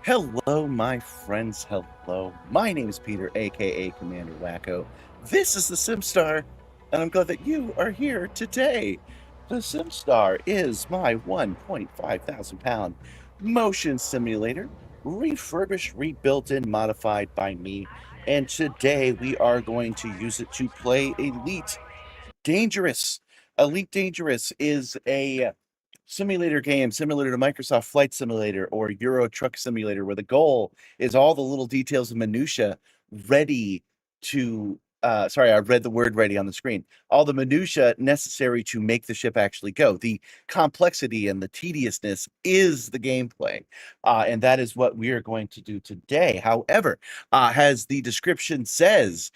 Hello, my friends. Hello. My name is Peter, aka Commander Wacko. This is the Simstarr, and I'm glad that you are here today. The Simstarr is my 1.5 thousand pound motion simulator, refurbished, rebuilt, and modified by me. And today we are going to use it to play Elite Dangerous. Elite Dangerous is a simulator game similar to Microsoft Flight Simulator or Euro Truck Simulator, where the goal is all the little details and minutia ready to sorry, I read the word ready on the screen. All the minutia necessary to make the ship actually go. The complexity and the tediousness is the gameplay. And that is what we are going to do today. However, as the description says,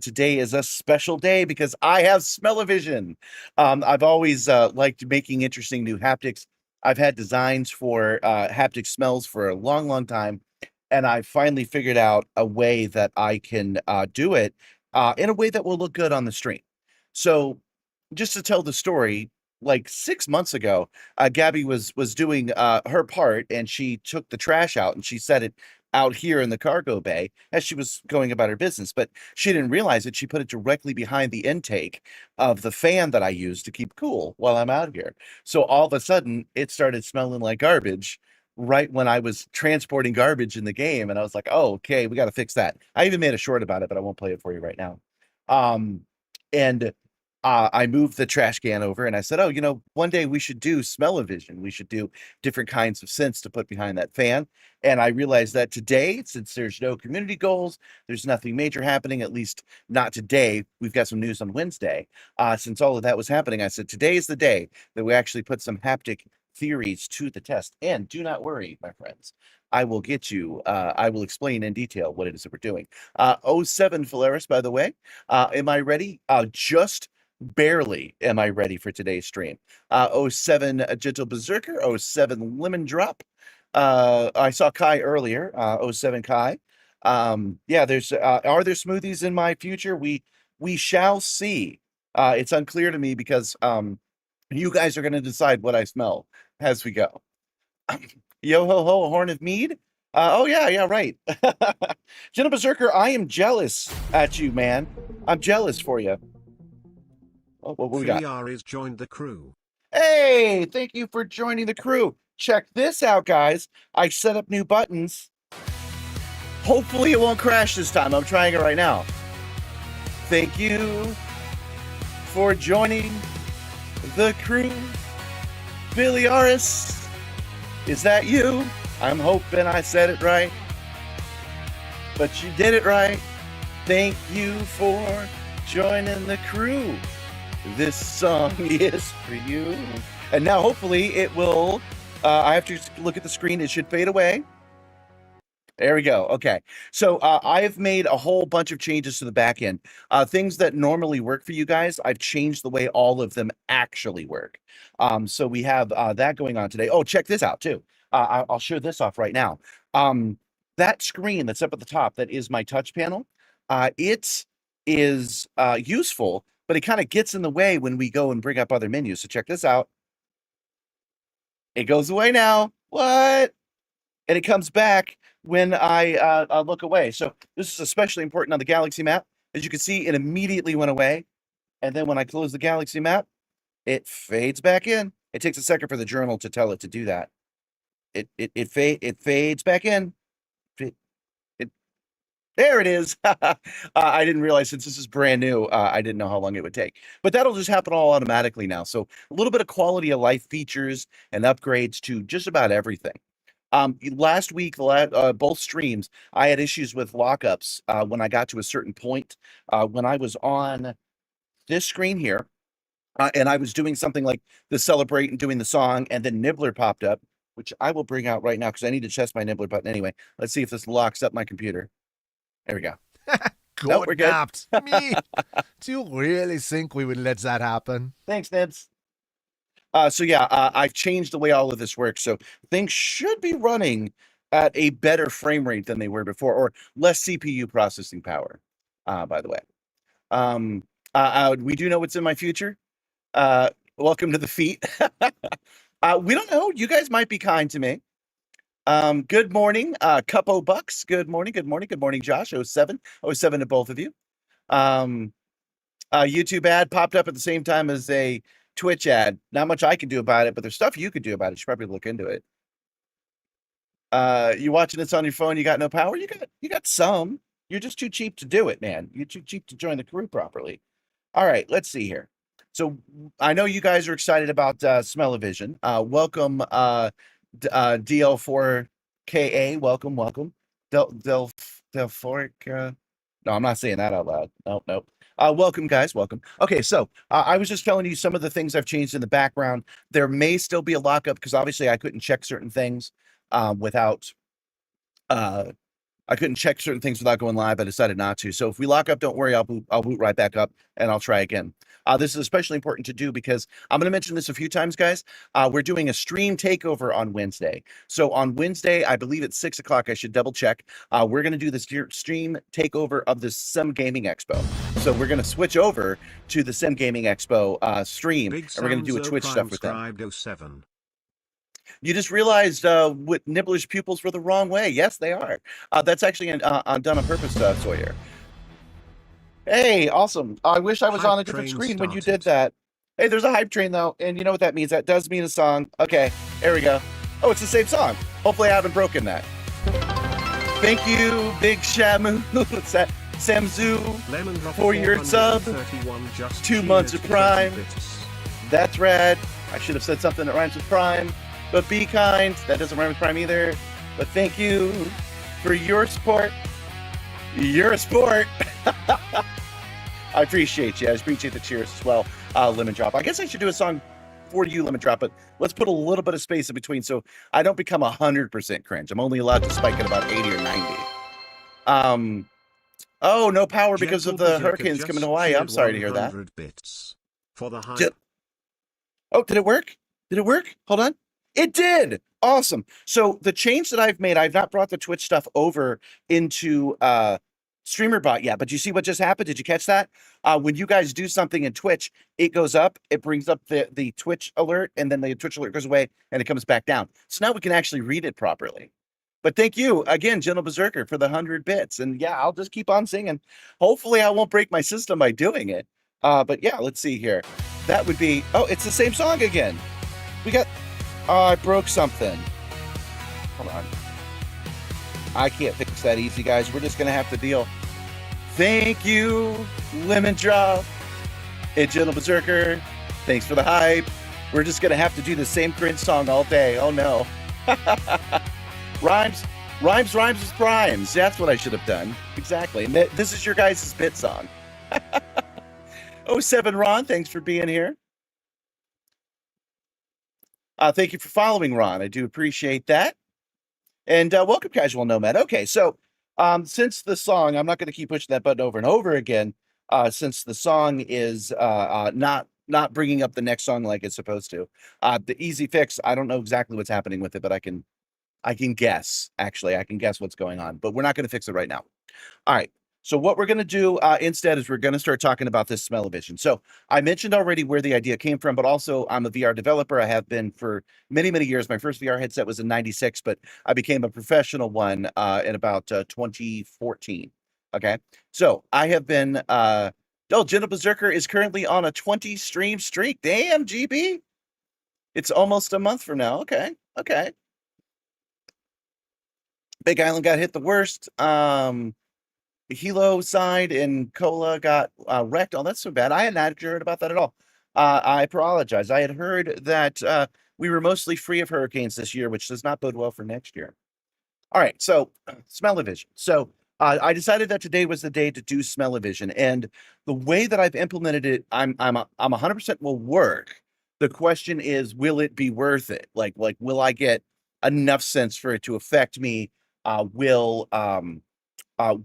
today is a special day because I have smell-o-vision. I've always liked making interesting new haptics. I've had designs for haptic smells for a long, long time, and I finally figured out a way that I can do it in a way that will look good on the stream. So, just to tell the story, like 6 months ago, Gabby was doing her part, and she took the trash out and she set it out here in the cargo bay as she was going about her business. But she didn't realize that she put it directly behind the intake of the fan that I use to keep cool while I'm out here. So all of a sudden, it started smelling like garbage right when I was transporting garbage in the game. And I was like, oh, okay, we got to fix that. I even made a short about it, but I won't play it for you right now. Um, and I moved the trash can over and I said, oh, one day we should do smell-o-vision. We should do different kinds of scents to put behind that fan. And I realized that today, since there's no community goals, there's nothing major happening, at least not today. We've got some news on Wednesday. Since all of that was happening, I said, today is the day that we actually put some haptic theories to the test. And do not worry, my friends. I will explain in detail what it is that we're doing. '07 Phalaris, by the way. Am I ready? Just barely am I ready for today's stream. '07 Gentle Berserker, '07 Lemon Drop. I saw Kai earlier, '07 Kai. Yeah, are there smoothies in my future? We shall see. It's unclear to me because you guys are going to decide what I smell as we go. Yo ho ho, a horn of mead. Oh yeah, yeah, right. Gentle Berserker, I am jealous at you, man. I'm jealous for you. Oh, what we got? Philiares joined the crew. Hey, thank you for joining the crew. Check this out, guys. I set up new buttons. Hopefully it won't crash this time. I'm trying it right now. Thank you for joining the crew. Philiares, is that you? I'm hoping I said it right. But you did it right. Thank you for joining the crew. This song is for you. And now hopefully it will, I have to look at the screen. It should fade away. There we go. Okay. So I've made a whole bunch of changes to the back end. Things that normally work for you guys, I've changed the way all of them actually work. So we have that going on today. Oh, check this out too. I'll show this off right now. That screen that's up at the top, that is my touch panel. It is useful, but it kind of gets in the way when we go and bring up other menus. So check this out. It goes away now. What? And it comes back when I look away. So this is especially important on the galaxy map. As you can see, it immediately went away. And then when I close the galaxy map, it fades back in. It takes a second for the journal to tell it to do that. It fades back in. There it is. I didn't realize, since this is brand new, I didn't know how long it would take. But that'll just happen all automatically now. So a little bit of quality of life features and upgrades to just about everything. Last week, both streams, I had issues with lockups when I got to a certain point. When I was on this screen here, and I was doing something like the celebrate and doing the song, and then Nibbler popped up, which I will bring out right now because I need to test my Nibbler button anyway. Let's see if this locks up my computer. There we go. Nope, we're Good good. napped. Me. Do you really think we would let that happen? Thanks, Nibs. So yeah, I've changed the way all of this works. So things should be running at a better frame rate than they were before, or less CPU processing power, by the way. We do know what's in my future. Welcome to the feet. We don't know. You guys might be kind to me. Good morning, Cupo Bucks. Good morning, good morning, good morning, Josh. oh 07 to both of you. Um, YouTube ad popped up at the same time as a Twitch ad. Not much I can do about it, but there's stuff you could do about it. You should probably look into it. You watching this on your phone, you got no power? You got some. You're just too cheap to do it, man. You're too cheap to join the crew properly. All right, let's see here. So I know you guys are excited about Smell-O-Vision. Welcome, DL4KA. Welcome, welcome. Delphoric. No, I'm not saying that out loud. Nope, nope. Welcome, guys. Welcome. Okay, so I was just telling you some of the things I've changed in the background. There may still be a lockup because obviously I couldn't check certain things without uh, I couldn't check certain things without going live. I decided not to. So if we lock up, don't worry. I'll boot right back up and I'll try again. This is especially important to do because I'm going to mention this a few times, guys. We're doing a stream takeover on Wednesday. So on Wednesday, I believe it's 6 o'clock. I should double check. We're going to do the stream takeover of the Sim Gaming Expo. So we're going to switch over to the Sim Gaming Expo stream, and we're going to do a Twitch stuff with them. You just realized what Nibbler's pupils were the wrong way. Yes, they are. That's actually done on purpose, Sawyer. Hey, awesome. I wish I was on a different screen when you did that. Hey, there's a hype train, though, and you know what that means. That does mean a song. Okay, there we go. Oh, it's the same song. Hopefully I haven't broken that. Thank you, Big Shamu. What's that? Samzu, for your sub. 2 months of Prime. That's rad. I should have said something that rhymes with Prime. But be kind. That doesn't rhyme with Prime either. But thank you for your support. You're a sport. I appreciate you. I appreciate the cheers as well. Lemon Drop. I guess I should do a song for you, Lemon Drop, but let's put a little bit of space in between so I don't become 100% cringe. I'm only allowed to spike at about 80 or 90. Oh, no power because of the hurricanes coming to Hawaii. I'm sorry to hear that. For the Oh, did it work? Did it work? Hold on. It did. Awesome. So the change that I've made, I've not brought the Twitch stuff over into StreamerBot yet, but you see what just happened? Did you catch that? When you guys do something in Twitch, it goes up, it brings up the Twitch alert, and then the Twitch alert goes away and it comes back down. So now we can actually read it properly. But thank you again, Gentle Berserker, for the 100 bits. And yeah, I'll just keep on singing. Hopefully I won't break my system by doing it. But yeah, let's see here. That would be, oh, it's the same song again. We got, oh, I broke something. Hold on. I can't fix that easy, guys. We're just going to have to deal. Thank you, Lemon Drop and Gentle Berserker. Thanks for the hype. We're just going to have to do the same cringe song all day. Oh, no. Rhymes with primes. That's what I should have done. Exactly. And this is your guys' bit song. 07 Ron, thanks for being here. Thank you for following, Ron. I do appreciate that. And welcome, Casual Nomad. Okay, so since the song, I'm not going to keep pushing that button over and over again, since the song is not bringing up the next song like it's supposed to. The easy fix, I don't know exactly what's happening with it, but I can guess. Actually, I can guess what's going on, but we're not going to fix it right now. All right. So what we're going to do instead is we're going to start talking about this Smell-O-Vision. So I mentioned already where the idea came from, but also I'm a VR developer. I have been for many, many years. My first VR headset was in 96, but I became a professional one in about 2014. Okay. So I have been, Gentle Berserker is currently on a 20 stream streak. Damn, GB. It's almost a month from now. Okay. Okay. Big Island got hit the worst. Hilo side and Cola got wrecked. Oh, that's so bad. I hadn't heard about that at all. I apologize. I had heard that we were mostly free of hurricanes this year, which does not bode well for next year. All right, so Smell-O-Vision. So I decided that today was the day to do Smell-O-Vision, and the way that I've implemented it, I'm 100% will work. The question is, will it be worth it? Like will I get enough sense for it to affect me?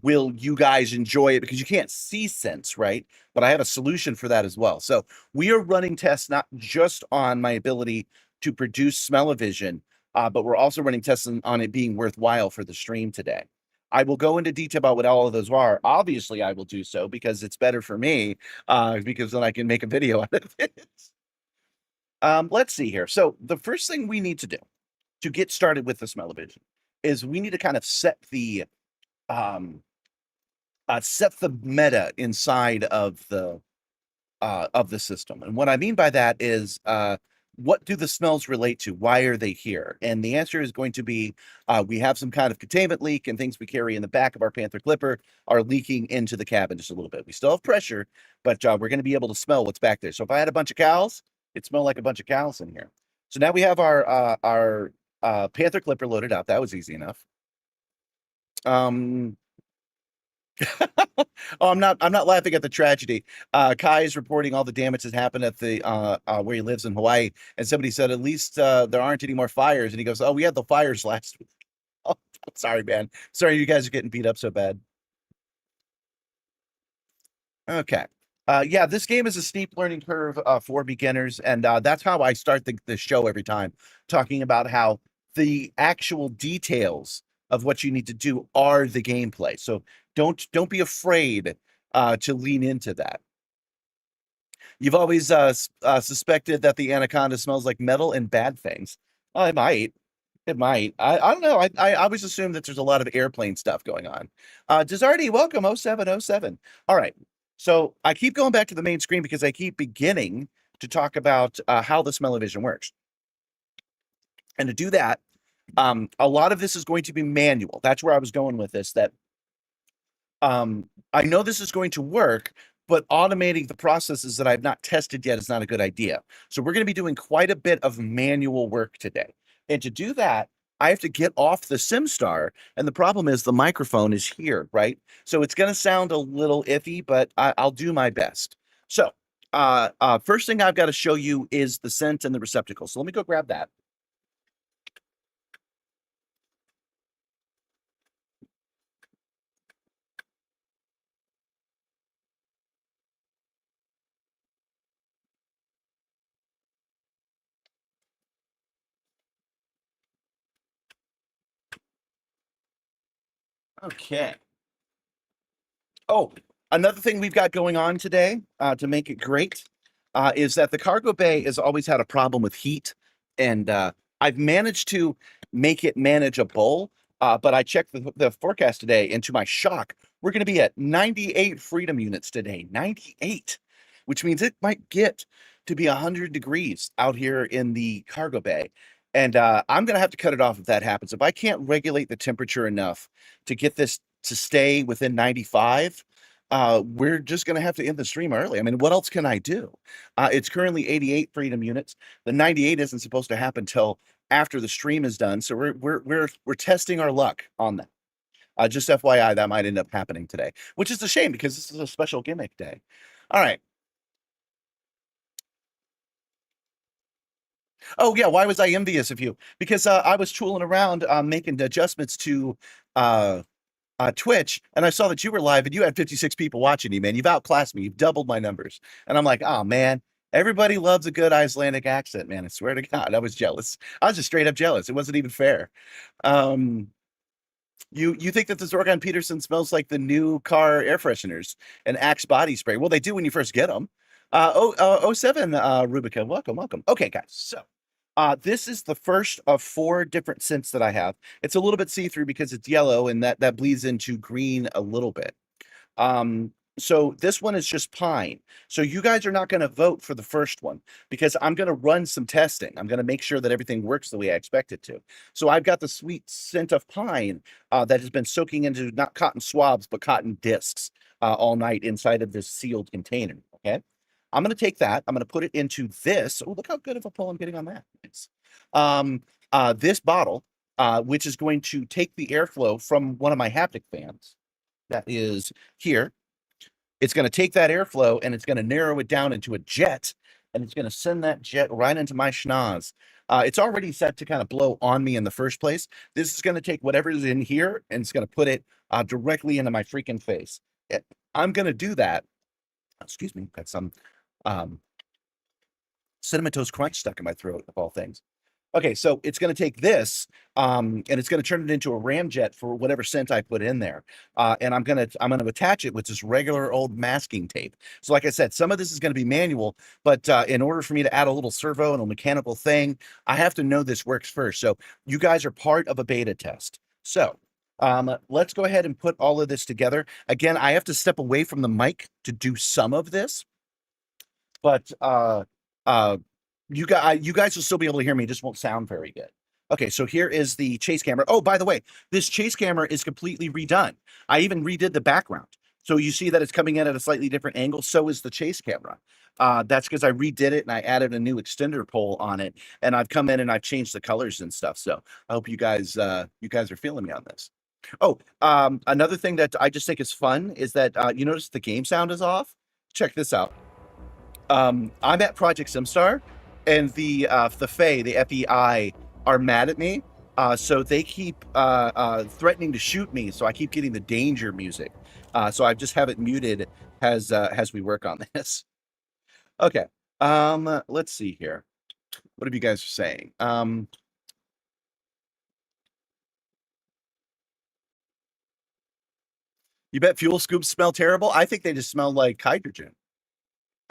Will you guys enjoy it? Because you can't see sense, right? But I have a solution for that as well. So we are running tests not just on my ability to produce Smell-O-Vision, but we're also running tests on it being worthwhile for the stream today. I will go into detail about what all of those are. Obviously, I will do so because it's better for me, because then I can make a video out of it. Let's see here. So the first thing we need to do to get started with the Smell-O-Vision is we need to kind of um, set the meta inside of the system. And what I mean by that is, what do the smells relate to? Why are they here? And the answer is going to be, we have some kind of containment leak, and things we carry in the back of our Panther Clipper are leaking into the cabin just a little bit. We still have pressure, but we're going to be able to smell what's back there. So if I had a bunch of cows, it smelled like a bunch of cows in here. So now we have our Panther Clipper loaded up. That was easy enough. Um, oh, I'm not laughing at the tragedy. Kai is reporting all the damage that happened at the where he lives in Hawaii, and somebody said at least there aren't any more fires. And he goes, "Oh, we had the fires last week." Oh, I'm sorry, man. Sorry, you guys are getting beat up so bad. Okay. Yeah, this game is a steep learning curve for beginners, and that's how I start the show every time, talking about how the actual details of what you need to do are the gameplay. So don't be afraid to lean into that. You've always suspected that the anaconda smells like metal and bad things. It might. It might. I don't know. I always assume that there's a lot of airplane stuff going on. Desarty, welcome, 0707. All right. So I keep going back to the main screen because I keep beginning to talk about how the smell-o-vision works. And to do that, a lot of this is going to be manual. That's where I was going with this, that I know this is going to work, but automating the processes that I've not tested yet is not a good idea. So we're going to be doing quite a bit of manual work today. And to do that, I have to get off the Simstarr. And the problem is the microphone is here, right? So it's going to sound a little iffy, but I'll do my best. So first thing I've got to show you is the scent and the receptacle. So let me go grab that. Okay. Oh, another thing we've got going on today to make it great is that the cargo bay has always had a problem with heat, and I've managed to make it manageable. But I checked the forecast today, and to my shock, we're going to be at 98 freedom units today. 98, which means it might get to be 100 degrees out here in the cargo bay. And I'm going to have to cut it off if that happens. If I can't regulate the temperature enough to get this to stay within 95, we're just going to have to end the stream early. I mean, what else can I do? It's currently 88 freedom units. The 98 isn't supposed to happen till after the stream is done, so we're testing our luck on that. Just FYI, that might end up happening today, which is a shame because this is a special gimmick day. All right. Oh yeah, why was I envious of you? Because I was tooling around making adjustments to Twitch, and I saw that you were live and you had 56 people watching you, man. You've outclassed me. You've doubled my numbers. And I'm like, oh man, everybody loves a good Icelandic accent, man. I swear to God, I was jealous. I was just straight up jealous. It wasn't even fair. Um, you think that the Zorgon Peterson smells like the new car air fresheners and Axe body spray? Well, they do when you first get them. Oh 07, Rubica, welcome, welcome. Okay, guys, so this is the first of 4 different scents that I have. It's a little bit see-through because it's yellow, and that bleeds into green a little bit. So this one is just pine. So you guys are not going to vote for the first one because I'm going to run some testing. I'm going to make sure that everything works the way I expect it to. So I've got the sweet scent of pine that has been soaking into not cotton swabs, but cotton discs all night inside of this sealed container. Okay. I'm going to take that. I'm going to put it into this. Oh, look how good of a pull I'm getting on that. Nice. This bottle, which is going to take the airflow from one of my haptic fans that is here. It's going to take that airflow and it's going to narrow it down into a jet, and it's going to send that jet right into my schnoz. It's already set to kind of blow on me in the first place. This is going to take whatever's in here and it's going to put it directly into my freaking face. I'm going to do that. Excuse me, got some Cinnamon Toast Crunch stuck in my throat, of all things. Okay, so it's going to take this, and it's going to turn it into a ramjet for whatever scent I put in there. And I'm going to attach it with just regular old masking tape. So like I said, some of this is going to be manual, but in order for me to add a little servo and a mechanical thing, I have to know this works first. So you guys are part of a beta test. So let's go ahead and put all of this together. Again, I have to step away from the mic to do some of this, but uh, you guys will still be able to hear me. It just won't sound very good. Okay, so here is the chase camera. Oh, by the way, this chase camera is completely redone. I even redid the background. So you see that it's coming in at a slightly different angle. So is the chase camera. That's because I redid it and I added a new extender pole on it. And I've come in and I've changed the colors and stuff. So I hope you guys are feeling me on this. Oh, another thing that I just think is fun is that you notice the game sound is off. Check this out. I'm at Project Simstarr, and the FEI, the FEI, are mad at me. So they keep threatening to shoot me. So I keep getting the danger music. So I just have it muted as we work on this. Okay. Let's see here. What have you guys saying? You bet fuel scoops smell terrible. I think they just smell like hydrogen.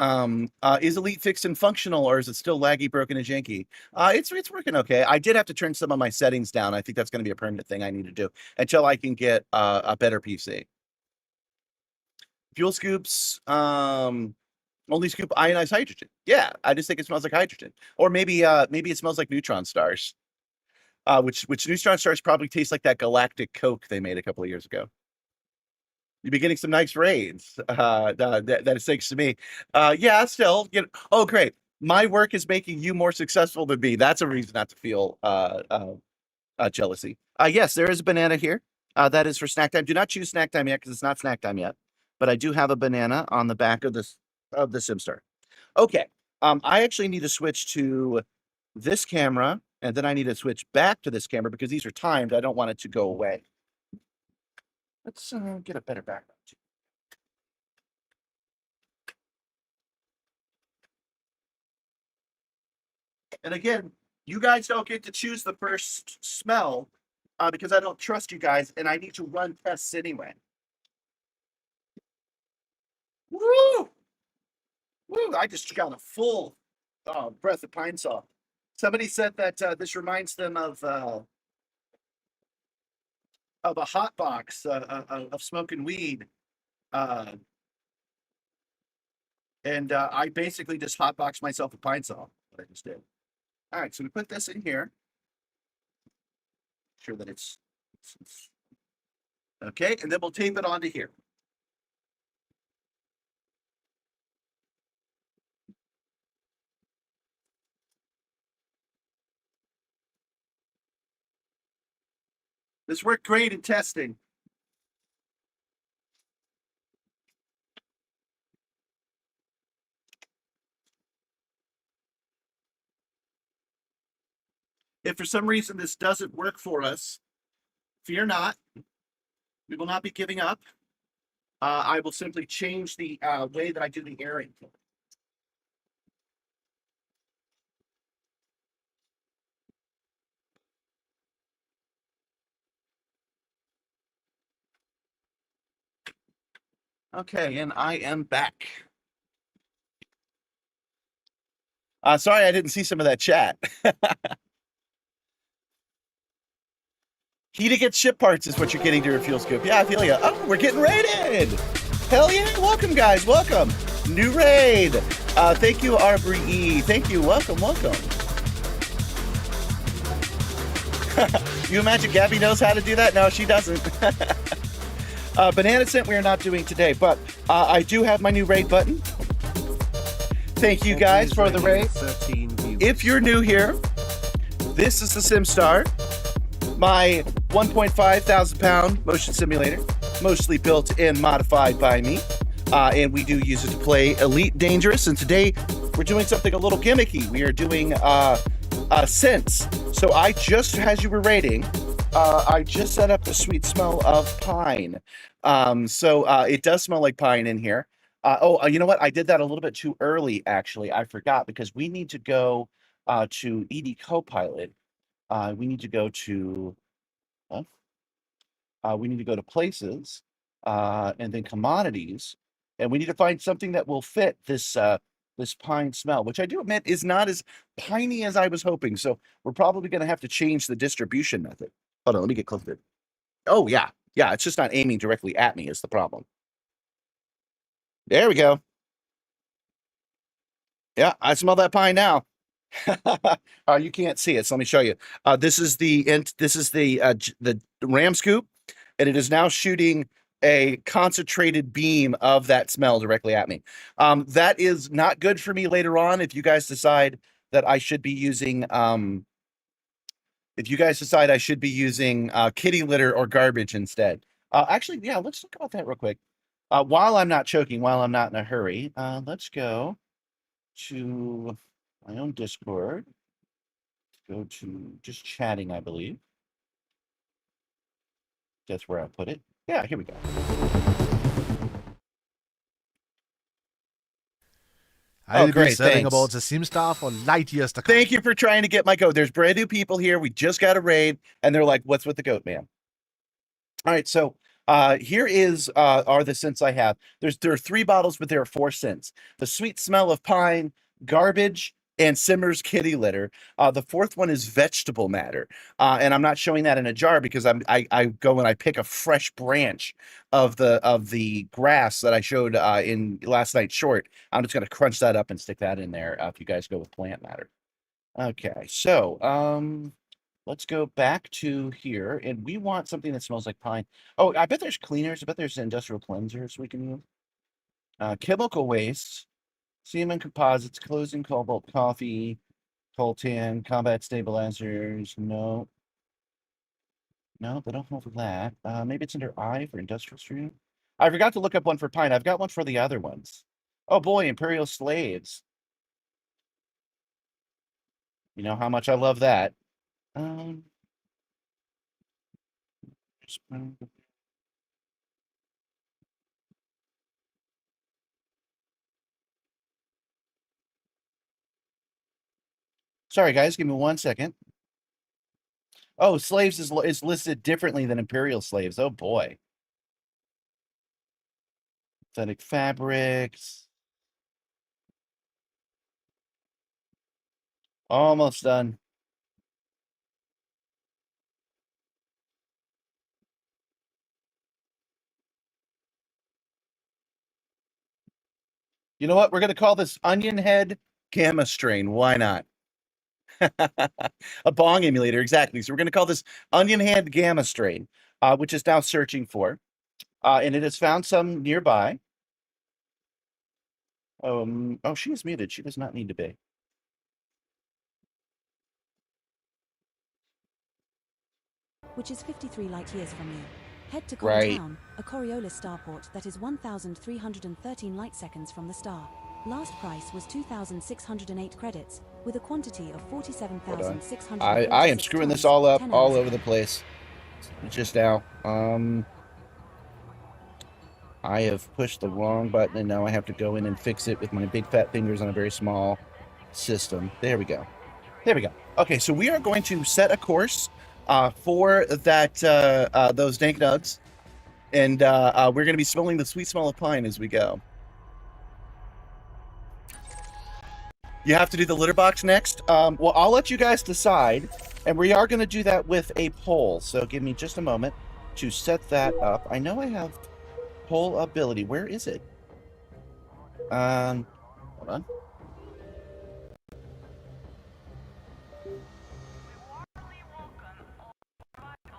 Is Elite fixed and functional, or is it still laggy, broken, and janky? It's working okay. I did have to turn some of my settings down. I think that's going to be a permanent thing I need to do until I can get a better PC. Fuel scoops, only scoop ionized hydrogen. Yeah, I just think it smells like hydrogen, or maybe it smells like neutron stars. Which neutron stars probably taste like that galactic Coke they made a couple of years ago. You've been getting some nice raids. That is thanks to me. Yeah, still, oh, great. My work is making you more successful than me. That's a reason not to feel jealousy. Yes, there is a banana here. That is for snack time. Do not choose snack time yet because it's not snack time yet. But I do have a banana on the back of the Simstarr. Okay. I actually need to switch to this camera, and then I need to switch back to this camera because these are timed. I don't want it to go away. Let's get a better background. And again, you guys don't get to choose the first smell because I don't trust you guys, and I need to run tests anyway. Woo! Woo! I just got a full breath of pine saw. Somebody said that this reminds them of a hot box of smoking weed, and I basically just hotboxed myself a pine saw. What I just did. All right, so we put this in here. Sure that it's okay, and then we'll tape it onto here. This worked great in testing. If for some reason this doesn't work for us, fear not. We will not be giving up. I will simply change the way that I do the airing. Okay, and I am back. Sorry, I didn't see some of that chat. Key to get ship parts is what you're getting to your fuel scoop. Yeah, I feel you. Oh, we're getting raided. Hell yeah. Welcome, guys. Welcome. New raid. Thank you, Arbery E. Thank you. Welcome. You imagine Gabby knows how to do that? No, she doesn't. Banana scent we are not doing today, but I do have my new raid button. Thank you guys for the raid. If you're new here, this is the Simstarr, my 1.5 thousand pound motion simulator, mostly built and modified by me. And we do use it to play Elite Dangerous. And today we're doing something a little gimmicky. We are doing scents. So I just, as you were rating, I just set up the sweet smell of pine. So it does smell like pine in here. You know what? I did that a little bit too early, actually. I forgot because we need to go to ED Copilot. We need to go to places and then commodities, and we need to find something that will fit this this pine smell, which I do admit is not as piney as I was hoping. So we're probably going to have to change the distribution method. Hold on, let me get close to it. Oh, yeah. Yeah, it's just not aiming directly at me is the problem. There we go. Yeah, I smell that pine now. You can't see it, so let me show you. This is the ram scoop, and it is now shooting a concentrated beam of that smell directly at me. That is not good for me later on if you guys decide that I should be using kitty litter or garbage instead. Actually, yeah, let's talk about that real quick. While I'm not choking, while I'm not in a hurry, let's go to my own Discord. Go to just chatting, I believe. That's where I put it. Yeah, here we go. Oh, I'll be great. selling about Thanks. the Simstarr for light years to come. Thank you for trying to get my goat. There's brand new people here. We just got a raid, and they're like, "What's with the goat, man?" All right, so here is are the scents I have. There are 3 bottles, but there are 4 scents. The sweet smell of pine, garbage, and Simmer's kitty litter. The 4th one is vegetable matter, and I'm not showing that in a jar because I go and I pick a fresh branch of the grass that I showed in last night's short. I'm just going to crunch that up and stick that in there. If you guys go with plant matter. Okay, so let's go back to here, and we want something that smells like pine. Oh, I bet there's cleaners. I bet there's industrial cleansers we can use. Chemical waste, semen composites, closing cobalt coffee, coltan, combat stabilizers. No, no, they don't have that. Maybe it's under I for industrial stream. I forgot to look up one for pine. I've got one for the other ones. Oh boy, imperial slaves. You know how much I love that. Um, Sorry, guys, give me 1 second. Oh, slaves is listed differently than imperial slaves. Oh boy. Synthetic fabrics. Almost done. You know what? We're gonna call this onion head gamma strain. Why not? A bong emulator, exactly. So we're gonna call this onion head gamma strain, which is now searching for. And it has found some nearby. Oh, she is muted. She does not need to be. Which is 53 light years from you. Head to Right. Town, a Coriolis starport that is 1,313 light seconds from the star. Last price was 2,608 credits, with a quantity of 47,600. I am screwing this all up all over the place. Just now. I have pushed the wrong button, and now I have to go in and fix it with my big fat fingers on a very small system. There we go. There we go. Okay, so we are going to set a course for that those dank nugs, and we're going to be smelling the sweet smell of pine as we go. You have to do the litter box next. Well, I'll let you guys decide, and we are going to do that with a poll. So give me just a moment to set that up. I know I have poll ability. Where is it? Hold on.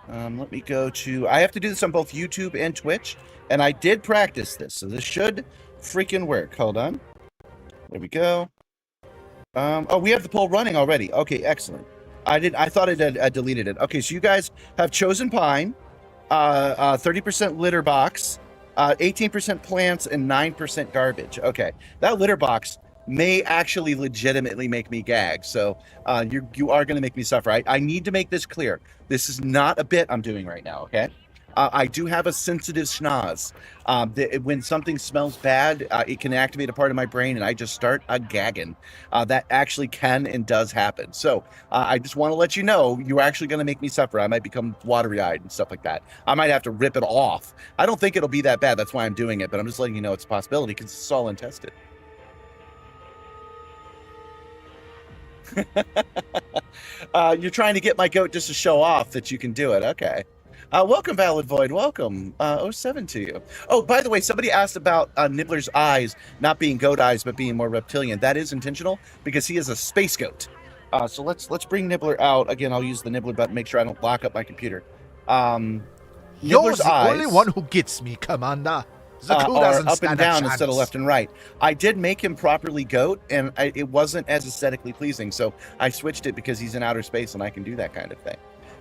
Let me go to. I have to do this on both YouTube and Twitch, and I did practice this, so this should freaking work. Hold on. There we go. Oh, we have the poll running already. Okay, excellent. I thought I deleted it. Okay, so you guys have chosen pine, 30% litter box, 18% plants, and 9% garbage. Okay, that litter box may actually legitimately make me gag. So you are going to make me suffer. I need to make this clear. This is not a bit I'm doing right now. Okay. I do have a sensitive schnoz. When something smells bad, it can activate a part of my brain, and I just start a gagging. That actually can and does happen. So I just want to let you know, you're actually going to make me suffer. I might become watery-eyed and stuff like that. I might have to rip it off. I don't think it'll be that bad. That's why I'm doing it. But I'm just letting you know it's a possibility because it's all untested. You're trying to get my goat just to show off that you can do it. Okay. Welcome, Valid Void. Welcome. 07 to you. Oh, by the way, somebody asked about Nibbler's eyes not being goat eyes, but being more reptilian. That is intentional because he is a space goat. So let's bring Nibbler out. Again, I'll use the Nibbler button, make sure I don't lock up my computer. You're Nibbler's the eyes only one who gets me, Commander. Zaku are doesn't up and stand a down chance. instead of left and right. I did make him properly goat, and it wasn't as aesthetically pleasing, so I switched it because he's in outer space and I can do that kind of thing.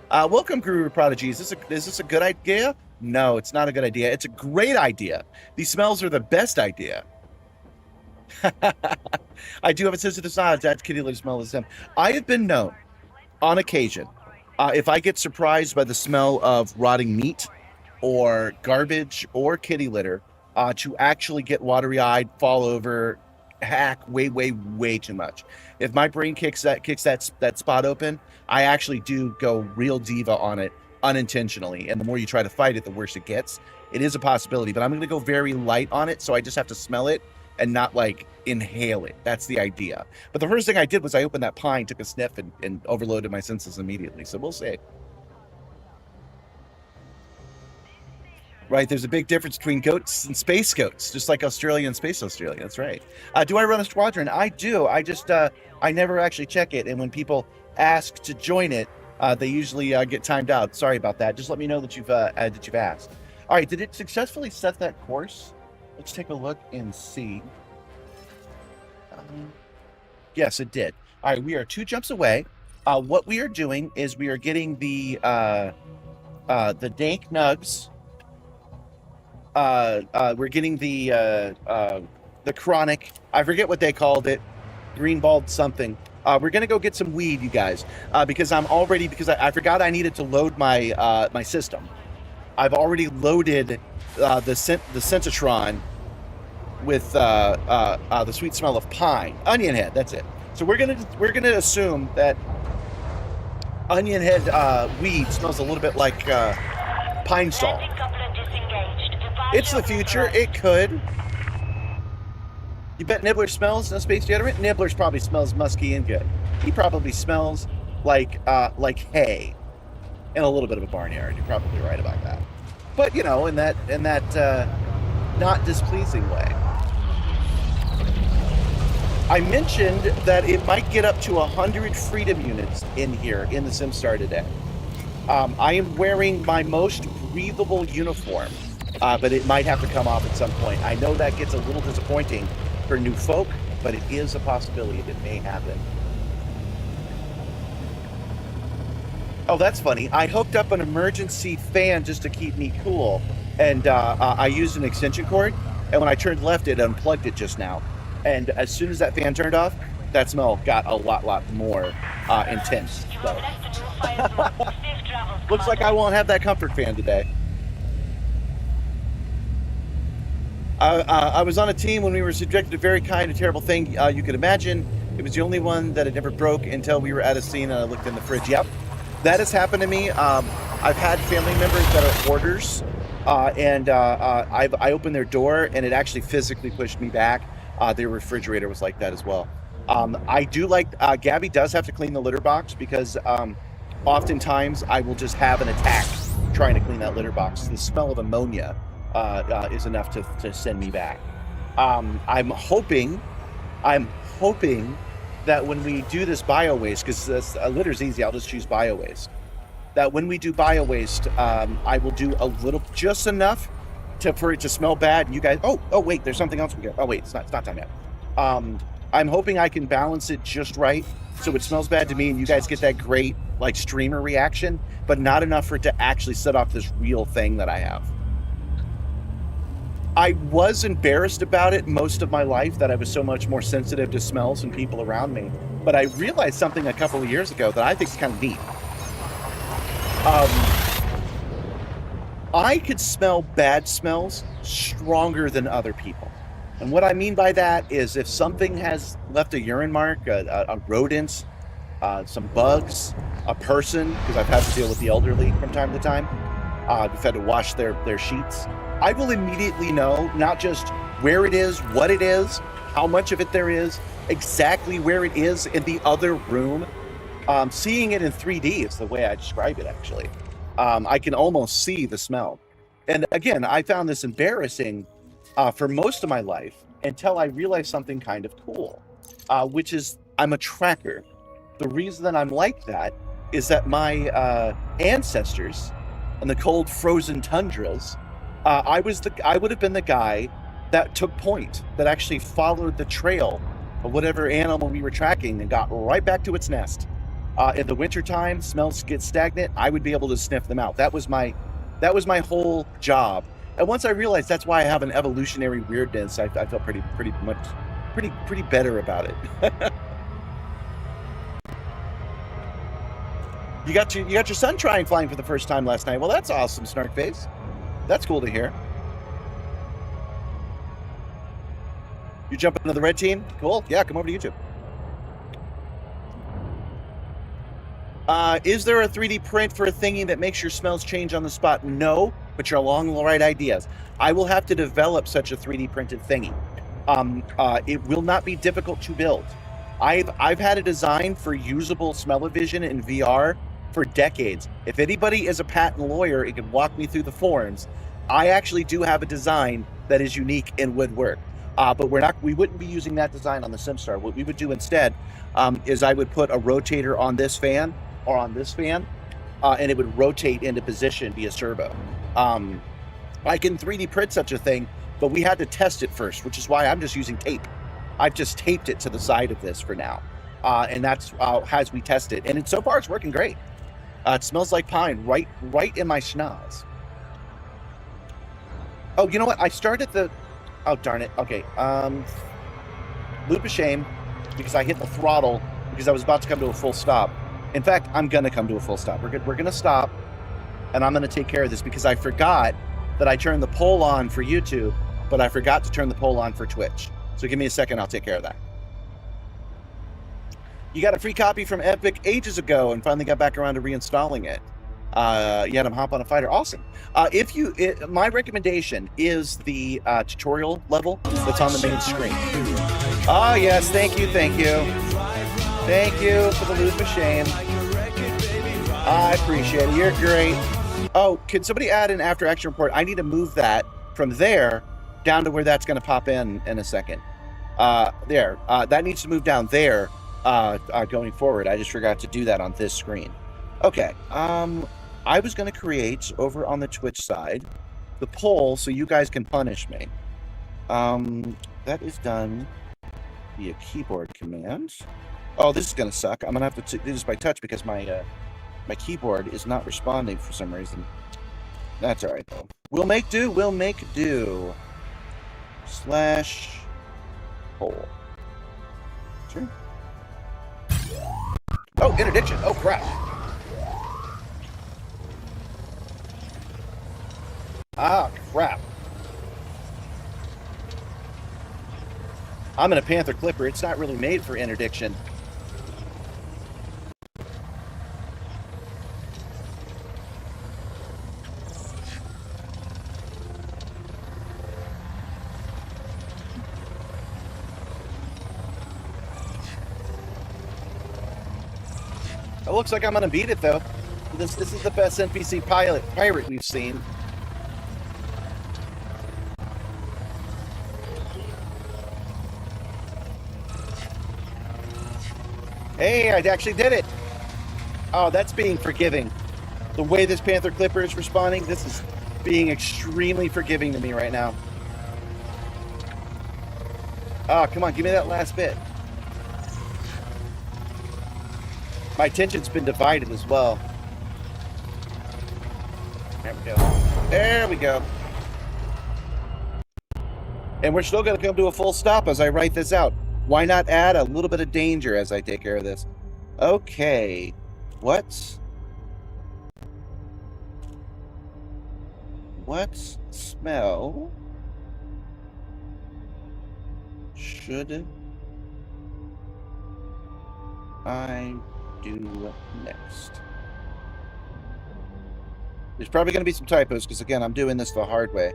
Welcome, Guru Prodigy. Is this a good idea? No, it's not a good idea. It's a great idea. These smells are the best idea. I do have a sensitive side. That kitty litter smell is him. I have been known, on occasion, if I get surprised by the smell of rotting meat or garbage or kitty litter, to actually get watery-eyed, fall over, hack way too much. If my brain kicks that spot open, I actually do go real diva on it unintentionally, and the more you try to fight it, the worse it gets. It is a possibility, but I'm going to go very light on it, so I just have to smell it and not like inhale it. That's the idea. But the first thing I did was I opened that pine, took a sniff, and overloaded my senses immediately. So we'll see. Right, there's a big difference between goats and space goats, just like Australia and Space Australia. That's right. Do I run a squadron? I do. I just I never actually check it, and when people ask to join it, they usually get timed out. Sorry about that. Just let me know that you've asked. All right, did it successfully set that course? Let's take a look and see. Yes, it did. All right, we are 2 jumps away. What we are doing is we are getting the dank nugs. We're getting the chronic. I forget what they called it. Greenballed something. We're gonna go get some weed, you guys, because I forgot I needed to load my my system. I've already loaded the Sentatron with the sweet smell of pine, onion head. That's it. So we're gonna assume that onion head weed smells a little bit like pine sol. It's the future. It could. You bet Nibbler smells no space deodorant? Nibbler's probably smells musky and good. He probably smells like hay and a little bit of a barnyard. You're probably right about that. But you know, in that not displeasing way. I mentioned that it might get up to 100 freedom units in here in the Simstarr today. I am wearing my most breathable uniform. But it might have to come off at some point. I know that gets a little disappointing for new folk, but it is a possibility that may happen. Oh, that's funny. I hooked up an emergency fan just to keep me cool, and I used an extension cord, and when I turned left, it unplugged it just now. And as soon as that fan turned off, that smell got a lot more intense. So. Looks like I won't have that comfort fan today. I was on a team when we were subjected to very kind and terrible thing you could imagine. It was the only one that it never broke until we were at a scene and I looked in the fridge. Yep, that has happened to me. I've had family members that are hoarders, and I opened their door and it actually physically pushed me back. Their refrigerator was like that as well. I do like, Gabby does have to clean the litter box because oftentimes I will just have an attack trying to clean that litter box. The smell of ammonia is enough to send me back. I'm hoping that when we do this bio waste, because litter's easy, I'll just choose bio waste. That when we do bio waste, I will do a little, just enough for it to smell bad. And you guys, oh wait, there's something else we got. Oh wait, it's not time yet. I'm hoping I can balance it just right so it smells bad to me and you guys get that great like streamer reaction, but not enough for it to actually set off this real thing that I have. I was embarrassed about it most of my life, that I was so much more sensitive to smells and people around me. But I realized something a couple of years ago that I think is kind of neat. I could smell bad smells stronger than other people. And what I mean by that is if something has left a urine mark, a rodent, some bugs, a person, because I've had to deal with the elderly from time to time, we've had to wash their sheets. I will immediately know not just where it is, what it is, how much of it there is, exactly where it is in the other room. Seeing it in 3D is the way I describe it, actually. I can almost see the smell. And again, I found this embarrassing for most of my life until I realized something kind of cool, which is I'm a tracker. The reason that I'm like that is that my ancestors in the cold, frozen tundras, I would have been the guy that took point, that actually followed the trail of whatever animal we were tracking and got right back to its nest. In the wintertime, smells get stagnant, I would be able to sniff them out. That was my whole job. And once I realized that's why I have an evolutionary weirdness, I felt pretty better about it. You got your son flying for the first time last night. Well, that's awesome, Snarkface. That's cool to hear. You jumping into the red team? Cool. Yeah, come over to YouTube. Is there a 3D print for a thingy that makes your smells change on the spot? No, but you're along the right ideas. I will have to develop such a 3D printed thingy. It will not be difficult to build. I've had a design for usable smell-o-vision in VR for decades. If anybody is a patent lawyer, it can walk me through the forums. I actually do have a design that is unique and would work. But we wouldn't be using that design on the Simstarr. What we would do instead is I would put a rotator on this fan or on this fan, and it would rotate into position via servo. I can 3D print such a thing, but we had to test it first, which is why I'm just using tape. I've just taped it to the side of this for now, and that's as we test it. And so far, it's working great. It smells like pine right in my schnoz. Oh, you know what? I started the... Oh, darn it. Okay. Loop of shame, because I hit the throttle because I was about to come to a full stop. In fact, I'm going to come to a full stop. We're going to stop, and I'm going to take care of this because I forgot that I turned the poll on for YouTube, but I forgot to turn the poll on for Twitch. So give me a second. I'll take care of that. You got a free copy from Epic ages ago and finally got back around to reinstalling it. You had him hop on a fighter. Awesome. My recommendation is the tutorial level that's on the main screen. Oh, yes. Thank you. Thank you. Thank you for the loop of shame. I appreciate it. You're great. Oh, can somebody add an after action report? I need to move that from there down to where that's going to pop in a second. There. That needs to move down there going forward. I just forgot to do that on this screen. Okay. I was going to create over on the Twitch side the poll so you guys can punish me. That is done via keyboard command. Oh, this is going to suck. I'm going to have to do this by touch because my keyboard is not responding for some reason. That's all right, though. We'll make do. We'll make do. / poll. Sure. Oh, interdiction. Oh, crap. Ah, crap. I'm in a Panther Clipper. It's not really made for interdiction. It looks like I'm gonna beat it though. This is the best NPC pirate we've seen. Hey, I actually did it. Oh, that's being forgiving. The way this Panther Clipper is responding, this is being extremely forgiving to me right now. Oh, come on, give me that last bit. My attention's been divided as well. There we go. There we go. And we're still going to come to a full stop as I write this out. Why not add a little bit of danger as I take care of this? Okay. What smell should I do next? There's probably going to be some typos because, again, I'm doing this the hard way.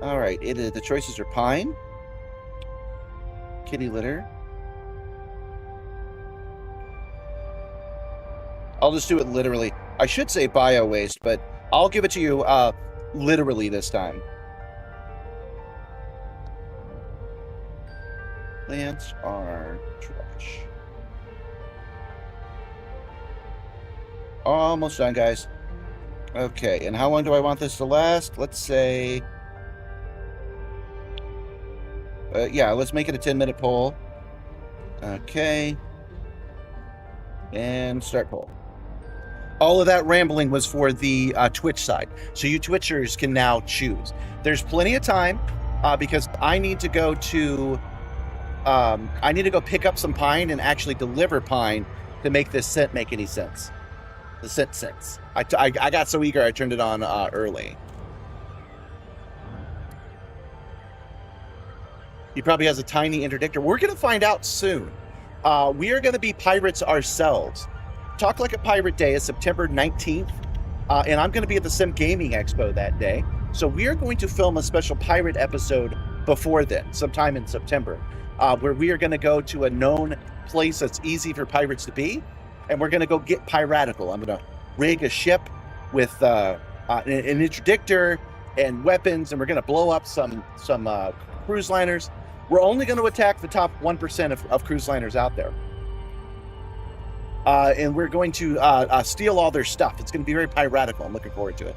All right. The choices are pine, kitty litter. I'll just do it literally. I should say bio waste, but I'll give it to you literally this time. Plants are trash. Almost done, guys. Okay, and how long do I want this to last? Let's say... yeah, let's make it a 10-minute poll. Okay. And start poll. All of that rambling was for the Twitch side. So you Twitchers can now choose. There's plenty of time because I need to go to... I need to go pick up some pine and actually deliver pine to make this scent make any sense. The scent sense. I got so eager I turned it on early. He probably has a tiny interdictor. We're going to find out soon. We are going to be pirates ourselves. Talk Like a Pirate Day is September 19th, and I'm going to be at the Sim Gaming Expo that day. So we are going to film a special pirate episode before then, sometime in September, where we are going to go to a known place that's easy for pirates to be, and we're going to go get piratical. I'm going to rig a ship with an interdictor and weapons, and we're going to blow up some cruise liners. We're only going to attack the top 1% of cruise liners out there. And we're going to steal all their stuff. It's going to be very piratical. I'm looking forward to it.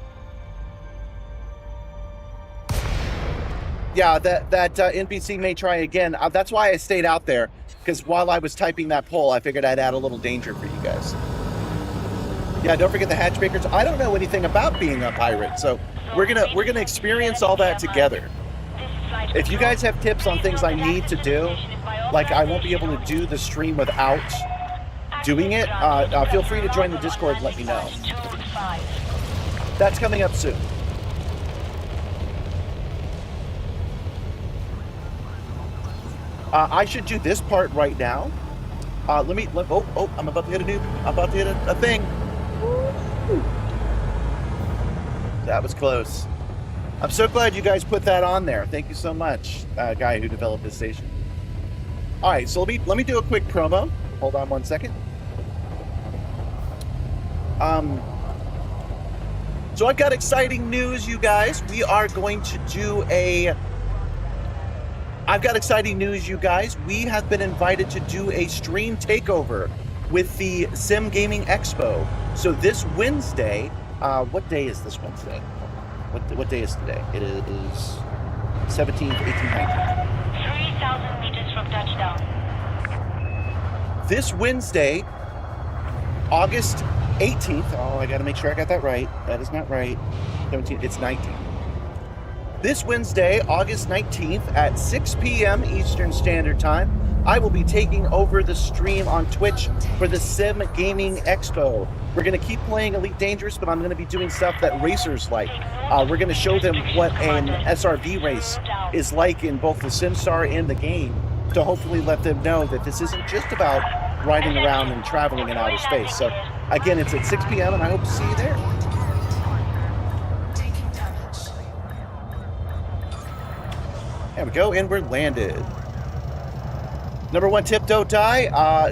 Yeah, that NPC may try again. That's why I stayed out there, because while I was typing that poll, I figured I'd add a little danger for you guys. Yeah, don't forget the hatchbreakers. I don't know anything about being a pirate, so we're gonna experience all that together. If you guys have tips on things I need to do, like I won't be able to do the stream without doing it, feel free to join the Discord and let me know. That's coming up soon. I should do this part right now. I'm about to hit a thing. Woo. That was close. I'm so glad you guys put that on there. Thank you so much, guy who developed this station. All right, so let me do a quick promo. Hold on one second. So I've got exciting news, you guys. We are going to do I've got exciting news, you guys. We have been invited to do a stream takeover with the Sim Gaming Expo. So this Wednesday, what day is this Wednesday? What day is today? It is 17th, 18th, 19th. 3,000 meters from touchdown. This Wednesday, August 18th. Oh, I got to make sure I got that right. That is not right. 17th. It's 19th. This Wednesday, August 19th at 6 p.m. Eastern Standard Time, I will be taking over the stream on Twitch for the Sim Gaming Expo. We're going to keep playing Elite Dangerous, but I'm going to be doing stuff that racers like. We're going to show them what an SRV race is like in both the Simstarr and the game, to hopefully let them know that this isn't just about riding around and traveling in outer space. So again, it's at 6 p.m. and I hope to see you there. There we go, and we're landed. Number one tip, don't die.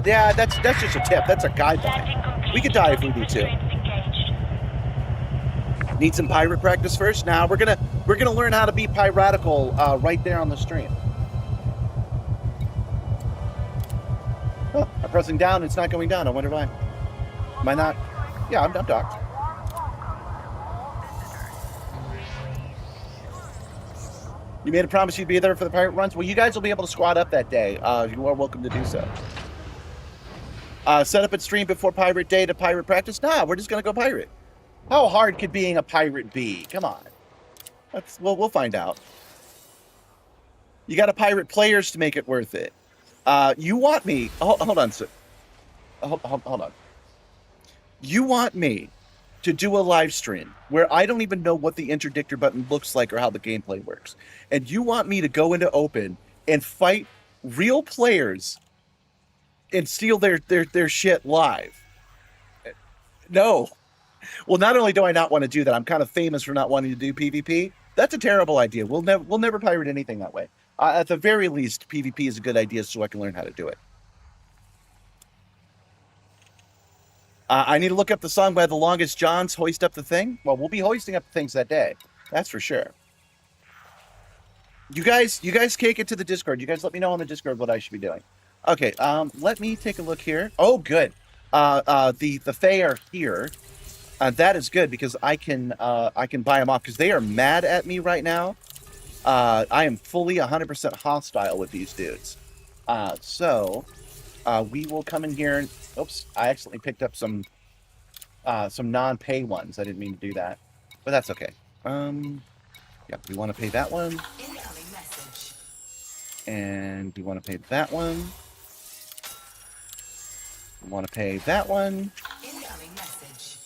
Yeah, that's just a tip. That's a guideline. We could die if we need to. Need some pirate practice first. Now we're gonna learn how to be piratical right there on the stream. Oh, I'm pressing down. It's not going down. I wonder why. Am I not? Yeah, I'm docked. You made a promise you'd be there for the pirate runs. Well, you guys will be able to squad up that day. You are welcome to do so. Set up and stream before Pirate Day to pirate practice. Nah, we're just gonna go pirate. How hard could being a pirate be? Come on. We'll find out. You got to pirate players to make it worth it. You want me? Hold on, sir. Hold on. You want me to do a live stream where I don't even know what the interdictor button looks like or how the gameplay works, and you want me to go into open and fight real players and steal their shit live? No. Well, not only do I not want to do that, I'm kind of famous for not wanting to do PvP. That's a terrible idea. We'll never pirate anything that way. At the very least, PvP is a good idea so I can learn how to do it. I need to look up the song by the Longest Johns, Hoist Up the Thing. Well, we'll be hoisting up the things that day. That's for sure. You guys kick it to the Discord. You guys let me know on the Discord what I should be doing. Okay, let me take a look here. Oh, good. The Fae are here. That is good because I can buy them off because they are mad at me right now. I am fully 100% hostile with these dudes. So we will come in here and oops, I accidentally picked up some non-pay ones. I didn't mean to do that, but that's okay. Yeah, we want to pay that one. Incoming message. And we want to pay that one. We want to pay that one. Incoming message.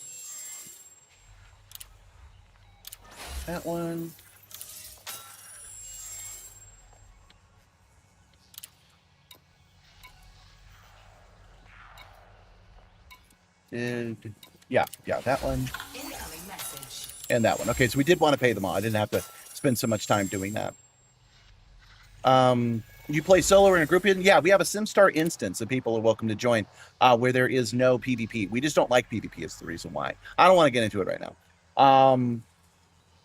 That one. Yeah, that one. Incoming message. And that one. Okay, so we did want to pay them all. I didn't have to spend so much time doing that. You play solo or in a group? Yeah, we have a Simstarr instance that people are welcome to join where there is no PvP. We just don't like PvP is the reason why. I don't want to get into it right now.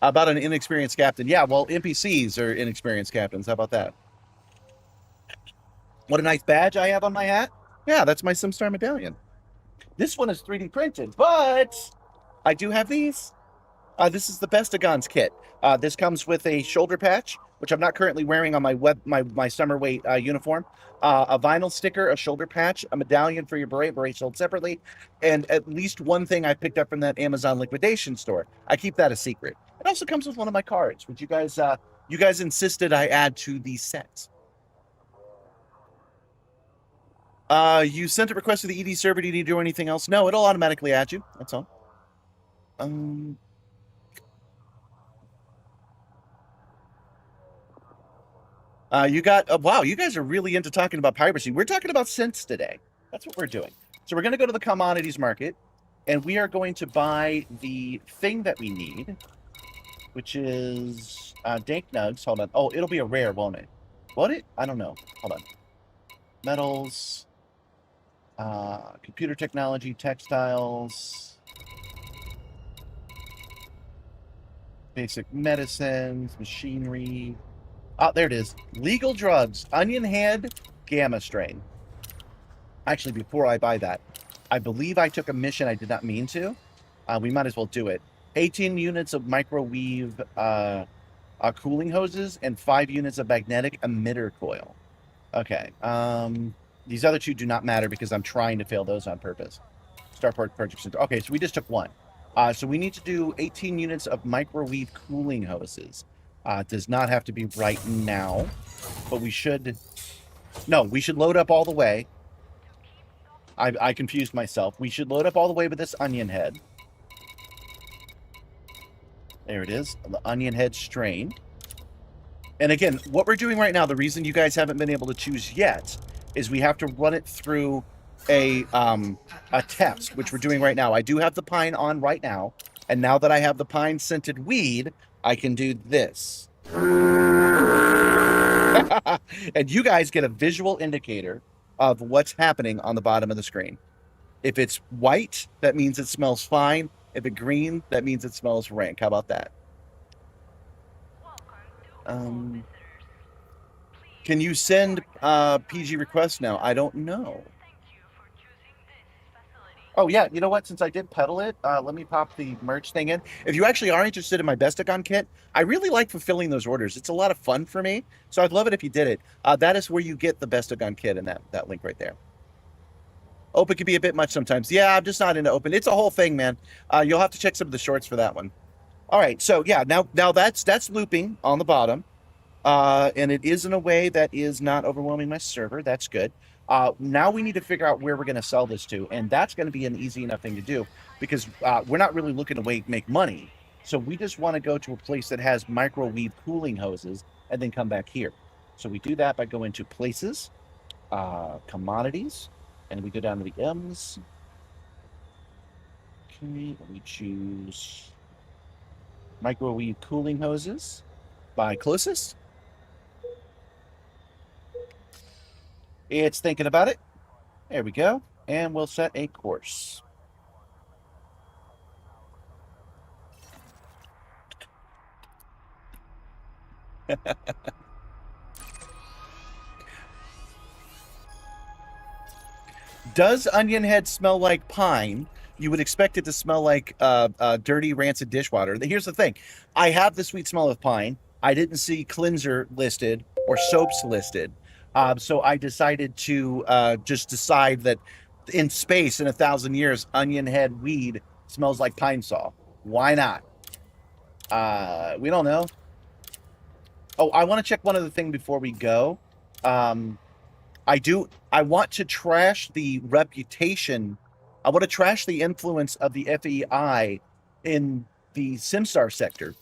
About an inexperienced captain. Yeah, well, NPCs are inexperienced captains. How about that? What a nice badge I have on my hat. Yeah, that's my Simstarr medallion. This one is 3D printed, but I do have these. This is the Bestagons kit. This comes with a shoulder patch, which I'm not currently wearing on my summer weight uniform. A vinyl sticker, a shoulder patch, a medallion for your beret sold separately, and at least one thing I picked up from that Amazon liquidation store. I keep that a secret. It also comes with one of my cards, which you guys insisted I add to the set. You sent a request to the ED server. Do you need to do anything else? No, it'll automatically add you. That's all. You got wow, you guys are really into talking about piracy. We're talking about cents today. That's what we're doing. So we're going to go to the commodities market, and we are going to buy the thing that we need, which is dank nugs. Hold on. Oh, it'll be a rare, won't it? Won't it? I don't know. Hold on. Metals, computer technology, textiles, basic medicines, machinery. Oh, there it is. Legal drugs, onion head, gamma strain. Actually, before I buy that, I believe I took a mission I did not mean to. We might as well do it. 18 units of microwave cooling hoses and 5 units of magnetic emitter coil. Okay. These other two do not matter because I'm trying to fail those on purpose. Starport Project Center. Okay, so we just took one. So we need to do 18 units of microwave cooling hoses. Does not have to be right now, but we should... No, we should load up all the way. I confused myself. We should load up all the way with this onion head. There it is. The onion head strain. And again, what we're doing right now, the reason you guys haven't been able to choose yet, is we have to run it through a test, which we're doing right now. I do have the pine on right now, and now that I have the pine scented weed, I can do this. And you guys get a visual indicator of what's happening on the bottom of the screen. If it's white, that means it smells fine. If it's green, that means it smells rank. How about that? Can you send PG requests now? I don't know. Oh, yeah. You know what? Since I did pedal it, let me pop the merch thing in. If you actually are interested in my Bestagon kit, I really like fulfilling those orders. It's a lot of fun for me. So I'd love it if you did it. That is where you get the Bestagon kit in that link right there. Open can be a bit much sometimes. Yeah, I'm just not into open. It's a whole thing, man. You'll have to check some of the shorts for that one. All right. So, yeah, now that's looping on the bottom. And it is in a way that is not overwhelming my server. That's good. Now we need to figure out where we're going to sell this to, and that's going to be an easy enough thing to do because we're not really looking to make money. So we just want to go to a place that has microwave cooling hoses and then come back here. So we do that by going to places, commodities, and we go down to the M's. Okay, we choose microwave cooling hoses by closest. It's thinking about it. There we go. And we'll set a course. Does onion head smell like pine? You would expect it to smell like dirty, rancid dishwater. Here's the thing. I have the sweet smell of pine. I didn't see cleanser listed or soaps listed. So I decided to just decide that in space, in 1,000 years, onion head weed smells like pine saw. Why not? We don't know. Oh, I want to check one other thing before we go. I want to trash the reputation. I want to trash the influence of the FEI in the Simstarr sector.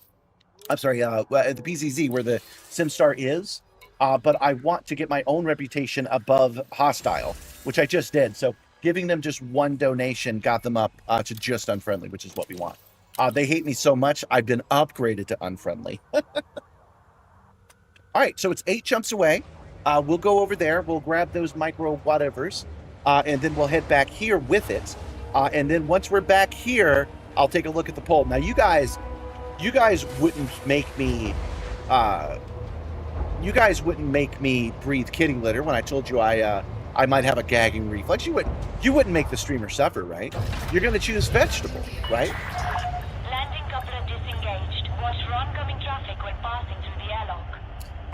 I'm sorry, the PZZ, where the Simstarr is. But I want to get my own reputation above hostile, which I just did. So giving them just one donation got them up to just unfriendly, which is what we want. They hate me so much, I've been upgraded to unfriendly. All right, so it's 8 jumps away. We'll go over there. We'll grab those micro whatevers, and then we'll head back here with it. And then once we're back here, I'll take a look at the poll. Now, you guys wouldn't make me, breathe kitty litter when I told you I might have a gagging reflex. You wouldn't make the streamer suffer, right? You're going to choose vegetable, right? Landing coupler disengaged. Watch for oncoming traffic when passing through the airlock.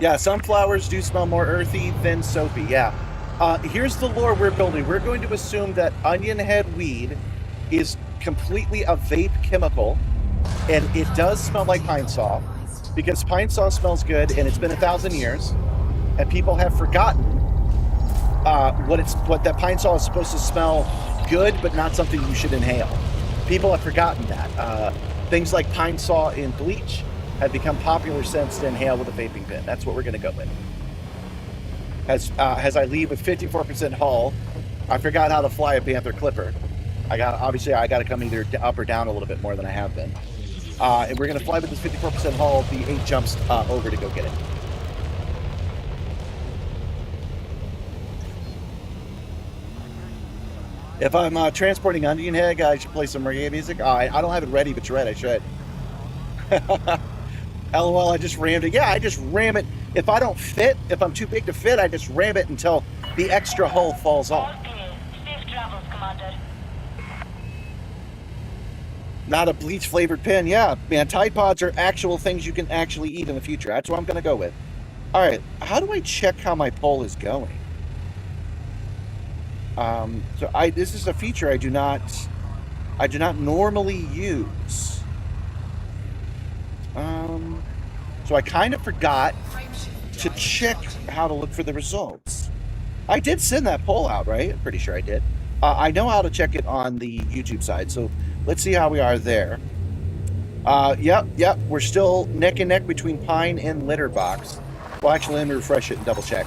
Yeah, sunflowers do smell more earthy than soapy, yeah. Here's the lore we're building. We're going to assume that onion head weed is completely a vape chemical, and it does smell like pine saw, because pine saw smells good, and it's been 1,000 years, and people have forgotten what that pine saw is supposed to smell good, but not something you should inhale. People have forgotten that. Things like pine saw in bleach have become popular scents to inhale with a vaping pen. That's what we're going to go with. As I leave with 54% hull, I forgot how to fly a Panther Clipper. I got to come either up or down a little bit more than I have been. And we're going to fly with this 54% hull, the 8 jumps over to go get it. If I'm transporting onion head, I should play some reggae music. I don't have it ready, but you're right, I should. LOL, I just rammed it. Yeah, I just ram it. If I don't fit, if I'm too big to fit, I just ram it until the extra hull falls off. All clear. Safe travels, Commander. Not a bleach flavored pen. Yeah, man, Tide Pods are actual things you can actually eat in the future. That's what I'm going to go with. All right, how do I check how my poll is going? This is a feature I do not normally use. So I kind of forgot to check how to look for the results. I did send that poll out, right? I'm pretty sure I did. I know how to check it on the YouTube side, so let's see how we are there. Yep, we're still neck and neck between Pine and Litter Box. Well, actually, let me refresh it and double check.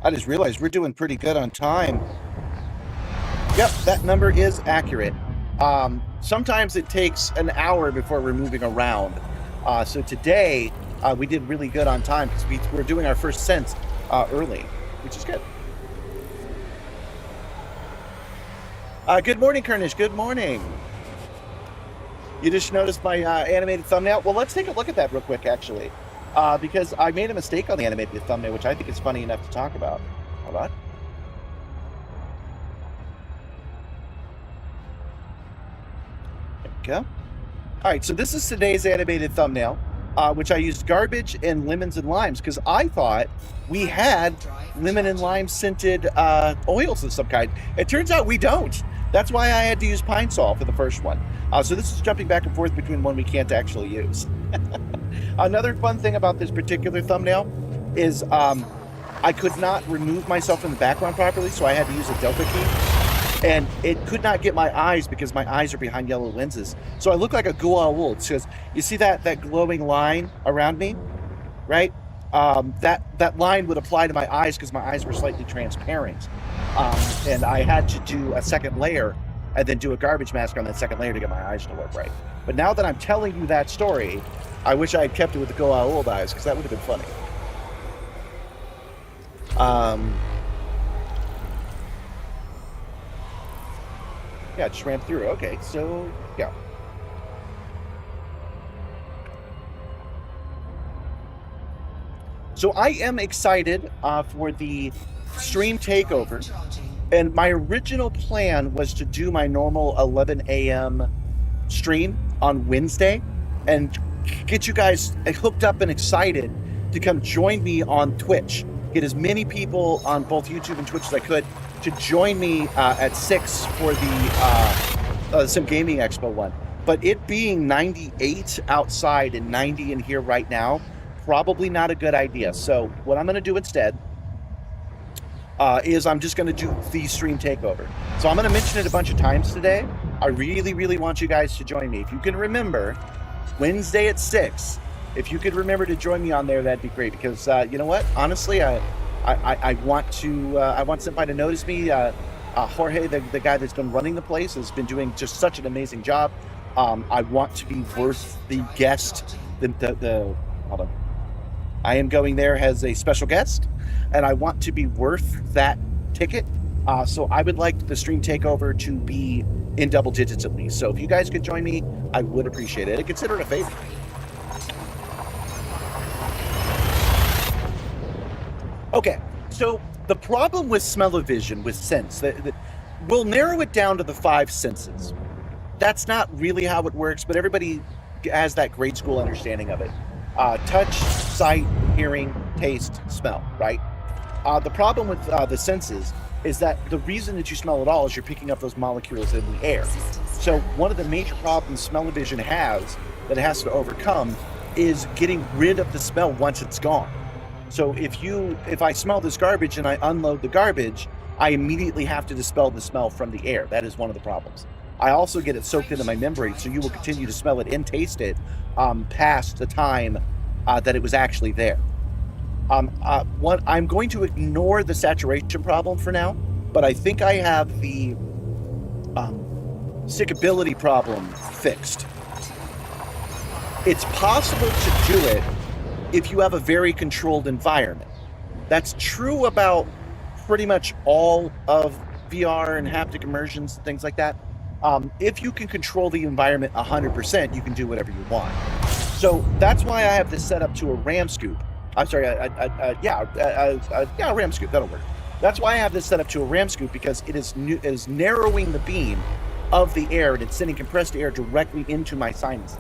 I just realized we're doing pretty good on time. Yep, that number is accurate. Sometimes it takes an hour before we're moving around. So today, we did really good on time because we're doing our first sense early, which is good. Good morning, Kernish. Good morning. You just noticed my animated thumbnail? Well, let's take a look at that real quick, actually. Because I made a mistake on the animated thumbnail, which I think is funny enough to talk about. Hold on. There we go. All right, so this is today's animated thumbnail, which I used garbage and lemons and limes because I thought we had lemon and lime scented oils of some kind. It turns out we don't. That's why I had to use pine saw for the first one. So this is jumping back and forth between one we can't actually use. Another fun thing about this particular thumbnail is I could not remove myself from the background properly, so I had to use a Delta key. And it could not get my eyes because my eyes are behind yellow lenses. So I look like a Goa'uld because you see that glowing line around me, right? That line would apply to my eyes because my eyes were slightly transparent. And I had to do a second layer and then do a garbage mask on that second layer to get my eyes to look right. But now that I'm telling you that story, I wish I had kept it with the Goa'uld eyes because that would have been funny. Yeah, just ran through. Okay, so yeah. So I am excited for the stream takeover. And my original plan was to do my normal 11 a.m. stream on Wednesday and get you guys hooked up and excited to come join me on Twitch. Get as many people on both YouTube and Twitch as I could to join me at 6 for the Sim Gaming Expo one. But it being 98 outside and 90 in here right now, probably not a good idea. So what I'm going to do instead is I'm just going to do the stream takeover. So I'm going to mention it a bunch of times today. I really, really want you guys to join me. If you can remember, Wednesday at 6, if you could remember to join me on there, that'd be great. Because you know what? Honestly, I want somebody to notice me. Jorge, the guy that's been running the place, has been doing just such an amazing job. I want to be worth the guest. Hold on. I am going there as a special guest, and I want to be worth that ticket. So I would like the stream takeover to be in double digits at least. So if you guys could join me, I would appreciate it. I consider it a favor. Okay, so the problem with smell-o-vision, with sense, we'll narrow it down to the 5 senses. That's not really how it works, but everybody has that grade school understanding of it. Touch, sight, hearing, taste, smell, right? The problem with the senses is that the reason that you smell at all is you're picking up those molecules in the air. So one of the major problems smell-o-vision has that it has to overcome is getting rid of the smell once it's gone. So if I smell this garbage and I unload the garbage, I immediately have to dispel the smell from the air. That is one of the problems. I also get it soaked into my membrane, so you will continue to smell it and taste it past the time that it was actually there. I'm going to ignore the saturation problem for now, but I think I have the stickability problem fixed. It's possible to do it if you have a very controlled environment. That's true about pretty much all of VR and haptic immersions and things like that. If you can control the environment 100%, you can do whatever you want. So that's why I have this set up to a RAM scoop. I'm sorry, a RAM scoop, that'll work. That's why I have this set up to a RAM scoop, because it is narrowing the beam of the air, and it's sending compressed air directly into my sinuses.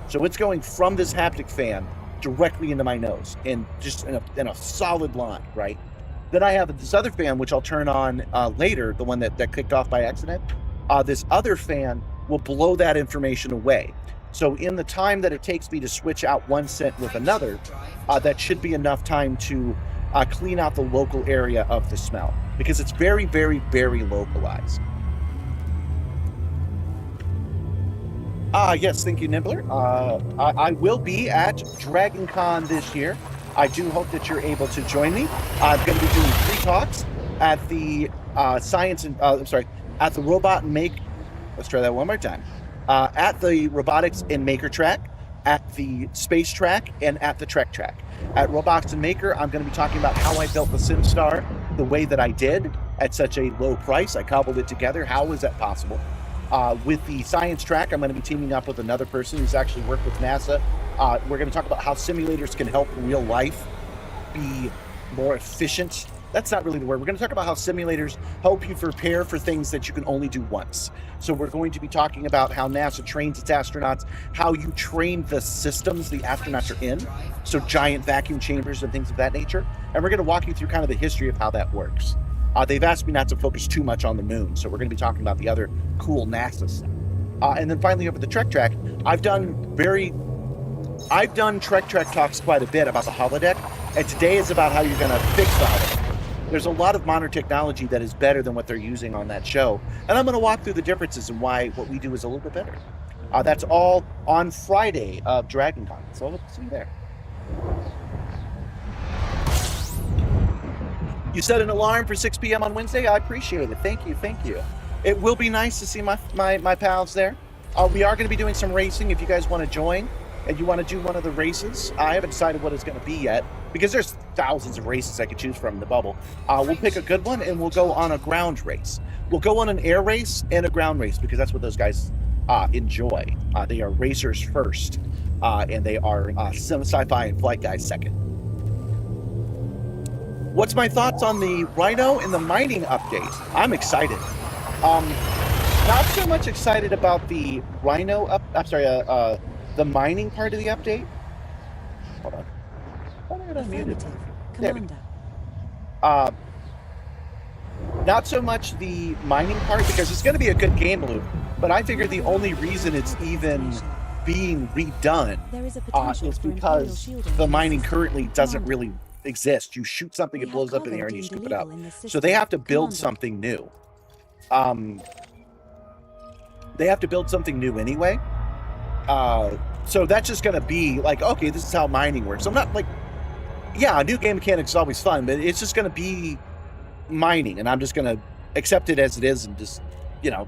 So it's going from this haptic fan directly into my nose, and just in a solid line, right? Then I have this other fan, which I'll turn on later, the one that clicked off by accident. This other fan will blow that information away. So in the time that it takes me to switch out one scent with another, that should be enough time to clean out the local area of the smell, because it's very, very, very localized. Yes, thank you, Nibbler. I will be at Dragon Con this year. I do hope that you're able to join me. I'm going to be doing 3 talks at the at the Robot and Make. Let's try that one more time. At the Robotics and Maker track, at the Space track, and at the Trek track. At Robotics and Maker, I'm going to be talking about how I built the Simstarr the way that I did at such a low price. I cobbled it together. How was that possible? With the science track, I'm going to be teaming up with another person who's actually worked with NASA. We're going to talk about how simulators can help real life be more efficient. That's not really the word. We're going to talk about how simulators help you prepare for things that you can only do once. So we're going to be talking about how NASA trains its astronauts, how you train the systems the astronauts are in, so giant vacuum chambers and things of that nature. And we're going to walk you through kind of the history of how that works. They've asked me not to focus too much on the moon, so we're going to be talking about the other cool NASA stuff. And then finally, over the Trek track, I've done Trek track talks quite a bit about the holodeck, and today is about how you're going to fix the holodeck. There's a lot of modern technology that is better than what they're using on that show, and I'm going to walk through the differences and why what we do is a little bit better. That's all on Friday of Dragon Con, so let's see you there. You set an alarm for 6 p.m. on Wednesday? I appreciate it. Thank you. It will be nice to see my pals there. We are going to be doing some racing if you guys want to join and you want to do one of the races. I haven't decided what it's going to be yet, because there's thousands of races I could choose from in the bubble. We'll pick a good one and we'll go on a ground race. We'll go on an air race and a ground race because that's what those guys enjoy. They are racers first, and they are sci-fi and flight guys second. What's my thoughts on the Rhino and the mining update? I'm excited. Not so much excited about the Rhino the mining part of the update. Hold on. Why did I mute it? Commander. Not so much the mining part because it's going to be a good game loop, but I figure the only reason it's even being redone is because the mining currently doesn't really exist. You shoot something, it blows up in the air, and you scoop it up. So they have to build something new. They have to build something new anyway. So that's just going to be like, okay, this is how mining works. I'm not like, yeah, a new game mechanic is always fun, but it's just going to be mining, and I'm just going to accept it as it is and just,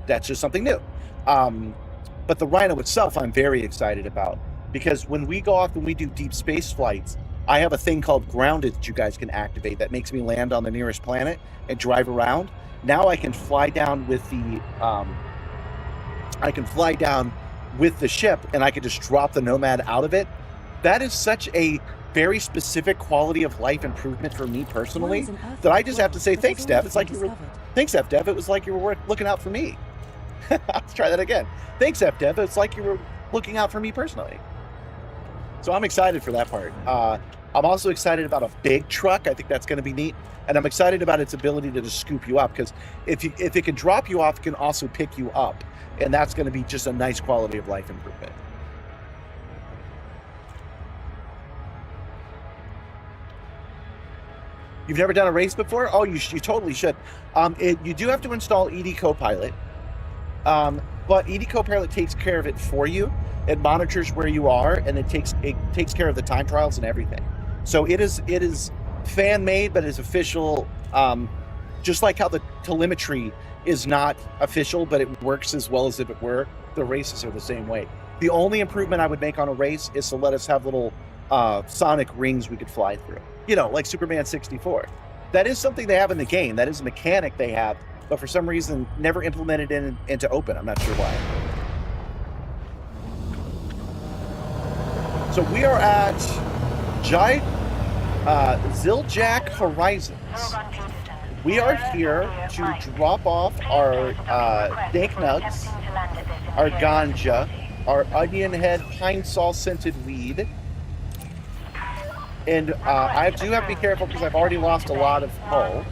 that's just something new. But the Rhino itself, I'm very excited about because when we go off and we do deep space flights, I have a thing called Grounded that you guys can activate that makes me land on the nearest planet and drive around. Now I can fly down with the ship and I can just drop the Nomad out of it. That is such a very specific quality of life improvement for me personally that I just have to say thanks, Dev. It's like thanks, FDev. It was like you were looking out for me. Let's try that again. Thanks, FDev. It's like you were looking out for me personally. So I'm excited for that part. I'm also excited about a big truck. I think that's going to be neat. And I'm excited about its ability to just scoop you up because if it can drop you off, it can also pick you up. And that's going to be just a nice quality of life improvement. You've never done a race before? Oh, you totally should. You do have to install ED Copilot. But ED Copilot takes care of it for you. It monitors where you are, and it takes care of the time trials and everything. So it is fan made, but it's official. Just like how the telemetry is not official, but it works as well as if it were. The races are the same way. The only improvement I would make on a race is to let us have little sonic rings we could fly through. Like Superman 64. That is something they have in the game. That is a mechanic they have, but for some reason never implemented into open. I'm not sure why. So we are at Ziljak Horizons. We are here to drop off our dank nugs, our ganja, our onion head pine saw scented weed. And I do have to be careful because I've already lost a lot of hull.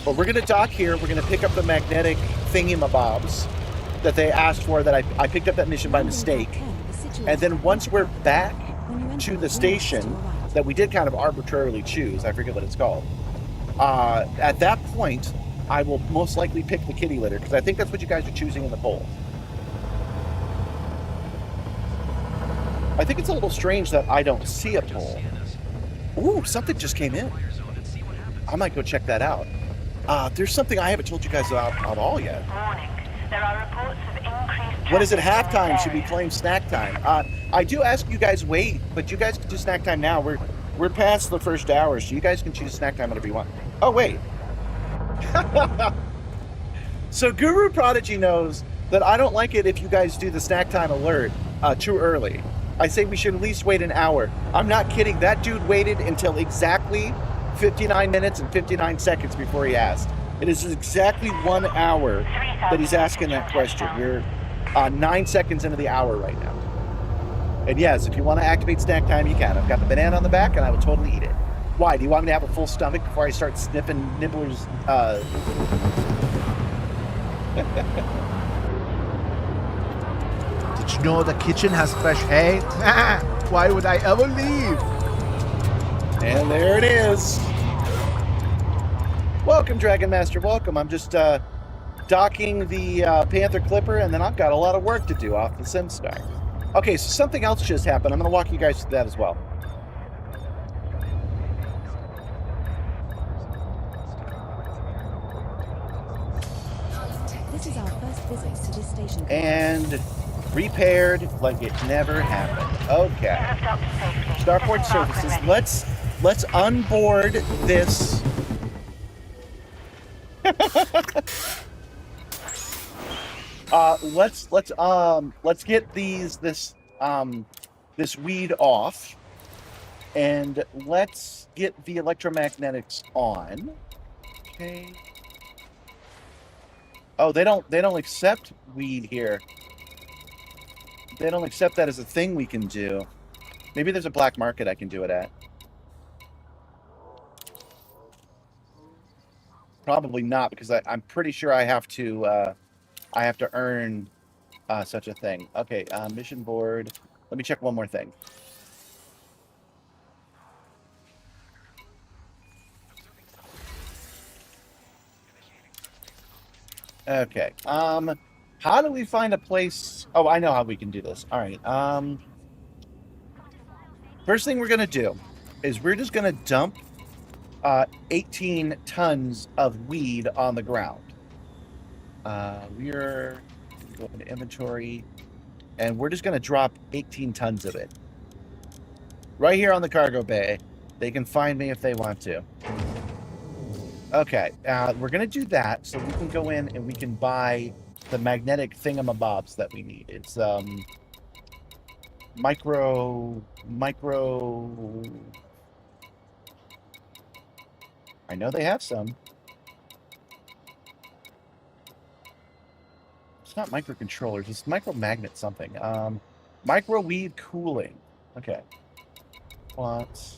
But we're going to dock here. We're going to pick up the magnetic thingy-mabobs that they asked for that I picked up that mission by mistake. And then once we're back to the station that we did kind of arbitrarily choose, I forget what it's called, at that point, I will most likely pick the kitty litter because I think that's what you guys are choosing in the poll. I think it's a little strange that I don't see a poll. Ooh, something just came in. I might go check that out. There's something I haven't told you guys about at all yet. There are reports of increased When is it halftime? Should we claim snack time? I do ask you guys wait, but you guys can do snack time now. We're past the first hour, so you guys can choose snack time whenever you want. Oh, wait. So Guru Prodigy knows that I don't like it if you guys do the snack time alert too early. I say we should at least wait an hour. I'm not kidding. That dude waited until exactly 59 minutes and 59 seconds before he asked. It is exactly 1 hour that he's asking that question. We're 9 seconds into the hour right now. And yes, if you want to activate snack time, you can. I've got the banana on the back, and I will totally eat it. Why? Do you want me to have a full stomach before I start sniffing Nibbler's... Did you know the kitchen has fresh hay? Why would I ever leave? And there it is. Welcome, Dragon Master. Welcome. I'm just docking the Panther Clipper, and then I've got a lot of work to do off the Simstarr. Okay, so something else just happened. I'm going to walk you guys through that as well. This is our first visit to this station. And repaired like it never happened. Okay. Starport services. let's unboard this. Let's get this weed off, and let's get the electromagnetics on. Okay. Oh, they don't accept weed here. They don't accept that as a thing we can do. Maybe there's a black market I can do it at. Probably not, because I'm pretty sure I have to earn such a thing. Okay, mission board. Let me check one more thing. Okay. How do we find a place? Oh, I know how we can do this. All right. First thing we're gonna do is we're just gonna dump 18 tons of weed on the ground. We're go into inventory, and we're just gonna drop 18 tons of it right here on the cargo bay. They can find me if they want to. Okay, we're gonna do that so we can go in and we can buy the magnetic thingamabobs that we need. It's micro. I know they have some. It's not microcontrollers. It's micromagnet something. Microwave cooling. Okay. What?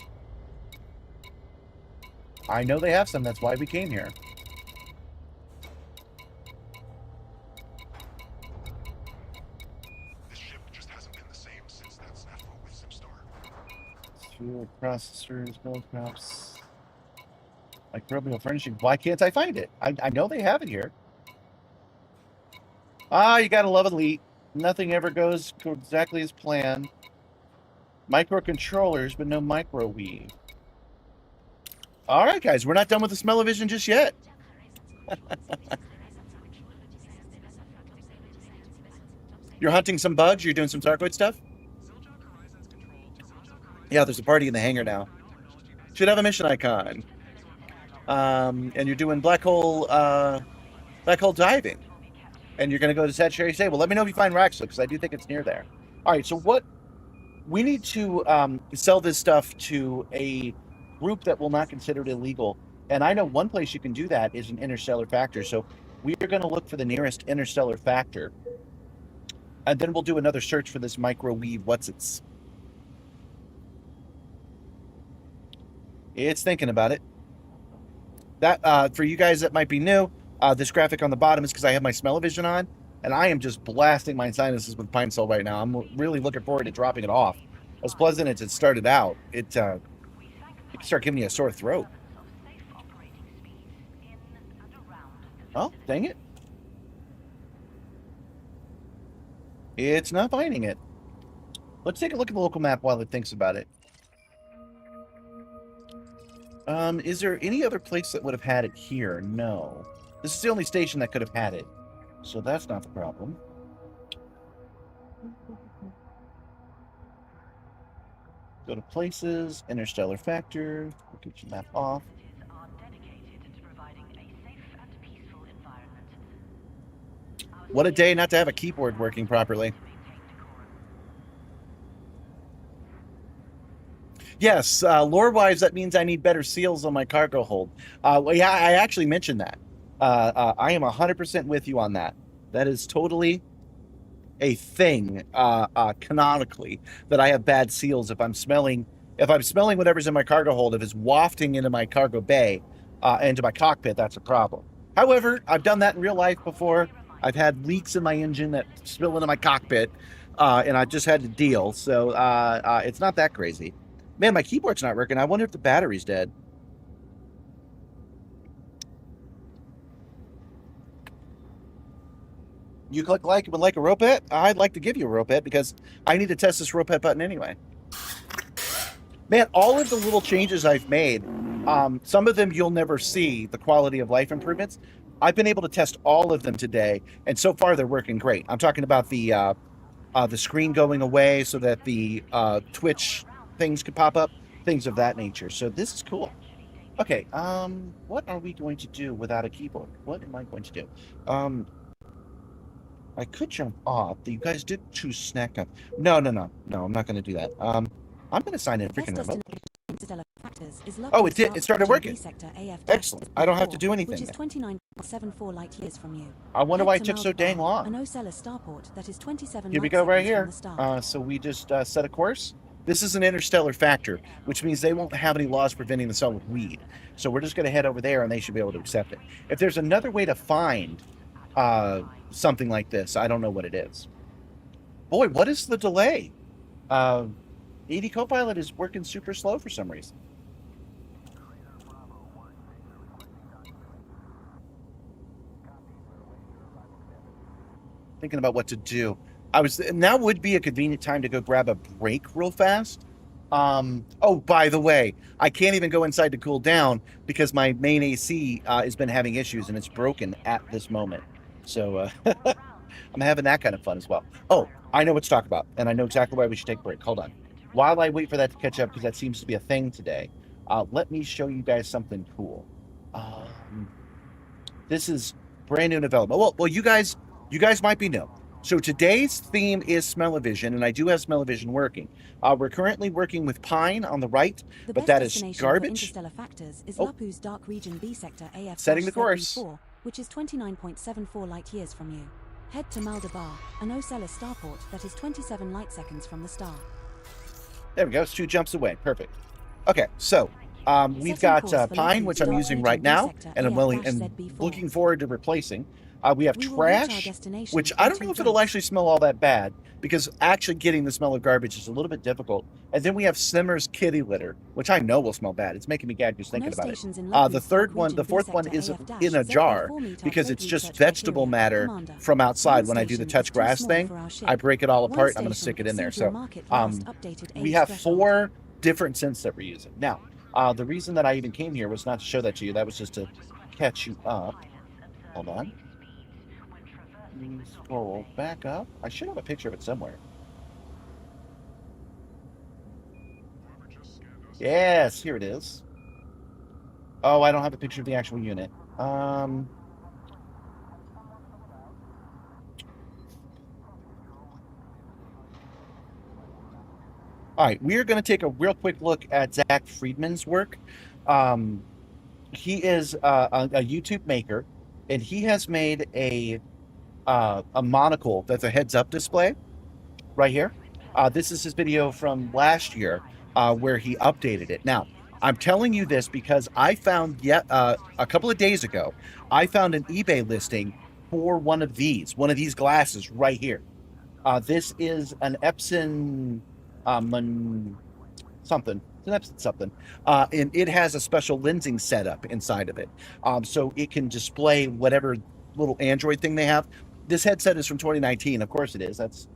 I know they have some. That's why we came here. This ship just hasn't been the same since that snafu with Simstarr. Fuel processors, milk crops, microbial furnishing. Why can't I find it? I know they have it here. Ah, you gotta love Elite. Nothing ever goes exactly as planned. Microcontrollers, but no microwave. All right, guys, we're not done with the smell-o-vision just yet. You're hunting some bugs? You're doing some Sarcoid stuff? Yeah, there's a party in the hangar now. Should have a mission icon. And you're doing black hole diving. And you're going to go to Sagittarius Day. Well, let me know if you find Raxel, because I do think it's near there. All right, so what... We need to sell this stuff to a group that will not consider it illegal. And I know one place you can do that is an interstellar factor. So we are going to look for the nearest interstellar factor. And then we'll do another search for this microwave what's-its. It's thinking about it. That for you guys that might be new, this graphic on the bottom is because I have my smell-o-vision on, and I am just blasting my sinuses with Pine Sol right now. I'm really looking forward to dropping it off. As pleasant as it started out, it can start giving you a sore throat. Oh, dang it. It's not finding it. Let's take a look at the local map while it thinks about it. Is there any other place that would have had it here? No. This is the only station that could have had it. So that's not the problem. Go to places, interstellar factor, we'll get your map off. What a day not to have a keyboard working properly. Yes, lore-wise, that means I need better seals on my cargo hold. Well, yeah, I actually mentioned that. I am 100% with you on that. That is totally a thing, canonically, that I have bad seals if I'm smelling whatever's in my cargo hold. If it's wafting into my cargo bay, into my cockpit, that's a problem. However, I've done that in real life before. I've had leaks in my engine that spill into my cockpit, and I just had to deal. So it's not that crazy. Man, my keyboard's not working. I wonder if the battery's dead. You would like a rope pet? I'd like to give you a rope pet because I need to test this rope pet button anyway. Man, all of the little changes I've made, some of them you'll never see, the quality of life improvements. I've been able to test all of them today, and so far they're working great. I'm talking about the screen going away so that the Twitch things could pop up. things of that nature. So this is cool. Okay, what are we going to do without a keyboard? What am I going to do? I could jump off. You guys did choose snack up. No, I'm not going to do that. I'm going to sign in freaking remote. Oh, it did. It started working. Excellent. I don't have to do anything. Which is 29.74 light years from you. I wonder why it took so dang long. An Ocella starport that is 27 Here we light go right seconds here. from the star. So we just set a course. This is an interstellar factor, which means they won't have any laws preventing the sun with weed. So we're just going to head over there and they should be able to accept it. If there's another way to find something like this, I don't know what it is. Boy, what is the delay? ED Copilot is working super slow for some reason. Thinking about what to do. Now would be a convenient time to go grab a break real fast. Oh, by the way, I can't even go inside to cool down because my main AC has been having issues and it's broken at this moment. So I'm having that kind of fun as well. Oh, I know what to talk about, and I know exactly why we should take a break. Hold on. While I wait for that to catch up, because that seems to be a thing today, let me show you guys something cool. This is brand new development. Well, you guys might be new. So today's theme is smell-o-vision, and I do have smell-o-vision working. We're currently working with Pine on the right, but that is garbage. Interstellar factors is Lapu's dark region B sector AF Setting the course, which is 29.74 light years from you. Head to Maldabar, an Ocella starport that is 27 light seconds from the star. There we go. It's 2 jumps away. Perfect. Okay, so we've got Pine, which I'm using right now, and I'm looking forward to replacing. We have trash, which I don't know if it'll actually smell all that bad, because actually getting the smell of garbage is a little bit difficult. And then we have Simmer's kitty litter, which I know will smell bad. It's making me gag just thinking about it. The fourth one is in a jar, because it's just vegetable matter from outside. When I do the touch grass thing, I break it all apart. I'm going to stick it in there. So we have 4 different scents that we're using. Now, the reason that I even came here was not to show that to you. That was just to catch you up. Hold on. Scroll back up. I should have a picture of it somewhere. Yes, here it is. Oh, I don't have a picture of the actual unit. All right, we are going to take a real quick look at Zach Friedman's work. He is a YouTube maker, and he has made a monocle that's a heads-up display right here. This is his video from last year where he updated it. Now, I'm telling you this because I found a couple of days ago, I found an eBay listing for one of these glasses right here. This is an Epson something. It's an Epson something. And it has a special lensing setup inside of it. So it can display whatever little Android thing they have. This headset is from 2019. Of course it is. That's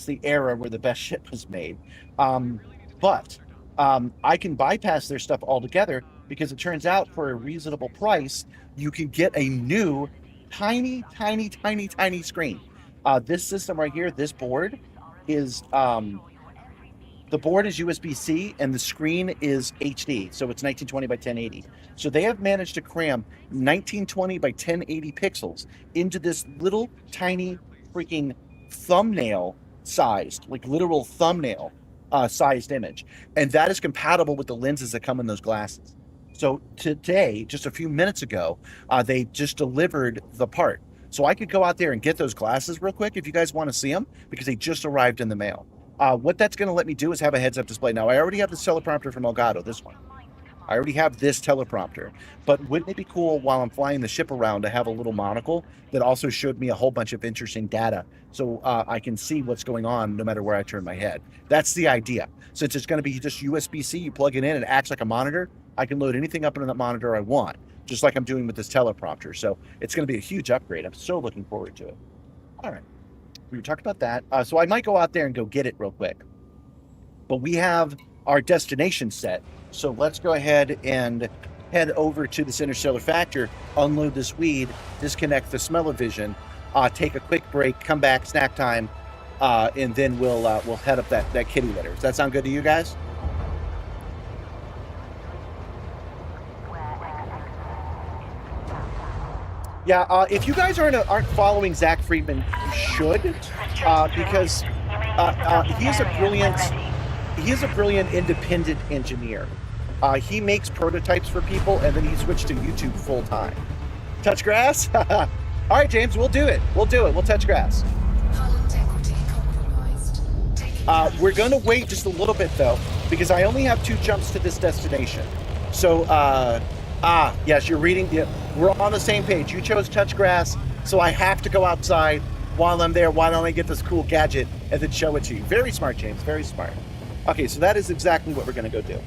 the era where the best shit was made. But I can bypass their stuff altogether because it turns out for a reasonable price, you can get a new tiny screen. This system right here, this board is the board is USB-C and the screen is HD, so it's 1920 by 1080. So they have managed to cram 1920 by 1080 pixels into this little tiny freaking thumbnail sized, like literal thumbnail sized image. And that is compatible with the lenses that come in those glasses. So today, just a few minutes ago, they just delivered the part. So I could go out there and get those glasses real quick if you guys want to see them, because they just arrived in the mail. What that's going to let me do is have a heads-up display. Now, I already have the teleprompter from Elgato, this one. I already have this teleprompter. But wouldn't it be cool while I'm flying the ship around to have a little monocle that also showed me a whole bunch of interesting data so I can see what's going on no matter where I turn my head? That's the idea. Since it's going to be just USB-C, you plug it in, it acts like a monitor. I can load anything up into that monitor I want, just like I'm doing with this teleprompter. So it's going to be a huge upgrade. I'm so looking forward to it. All right. We talked about that. So I might go out there and go get it real quick. But we have our destination set. So let's go ahead and head over to this interstellar factor, unload this weed, disconnect the smell-o-vision, take a quick break, come back, snack time, and then we'll head up that kitty litter. Does that sound good to you guys? Yeah, if you guys aren't following Zach Friedman, you should, because he is a brilliant independent engineer. He makes prototypes for people, and then he switched to YouTube full time. Touch grass? All right, James, we'll do it. We'll touch grass. Hull integrity compromised. We're going to wait just a little bit, though, because I only have 2 jumps to this destination. So, yes, you're reading. Yeah, we're on the same page. You chose touch grass, so I have to go outside while I'm there. Why don't I get this cool gadget and then show it to you? Very smart, James. Very smart. Okay, so that is exactly what we're going to go do.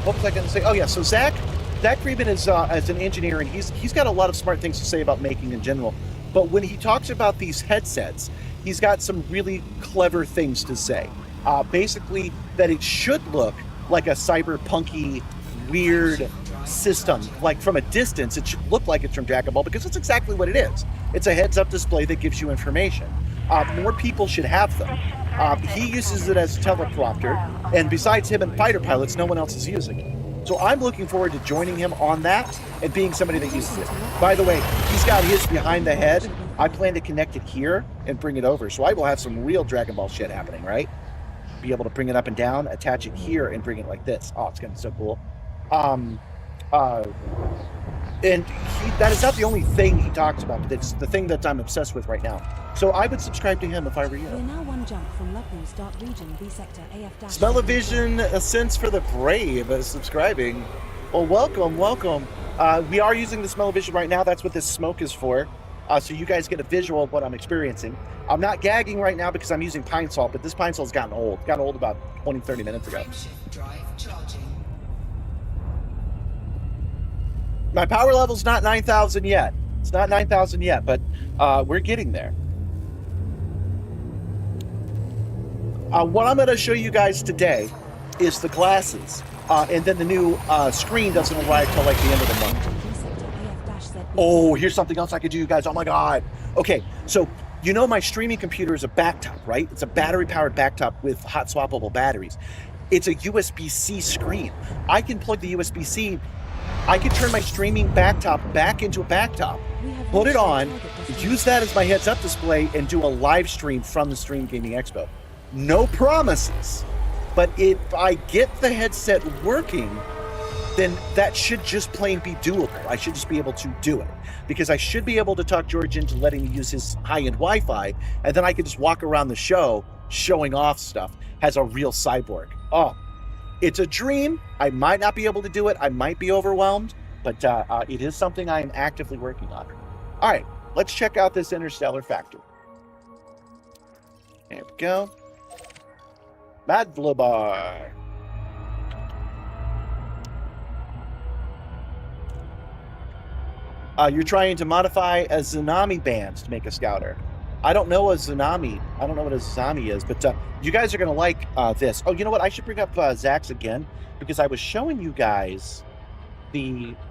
What was I going to say? Oh, yeah, so Zach Friedman is as an engineer, and he's got a lot of smart things to say about making in general. But when he talks about these headsets, he's got some really clever things to say. Basically, that it should look like a cyberpunky, weird system. Like from a distance, it should look like it's from Dragon Ball because it's exactly what it is. It's a heads-up display that gives you information. More people should have them. He uses it as a teleprompter, and besides him and fighter pilots, no one else is using it. So I'm looking forward to joining him on that and being somebody that uses it. By the way, he's got his behind the head. I plan to connect it here and bring it over. So I will have some real Dragon Ball shit happening, right? Be able to bring it up and down, attach it here, and bring it like this. Oh, it's gonna be so cool. And that is not the only thing he talks about, but it's the thing that I'm obsessed with right now. So I would subscribe to him if I were you. We're now 1 jump from Lucknow's Dark Region, B sector AF-. Smell-O-Vision, a sense for the brave, subscribing. Well, welcome. We are using the Smell-O-Vision right now. That's what this smoke is for. So you guys get a visual of what I'm experiencing. I'm not gagging right now because I'm using pine salt, but this pine salt's gotten old. It got old about 20, 30 minutes ago. Frameshift drive charging. My power level's not 9,000 yet. It's not 9,000 yet, but we're getting there. What I'm going to show you guys today is the glasses. And then the new screen doesn't arrive till like the end of the month. Oh, here's something else I could do, you guys. Oh my God. Okay, so you know my streaming computer is a backtop, right? It's a battery-powered backtop with hot swappable batteries. It's a USB-C screen. I can plug the USB-C. I can turn my streaming backtop back into a backtop, put it on, use that as my heads-up display, and do a live stream from the Stream Gaming Expo. No promises, but if I get the headset working, then that should just plain be doable. I should just be able to do it because I should be able to talk George into letting me use his high-end Wi-Fi, and then I can just walk around the show showing off stuff as a real cyborg. Oh, it's a dream. I might not be able to do it. I might be overwhelmed, but it is something I am actively working on. All right, let's check out this Interstellar Factory. There we go. Madvlabar. You're trying to modify a Tsunami band to make a scouter. I don't know a Tsunami. I don't know what a Tsunami is, but you guys are going to like this. Oh, you know what? I should bring up Zach's again because I was showing you guys his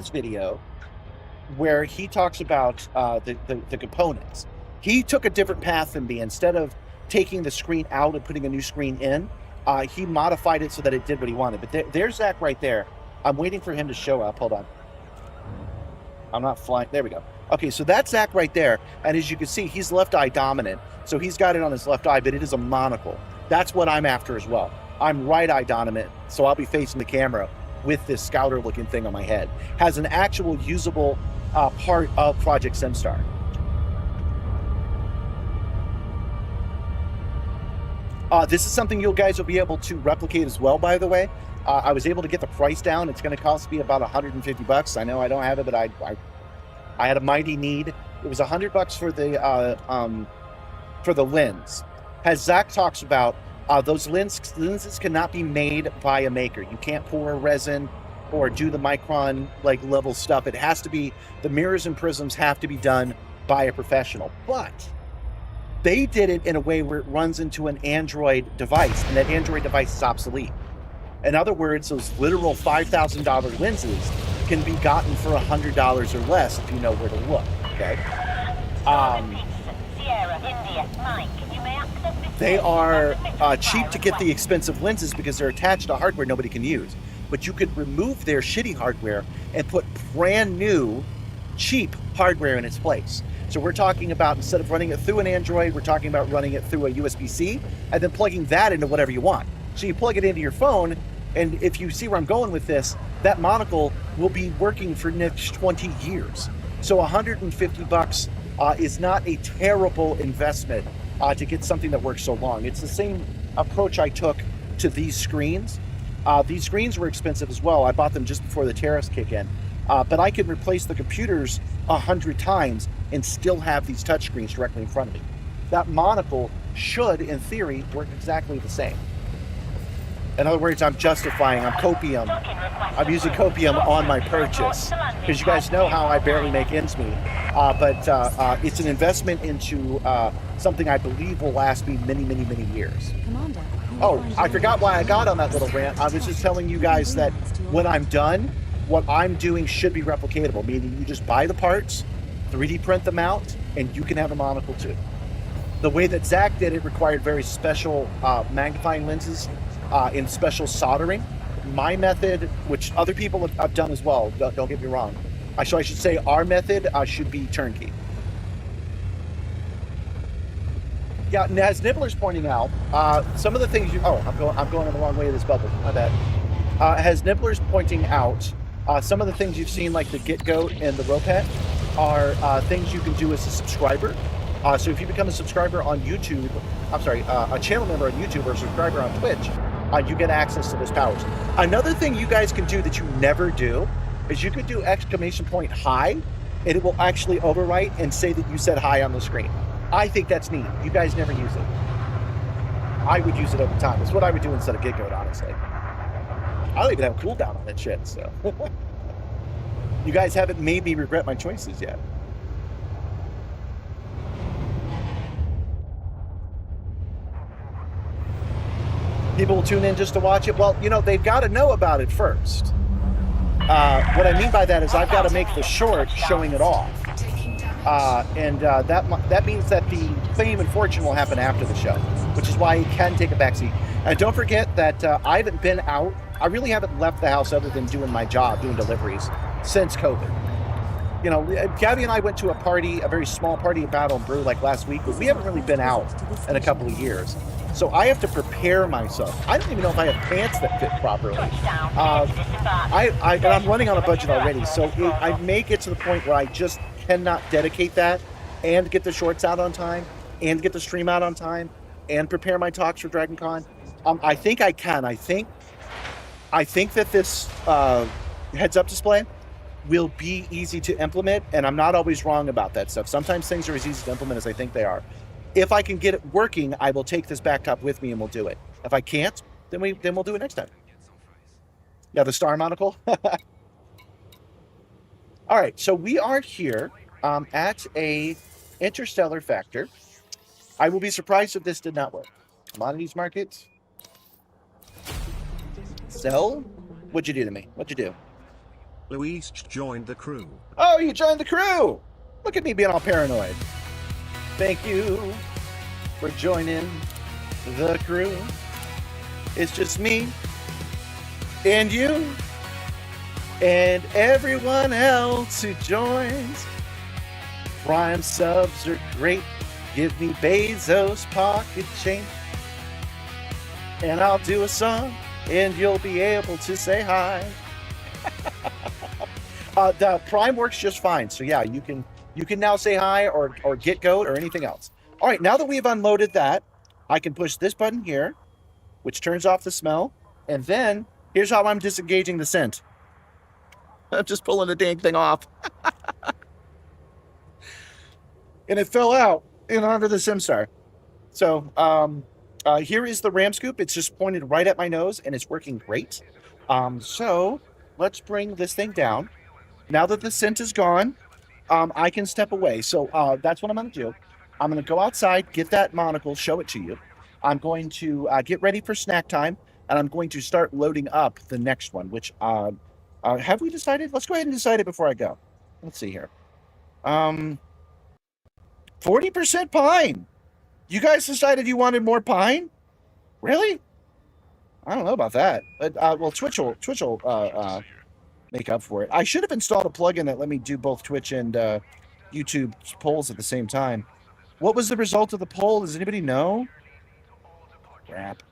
video where he talks about the components. He took a different path than me. Instead of taking the screen out and putting a new screen in, he modified it so that it did what he wanted. But there's Zach right there. I'm waiting for him to show up. Hold on. I'm not flying. There we go. Okay, so that's Zach right there. And as you can see, he's left eye dominant. So he's got it on his left eye, but it is a monocle. That's what I'm after as well. I'm right eye dominant, so I'll be facing the camera with this scouter looking thing on my head. Has an actual usable part of Project Simstarr. This is something you guys will be able to replicate as well, by the way. I was able to get the price down. It's going to cost me about $150. I know I don't have it, but I had a mighty need. It was $100 for the lens. As Zach talks about, those lenses cannot be made by a maker. You can't pour a resin or do the micron level stuff. It has to be, the mirrors and prisms have to be done by a professional. But they did it in a way where it runs into an Android device, and that Android device is obsolete. In other words, those literal $5,000 lenses can be gotten for $100 or less if you know where to look. Okay. Sierra, India, Mike, you may access this They are cheap to get the expensive lenses because they're attached to hardware nobody can use. But you could remove their shitty hardware and put brand new, cheap hardware in its place. So we're talking about, instead of running it through an Android, we're talking about running it through a USB-C and then plugging that into whatever you want. So you plug it into your phone, and if you see where I'm going with this, that monocle will be working for next 20 years. So $150 is not a terrible investment to get something that works so long. It's the same approach I took to these screens. These screens were expensive as well. I bought them just before the tariffs kick in. But I could replace the computers 100 times and still have these touchscreens directly in front of me. That monocle should, in theory, work exactly the same. In other words, I'm justifying, I'm using copium on my purchase. Because you guys know how I barely make ends meet. But it's an investment into something I believe will last me many, many, many years. Commander, Oh, I forgot why I got on that little rant. I was just telling you guys that when I'm done, what I'm doing should be replicatable, meaning you just buy the parts, 3D print them out, and you can have a monocle too. The way that Zach did it required very special magnifying lenses and special soldering. My method, which other people have done as well, don't get me wrong. So I should say our method should be turnkey. Yeah, and as Nibbler's pointing out, some of the things I'm going on the wrong way of this bubble. My bad. As Nibbler's pointing out, some of the things you've seen, like the Get Goat and the Ropet, are things you can do as a subscriber. So if you become a subscriber on YouTube, a channel member on YouTube or a subscriber on Twitch, you get access to those powers. Another thing you guys can do that you never do is you could do !hi, and it will actually overwrite and say that you said hi on the screen. I think that's neat. You guys never use it. I would use it every time. It's what I would do instead of Get Goat, honestly. I don't even have a cooldown on that shit, so. You guys haven't made me regret my choices yet. People will tune in just to watch it. Well, they've got to know about it first. What I mean by that is I've got to make the short showing it off. That means that the fame and fortune will happen after the show, which is why it can take a backseat. And don't forget that I haven't been out. I really haven't left the house other than doing my job, doing deliveries, since COVID. Gabby and I went to a party, a very small party at Battle and Brew like last week, but we haven't really been out in a couple of years. So I have to prepare myself. I don't even know if I have pants that fit properly. And I'm running on a budget already, so I may get to the point where I just cannot dedicate that and get the shorts out on time and get the stream out on time and prepare my talks for Dragon Con. I think I can. I think that this heads-up display will be easy to implement, and I'm not always wrong about that stuff. Sometimes things are as easy to implement as I think they are. If I can get it working, I will take this backtop with me and we'll do it. If I can't, then we'll do it next time. Yeah, the star monocle. All right, so we are here at a interstellar factor. I will be surprised if this did not work. Commodities market. Sell? What'd you do to me? What'd you do? Luis joined the crew. Oh, you joined the crew! Look at me being all paranoid. Thank you for joining the crew. It's just me and you and everyone else who joins. Prime subs are great. Give me Bezos pocket change, and I'll do a song, and you'll be able to say hi. The Prime works just fine. So yeah, you can now say hi or get goat or anything else. All right, now that we've unloaded that, I can push this button here, which turns off the smell. And then here's how I'm disengaging the scent. I'm just pulling the dang thing off. And it fell out and onto the Simstarr. So here is the RAM scoop. It's just pointed right at my nose and it's working great. So let's bring this thing down. Now that the scent is gone, I can step away. So that's what I'm going to do. I'm going to go outside, get that monocle, show it to you. I'm going to get ready for snack time, and I'm going to start loading up the next one, which have we decided? Let's go ahead and decide it before I go. Let's see here. 40% pine. You guys decided you wanted more pine? Really? I don't know about that. But well, Twitch will make up for it. I should have installed a plugin that let me do both Twitch and YouTube polls at the same time. What was the result of the poll? Does anybody know? Crap.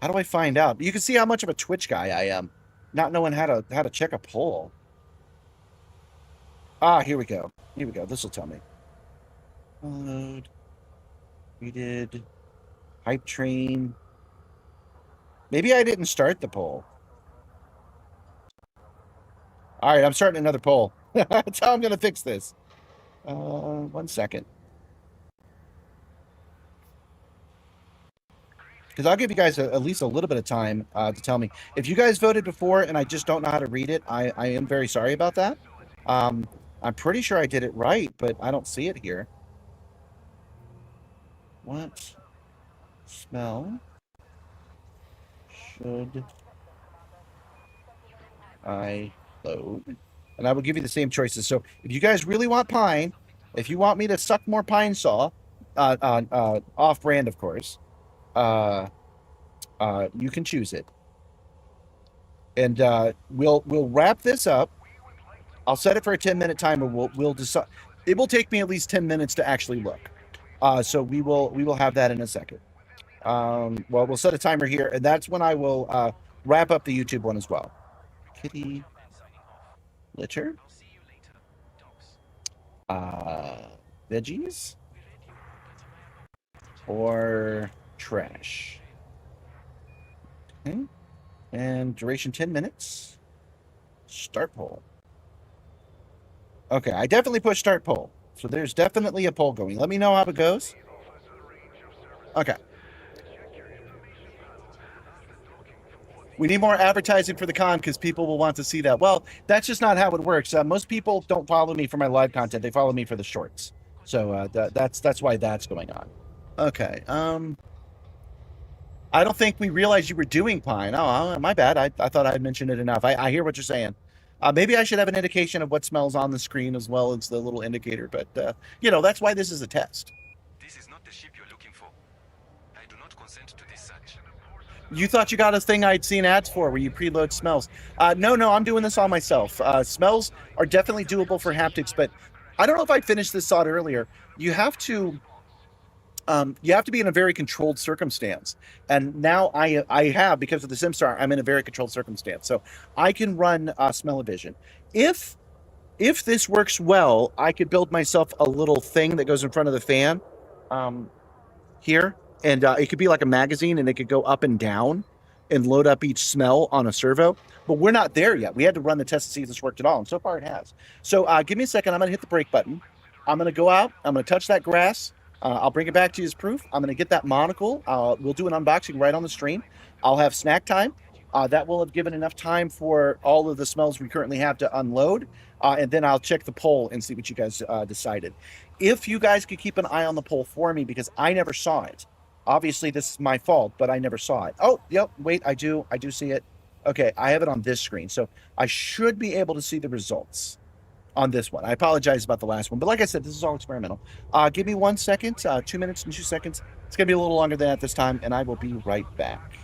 How do I find out? You can see how much of a Twitch guy I am, not knowing how to check a poll. Ah, here we go. Here we go. This will tell me. Download. We did hype train. Maybe I didn't start the poll. All right, I'm starting another poll. That's how I'm going to fix this. 1 second. Because I'll give you guys at least a little bit of time to tell me. If you guys voted before and I just don't know how to read it, I am very sorry about that. I'm pretty sure I did it right, but I don't see it here. What smell should I load? And I will give you the same choices. So if you guys really want pine, if you want me to suck more pine saw, off brand, of course, you can choose it. And we'll wrap this up. I'll set it for a 10-minute timer. We'll decide. It will take me at least 10 minutes to actually look. So we will have that in a second. Well, we'll set a timer here, and that's when I will wrap up the YouTube one as well. Kitty litter. Veggies or trash. Okay. And duration 10 minutes. Start poll. Okay, I definitely pushed start poll. So there's definitely a poll going. Let me know how it goes. Okay. We need more advertising for the con because people will want to see that. Well, that's just not how it works. Most people don't follow me for my live content. They follow me for the shorts. So that's why that's going on. Okay. I don't think we realized you were doing pine. Oh, my bad. I thought I had mentioned it enough. I hear what you're saying. Maybe I should have an indication of what smells on the screen as well as the little indicator. But, that's why this is a test. This is not the ship you're looking for. I do not consent to this search. You thought you got a thing I'd seen ads for where you preload smells. No, I'm doing this all myself. Smells are definitely doable for haptics, but I don't know if I finished this thought earlier. You have to be in a very controlled circumstance. And now I have, because of the Simstarr, I'm in a very controlled circumstance. So I can run smell-o-vision. If this works well, I could build myself a little thing that goes in front of the fan here. And it could be like a magazine, and it could go up and down and load up each smell on a servo. But we're not there yet. We had to run the test to see if this worked at all. And so far it has. So give me a second. I'm going to hit the brake button. I'm going to go out. I'm going to touch that grass. I'll bring it back to you as proof. I'm going to get that monocle. We'll do an unboxing right on the stream. I'll have snack time. That will have given enough time for all of the smells we currently have to unload. And then I'll check the poll and see what you guys decided. If you guys could keep an eye on the poll for me, because I never saw it. Obviously, this is my fault, but I never saw it. Oh, yep. Wait, I do see it. Okay, I have it on this screen. So I should be able to see the results on this one. I apologize about the last one. But like I said, this is all experimental. Give me 1 second, 2 minutes and 2 seconds. It's going to be a little longer than that this time, and I will be right back.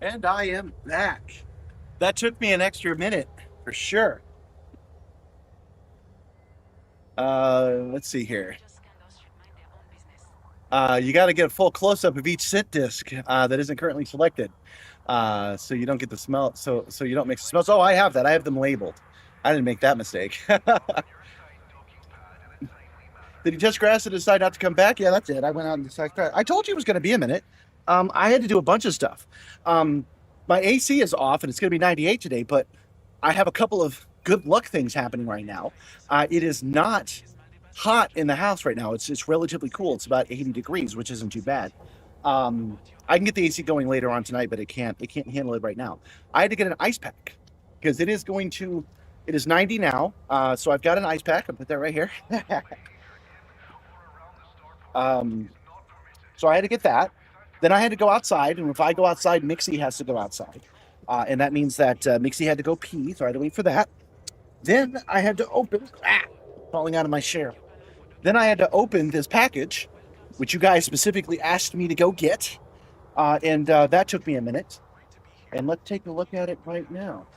And I am back. That took me an extra minute for sure. Let's see here. You got to get a full close-up of each scent disc that isn't currently selected, so you don't get the smell. So you don't mix the smells. Oh, I have that. I have them labeled. I didn't make that mistake. Did he touch grass and decide not to come back? Yeah, that's it. I went out and decided. I told you it was going to be a minute. I had to do a bunch of stuff. My AC is off and it's going to be 98 today, but I have a couple of good luck things happening right now. It is not hot in the house right now. It's relatively cool. It's about 80 degrees, which isn't too bad. I can get the AC going later on tonight, but it can't handle it right now. I had to get an ice pack because it is 90 now. So I've got an ice pack. I'll put that right here. So I had to get that. Then I had to go outside, and if I go outside, Mixie has to go outside. And that means that Mixie had to go pee, so I had to wait for that. Then I had to open, falling out of my chair. Then I had to open this package, which you guys specifically asked me to go get. And that took me a minute. And let's take a look at it right now.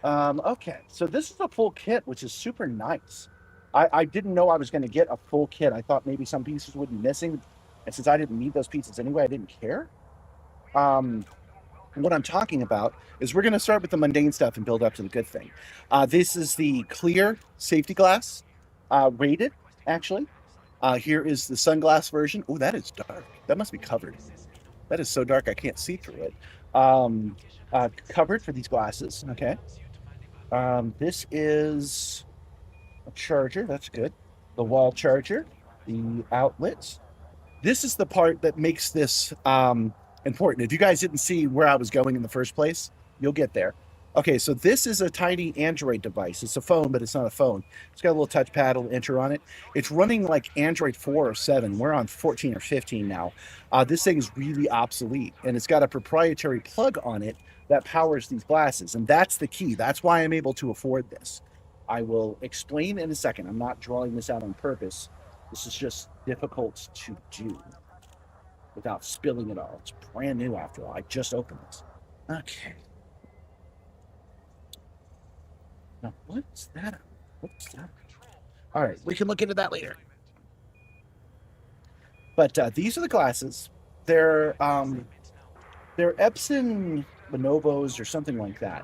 Okay, so this is a full kit, which is super nice. I didn't know I was going to get a full kit. I thought maybe some pieces would be missing. And since I didn't need those pieces anyway, I didn't care. What I'm talking about is we're going to start with the mundane stuff and build up to the good thing. This is the clear safety glass, rated, actually. Here is the sunglass version. Oh, that is dark. That must be covered. That is so dark I can't see through it. Covered for these glasses, okay. This is a charger. That's good. The wall charger, the outlets. This is the part that makes this important. If you guys didn't see where I was going in the first place, you'll get there. Okay, so this is a tiny Android device. It's a phone, but it's not a phone. It's got a little touchpad, a little enter on it. It's running like Android 4 or 7. We're on 14 or 15 now. This thing is really obsolete, and it's got a proprietary plug on it that powers these glasses, and that's the key. That's why I'm able to afford this. I will explain in a second. I'm not drawing this out on purpose. This is just difficult to do without spilling it all. It's brand new after all. I just opened this. Okay. Now, what's that? What's that? All right, we can look into that later. But these are the glasses. They're Epson Bonobos or something like that.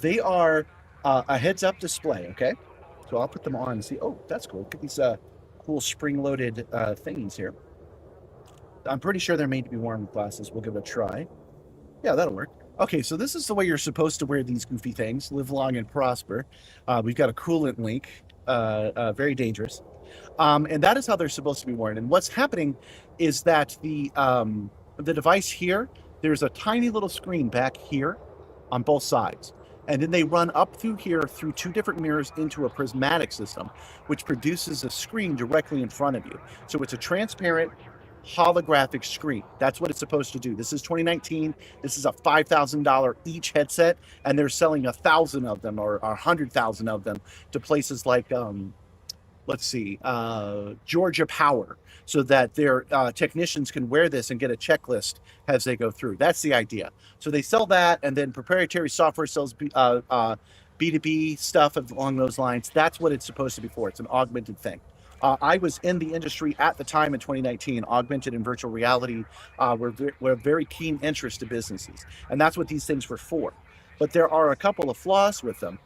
They are a heads-up display. Okay, so I'll put them on and see. Oh, that's cool. Look at these cool spring-loaded thingies here. I'm pretty sure they're made to be worn with glasses. We'll give it a try. Yeah, that'll work. Okay, so this is the way you're supposed to wear these goofy things. Live long and prosper. We've got a coolant leak. Very dangerous. And that is how they're supposed to be worn. And what's happening is that the device here, there's a tiny little screen back here on both sides. And then they run up through here through two different mirrors into a prismatic system, which produces a screen directly in front of you. So it's a transparent holographic screen. That's what it's supposed to do. This is 2019. This is a $5,000 each headset, and they're selling 1,000 of them or 100,000 of them to places like let's see, Georgia Power, so that their technicians can wear this and get a checklist as they go through. That's the idea. So they sell that, and then proprietary software sells B2B stuff along those lines. That's what it's supposed to be for. It's an augmented thing. I was in the industry at the time in 2019. Augmented and virtual reality were a very keen interest to businesses, and that's what these things were for. But there are a couple of flaws with them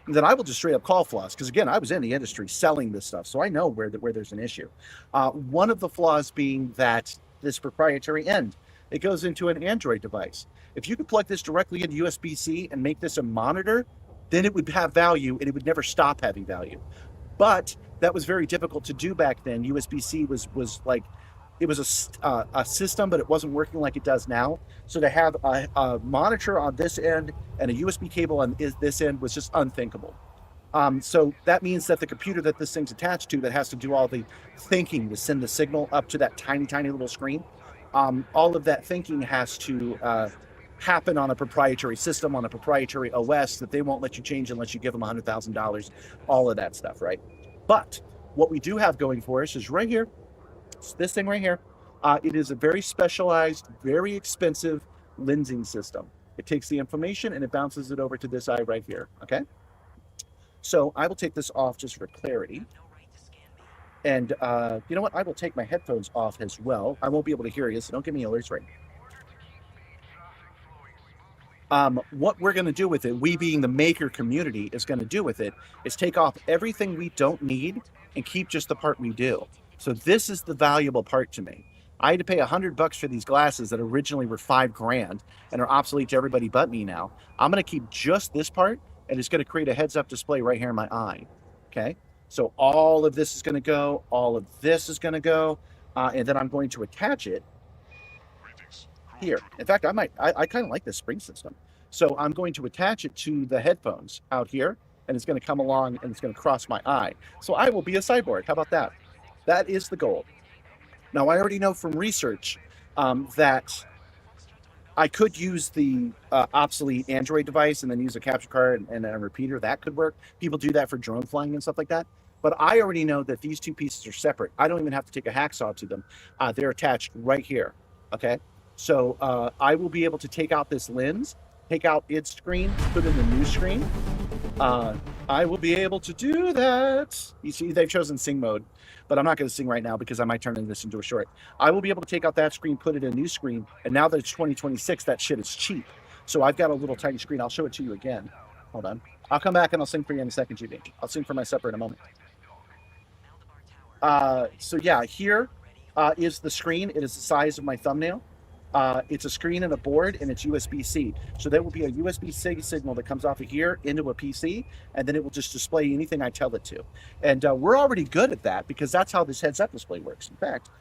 that I will just straight up call flaws, because again, I was in the industry selling this stuff, so I know where there's an issue. One of the flaws being that this proprietary end, it goes into an Android device. If you could plug this directly into USB-C and make this a monitor, then it would have value and it would never stop having value. But that was very difficult to do back then. USB-C was like, it was a system, but it wasn't working like it does now. So to have a monitor on this end and a USB cable on this end was just unthinkable. So that means that the computer that this thing's attached to, that has to do all the thinking to send the signal up to that tiny, tiny little screen, all of that thinking has to happen on a proprietary system, on a proprietary OS that they won't let you change unless you give them $100,000, all of that stuff, right? But what we do have going for us is right here, this thing right here. It is a very specialized, very expensive lensing system. It takes the information and it bounces it over to this eye right here, okay? So I will take this off just for clarity. And you know what? I will take my headphones off as well. I won't be able to hear you, so don't give me alerts right now. What we're going to do with it, we being the maker community, is going to do with it is take off everything we don't need and keep just the part we do. So this is the valuable part to me. I had to pay $100 for these glasses that originally were $5,000 and are obsolete to everybody but me now. I'm going to keep just this part, and it's going to create a heads-up display right here in my eye. Okay, so all of this is going to go, all of this is going to go, and then I'm going to attach it here. In fact, I kind of like this spring system. So I'm going to attach it to the headphones out here, and it's going to come along and it's going to cross my eye. So I will be a cyborg. How about that? That is the goal. Now, I already know from research that I could use the obsolete Android device and then use a capture card and a repeater. That could work. People do that for drone flying and stuff like that. But I already know that these two pieces are separate. I don't even have to take a hacksaw to them. They're attached right here. Okay. So I will be able to take out this lens, take out its screen, put in the new screen. I will be able to do that. You see, they've chosen sing mode, but I'm not going to sing right now because I might turn this into a short. I will be able to take out that screen, put it in a new screen, and now that it's 2026, that shit is cheap. So I've got a little tiny screen. I'll show it to you again. Hold on. I'll come back and I'll sing for you in a second, GB. I'll sing for my supper in a moment. So yeah, here is the screen. It is the size of my thumbnail. It's a screen and a board, and it's USB-C. So there will be a USB-C signal that comes off of here into a PC, and then it will just display anything I tell it to. And we're already good at that because that's how this heads-up display works. In fact,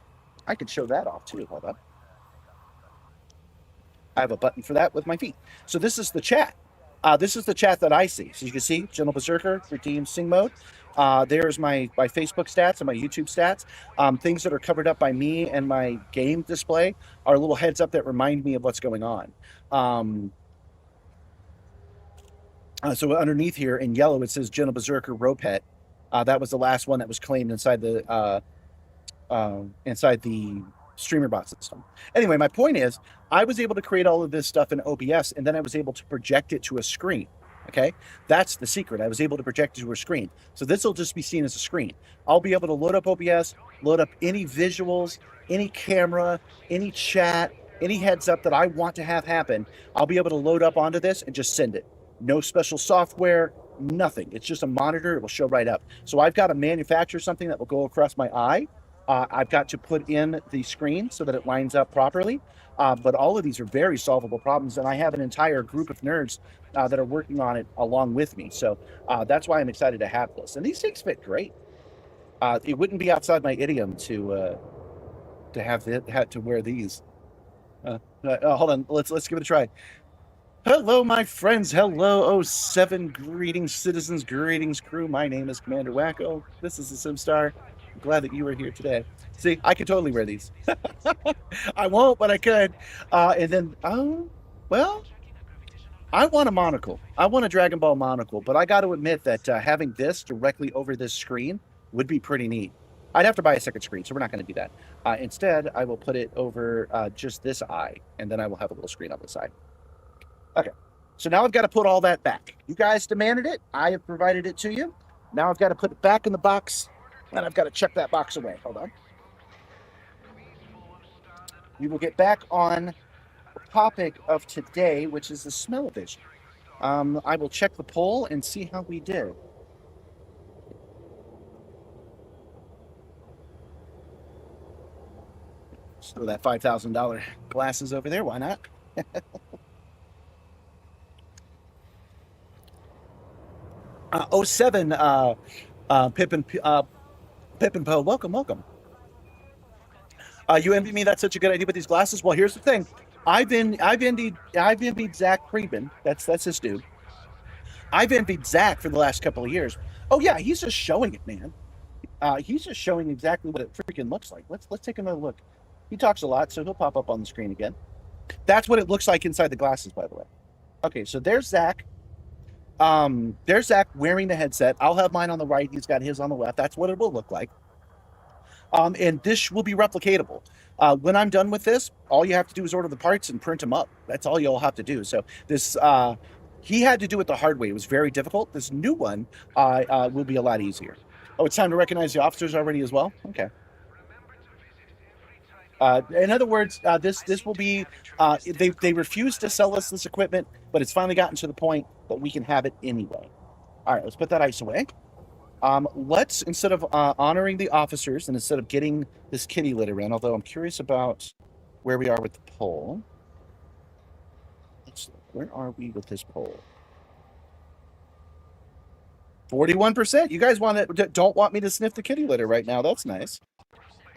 I could show that off too. Hold on. I have a button for that with my feet. So this is the chat. This is the chat that I see. So you can see Gentle Berserker, Redeem Sing Mode. There's my Facebook stats and my YouTube stats. Things that are covered up by me and my game display are little heads up that remind me of what's going on. So underneath here in yellow, it says Gentle Berserker Ropet. That was the last one that was claimed inside the streamer bot system. Anyway, my point is, I was able to create all of this stuff in OBS, and then I was able to project it to a screen. Okay, that's the secret. I was able to project it to a screen. So this will just be seen as a screen. I'll be able to load up OBS, load up any visuals, any camera, any chat, any heads up that I want to have happen. I'll be able to load up onto this and just send it. No special software, nothing. It's just a monitor. It will show right up. So I've got to manufacture something that will go across my eye. I've got to put in the screen so that it lines up properly. But all of these are very solvable problems, and I have an entire group of nerds that are working on it along with me. So that's why I'm excited to have this. And these things fit great. It wouldn't be outside my idiom to wear these. Hold on, let's give it a try. Hello, my friends. Hello, 07. Greetings, citizens. Greetings, crew. My name is Commander Wacko. This is the Simstarr. I'm glad that you are here today. See, I could totally wear these. I won't, but I could. And then, well, I want a monocle. I want a Dragon Ball monocle, but I got to admit that having this directly over this screen would be pretty neat. I'd have to buy a second screen, so we're not going to do that. Instead, I will put it over just this eye, and then I will have a little screen on the side. Okay, so now I've got to put all that back. You guys demanded it. I have provided it to you. Now I've got to put it back in the box, and I've got to check that box away. Hold on. We will get back on the topic of today, which is the smell-o-vision. I will check the poll and see how we did. So that $5,000 glasses over there, why not? 07, Pip and Poe, welcome. You envy me? That's such a good idea with these glasses. Well, here's the thing. I've envied Zach Friedman. That's this dude. I've envied Zach for the last couple of years. Oh yeah, he's just showing it, man. He's just showing exactly what it freaking looks like. Let's take another look. He talks a lot, so he'll pop up on the screen again. That's what it looks like inside the glasses, by the way. Okay, so there's Zach. There's Zach wearing the headset. I'll have mine on the right. He's got his on the left. That's what it will look like. And this will be replicatable. When I'm done with this, all you have to do is order the parts and print them up. That's all you'll have to do. So this, he had to do it the hard way. It was very difficult. This new one will be a lot easier. Oh, it's time to recognize the officers already as well? Okay. In other words, this will be, they refused to sell us this equipment, but it's finally gotten to the point that we can have it anyway. All right, let's put that ice away. Let's, instead of honoring the officers and instead of getting this kitty litter in, although I'm curious about where we are with the poll. Where are we with this poll? 41%. You guys don't want me to sniff the kitty litter right now. That's nice.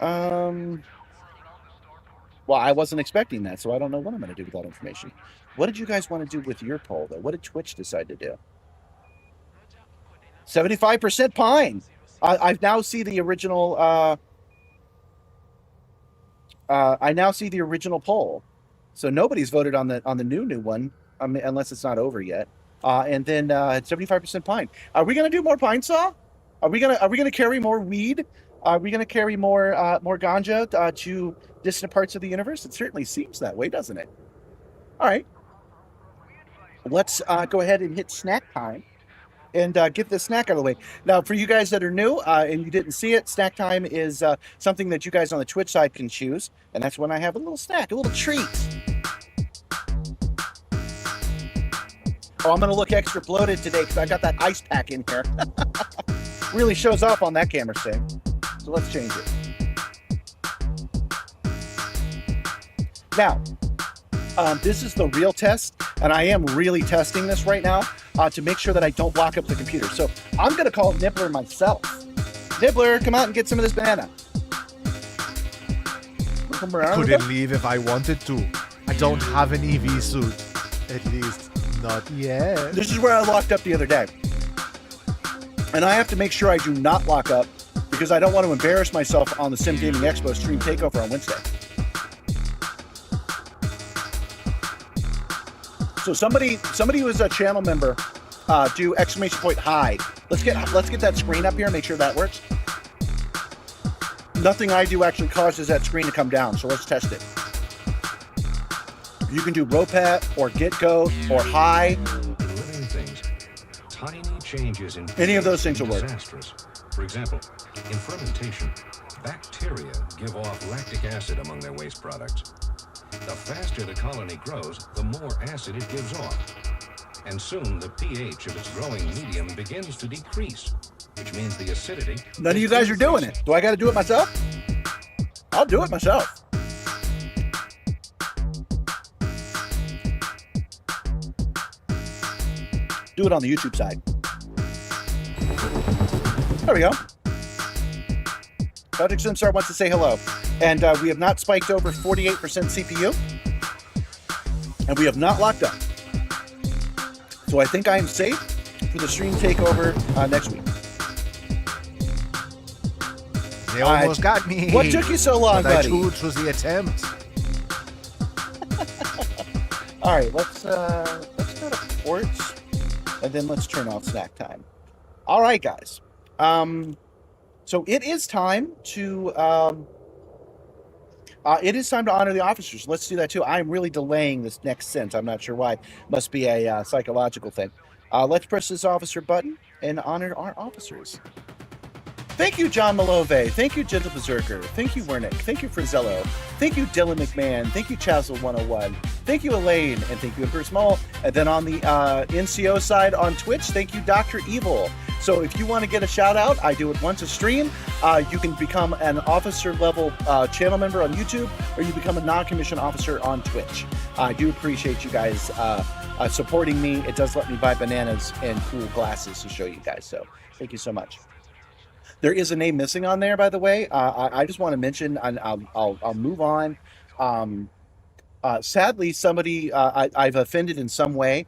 Well, I wasn't expecting that, so I don't know what I'm going to do with that information. What did you guys want to do with your poll, though? What did Twitch decide to do? 75% Pine. I now see the original. I now see the original poll, so nobody's voted on the new one, unless it's not over yet. And then 75% Pine. Are we gonna do more Pine Saw? Are we gonna carry more weed? Are we gonna carry more ganja to distant parts of the universe? It certainly seems that way, doesn't it? All right. Let's go ahead and hit snack time and get this snack out of the way. Now, for you guys that are new and you didn't see it, snack time is something that you guys on the Twitch side can choose, and that's when I have a little snack, a little treat. Oh, I'm going to look extra bloated today because I got that ice pack in here. Really shows off on that camera stick. So let's change it. Now, this is the real test, and I am really testing this right now to make sure that I don't lock up the computer. So I'm going to call Nibbler myself. Nibbler, come out and get some of this banana. I couldn't leave if I wanted to. I don't have an EV suit. At least, not yet. This is where I locked up the other day. And I have to make sure I do not lock up because I don't want to embarrass myself on the Sim Gaming Expo stream takeover on Wednesday. So somebody who is a channel member, do exclamation point hi. Let's get that screen up here and make sure that works. Nothing I do actually causes that screen to come down, so let's test it. You can do Ropet or GetGo or hi. Living things. Tiny changes in Any of those things will work. disastrous. For example, in fermentation, bacteria give off lactic acid among their waste products. The faster the colony grows, the more acid it gives off. And soon the pH of its growing medium begins to decrease, which means the acidity... None of you guys are doing it. Do I got to do it myself? I'll do it myself. Do it on the YouTube side. There we go. Project Simstarr wants to say hello. And we have not spiked over 48% CPU. And we have not locked up. So I think I am safe for the stream takeover next week. They almost got me. What took you so long, but buddy? I chose the attempt. All right, let's go to ports, and then let's turn off snack time. All right, guys. So it is time to honor the officers. Let's do that too. I'm really delaying this next sentence. I'm not sure why. Must be a psychological thing. Let's press this officer button and honor our officers. Thank you, John Malove. Thank you, Gentle Berserker. Thank you, Wernick. Thank you, Frizzello. Thank you, Dylan McMahon. Thank you, Chazzle101. Thank you, Elaine. And thank you, Emperor Small. And then on the NCO side on Twitch, thank you, Dr. Evil. So if you want to get a shout out, I do it once a stream. You can become an officer level channel member on YouTube, or you become a non-commissioned officer on Twitch. I do appreciate you guys supporting me. It does let me buy bananas and cool glasses to show you guys. So thank you so much. There is a name missing on there, by the way. I just want to mention, and I'll move on. Sadly, somebody I've offended in some way,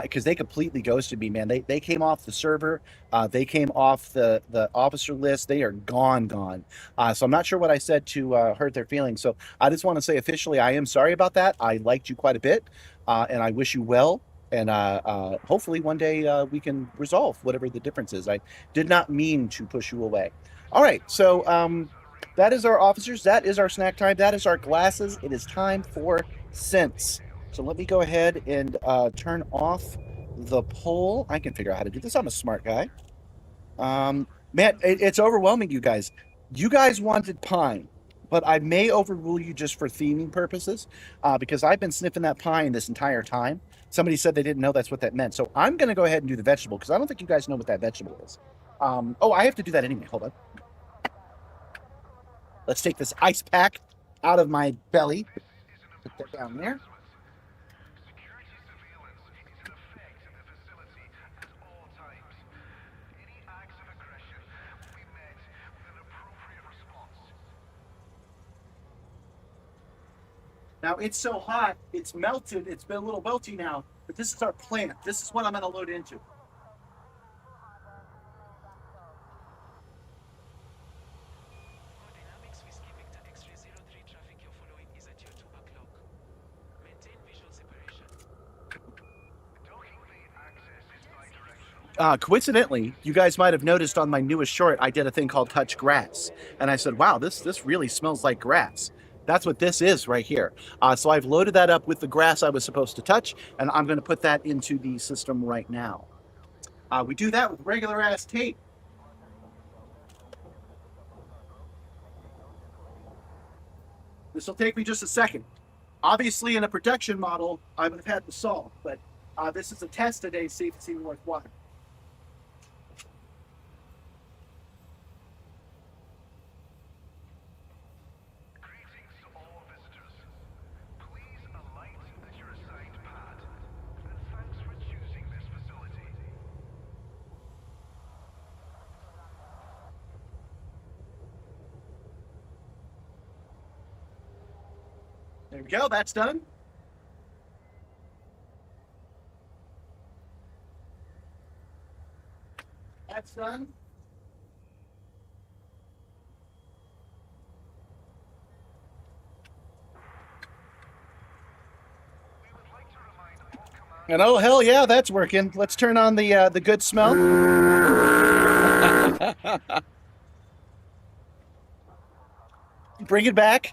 because they completely ghosted me, man. They came off the server. They came off the officer list. They are gone. So I'm not sure what I said to hurt their feelings. So I just want to say officially, I am sorry about that. I liked you quite a bit, and I wish you well. And hopefully one day we can resolve whatever the difference is. I did not mean to push you away. All right, so That is our officers. That is our snack time. That is our glasses. It is time for scents. So let me go ahead and turn off the poll. I can figure out how to do this. I'm a smart guy. Man, it's overwhelming, you guys. You guys wanted pine, but I may overrule you just for theming purposes, because I've been sniffing that pine this entire time. Somebody said they didn't know that's what that meant. So I'm going to go ahead and do the vegetable because I don't think you guys know what that vegetable is. Oh, I have to do that anyway. Hold on. Let's take this ice pack out of my belly. Put that down there. Now it's so hot, it's melted, it's been a little melty now, but this is our plant. This is what I'm gonna load into. Coincidentally, you guys might have noticed on my newest short, I did a thing called Touch Grass. And I said, wow, this really smells like grass. That's what this is right here. So I've loaded that up with the grass I was supposed to touch, and I'm going to put that into the system right now. We do that with regular ass tape. This will take me just a second. Obviously, in a production model, I would have had the salt, but this is a test today, see if it's even worthwhile. There we go, that's done. That's done. And oh hell yeah, that's working. Let's turn on the good smell. Bring it back.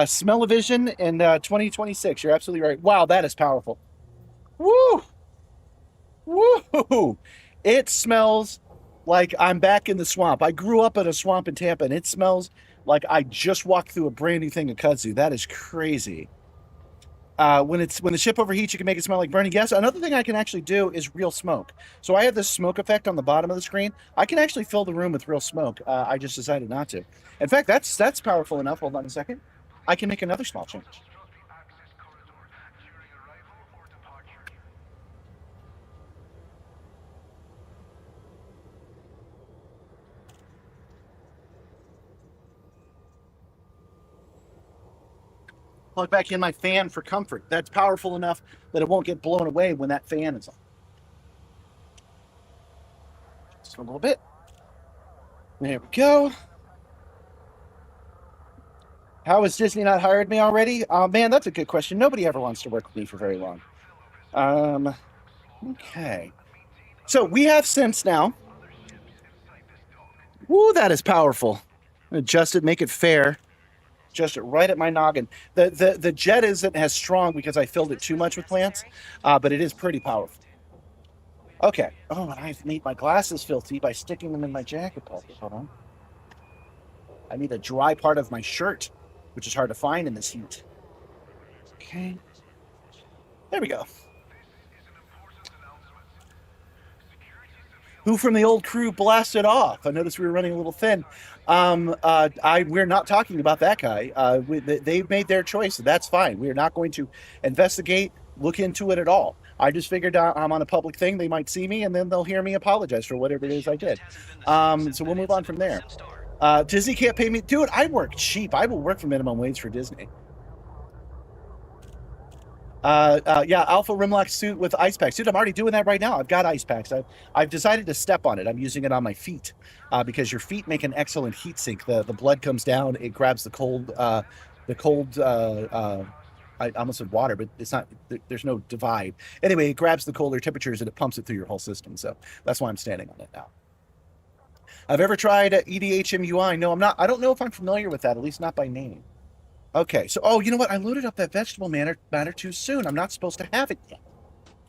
Smell-o-vision in 2026. You're absolutely right. Wow, that is powerful. Woo! Woo! It smells like I'm back in the swamp. I grew up in a swamp in Tampa, and it smells like I just walked through a brand new thing of kudzu. That is crazy. When the ship overheats, you can make it smell like burning gas. Another thing I can actually do is real smoke. So I have this smoke effect on the bottom of the screen. I can actually fill the room with real smoke. I just decided not to. In fact, that's powerful enough. Hold on a second. I can make another small change. Plug back in my fan for comfort. That's powerful enough that it won't get blown away when that fan is on. Just a little bit. There we go. How has Disney not hired me already? Man, that's a good question. Nobody ever wants to work with me for very long. Okay. So we have scents now. Woo, that is powerful. Adjust it, make it fair. Adjust it right at my noggin. The jet isn't as strong because I filled it too much with plants, but it is pretty powerful. Okay. Oh, and I've made my glasses filthy by sticking them in my jacket pocket. Hold on. I need a dry part of my shirt, which is hard to find in this heat. Okay. There we go. Who from the old crew blasted off? I noticed we were running a little thin. We're not talking about that guy. They've made their choice. That's fine. We're not going to investigate, look into it at all. I just figured I'm on a public thing. They might see me, and then they'll hear me apologize for whatever it is I did. So we'll move on from there. Disney can't pay me. Dude, I work cheap. I will work for minimum wage for Disney. Yeah, Alpha Rimlock suit with ice packs. Dude, I'm already doing that right now. I've got ice packs. I've decided to step on it. I'm using it on my feet because your feet make an excellent heat sink. The blood comes down. It grabs the cold. I almost said water, but it's not. There's no divide. Anyway, it grabs the colder temperatures and it pumps it through your whole system. So that's why I'm standing on it now. I've ever tried EDHMUI. No, I'm not. I don't know if I'm familiar with that, at least not by name. Okay, so, oh, you know what? I loaded up that vegetable matter too soon. I'm not supposed to have it yet.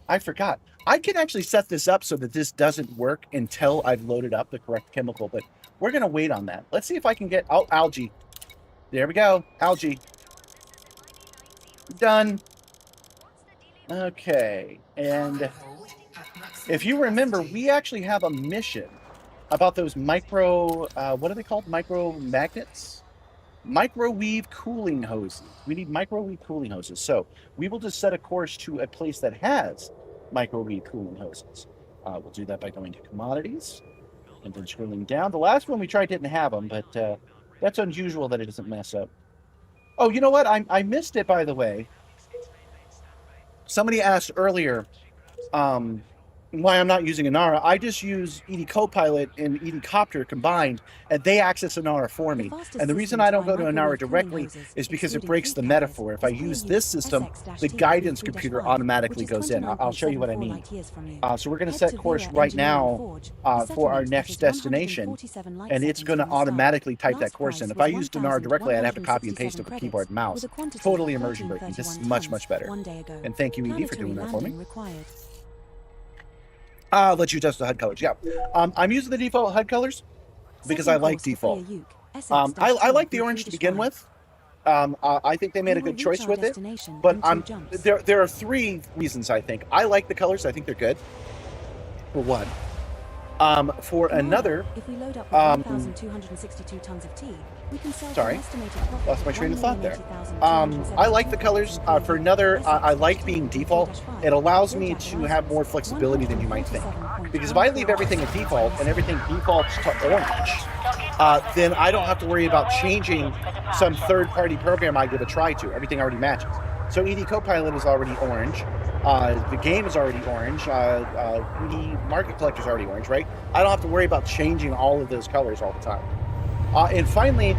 I forgot. I can actually set this up so that this doesn't work until I've loaded up the correct chemical, but we're going to wait on that. Let's see if I can get... Oh, algae. There we go. Algae. Done. Okay, and if you remember, we actually have a mission about those micro, what are they called? Micro magnets? Microwave cooling hoses. We need microwave cooling hoses. So we will just set a course to a place that has microwave cooling hoses. We'll do that by going to commodities and then scrolling down. The last one we tried didn't have them, but that's unusual that it doesn't mess up. Oh, you know what? I missed it, by the way. Somebody asked earlier why I'm not using Inara. I just use ED Copilot and ED Copter combined, and they access Inara for me. And the reason I don't go to Inara directly is because it breaks the metaphor. If I use this system, the guidance computer automatically goes in. I'll show you what I mean. So we're going to set course right now for our next destination, and it's going to automatically type that course in. If I used Inara directly, I'd have to copy and paste it with keyboard and mouse. Totally immersion breaking. This is much, much better. And thank you, ED, for doing that for me. Let you test the HUD colors. Yeah. I'm using the default HUD colors because I like default. I like the orange to begin with. I think they made a good choice with it. But there are three reasons I think. I like the colors. I think they're good. For one. For another, if we load up 1,262 tons of tea, we can sell sorry, lost my train of thought there. I like the colors. For another, I like being default. It allows me to have more flexibility than you might think. Because if I leave everything at default and everything defaults to orange, then I don't have to worry about changing some third-party program I give a try to. Everything already matches. So ED Copilot is already orange. The game is already orange. ED Market Collector is already orange, right? I don't have to worry about changing all of those colors all the time. And finally,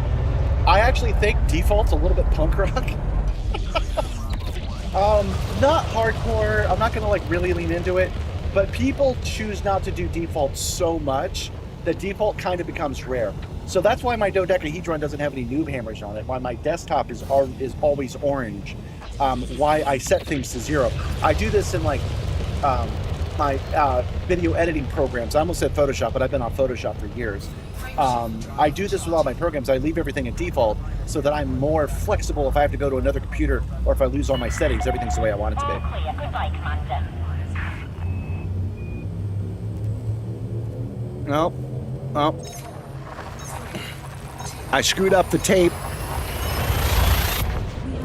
I actually think default's a little bit punk rock. Not hardcore. I'm not going to like really lean into it, but people choose not to do default so much that default kind of becomes rare. So that's why my dodecahedron doesn't have any noob hammers on it. Why my desktop is always orange. Why I set things to 0. I do this in like my video editing programs. I almost said Photoshop, but I've been on Photoshop for years. I do this with all my programs. I leave everything at default so that I'm more flexible if I have to go to another computer or if I lose all my settings. Everything's the way I want it to be. Goodbye, Commander. No. Oh. I screwed up the tape.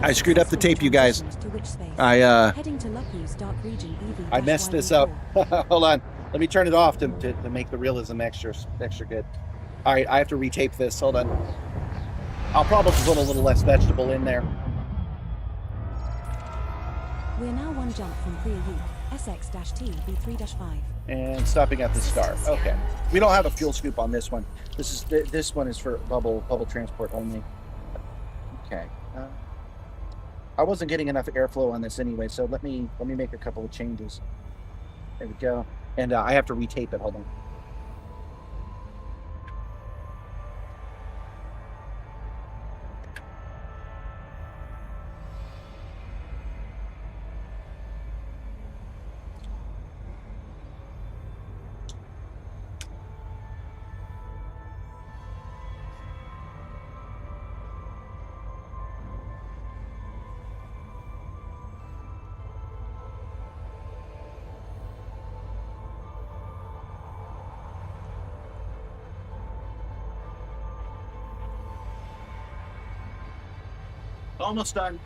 I screwed up the tape, you guys. I messed this up. Hold on. Let me turn it off to make the realism extra good. All right, I have to retape this. Hold on. I'll probably put a little less vegetable in there. We are now one jump from Priya SX-T B3-5. And stopping at the star. Okay. We don't have a fuel scoop on this one. This one is for bubble transport only. Okay. I wasn't getting enough airflow on this anyway, so let me make a couple of changes. There we go. And I have to retape it. Hold on. Almost done.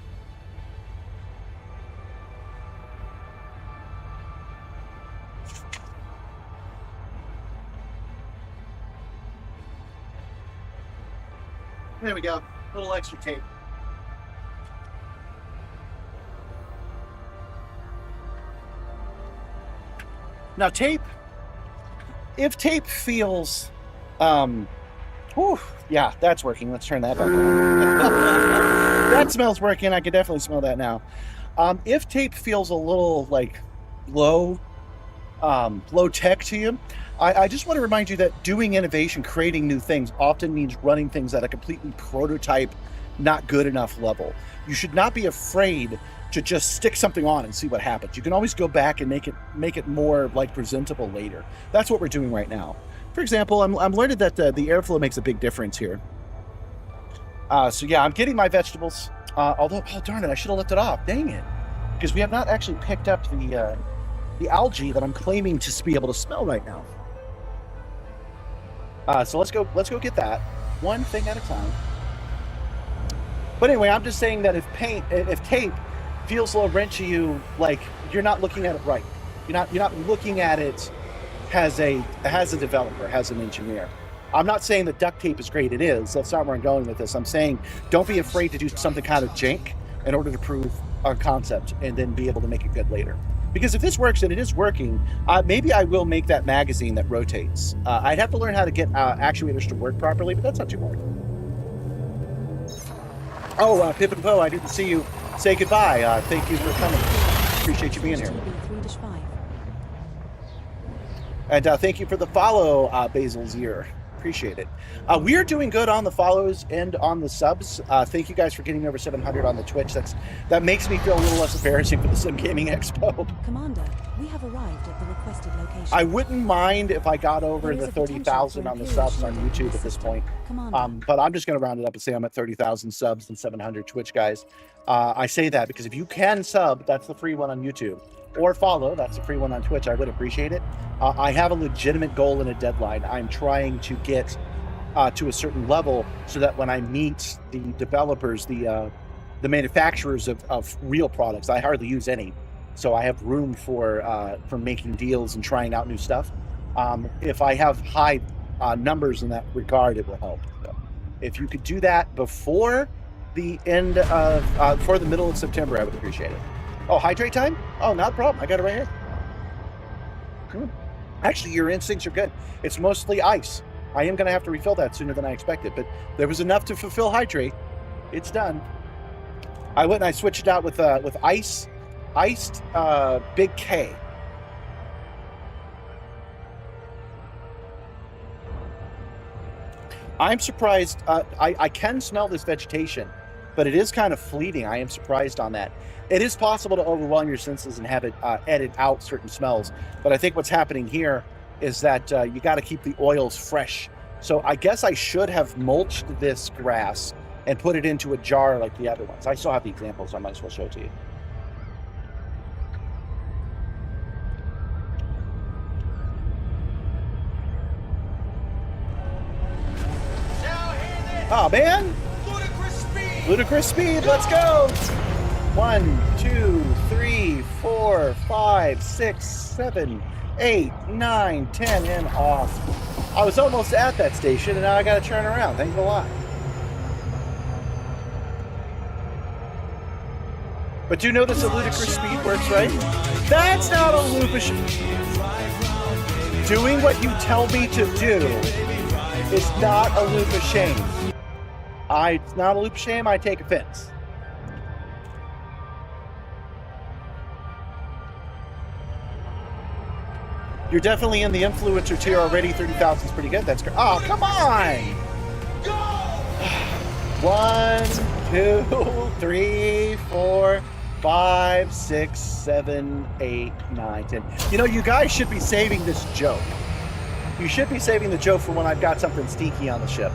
There we go. A little extra tape. Now tape, if tape feels, yeah, that's working. Let's turn that back on. That smells working. I can definitely smell that now. If tape feels a little like low, low tech to you. I just want to remind you that doing innovation, creating new things, often means running things at a completely prototype, not good enough level. You should not be afraid to just stick something on and see what happens. You can always go back and make it more like presentable later. That's what we're doing right now. For example, I'm learning that the airflow makes a big difference here. So yeah, I'm getting my vegetables. Although, oh darn it, I should have left it off. Dang it, because we have not actually picked up the algae that I'm claiming to be able to smell right now. So let's go get that one thing at a time. But anyway, I'm just saying that if tape feels low rent to you, like you're not looking at it right. You're not looking at it as a developer, as an engineer. I'm not saying that duct tape is great. It is. That's not where I'm going with this. I'm saying don't be afraid to do something kind of jank in order to prove our concept and then be able to make it good later. Because if this works, and it is working, maybe I will make that magazine that rotates. I'd have to learn how to get actuators to work properly, but that's not too hard. Oh, Pip and Poe, I didn't see you say goodbye. Thank you for coming. Appreciate you being here. And thank you for the follow, Basil's ear. Appreciate it. We are doing good on the follows and on the subs. Thank you guys for getting over 700 on the Twitch. That makes me feel a little less embarrassing for the Sim Gaming Expo. Commander, we have arrived at the requested location. I wouldn't mind if I got over the 30,000 on the subs on YouTube at this point. But I'm just going to round it up and say I'm at 30,000 subs and 700 Twitch guys. I say that because if you can sub, that's the free one on YouTube. Or follow, that's a free one on Twitch. I would appreciate it. I have a legitimate goal and a deadline. I'm trying to get to a certain level so that when I meet the developers, the manufacturers of real products, I hardly use any, so I have room for making deals and trying out new stuff. If I have high numbers in that regard, it will help. So if you could do that before the end of before the middle of September, I would appreciate it. Oh, hydrate time? Oh, not a problem. I got it right here. Cool. Actually, your instincts are good. It's mostly ice. I am going to have to refill that sooner than I expected, but there was enough to fulfill hydrate. It's done. I went and I switched it out with iced Big K. I'm surprised. I can smell this vegetation, but it is kind of fleeting. I am surprised on that. It is possible to overwhelm your senses and have it edit out certain smells, but I think what's happening here is that you got to keep the oils fresh. So I guess I should have mulched this grass and put it into a jar like the other ones. I still have the examples, so I might as well show it to you. Oh man! Ludicrous speed, let's go! 1, 2, 3, 4, 5, 6, 7, 8, 9, 10, and off. I was almost at that station, and now I gotta turn around. Thanks a lot. But do notice the ludicrous speed works, right? That's not a loop of shame. Doing what you tell me to do is not a loop of shame. It's not a loop of shame, I take offense. You're definitely in the influencer tier already. 30,000 is pretty good. That's great. Oh, come on! 1, 2, 3, 4, 5, 6, 7, 8, 9, 10. You know, you guys should be saving this joke. You should be saving the joke for when I've got something stinky on the ship.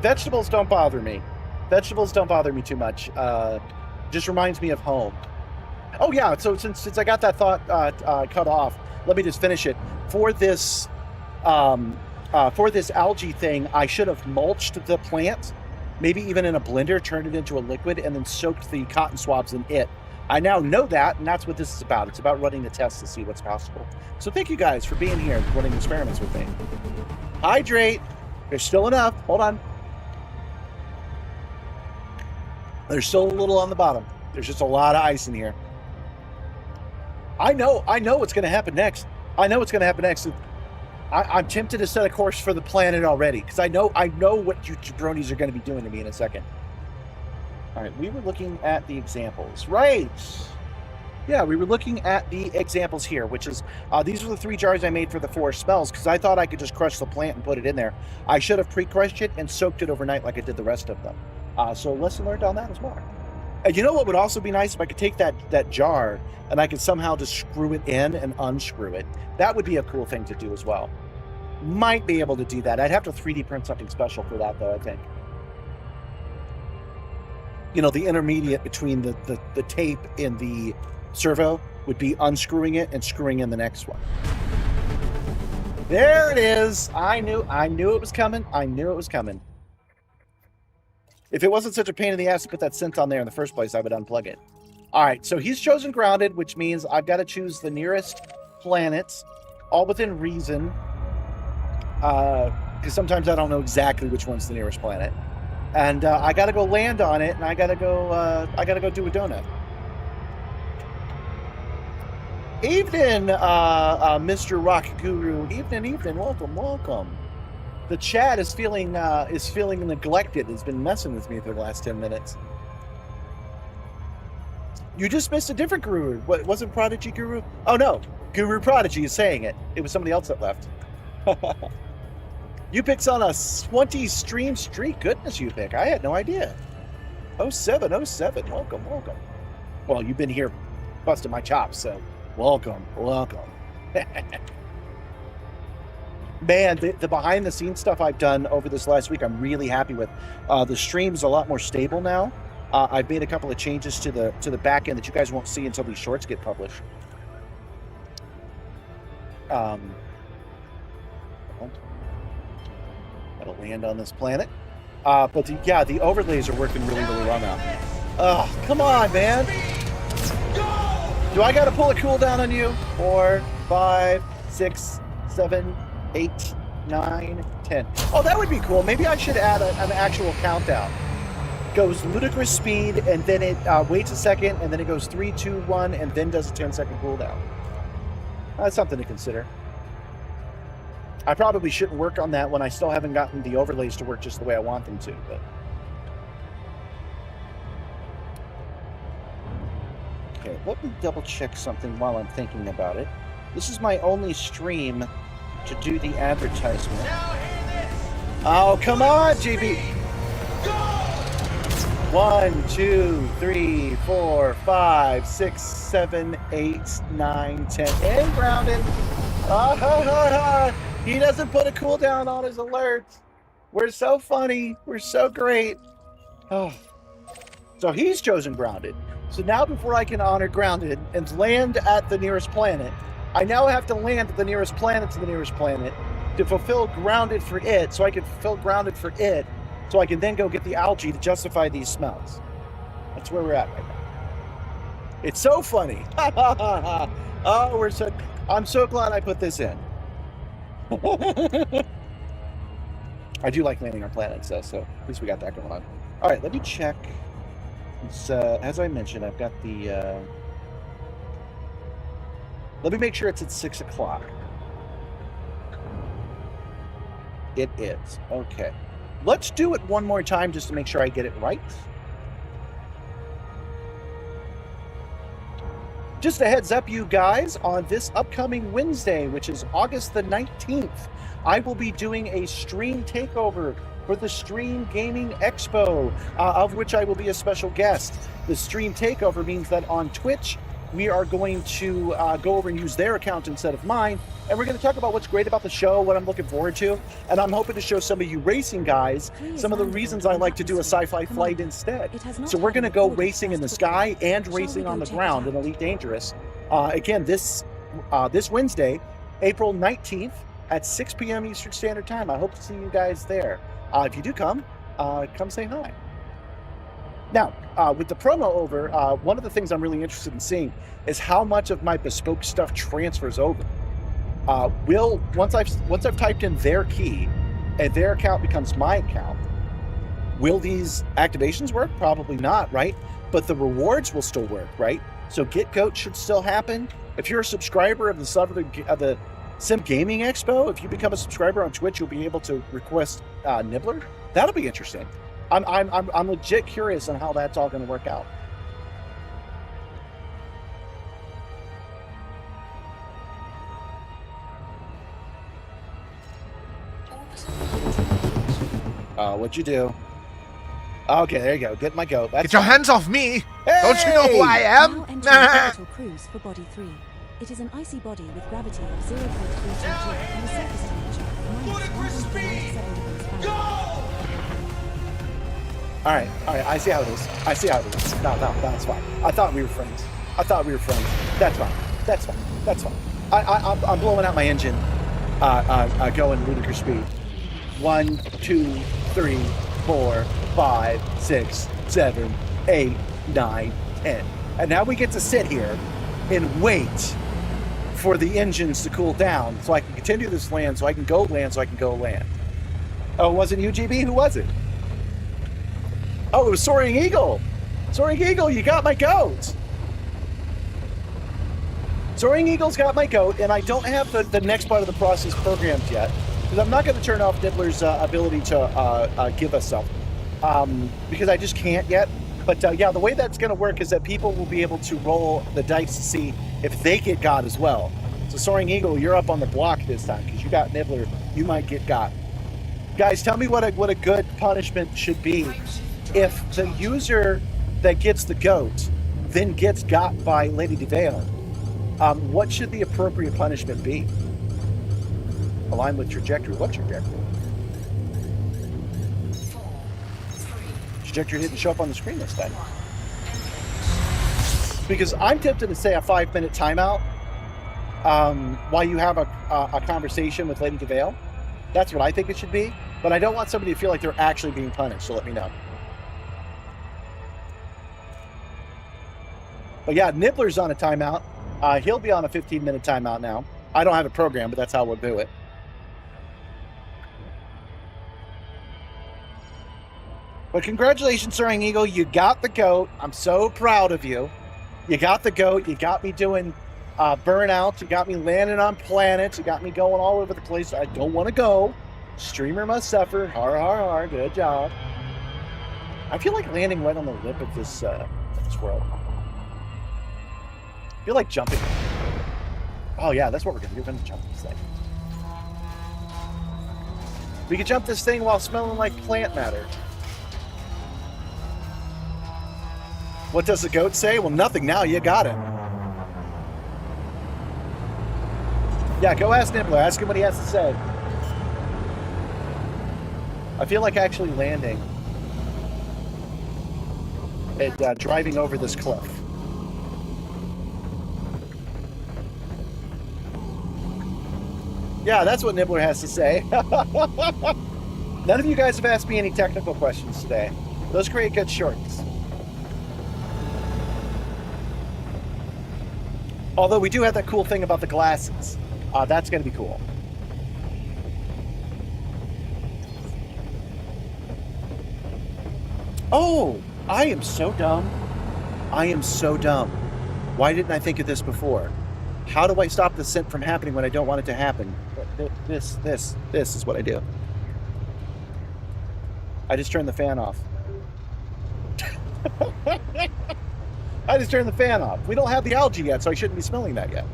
Vegetables don't bother me. Vegetables don't bother me too much. Just reminds me of home. Oh yeah, so since I got that thought cut off, let me just finish it. For this algae thing, I should have mulched the plant, maybe even in a blender, turned it into a liquid, and then soaked the cotton swabs in it. I now know that, and that's what this is about. It's about running the tests to see what's possible. So thank you guys for being here and running experiments with me. Hydrate. There's still enough. Hold on. There's still a little on the bottom. There's just a lot of ice in here. I know what's going to happen next. I know what's going to happen next. I'm tempted to set a course for the planet already because I know what you jabronis are going to be doing to me in a second. All right, we were looking at the examples, right? Yeah, we were looking at the examples here, which is these are the 3 jars I made for the 4 spells because I thought I could just crush the plant and put it in there. I should have pre-crushed it and soaked it overnight like I did the rest of them. So lesson learned on that as well. And you know what would also be nice if I could take that jar and I could somehow just screw it in and unscrew it. That would be a cool thing to do as well. Might be able to do that. I'd have to 3D print something special for that though, I think. You know, the intermediate between the tape and the servo would be unscrewing it and screwing in the next one. There it is. I knew it was coming. I knew it was coming. If it wasn't such a pain in the ass to put that synth on there in the first place, I would unplug it. All right, so he's chosen grounded, which means I've got to choose the nearest planets, all within reason, because sometimes I don't know exactly which one's the nearest planet. And I got to go land on it, and I got to go do a donut. Evening, Mr. Rock Guru. Evening. Welcome. The chat is feeling neglected. It's been messing with me for the last 10 minutes. You just missed a different guru. What wasn't Prodigy Guru? Oh no, Guru Prodigy is saying it. It was somebody else that left. You pick's on a 20 stream streak. Goodness, you pick. I had no idea. 07. Welcome. Well, you've been here busting my chops, so welcome. Man, the behind the scenes stuff I've done over this last week, I'm really happy with. The stream's a lot more stable now. I've made a couple of changes to the back end that you guys won't see until these shorts get published. Gotta land on this planet. But the overlays are working really well now. Oh, come on, man. Do I gotta pull a cooldown on you? 4, 5, 6, 7, 8, 9, 10. Oh, that would be cool. Maybe I should add an actual countdown. Goes ludicrous speed, and then it waits a second, and then it goes 3, 2, 1, and then does a 10-second cooldown. That's something to consider. I probably shouldn't work on that when I still haven't gotten the overlays to work just the way I want them to, but... Okay, let me double check something while I'm thinking about it. This is my only stream to do the advertisement. Oh, come on, JB! 1, 2, 3, 4, 5, 6, 7, 8, 9, 10, and grounded. He doesn't put a cooldown on his alerts. We're so funny. We're so great. Oh. So he's chosen grounded. So now before I can honor grounded and land at the nearest planet, I now have to land at the nearest planet to the nearest planet to fulfill grounded for it, so I can fulfill grounded for it, so I can then go get the algae to justify these smells. That's where we're at right now. It's so funny. Oh, I'm so glad I put this in. I do like landing on planets, though, so at least we got that going on. All right, let me check. It's, as I mentioned, I've got the... Let me make sure it's at 6 o'clock. It is. Okay. Let's do it one more time just to make sure I get it right. Just a heads up, you guys, on this upcoming Wednesday, which is August the 19th, I will be doing a stream takeover for the Stream Gaming Expo, of which I will be a special guest. The stream takeover means that on Twitch, we are going to go over and use their account instead of mine, and we're going to talk about what's great about the show, what I'm looking forward to, and I'm hoping to show some of you racing guys some of the reasons I like to do a sci-fi flight instead. So we're going to go racing in the sky and racing on the ground in Elite Dangerous. Again, this Wednesday, April 19th at 6 p.m. Eastern Standard Time. I hope to see you guys there. If you do come say hi. Now, with the promo over, one of the things I'm really interested in seeing is how much of my bespoke stuff transfers over. Once I've typed in their key and their account becomes my account, will these activations work? Probably not, right? But the rewards will still work, right? So Get Goat should still happen. If you're a subscriber of the Sim Gaming Expo, if you become a subscriber on Twitch, you'll be able to request Nibbler. That'll be interesting. I'm legit curious on how that's all going to work out. What'd you do? Okay, there you go. Get my goat. That's Get your fine. hands off me! Hey! Don't you know who I Now am? entering orbital cruise for Body 3. It is an icy body with gravity of 0.32 G and a surface temperature of -1.97 degrees Fahrenheit. All right. I see how it is. No, that's fine. I thought we were friends. That's fine. I'm blowing out my engine, going ludicrous speed. 1, 2, 3, 4, 5, 6, 7, 8, 9, 10. And now we get to sit here and wait for the engines to cool down so I can continue this land, so I can go land. Oh, it wasn't UGB? Who was it? Oh, it was Soaring Eagle. Soaring Eagle, you got my goat. Soaring Eagle's got my goat, and I don't have the next part of the process programmed yet, because I'm not going to turn off Nibbler's ability to give us stuff, because I just can't yet. But yeah, the way that's going to work is that people will be able to roll the dice to see if they get got as well. So Soaring Eagle, you're up on the block this time, because you got Nibbler, you might get got. Guys, tell me what a good punishment should be if the user that gets the goat then gets got by Lady DeVale. What should the appropriate punishment be? Align with trajectory. What trajectory? 4, 3, Trajectory didn't show up on the screen this time. Because I'm tempted to say a 5-minute timeout while you have a conversation with Lady DeVale. That's what I think it should be. But I don't want somebody to feel like they're actually being punished, so let me know. But yeah, Nibbler's on a timeout. He'll be on a 15-minute timeout now. I don't have a program, but that's how we'll do it. But congratulations, Soaring Eagle. You got the goat. I'm so proud of you. You got the goat. You got me doing burnouts. You got me landing on planets. You got me going all over the place. I don't want to go. Streamer must suffer. Har, har, har. Good job. I feel like landing right on the lip of this world. I feel like jumping. Oh, yeah, that's what we're going to do. We're going to jump this thing. We can jump this thing while smelling like plant matter. What does the goat say? Well, nothing now. You got it. Yeah, go ask Nibbler. Ask him what he has to say. I feel like actually landing and driving over this cliff. Yeah, that's what Nibbler has to say. None of you guys have asked me any technical questions today. Those create good shorts. Although we do have that cool thing about the glasses. That's going to be cool. Oh, I am so dumb. Why didn't I think of this before? How do I stop the scent from happening when I don't want it to happen? This is what I do. I just turn the fan off. I just turned the fan off. We don't have the algae yet, so I shouldn't be smelling that yet.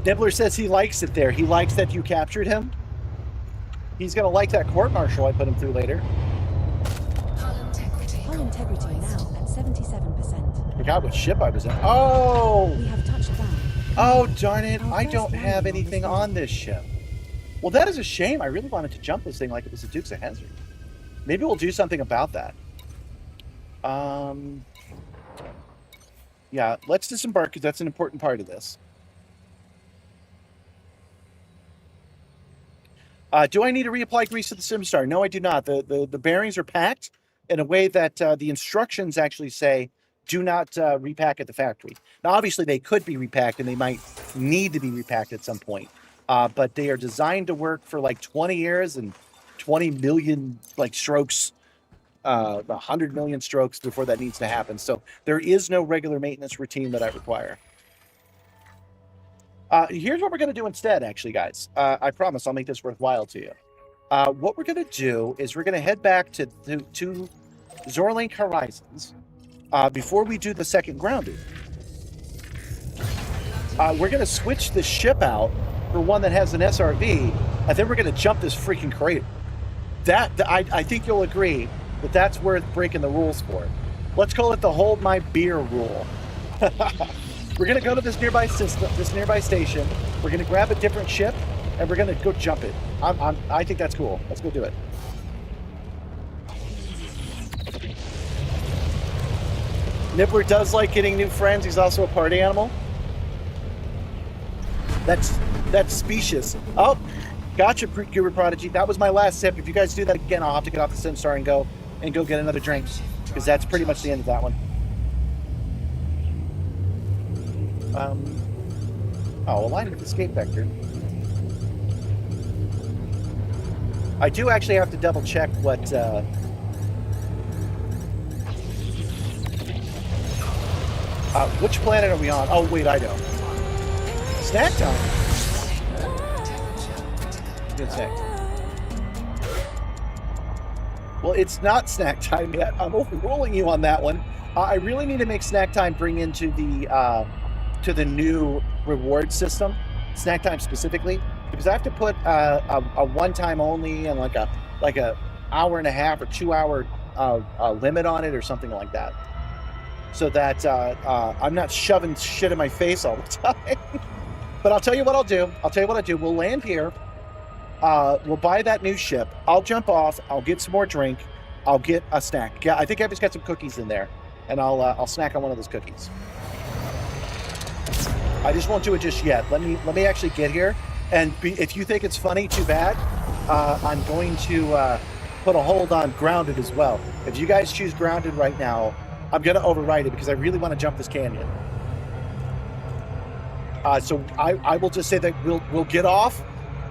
Nibbler says he likes it there. He likes that you captured him. He's going to like that court-martial I put him through later. Hull integrity now at 77%. Forgot what ship I was in. Oh! We have touched down. Oh, darn it. I don't have anything on this ship. Well, that is a shame. I really wanted to jump this thing like it was the Dukes of Hazzard. Maybe we'll do something about that. Yeah, let's disembark because that's an important part of this. Do I need to reapply grease to the Simstarr? No, I do not. The bearings are packed in a way that the instructions actually say do not repack at the factory. Now, obviously, they could be repacked and they might need to be repacked at some point. But they are designed to work for like 20 years and 20 million like strokes, 100 million strokes before that needs to happen. So there is no regular maintenance routine that I require. Here's what we're going to do instead, actually, guys. I promise I'll make this worthwhile to you. What we're going to do is we're going to head back to Zorlink Horizons before we do the second grounding. We're going to switch the ship out for one that has an SRV, and then we're going to jump this freaking crater. I think you'll agree that that's worth breaking the rules for. Let's call it the hold my beer rule. We're going to go to this nearby station. We're going to grab a different ship, and we're going to go jump it. I think that's cool. Let's go do it. Nibbler does like getting new friends. He's also a party animal. That's specious. Oh, gotcha, Guru Prodigy. That was my last sip. If you guys do that again, I'll have to get off the Simstarr and go get another drink, because that's pretty much the end of that one. Align with escape vector. I do actually have to double check what. Which planet are we on? Oh, wait, I know. Snack time. Good snack. Well, it's not snack time yet. I'm overruling you on that one. I really need to make snack time bring into the new reward system, snack time specifically, because I have to put a one-time only and like a hour and a half or 2 hour limit on it or something like that, so that I'm not shoving shit in my face all the time. But I'll tell you what I'll do. We'll land here. We'll buy that new ship. I'll jump off. I'll get some more drink. I'll get a snack. Yeah, I think I've just got some cookies in there, and I'll snack on one of those cookies. I just won't do it just yet. Let me actually get here. And if you think it's funny, too bad. I'm going to put a hold on Grounded as well. If you guys choose Grounded right now, I'm going to override it because I really want to jump this canyon. So I will just say that we'll get off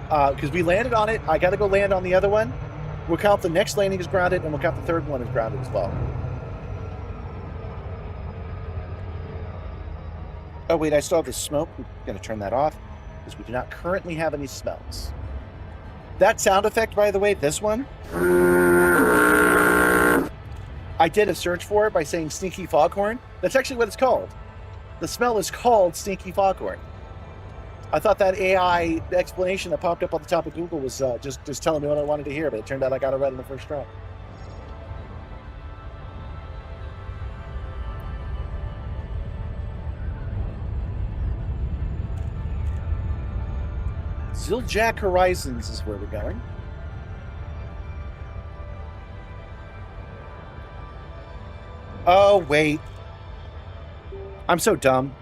because we landed on it. I got to go land on the other one. We'll count the next landing as Grounded, and we'll count the third one as Grounded as well. Oh, wait, I still have the smoke. I'm going to turn that off because we do not currently have any smells. That sound effect, by the way, this one, I did a search for it by saying Sneaky Foghorn. That's actually what it's called. The smell is called Sneaky Foghorn. I thought that AI explanation that popped up on the top of Google was just telling me what I wanted to hear, but it turned out I got it right in the first try. Ziljack Horizons is where we're going. Oh, wait. I'm so dumb.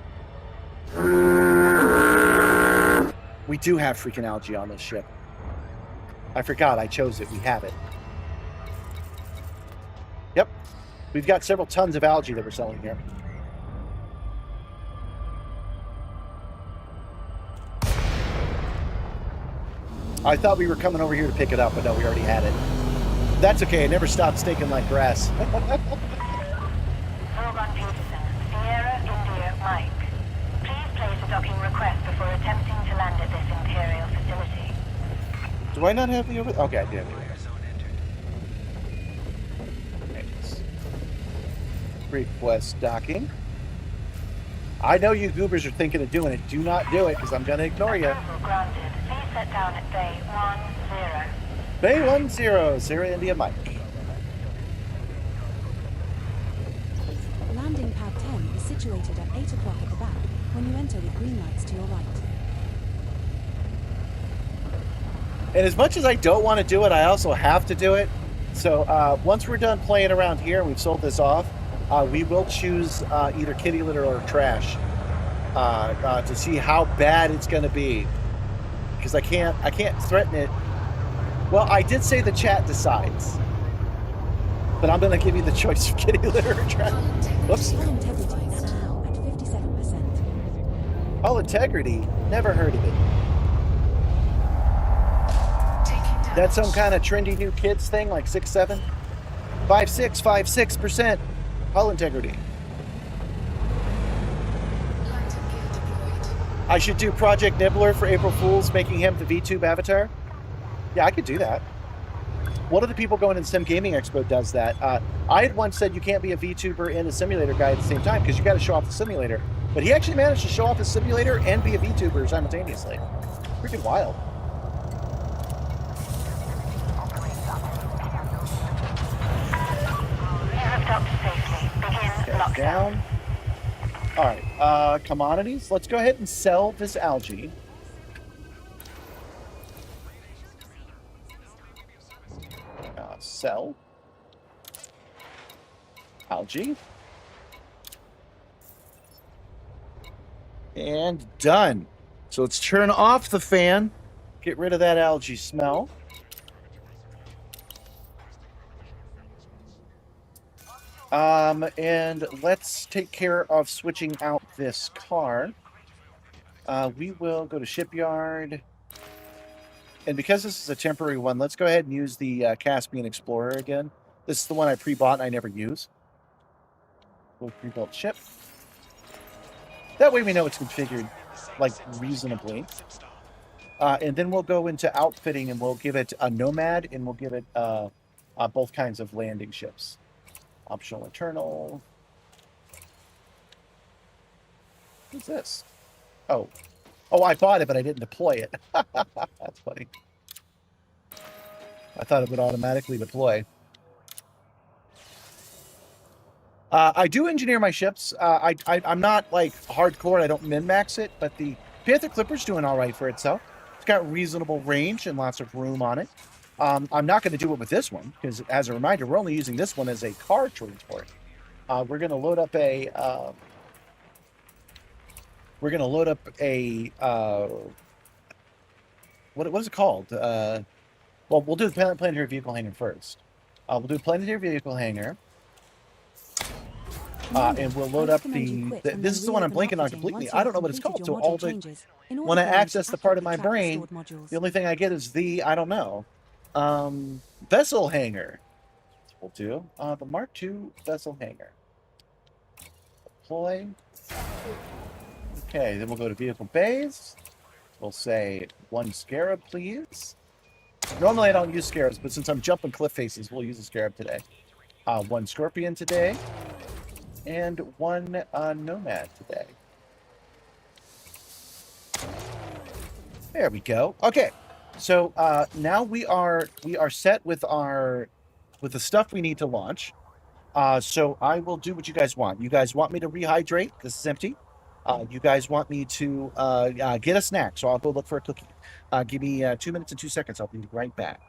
We do have freaking algae on this ship. I forgot I chose it. We have it. Yep. We've got several tons of algae that we're selling here. I thought we were coming over here to pick it up, but no, we already had it. That's okay. It never stopped stinking like grass. Foregone Peterson, Sierra India Mike. Please place a docking request before attempting to land at this Imperial facility. Do I not have the over? Okay, I do have the request docking. I know you goobers are thinking of doing it. Do not do it, because I'm going to ignore you. Approval granted. Please set down at Bay 10. Bay 10, Sierra India Mike. Landing pad 10 is situated at 8 o'clock at the back when you enter with green lights to your right. And as much as I don't want to do it, I also have to do it. So once we're done playing around here, we've sold this off, we will choose either kitty litter or trash to see how bad it's going to be. Because I can't threaten it. Well, I did say the chat decides. But I'm going to give you the choice of kitty litter or trash. Whoops. Hull integrity is now at 57%. Hull integrity? Never heard of it. That's some kind of trendy new kids thing, like 6'7"? 5'6", 56% hull integrity. I should do Project Nibbler for April Fools, making him the VTube avatar. Yeah, I could do that. One of the people going in Sim Gaming Expo does that. I had once said you can't be a VTuber and a simulator guy at the same time because you got to show off the simulator. But he actually managed to show off his simulator and be a VTuber simultaneously. Freaking wild. You have docked safely. Begin Okay, lockdown. down. All right, commodities. Let's go ahead and sell this algae. Sell. Algae. And done. So let's turn off the fan. Get rid of that algae smell. And let's take care of switching out this car. We will go to shipyard. And because this is a temporary one, let's go ahead and use the Caspian Explorer again. This is the one I pre-bought and I never use. We'll pre-built ship. That way we know it's configured, like, reasonably. And then we'll go into outfitting and we'll give it a Nomad and we'll give it both kinds of landing ships. Optional internal. What's this? Oh, I bought it, but I didn't deploy it. That's funny. I thought it would automatically deploy. I do engineer my ships. I'm not like hardcore. I don't min-max it, but the Panther Clipper's doing all right for itself. It's got reasonable range and lots of room on it. I'm not going to do it with this one because, as a reminder, we're only using this one as a car transport. We're going to load up a. What is it called? Well, we'll do the planetary vehicle hangar first. We'll do planetary vehicle hangar. And we'll load up this is the one I'm blanking on completely. I don't know what it's called. So when I access the part of my brain, the only thing I get is I don't know. Vessel hangar. We'll do the Mark II vessel hangar. Deploy. Okay, then we'll go to vehicle bays. We'll say 1 scarab, please. Normally I don't use scarabs, but since I'm jumping cliff faces, we'll use a scarab today. 1 scorpion today. And 1 nomad today. There we go. Okay, so now we are set with the stuff we need to launch. So I will do what you guys want. You guys want me to rehydrate? This is empty. You guys want me to get a snack, so I'll go look for a cookie. Give me 2 minutes and 2 seconds. I'll be right back.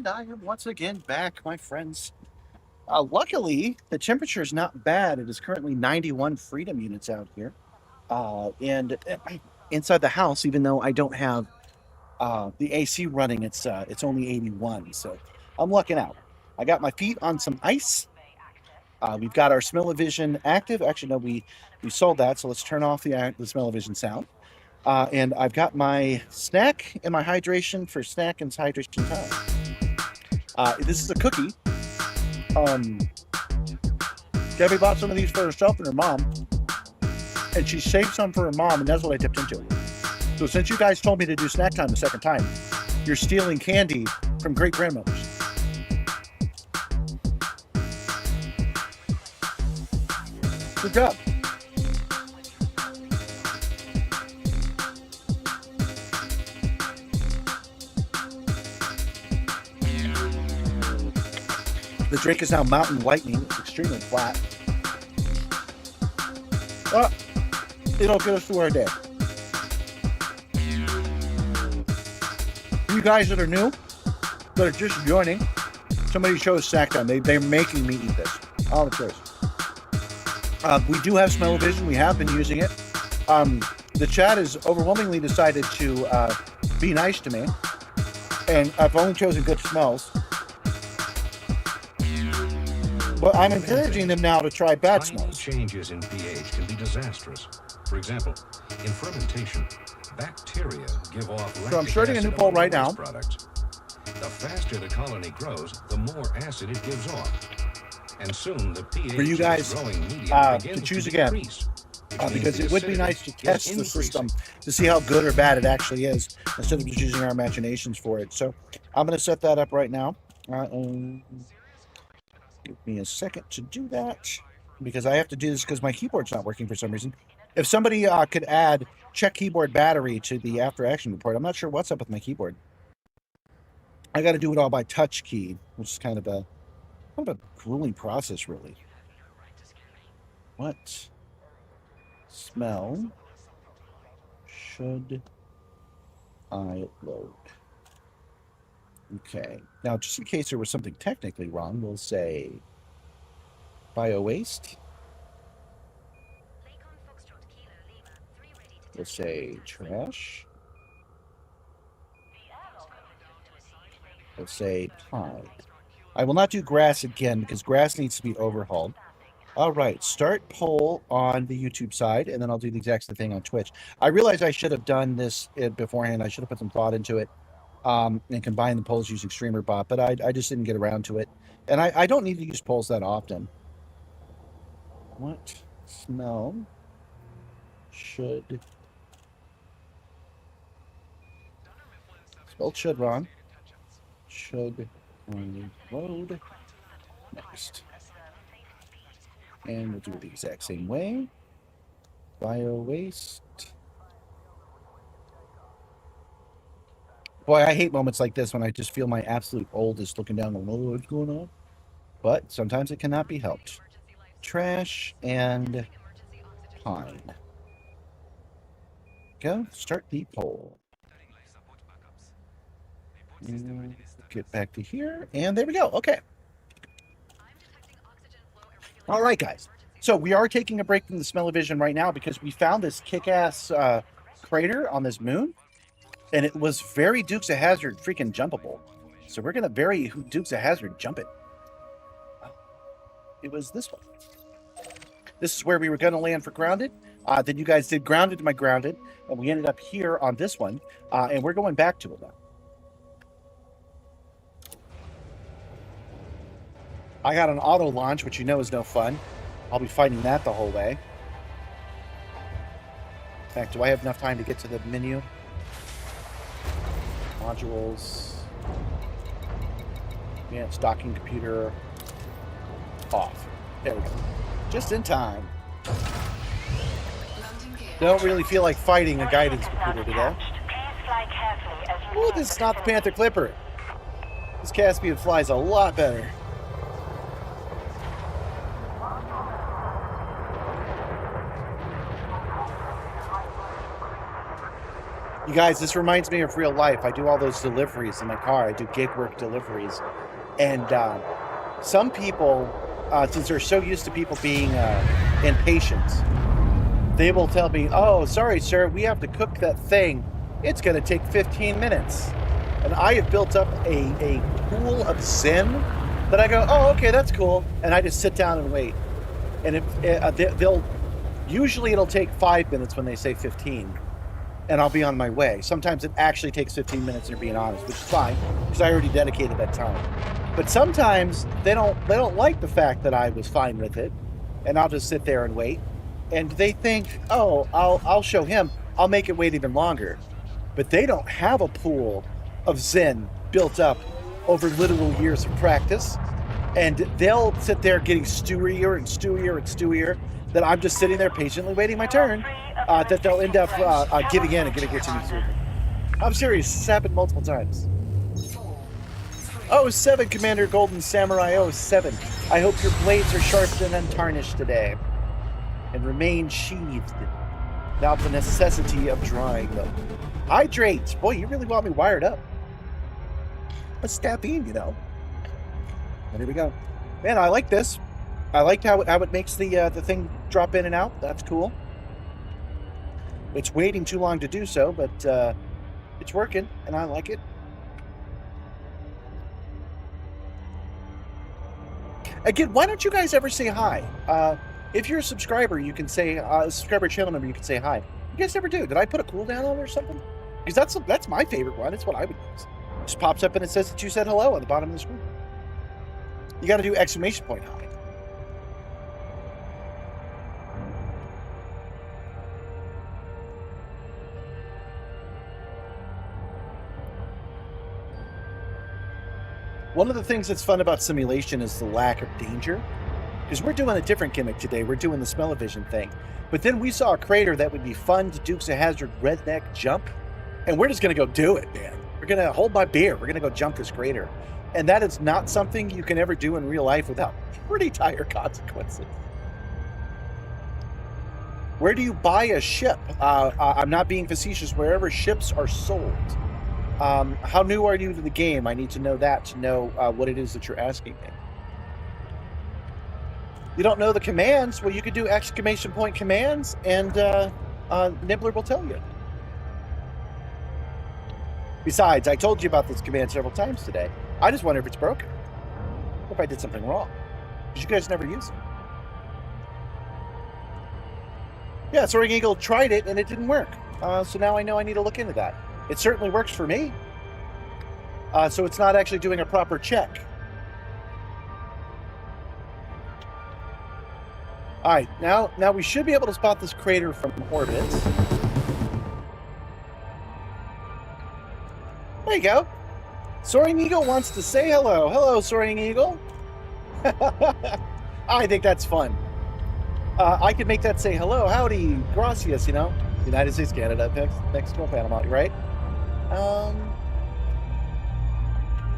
And I am once again back, my friends. Luckily, the temperature is not bad. It is currently 91 freedom units out here. And inside the house, even though I don't have the AC running, it's only 81. So I'm lucking out. I got my feet on some ice. We've got our smell-o-vision active. Actually, no, we sold that. So let's turn off the smell-o-vision sound. And I've got my snack and my hydration for snack and hydration time. This is a cookie. Debbie bought some of these for herself and her mom, and she saved some for her mom, and that's what I tipped into. So since you guys told me to do snack time the second time, you're stealing candy from great grandmothers. Good job. The drink is now Mountain Lightning. It's extremely flat. But it'll get us through our day. You guys that are new, that are just joining, somebody chose snack time. They're making me eat this. All the choice. We do have smell-o-vision. We have been using it. The chat has overwhelmingly decided to be nice to me. And I've only chosen good smells. But I'm encouraging them now to try bad Tiny smells. changes in pH can be disastrous. For example, in fermentation, bacteria give off lactic So I'm starting a new acid poll among right the now. waste products. The faster the colony grows, the more acid it gives off. And soon the pH For you of guys, its growing medium begins to choose to again. decrease, which means Because the it would be acidity nice to is test the increasing. system to see how good or bad it actually is, instead of just using our imaginations for it. So I'm going to set that up right now. Give me a second to do that, because I have to do this because my keyboard's not working for some reason. If somebody could add check keyboard battery to the after action report, I'm not sure what's up with my keyboard. I got to do it all by touch key, which is kind of a grueling process, really. What smell should I load? Okay. Now, just in case there was something technically wrong, we'll say bio waste. We'll say trash. We'll say pine. I will not do grass again because grass needs to be overhauled. All right, start poll on the YouTube side, and then I'll do the exact same thing on Twitch. I realize I should have done this beforehand. I should have put some thought into it and combine the polls using StreamerBot, but I just didn't get around to it. And I don't need to use polls that often. What smell should... Spelled should wrong. Should load next. And we'll do it the exact same way. Bio waste. Boy, I hate moments like this when I just feel my absolute oldest looking down the road. What's going on? But sometimes it cannot be helped. Trash and pine. Go. Start the poll. Get back to here. And there we go. Okay. All right, guys. So we are taking a break from the smell-o-vision right now because we found this kick-ass crater on this moon. And it was very Dukes of Hazzard freaking jumpable. So we're going to very Dukes of Hazzard jump it. It was this one. This is where we were going to land for Grounded. Then you guys did Grounded to my Grounded. And we ended up here on this one. And we're going back to it now. I got an auto launch, which you know is no fun. I'll be fighting that the whole way. In fact, do I have enough time to get to the menu? Modules. Yeah, docking computer. Off. There we go. Just in time. Don't really feel like fighting a guidance computer today. Ooh, this is not the Panther Clipper. This Caspian flies a lot better. You guys, this reminds me of real life. I do all those deliveries in my car. I do gig work deliveries. And some people, since they're so used to people being impatient, they will tell me, oh, sorry, sir, we have to cook that thing. It's going to take 15 minutes. And I have built up a pool of zen that I go, oh, okay, that's cool. And I just sit down and wait. And usually it'll take 5 minutes when they say 15. And I'll be on my way. Sometimes it actually takes 15 minutes, they're being honest, which is fine, because I already dedicated that time. But sometimes they don't like the fact that I was fine with it, and I'll just sit there and wait. And they think, oh, I'll show him. I'll make it wait even longer. But they don't have a pool of zen built up over literal years of practice. And they'll sit there getting stewier and stewier and stewier, that I'm just sitting there patiently waiting my turn, that they'll end up giving in and getting it to me sooner. I'm serious. This has happened multiple times. 07, Commander Golden Samurai 07. I hope your blades are sharpened and untarnished today, and remain sheathed, without the necessity of drying them. Hydrate! Boy, you really want me wired up. A staffine, you know. And here we go. Man, I like this. I liked how it makes the thing drop in and out. That's cool. It's waiting too long to do so, but it's working, and I like it. Again, why don't you guys ever say hi? If you're a subscriber, you can say a subscriber channel member. You can say hi. You guys never do. Did I put a cooldown on it or something? Because that's my favorite one. It's what I would use. It just pops up and it says that you said hello on the bottom of the screen. You got to do exclamation point hi. One of the things that's fun about simulation is the lack of danger. Because we're doing a different gimmick today. We're doing the smell-o-vision thing. But then we saw a crater that would be fun to Dukes of Hazzard redneck jump. And we're just going to go do it, man. We're going to hold my beer. We're going to go jump this crater. And that is not something you can ever do in real life without pretty dire consequences. Where do you buy a ship? I'm not being facetious. Wherever ships are sold. How new are you to the game? I need to know that to know what it is that you're asking me. You don't know the commands? Well, you could do exclamation point commands, and Nibbler will tell you. Besides, I told you about this command several times today. I just wonder if it's broken. Or if I did something wrong. Because you guys never use it. Yeah, Soaring Eagle tried it, and it didn't work. So now I know I need to look into that. It certainly works for me. So it's not actually doing a proper check. All right, now we should be able to spot this crater from orbit. There you go. Soaring Eagle wants to say hello. Hello, Soaring Eagle. I think that's fun. I could make that say hello, howdy, gracias, you know. United States, Canada, Mexico, Panama, right?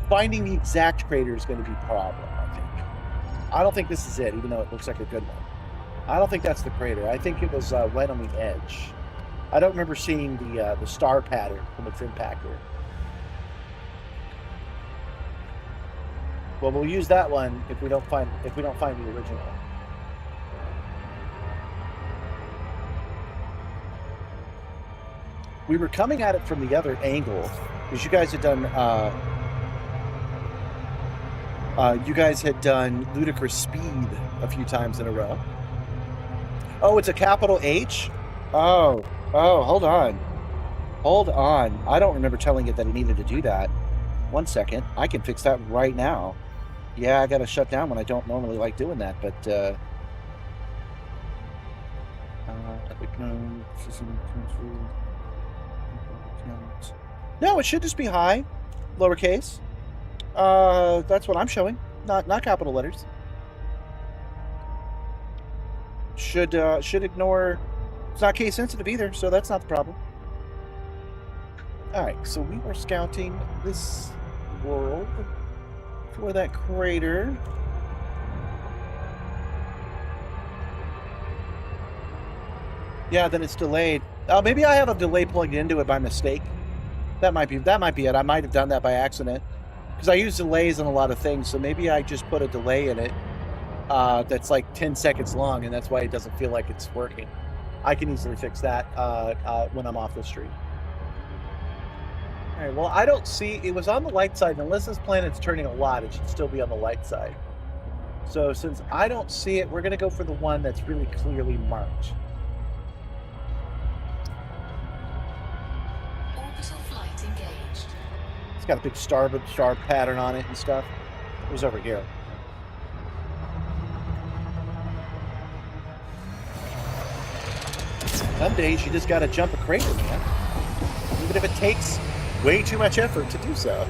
Finding the exact crater is going to be a problem, I think. I don't think this is it, even though it looks like a good one. I don't think that's the crater. I think it was right on the edge. I don't remember seeing the star pattern from its impactor. Well, we'll use that one if we don't find the original. We were coming at it from the other angle because you guys had done ludicrous speed a few times in a row. Oh, it's a capital H? Oh, hold on. I don't remember telling it that it needed to do that. 1 second. I can fix that right now. Yeah, I got to shut down when I don't normally like doing that, but no, it should just be high, lowercase. That's what I'm showing, not capital letters. Should ignore. It's not case sensitive either, so that's not the problem. All right, so we are scouting this world for that crater. Yeah, then it's delayed. Maybe I have a delay plugged into it by mistake. That might be it. I might have done that by accident. Because I use delays on a lot of things, so maybe I just put a delay in it that's like 10 seconds long, and that's why it doesn't feel like it's working. I can easily fix that when I'm off the street. All right, well, I don't see... It was on the light side, and unless this planet's turning a lot, it should still be on the light side. So since I don't see it, we're going to go for the one that's really clearly marked. Orbital flight engaged. It's got a big star pattern on it and stuff. It was over here. Some days you just got to jump a crater, man. Even if it takes way too much effort to do so.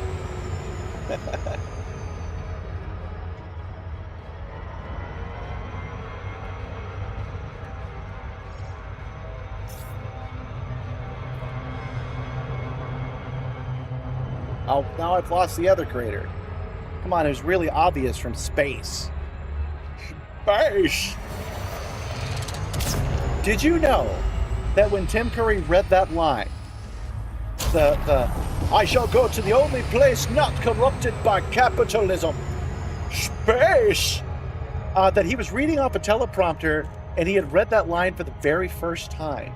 Oh, now I've lost the other crater. Come on, it was really obvious from space. Space! Did you know that when Tim Curry read that line, the I shall go to the only place not corrupted by capitalism, space, that he was reading off a teleprompter and he had read that line for the very first time.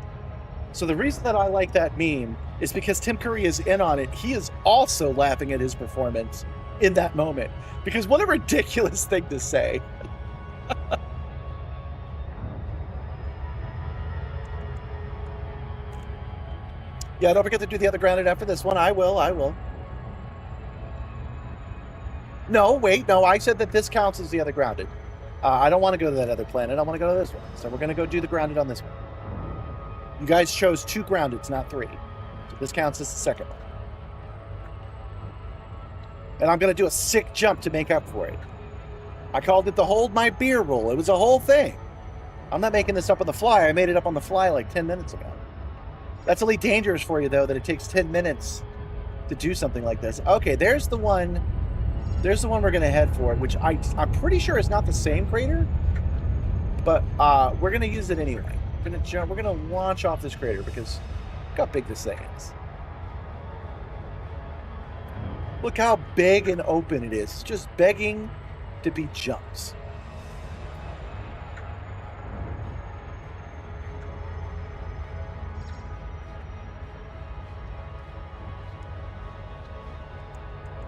So the reason that I like that meme is because Tim Curry is in on it. He is also laughing at his performance in that moment. Because what a ridiculous thing to say. Yeah, don't forget to do the other grounded after this one. I will. No, wait, no, I said that this counts as the other grounded. I don't want to go to that other planet. I want to go to this one. So we're going to go do the grounded on this one. You guys chose 2 groundeds, not 3. So this counts as the second one. And I'm going to do a sick jump to make up for it. I called it the hold my beer rule. It was a whole thing. I'm not making this up on the fly. I made it up on the fly like 10 minutes ago. That's really dangerous for you, though, that it takes 10 minutes to do something like this. Okay, there's the one. There's the one we're going to head for, which I'm pretty sure is not the same crater. But we're going to use it anyway. We're going to launch off this crater because look how big this thing is. Look how big and open it is. It's just begging to be jumped.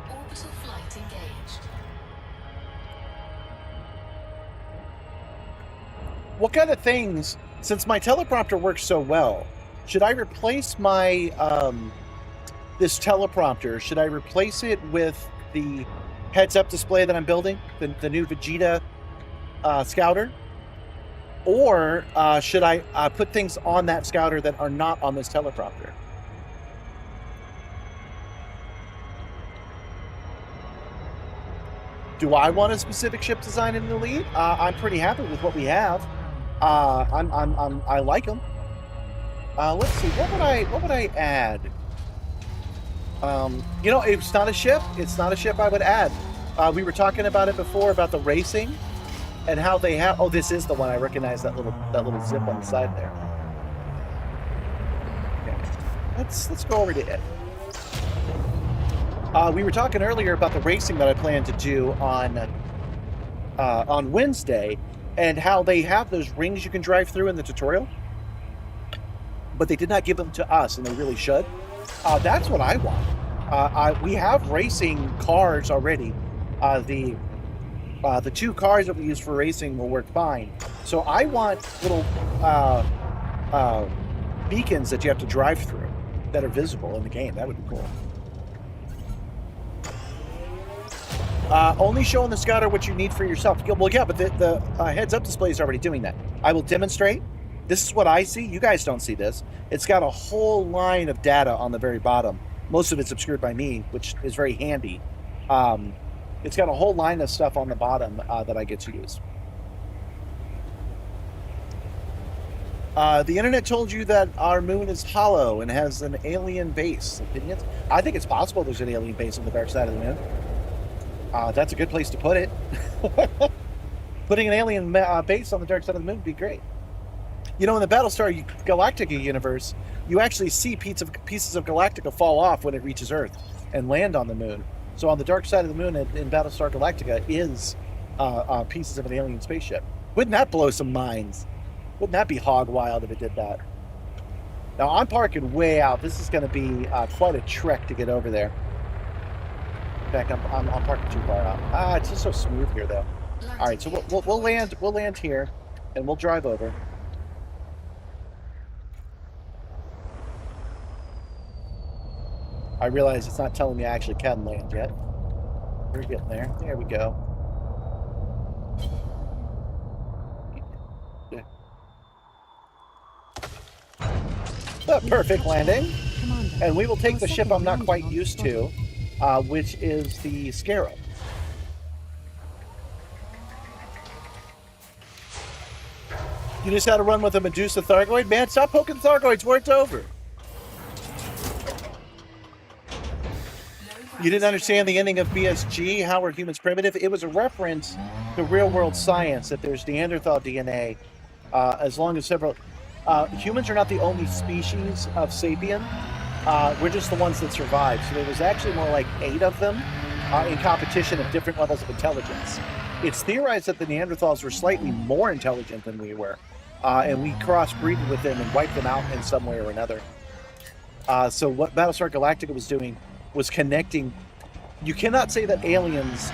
Orbital flight engaged. What kind of things, since my teleprompter works so well, should I replace my this teleprompter? Should I replace it with the heads-up display that I'm building, the new Vegeta Scouter? Or should I put things on that Scouter that are not on this teleprompter? Do I want a specific ship design in the lead? I'm pretty happy with what we have. I like them. Let's see. What would I add? You know, it's not a ship. It's not a ship I would add. We were talking about it before about the racing and how they have. Oh, this is the one. I recognize that little zip on the side there. Okay. Let's go over to it. We were talking earlier about the racing that I plan to do on Wednesday, and how they have those rings you can drive through in the tutorial, but they did not give them to us, and they really should. That's what I want. We have racing cars already. The 2 cars that we use for racing will work fine. So I want little beacons that you have to drive through that are visible in the game. That would be cool. Only show on the Scouter what you need for yourself. Well, yeah, but the heads-up display is already doing that. I will demonstrate. This is what I see. You guys don't see this. It's got a whole line of data on the very bottom. Most of it's obscured by me, which is very handy. It's got a whole line of stuff on the bottom that I get to use. The internet told you that our moon is hollow and has an alien base. Opinions? I think it's possible there's an alien base on the dark side of the moon. That's a good place to put it. Putting an alien base on the dark side of the moon would be great. You know, in the Battlestar Galactica universe, you actually see pieces of Galactica fall off when it reaches Earth and land on the moon. So on the dark side of the moon in Battlestar Galactica is pieces of an alien spaceship. Wouldn't that blow some minds? Wouldn't that be hog wild if it did that? Now, I'm parking way out. This is going to be quite a trek to get over there. In fact, I'm parking too far out. It's just so smooth here, though. All right, so we'll land here, and we'll drive over. I realize it's not telling me I actually can land yet. We're getting there. There we go. Perfect landing. Commander, And we will take the our ship second I'm not landing quite on used spotted. to, which is the Scarab. You just had to run with a Medusa Thargoid? Man, stop poking Thargoids where it's over. You didn't understand the ending of BSG, How Are Humans Primitive? It was a reference to real-world science, that there's Neanderthal DNA, as long as several... humans are not the only species of sapien. We're just the ones that survived. So there was actually more like 8 of them in competition at different levels of intelligence. It's theorized that the Neanderthals were slightly more intelligent than we were, and we crossbreeded with them and wiped them out in some way or another. So what Battlestar Galactica was doing was connecting. You cannot say that aliens.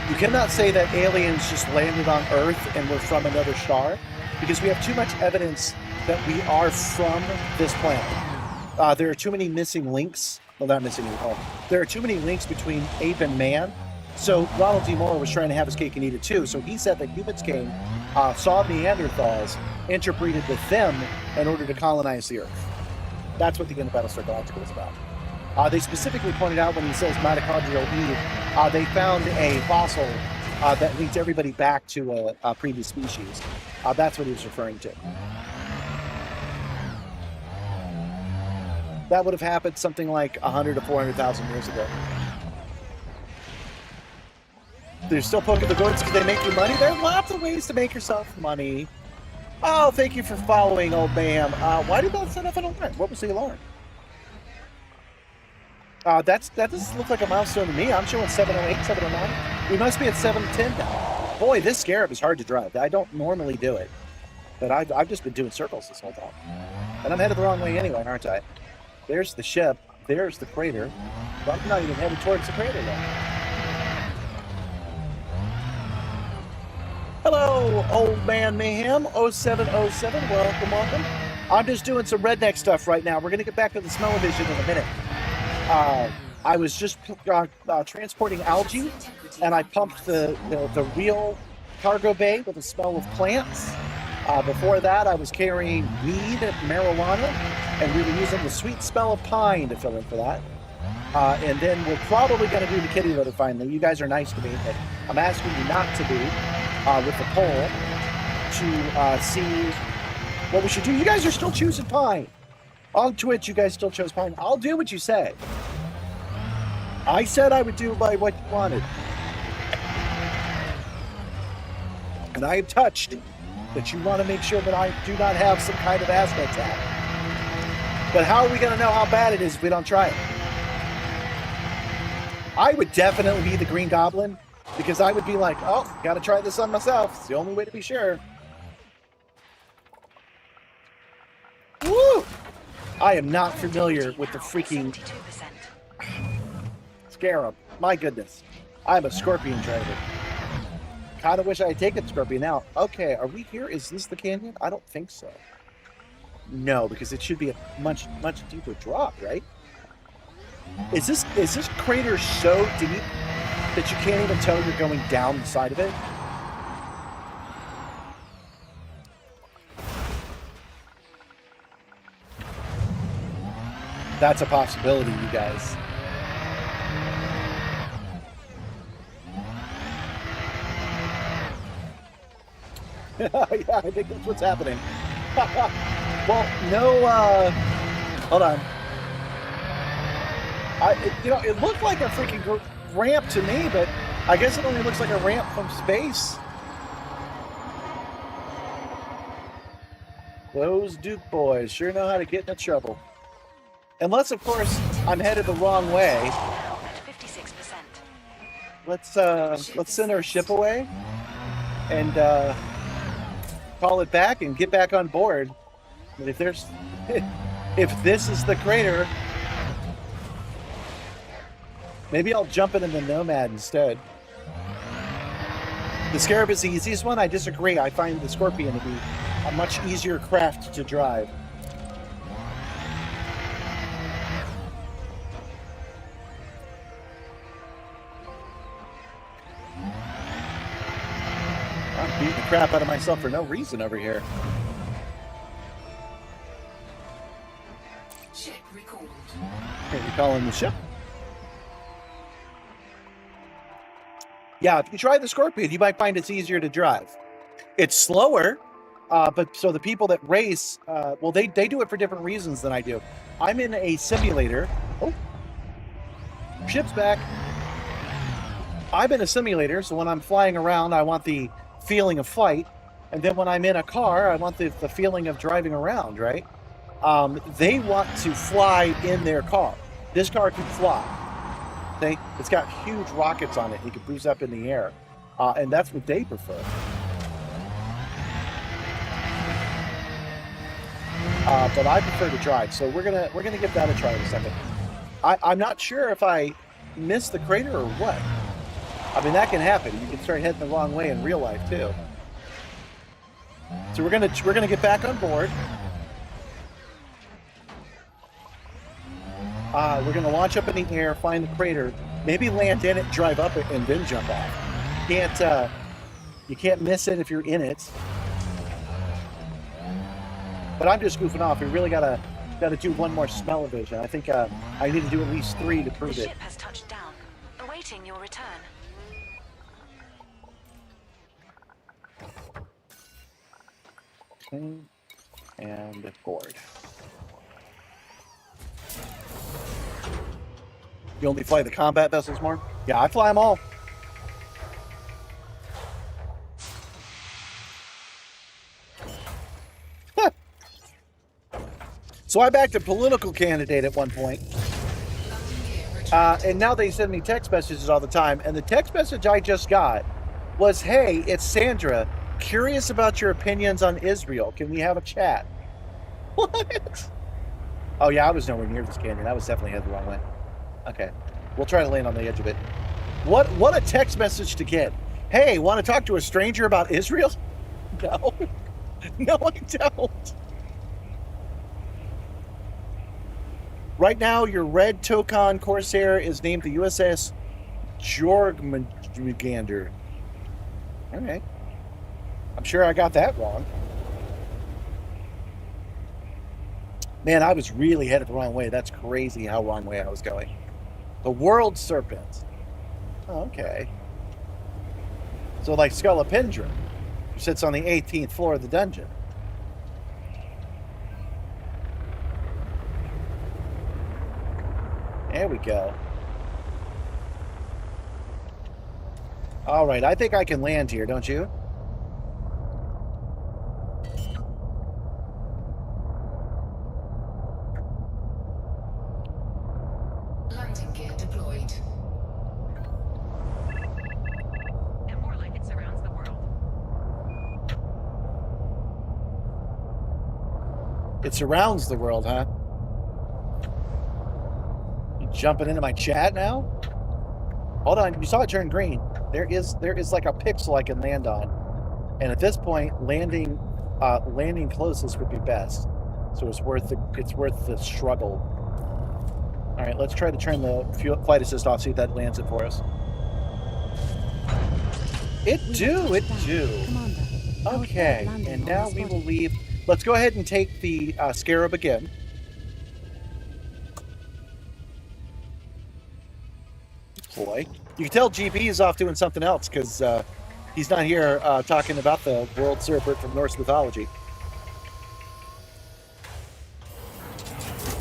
You cannot say that aliens just landed on Earth and were from another star, because we have too much evidence that we are from this planet. There are too many missing links. Well, not missing links. There are too many links between ape and man. So Ronald D. Moore was trying to have his cake and eat it too. So he said that humans came, saw Neanderthals, interbreeded with them in order to colonize the Earth. That's what the end of Battlestar Galactica was about. They specifically pointed out when he says mitochondrial Eve, they found a fossil that links everybody back to a previous species. That's what he was referring to. That would have happened something like 100 to 400,000 years ago. They're still poking the goats because they make you money. There are lots of ways to make yourself money. Oh, thank you for following, old ma'am. Why did that set off an alarm? What was the alarm? That doesn't look like a milestone to me. I'm showing 708, 709. We must be at 710 now. Boy, this Scarab is hard to drive. I don't normally do it, but I've just been doing circles this whole time. And I'm headed the wrong way anyway, aren't I? There's the ship. There's the crater. But I'm not even headed towards the crater yet. Hello, old man mayhem, 0707, welcome. I'm just doing some redneck stuff right now. We're going to get back to the smell-o-vision in a minute. I was just transporting algae, and I pumped the real cargo bay with the smell of plants. Before that, I was carrying weed, marijuana, and we were using the sweet smell of pine to fill in for that. And then we're probably going to do the kitty litter finally. You guys are nice to me, but I'm asking you not to be. With the poll to see what we should do. You guys are still choosing pine. On Twitch, you guys still chose pine. I'll do what you say. I said I would do by what you wanted. And I am touched that you want to make sure that I do not have some kind of asthma attack. But how are we going to know how bad it is if we don't try it? I would definitely be the Green Goblin, because I would be like, oh, got to try this on myself. It's the only way to be sure. Woo! I am not familiar with the freaking Scarab. My goodness. I'm a Scorpion driver. Kind of wish I had taken Scorpion now. Okay, are we here? Is this the canyon? I don't think so. No, because it should be a much deeper drop, right? Is this crater so deep that you can't even tell you're going down the side of it? That's a possibility, you guys. Yeah, I think that's what's happening. Well, no, hold on. It looked like a freaking ramp to me, but I guess it only looks like a ramp from space. Those Duke boys sure know how to get into trouble. Unless, of course, I'm headed the wrong way. Now at 56%. Let's send our ship away and call it back and get back on board. But if there's, if this is the crater, maybe I'll jump into the Nomad instead. The Scarab is the easiest one. I disagree. I find the Scorpion to be a much easier craft to drive. I'm beating the crap out of myself for no reason over here. Ship recalled. Okay, we calling the ship. Yeah, if you try the Scorpion, you might find it's easier to drive. It's slower, but so the people that race, well, they do it for different reasons than I do. I'm in a simulator. Oh, ship's back. I'm in a simulator, so when I'm flying around, I want the feeling of flight. And then when I'm in a car, I want the feeling of driving around, right? They want to fly in their car. This car can fly. It's got huge rockets on it. You can boost up in the air, and that's what they prefer. But I prefer to drive, so we're gonna give that a try in a second. I'm not sure if I missed the crater or what. I mean, that can happen. You can start heading the wrong way in real life too. So we're gonna get back on board. We're going to launch up in the air, find the crater, maybe land in it, drive up it, and then jump off. You can't miss it if you're in it. But I'm just goofing off. We really gotta do one more smell-o-vision. I think I need to do at least 3 to prove The it. ship has touched down, awaiting your return. Okay. And board. You only fly the combat vessels more? Yeah, I fly them all. So I backed a political candidate at one point. And now they send me text messages all the time. And the text message I just got was, hey, it's Sandra. Curious about your opinions on Israel. Can we have a chat? What? Oh, yeah, I was nowhere near this canyon. I was definitely headed the wrong way. Okay, we'll try to land on the edge of it. What a text message to get. Hey, want to talk to a stranger about Israel? No. No, I don't. Right now, your red Tokon Corsair is named the USS Jormungandr. All right. I'm sure I got that wrong. Man, I was really headed the wrong way. That's crazy how wrong way I was going. The World Serpent. Oh, okay. So like Scolopendra, who sits on the 18th floor of the dungeon. There we go. All right, I think I can land here, don't you? Landing gear deployed. And more like it surrounds the world. It surrounds the world, huh? You jumping into my chat now? Hold on, you saw it turn green. There is like a pixel I can land on. And at this point, landing closest would be best. So it's worth the struggle. All right, let's try to turn the flight assist off, see if that lands it for us. It do. Commander, Okay, and now we will leave. Let's go ahead and take the Scarab again. Boy, you can tell GP is off doing something else because he's not here talking about the world serpent from Norse mythology.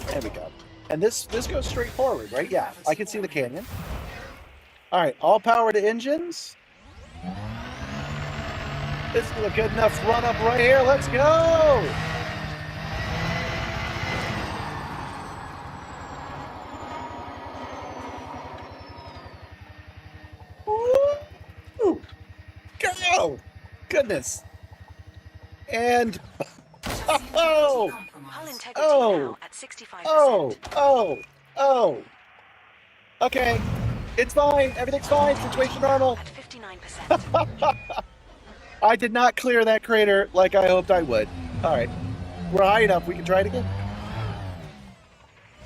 There we go. And this goes straight forward, right? Yeah, I can see the canyon. All right, all power to engines. This is a good enough run up right here. Let's go. goodness. And Hull integrity now at 65%. oh. Okay, it's fine. Everything's fine. Situation normal. At 59%. I did not clear that crater like I hoped I would. All right, we're high enough. We can try it again.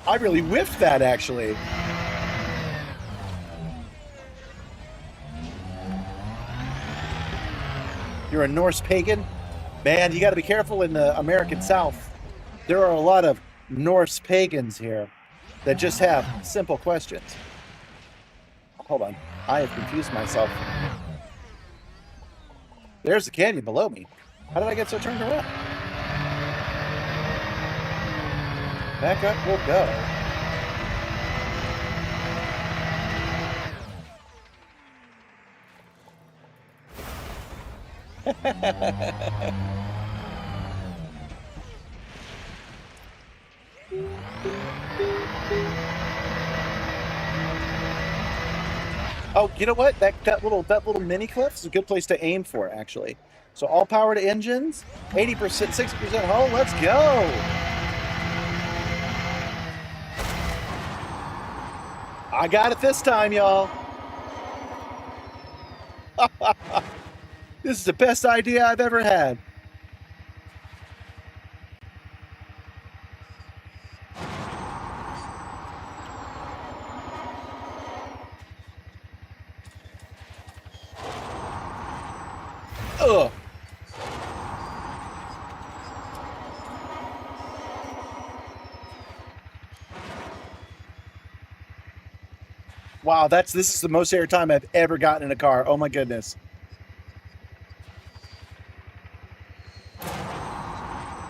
I really whiffed that, actually. You're a Norse pagan? Man, you got to be careful in the American South. There are a lot of Norse pagans here that just have simple questions. Hold on. I have confused myself. There's the canyon below me. How did I get so turned around? Back up we'll go. Oh, you know what? That little mini cliff is a good place to aim for, actually. So all power to engines, 80%, 60% hull. Let's go. I got it this time, y'all. This is the best idea I've ever had. Ugh. Wow, this is the most airtime I've ever gotten in a car. Oh my goodness.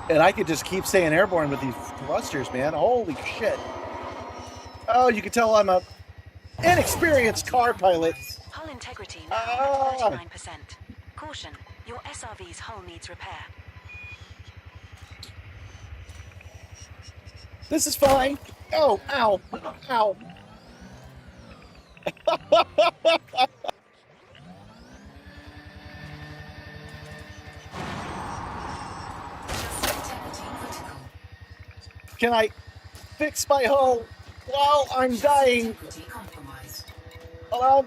And I could just keep staying airborne with these thrusters, man. Holy shit. Oh, you can tell I'm a inexperienced car pilot. Hull integrity now at 39%. Caution, your SRV's hull needs repair. This is fine. Oh, ow, ow. Can I fix my hull while I'm dying? Hello?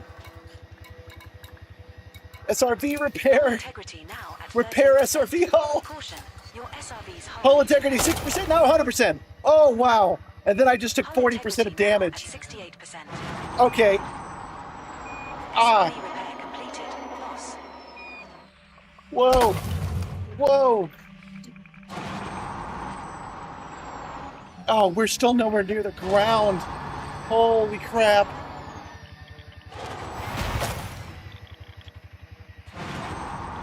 SRV repair. Integrity now at Repair 30%. SRV hull. Caution, your SRV's Hull integrity 6%, now 100%. Oh, wow. And then I just took Hull 40% of integrity now damage. at 68%. Okay. Ah. SRV repair completed. Loss. Whoa. Whoa. Oh, we're still nowhere near the ground. Holy crap.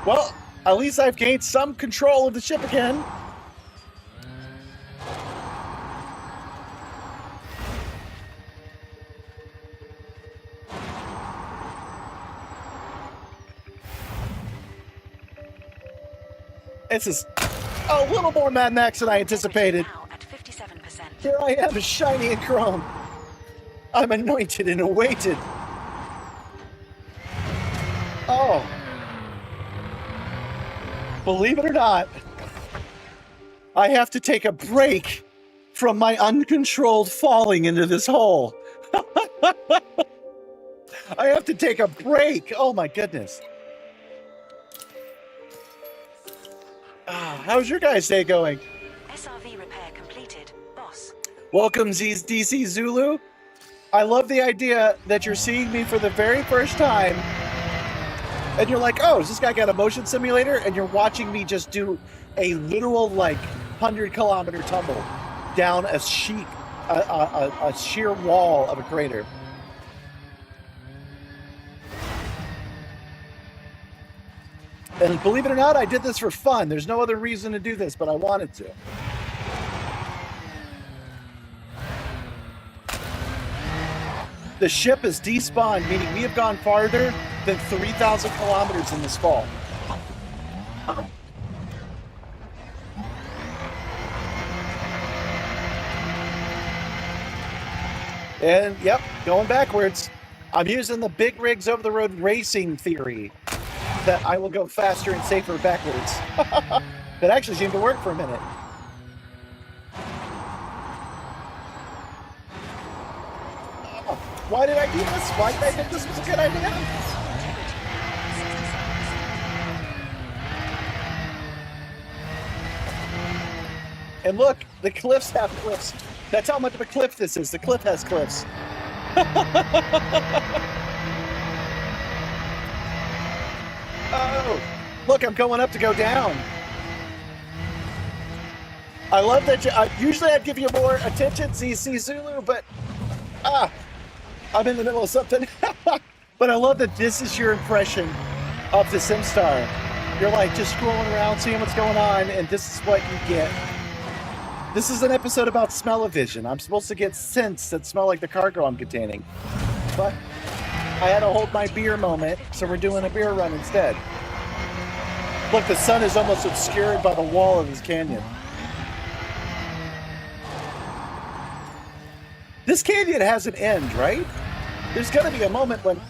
Well, at least I've gained some control of the ship again. This is a little more Mad Max than I anticipated. Now at 57%. Here I am, shiny and chrome. I'm anointed and awaited. Oh. Believe it or not, I have to take a break from my uncontrolled falling into this hole. I have to take a break. Oh my goodness. How's your guys' day going? SRV repair completed. Boss. Welcome, DC Zulu. I love the idea that you're seeing me for the very first time, and you're like, oh, is this guy got a motion simulator? And you're watching me just do a literal, 100-kilometer tumble down a sheer wall of a crater. And believe it or not, I did this for fun. There's no other reason to do this, but I wanted to. The ship is despawned, meaning we have gone farther than 3,000 kilometers in this fall. And, yep, going backwards. I'm using the big rigs over the road racing theory. that I will go faster and safer backwards. That actually seemed to work for a minute. Oh, why did I do this? Why did I think this was a good idea? And look, the cliffs have cliffs. That's how much of a cliff this is. The cliff has cliffs. Oh, look, I'm going up to go down. I love that usually I'd give you more attention, CC Zulu, but I'm in the middle of something. But I love that this is your impression of the Simstarr. You're like just scrolling around, seeing what's going on, and this is what you get. This is an episode about smell-o-vision. I'm supposed to get scents that smell like the cargo I'm containing. But I had to hold my beer moment, so we're doing a beer run instead. Look, the sun is almost obscured by the wall of this canyon. This canyon has an end, right? There's gonna be a moment when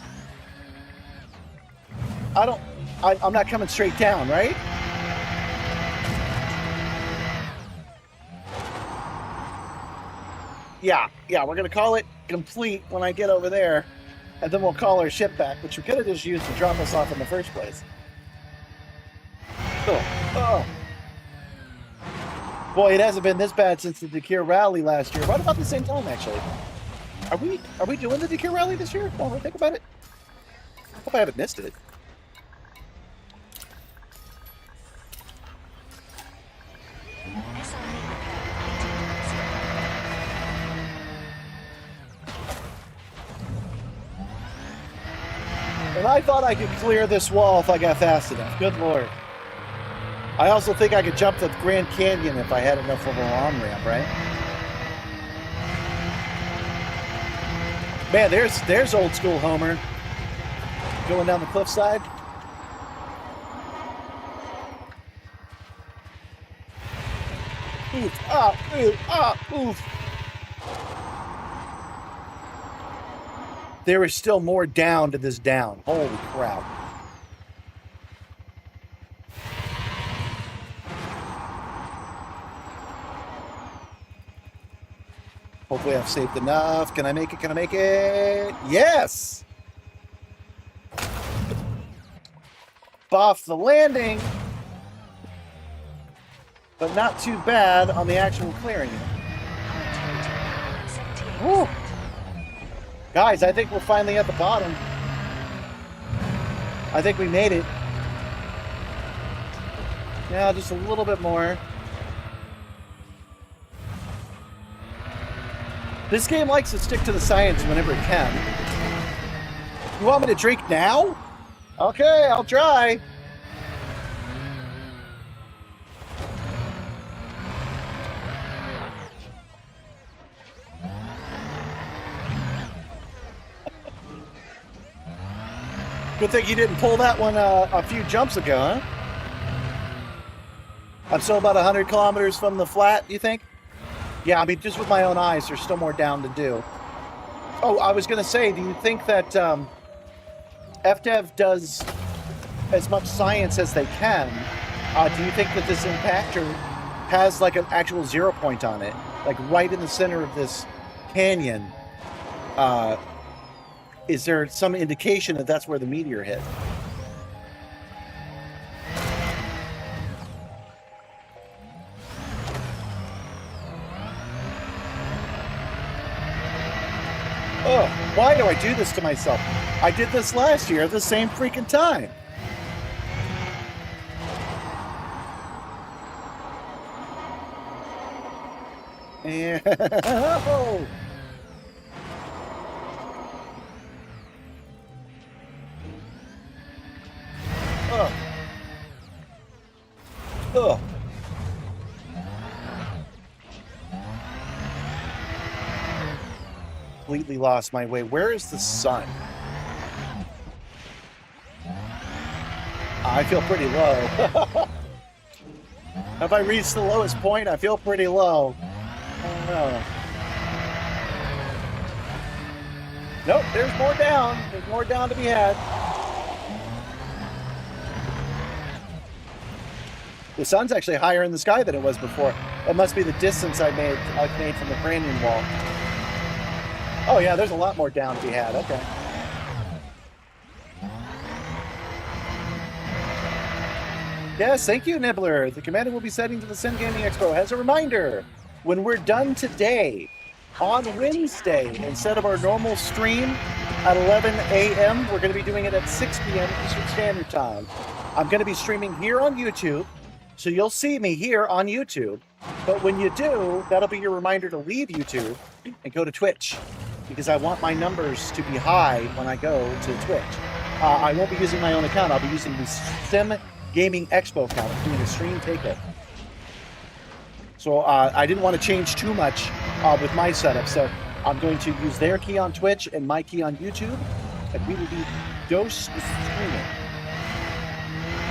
I'm not coming straight down, right? Yeah, we're gonna call it complete when I get over there, and then we'll call our ship back, which we could have just used to drop us off in the first place. Oh. Boy, it hasn't been this bad since the Dakir Rally last year. Right about the same time, actually. Are we doing the Dakir Rally this year? While I think about it. Hope I haven't missed it. And I thought I could clear this wall if I got fast enough. Good lord. I also think I could jump the Grand Canyon if I had enough of a on-ramp, right? Man, there's old school Homer. Going down the cliffside. Oof, oof. There is still more down to this down. Holy crap. Hopefully I've saved enough. Can I make it? Can I make it? Yes! Buff the landing. But not too bad on the actual clearing it. Woo. Guys, I think we're finally at the bottom. I think we made it. Yeah, just a little bit more. This game likes to stick to the science whenever it can. You want me to drink now? Okay, I'll try. Good thing you didn't pull that one a few jumps ago, huh? I'm still about 100 kilometers from the flat, you think? Yeah, I mean, just with my own eyes, there's still more down to do. Oh, I was going to say, do you think that FDev does as much science as they can? Do you think that this impactor has like an actual 0 point on it? Like right in the center of this canyon? Is there some indication that that's where the meteor hit? Oh, why do I do this to myself? I did this last year at the same freaking time. And oh. Oh. Completely lost my way. Where is the sun? I feel pretty low. Have I reached the lowest point? I feel pretty low. Oh, no. Nope, there's more down. There's more down to be had. The sun's actually higher in the sky than it was before. It must be the distance I made from the canyon wall. Oh yeah, there's a lot more down to be had. Okay. Yes, thank you, Nibbler. The commander will be setting to the Sim Gaming Expo. As a reminder, when we're done today, on Wednesday, instead of our normal stream at 11 a.m., we're going to be doing it at 6 p.m. Eastern Standard Time. I'm going to be streaming here on YouTube, so you'll see me here on YouTube. But when you do, that'll be your reminder to leave YouTube and go to Twitch, because I want my numbers to be high when I go to Twitch. I won't be using my own account. I'll be using the Sim Gaming Expo account. I'm doing a stream takeover. So I didn't want to change too much with my setup. So I'm going to use their key on Twitch and my key on YouTube, and we will be ghost streaming.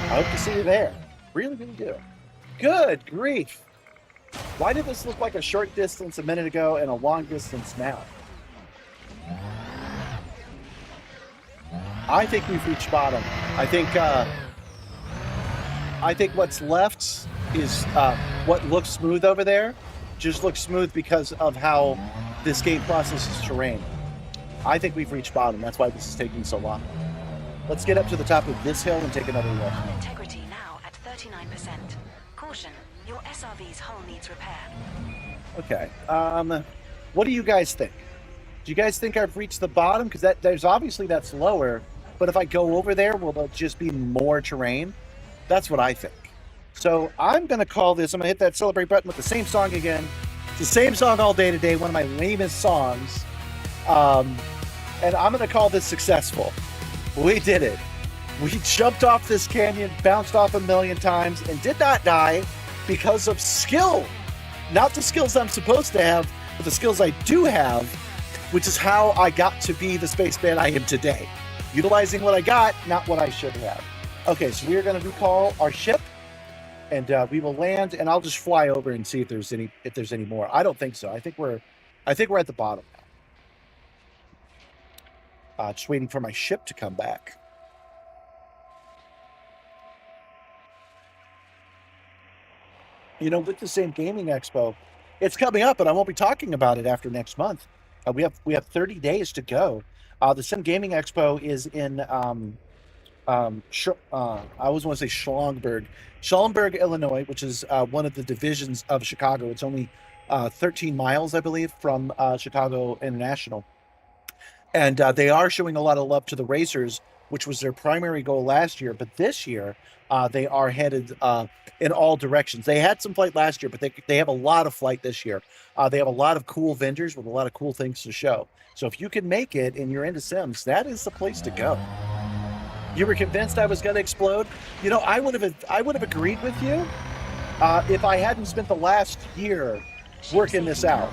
I hope to see you there. Really, really do. Good grief. Why did this look like a short distance a minute ago and a long distance now? I think we've reached bottom. I think what's left is what looks smooth over there just looks smooth because of how this game processes terrain. I think we've reached bottom. That's why this is taking so long. Let's get up to the top of this hill and take another look. Integrity now at 39%. Caution, your SRV's hull needs repair. Okay. What do you guys think? Do you guys think I've reached the bottom? Because there's obviously that's lower, but if I go over there, will there just be more terrain? That's what I think. So I'm going to call this, I'm going to hit that celebrate button with the same song again. It's the same song all day today, one of my lamest songs. And I'm going to call this successful. We did it. We jumped off this canyon, bounced off a million times, and did not die because of skill. Not the skills I'm supposed to have, but the skills I do have, which is how I got to be the spaceman I am today. Utilizing what I got, not what I should have. Okay, so we are going to recall our ship, and we will land, and I'll just fly over and see if there's any more. I don't think so. I think we're at the bottom now. Just waiting for my ship to come back. You know, with the same gaming expo, it's coming up, and I won't be talking about it after next month. We have 30 days to go. The Sim Gaming Expo is in I always want to say Schaumburg, Illinois, which is one of the divisions of Chicago. It's only 13 miles, I believe, from Chicago International. And they are showing a lot of love to the racers, which was their primary goal last year. But this year, they are headed in all directions. They had some flight last year, but they have a lot of flight this year. They have a lot of cool vendors with a lot of cool things to show. So if you can make it and you're into Sims, that is the place to go. You were convinced I was going to explode? You know, I would have agreed with you if I hadn't spent the last year working this out.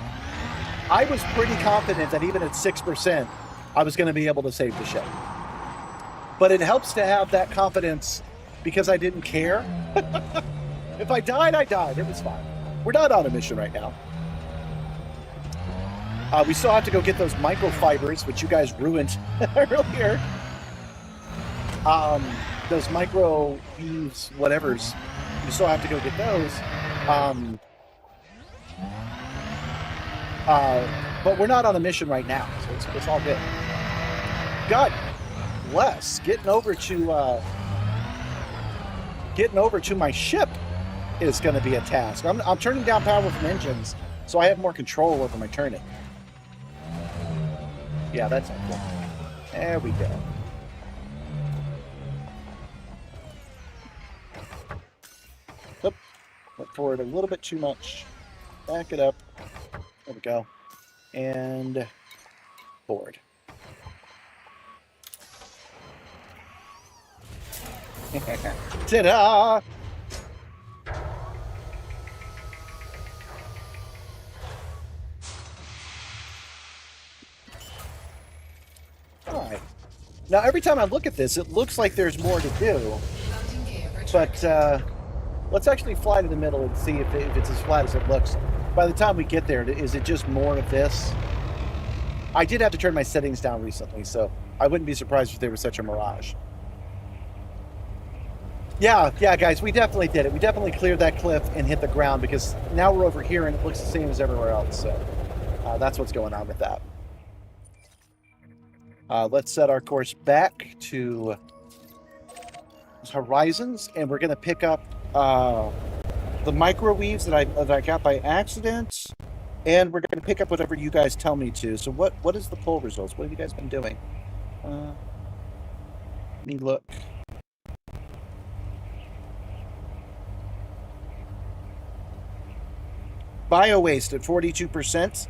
I was pretty confident that even at 6%, I was going to be able to save the ship. But it helps to have that confidence because I didn't care. If I died, I died. It was fine. We're not on a mission right now. We still have to go get those microfibers, which you guys ruined earlier. Those micro weaves, whatevers. We still have to go get those. But we're not on a mission right now, so it's all good. God bless. Getting over to my ship is going to be a task. I'm turning down power from engines, so I have more control over my turning. Yeah, that's not good. There we go. Oop. Went forward a little bit too much. Back it up. There we go. And forward. Ta-da! All right. Now, every time I look at this, it looks like there's more to do. But let's actually fly to the middle and see if it's as flat as it looks. By the time we get there, is it just more of this? I did have to turn my settings down recently, so I wouldn't be surprised if there was such a mirage. Yeah, guys, we definitely did it. We definitely cleared that cliff and hit the ground because now we're over here and it looks the same as everywhere else. So that's what's going on with that. Let's set our course back to Horizons, and we're going to pick up the microweaves that I got by accident, and we're going to pick up whatever you guys tell me to. So what is the poll results? What have you guys been doing? Let me look. Bio waste at 42%.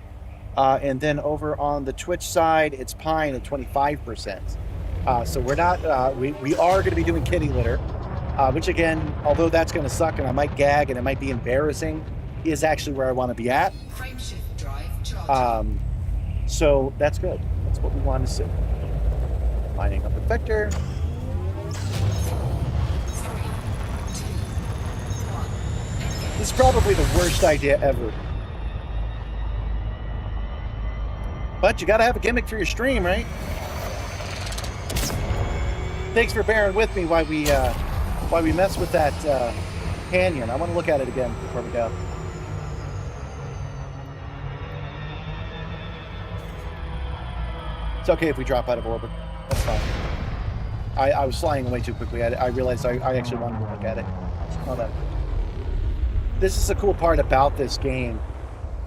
And then over on the Twitch side, it's Pine at 25%. So we're not, we are going to be doing kitty litter, which again, although that's going to suck and I might gag and it might be embarrassing, is actually where I want to be at. Frameshift drive charging. So that's good. That's what we want to see. Lining up the vector. 4, 3, 2, 1. This is probably the worst idea ever. But you got to have a gimmick for your stream, right? Thanks for bearing with me while we mess with that canyon. I want to look at it again before we go. It's okay if we drop out of orbit. That's fine. I was flying away too quickly. I realized I actually wanted to look at it. All that. This is the cool part about this game,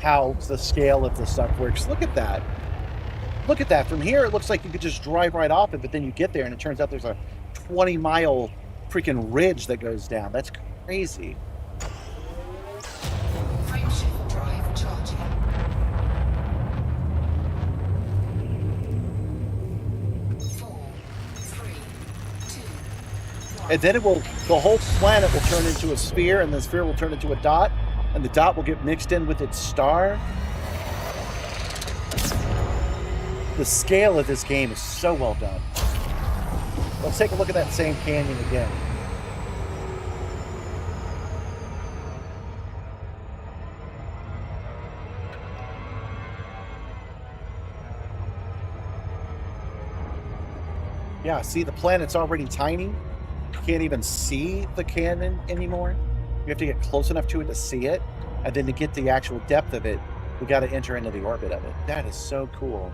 how the scale of the stuff works. Look at that. Look at that. From here, it looks like you could just drive right off it, but then you get there, and it turns out there's a 20-mile freaking ridge that goes down. That's crazy. Frameshift drive charging. 4, 3, 2, 1. And then the whole planet will turn into a sphere, and the sphere will turn into a dot, and the dot will get mixed in with its star. The scale of this game is so well done. Let's take a look at that same canyon again. Yeah, see, the planet's already tiny. You can't even see the canyon anymore. You have to get close enough to it to see it. And then to get the actual depth of it, we got to enter into the orbit of it. That is so cool.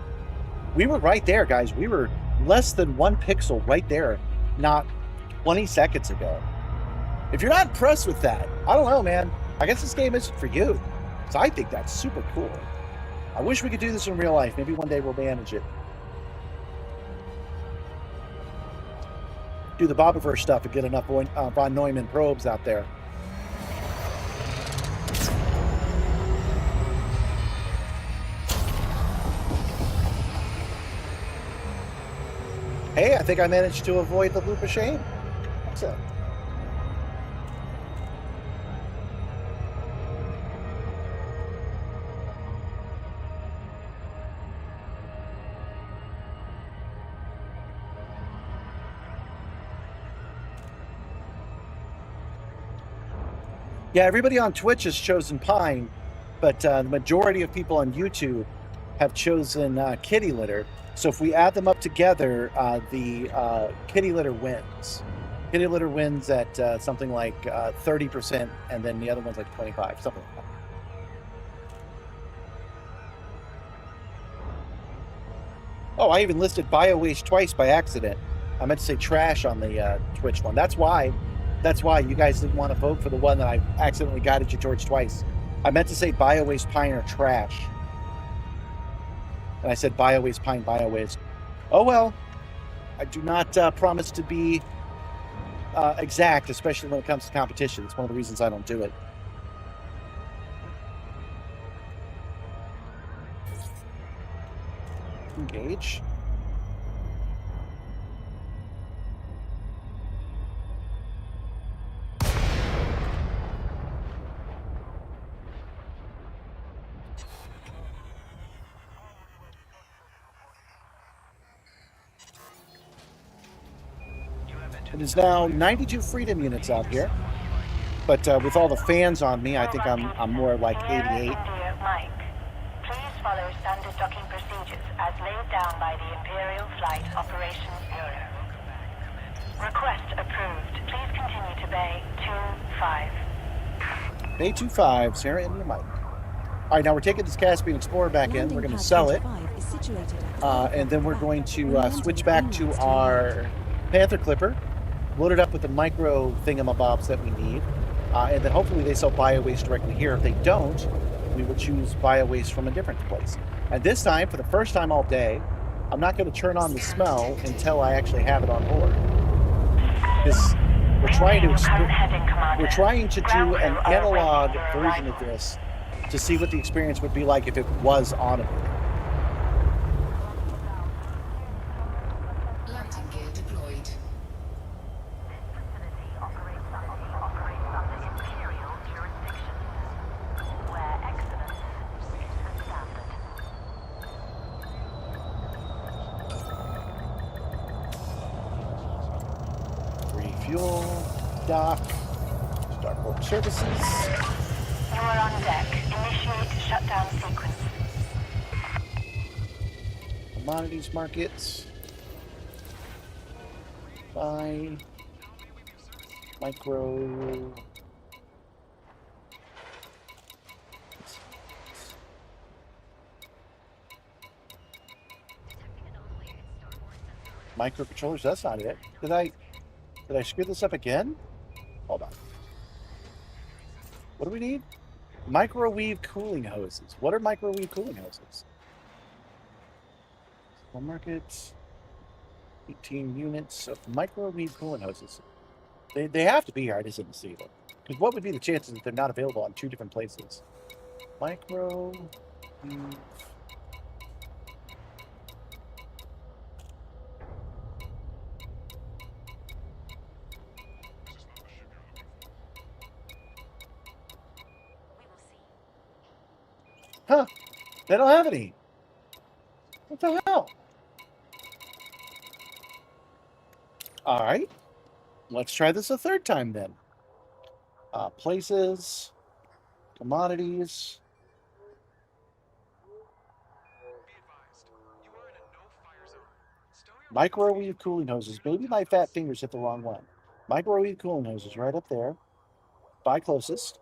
We were right there, guys. We were less than 1 pixel right there, not 20 seconds ago. If you're not impressed with that, I don't know, man. I guess this game isn't for you. So I think that's super cool. I wish we could do this in real life. Maybe one day we'll manage it. Do the Bobiverse stuff and get enough von Neumann probes out there. Hey, I think I managed to avoid the loop of shame. Excellent. Yeah, everybody on Twitch has chosen Pine, but the majority of people on YouTube have chosen kitty litter. So if we add them up together, the kitty litter wins. Kitty litter wins at something like 30%, and then the other one's like 25, something like that. Oh, I even listed bio waste twice by accident. I meant to say trash on the Twitch one. That's why you guys didn't want to vote for the one that I accidentally guided you towards twice. I meant to say bio waste, pine, or trash. And I said bio waste, pine, bio waste. Oh well, I do not promise to be exact, especially when it comes to competition. It's one of the reasons I don't do it. Engage. It is now 92 freedom units out here, but with all the fans on me, I think I'm more like 88. Mike, please follow standard docking procedures as laid down by the Imperial Flight Operations Bureau. Request approved. Please continue to Bay 25. Bay 25, Sarah into the mic. All right, now we're taking this Caspian Explorer back in. We're going to sell it. Is situated at And then we're going to switch back to our Panther Clipper, load it up with the micro thingamabobs that we need. And then hopefully they sell bio-waste directly here. If they don't, we will choose bio-waste from a different place. And this time, for the first time all day, I'm not going to turn on the smell until I actually have it on board. Because we're trying to do an analog version of this to see what the experience would be like if it was on a board. Landing gear deployed. Refuel, dock, starport services. You are on deck. Initiate shutdown sequence. Commodities markets. Buy. Micro. Microcontrollers, that's not it. Did I screw this up again? Hold on. What do we need? Microwave cooling hoses. What are microwave cooling hoses? Small markets. 18 units of microwave cooling hoses. They have to be here. I just didn't see them. Because what would be the chances that they're not available in two different places? Microwave. Huh. They don't have any. What the hell? All right. Let's try this a third time then. Places. Commodities. Microwave cooling hoses. Maybe my fat fingers hit the wrong one. Microwave cooling hoses right up there. Buy closest.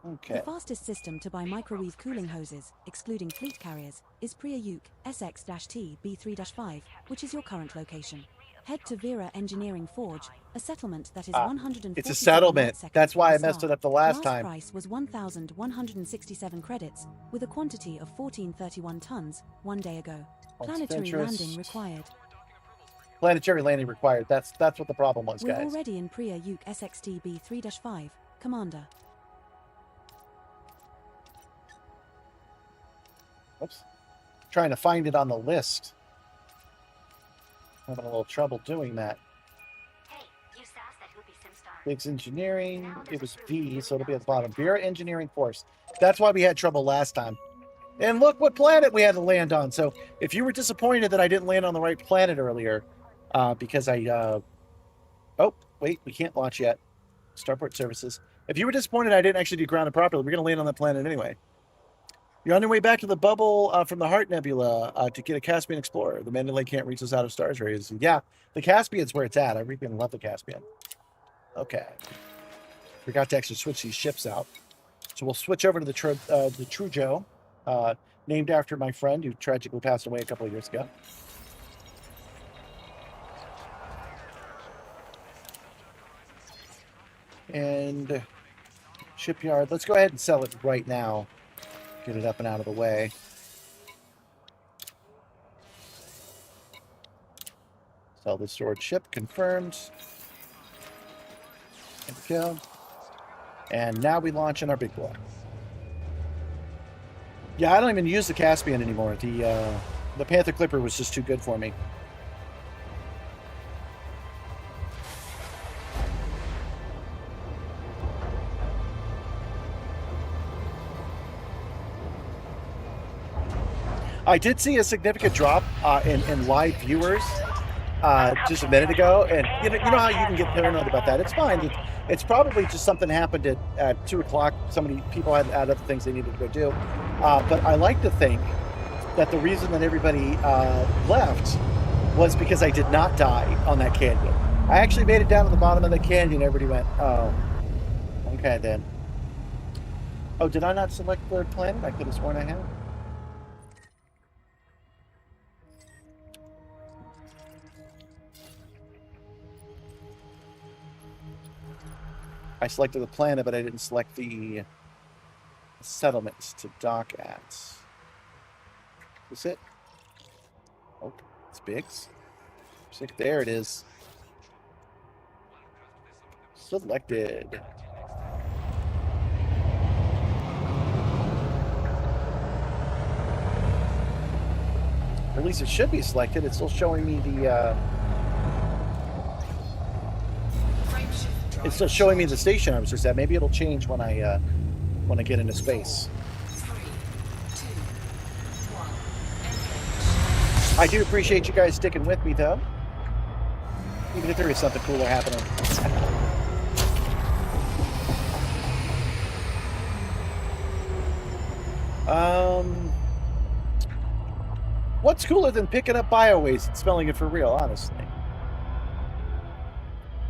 Okay. The fastest system to buy microwave cooling hoses, excluding fleet carriers, is Priya-Yuk SX-T B3-5, which is your current location. Head to Vera Engineering Forge, a settlement that is 140. It's a settlement. That's why I messed it up the last time. Price was 1,167 credits, with a quantity of 1431 tons 1 day ago. Planetary landing required. Planetary landing required. That's what the problem was, guys. We're already in Priya-Yuk SX-T B3-5, Commander. Oops. Trying to find it on the list. Having a little trouble doing that. Hey, you sassed that would be Simstarr. Biggs Engineering. It was V, so it'll be at the bottom. Vera Engineering Force. That's why we had trouble last time. And look what planet we had to land on. So if you were disappointed that I didn't land on the right planet earlier, because I... Oh, wait, we can't launch yet. Starport services. If you were disappointed I didn't actually do grounded properly, we're going to land on that planet anyway. You're on your way back to the bubble from the Heart Nebula to get a Caspian Explorer. The Mandalay can't reach us out of stars rays. Yeah, the Caspian's where it's at. I really love the Caspian. Okay. Forgot to actually switch these ships out. So we'll switch over to the Trujo, named after my friend who tragically passed away a couple of years ago. And shipyard. Let's go ahead and sell it right now. Get it up and out of the way. Sell the stored ship. Confirmed. There we go. And now we launch in our big boy. Yeah, I don't even use the Caspian anymore. The Panther Clipper was just too good for me. I did see a significant drop in live viewers just a minute ago, and you know how you can get paranoid about that. It's fine. It's probably just something happened at 2 o'clock. People had other things they needed to go do. But I like to think that the reason that everybody left was because I did not die on that canyon. I actually made it down to the bottom of the canyon. Everybody went, oh, okay then. Oh, did I not select the planet? I could have sworn I had. I selected the planet, but I didn't select the settlements to dock at. Is it? Oh, it's Biggs. There it is. Selected. At least it should be selected. It's still showing me the. It's still showing me the station I was just at. Maybe it'll change when I get into space. 3, 2, 1. I do appreciate you guys sticking with me, though. Even if there is something cooler happening. What's cooler than picking up biowaste and smelling it for real, honestly?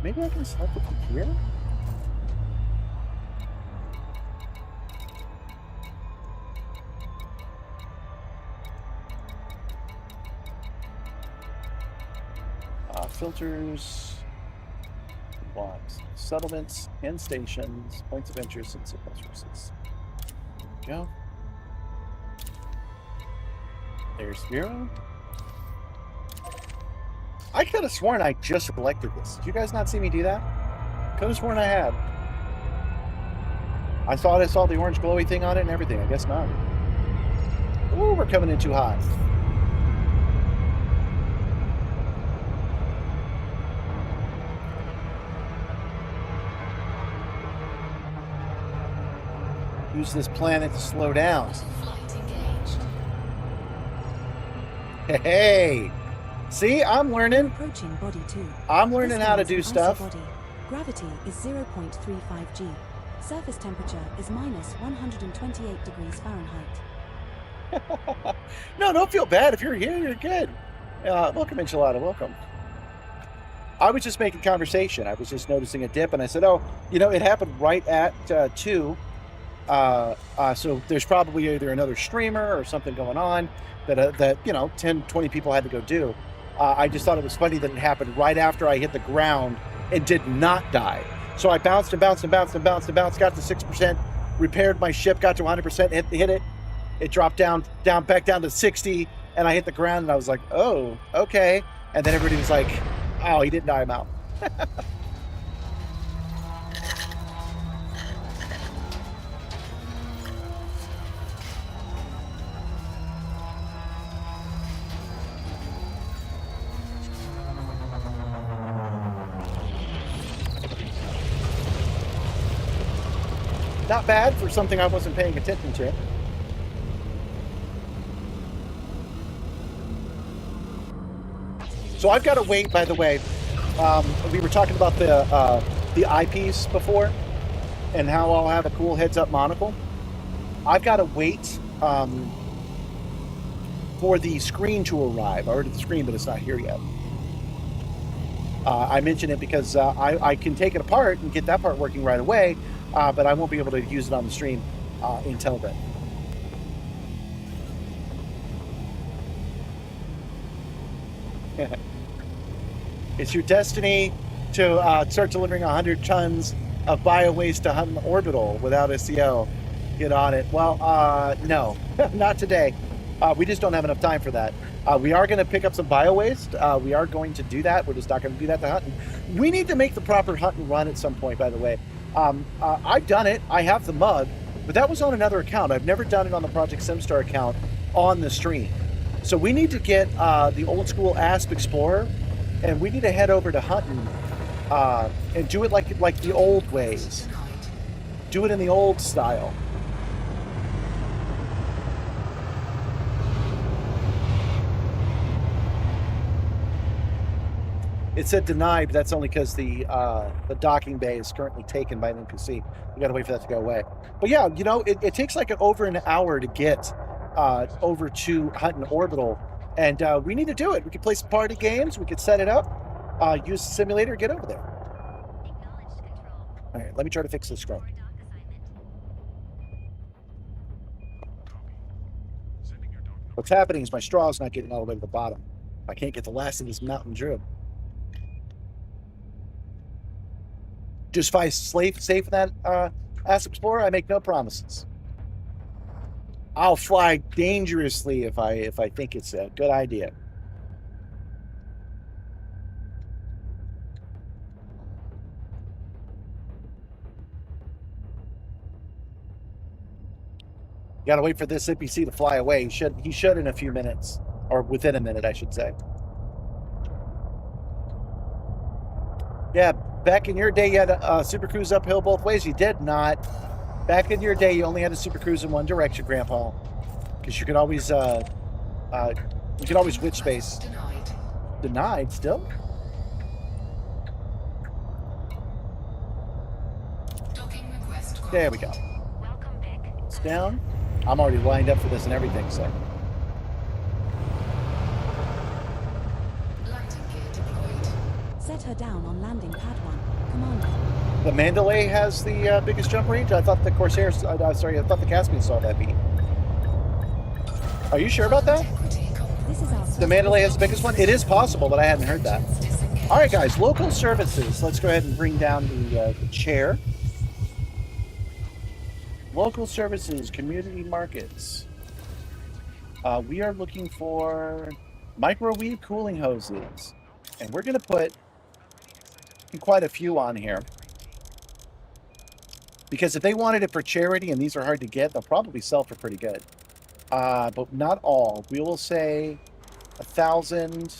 Maybe I can select it from here? Filters, blocks, settlements, and stations, points of interest, and supply sources. There we go. There's 0. I could have sworn I just selected this. Did you guys not see me do that? Could have sworn I had. I thought I saw the orange glowy thing on it and everything. I guess not. Ooh, we're coming in too hot. Use this planet to slow down. Flight engaged. Hey! See, I'm learning. Approaching body 2. I'm learning This how to one is do an stuff. icy body. Gravity is 0.35 G. Surface temperature is minus 128 degrees Fahrenheit. No, don't feel bad. If you're here, you're good. Welcome, Enchilada. Welcome. I was just making conversation. I was just noticing a dip, and I said, oh, it happened right at 2. So there's probably either another streamer or something going on that 10, 20 people had to go do. I just thought it was funny that it happened right after I hit the ground and did not die. So I bounced and bounced and bounced and bounced and bounced, got to 6%, repaired my ship, got to 100%, hit it. It dropped back down to 60, and I hit the ground, and I was like, oh, okay. And then everybody was like, oh, he didn't die, I'm out. Not bad for something I wasn't paying attention to. So I've got to wait, by the way. We were talking about the eyepiece before and how I'll have a cool heads-up monocle. I've got to wait for the screen to arrive. I ordered the screen, but it's not here yet. I mention it because I can take it apart and get that part working right away, but I won't be able to use it on the stream until then. It's your destiny to start delivering 100 tons of bio-waste to Hutton Orbital without SEO. Get on it. Well, no, not today. We just don't have enough time for that. We are going to pick up some bio-waste. We are going to do that. We're just not going to do that to Hutton. We need to make the proper Hutton run at some point, by the way. I've done it. I have the mug, but that was on another account. I've never done it on the Project Simstarr account on the stream. So we need to get the old school ASP Explorer, and we need to head over to Hutton and do it like the old ways. Do it in the old style. It said denied, but that's only because the docking bay is currently taken by an NPC. We gotta wait for that to go away. But yeah, it takes like over an hour to get over to Hutton Orbital, and we need to do it. We could play some party games. We could set it up, use the simulator, get over there. All right, let me try to fix this screen. What's happening is my straw is not getting all the way to the bottom. I can't get the last of this Mountain Dew. Just fly safe in that Asp Explorer. I make no promises. I'll fly dangerously if I think it's a good idea. You gotta wait for this NPC to fly away. He should in a few minutes, or within a minute, I should say. Yeah, back in your day, you had a Super Cruise uphill both ways. You did not. Back in your day, you only had a Super Cruise in one direction, Grandpa, because you could always switch space. Denied still. There we go. It's down. I'm already lined up for this and everything, so. Landing gear deployed. Set her down on landing pad 1. Commander. The Mandalay has the biggest jump range? I thought the Corsair, I thought the Caspian saw that beat. Are you sure about that? This is our The Mandalay has the biggest one? It is possible, but I hadn't heard that. All right, guys, local services. Let's go ahead and bring down the chair. Local services, community markets. We are looking for microwave cooling hoses. And we're going to put quite a few on here. Because if they wanted it for charity, and these are hard to get, they'll probably sell for pretty good. But not all. We will say 1,000...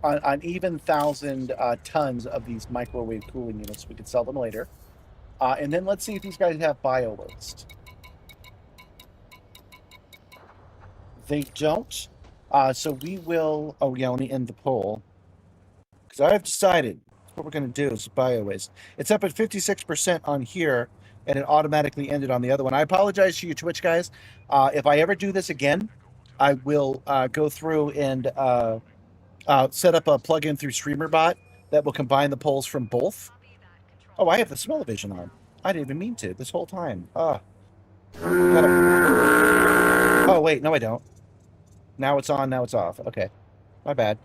An even 1,000 tons of these microwave cooling units. We could sell them later. And then let's see if these guys have bio waste. They don't. So we will... Oh, yeah, let me end the poll. Because I have decided what we're going to do is bio waste. It's up at 56% on here, and it automatically ended on the other one. I apologize to you Twitch guys. If I ever do this again, I will go through and set up a plugin through StreamerBot that will combine the polls from both. Oh, I have the smell-o-vision on. I didn't even mean to this whole time. Oh, wait, no, I don't. Now it's on, now it's off. Okay, my bad.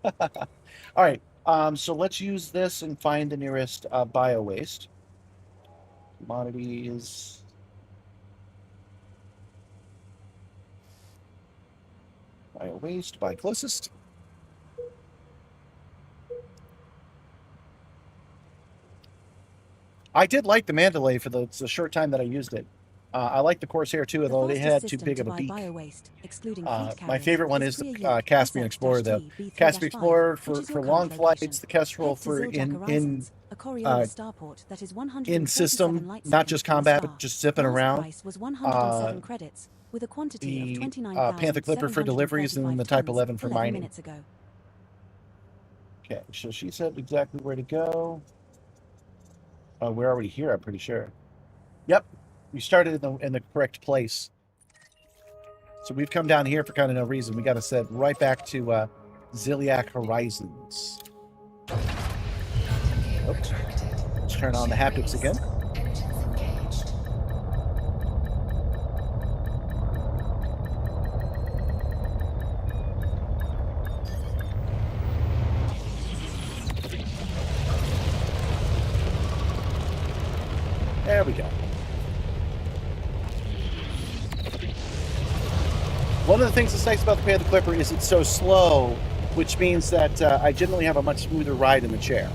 All right, so let's use this and find the nearest bio waste. Commodities. Bio waste, by closest. I did like the Mandalay for the short time that I used it. I like the Corsair too, although they had too big of a beak. My favorite one is the Caspian Explorer, though. Caspian Explorer for long flights, the Kestrel for in system, not just combat, but just zipping around. The Panther Clipper for deliveries, and then the Type 11 for mining. Okay, so she said exactly where to go. We're already here, I'm pretty sure. Yep, we started in the correct place. So we've come down here for kind of no reason. We got to set right back to Ziliac Horizons. Oops. Let's turn on the haptics again. There we go. One of the things that's nice about the Panther Clipper is it's so slow, which means that I generally have a much smoother ride in the chair.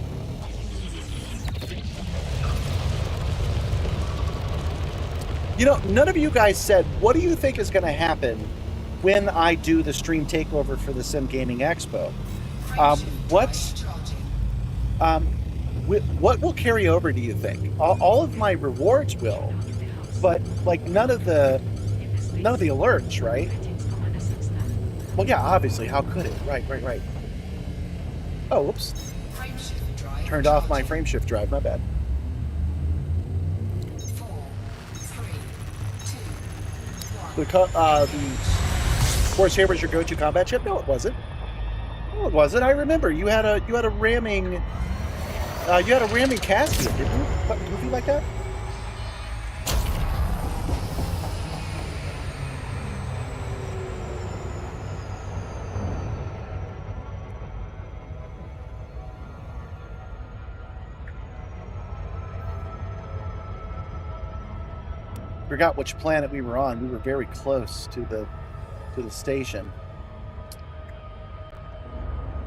You know, none of you guys said, what do you think is going to happen when I do the stream takeover for the Sim Gaming Expo? What will carry over, do you think? All of my rewards will, but like none of the alerts, right? Well, yeah, obviously. How could it? Right. Oh, whoops. Turned off my frame shift drive. My bad. 4, 3, 2, the Corsair was your go-to combat ship? No, it wasn't. No, it wasn't. I remember you had a ramming Caspian, didn't you? Something goofy like that. Forgot which planet we were on. We were very close to the station.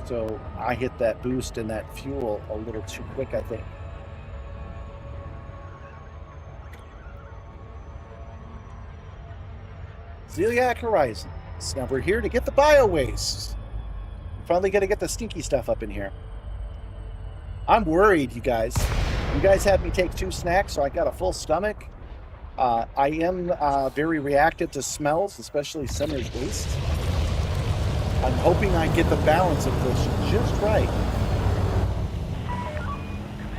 So I hit that boost and that fuel a little too quick, I think. Zeliac Horizons. Now we're here to get the bio waste. Finally gonna get the stinky stuff up in here. I'm worried, you guys. You guys had me take 2 snacks, so I got a full stomach. I am very reactive to smells, especially summer's waste. I'm hoping I get the balance of this just right.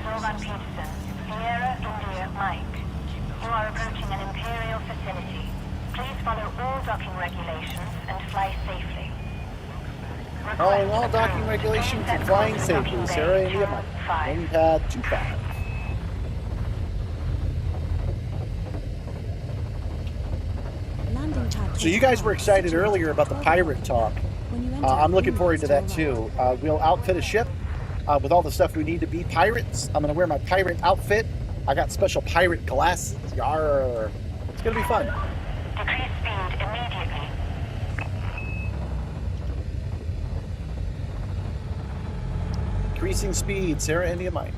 Sylvan Peterson, Sierra India Mike. You are approaching an Imperial facility. Please follow all docking regulations and fly safely. Following all docking regulations and flying safely, Sarah India Mike. Wind pad 25. Landing pad. So you guys were excited earlier about the pirate talk. I'm looking forward to that too. We'll outfit a ship with all the stuff we need to be pirates. I'm going to wear my pirate outfit. I got special pirate glasses. Yarr. It's going to be fun. Decrease speed immediately. Increasing speed, Sarah India Mike.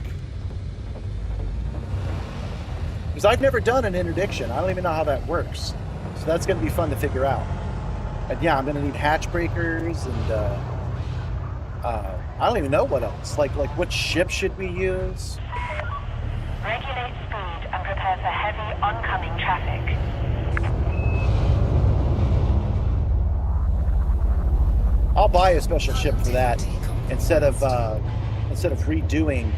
Because I've never done an interdiction. I don't even know how that works. So that's going to be fun to figure out. And yeah, I'm going to need hatch breakers and I don't even know what else. Like what ship should we use? Regulate speed and prepare for heavy oncoming traffic. I'll buy a special ship for that instead of redoing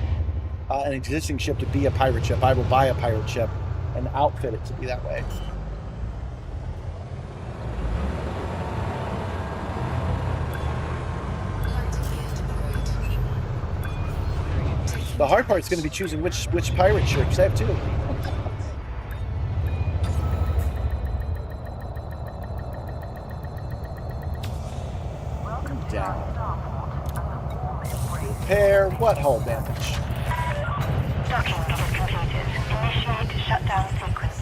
an existing ship to be a pirate ship. I will buy a pirate ship and outfit it to be that way. The hard part is going to be choosing which pirate ship, because I have 2. Down. Repair what hull damage? Docking is completed. Initiate shutdown sequence.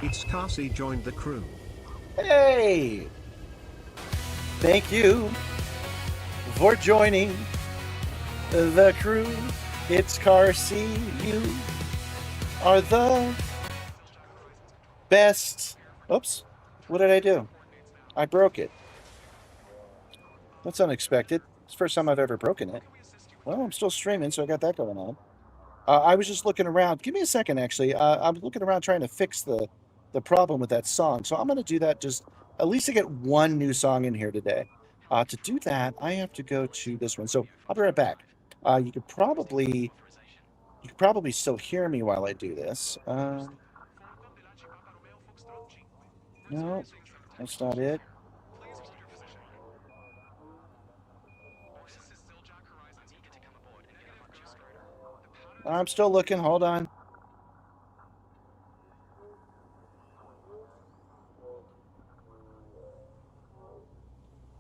It's Cassie joined the crew. Hey! Thank you for joining the crew. It's Carsey. You are the best. Oops. What did I do? I broke it. That's unexpected. It's the first time I've ever broken it. Well, I'm still streaming, so I got that going on. I was just looking around. Give me a second, actually. I'm looking around trying to fix the problem with that song. So I'm going to do that just at least to get one new song in here today. To do that, I have to go to this one. So I'll be right back. You could probably still hear me while I do this. No, that's not it. I'm still looking. Hold on.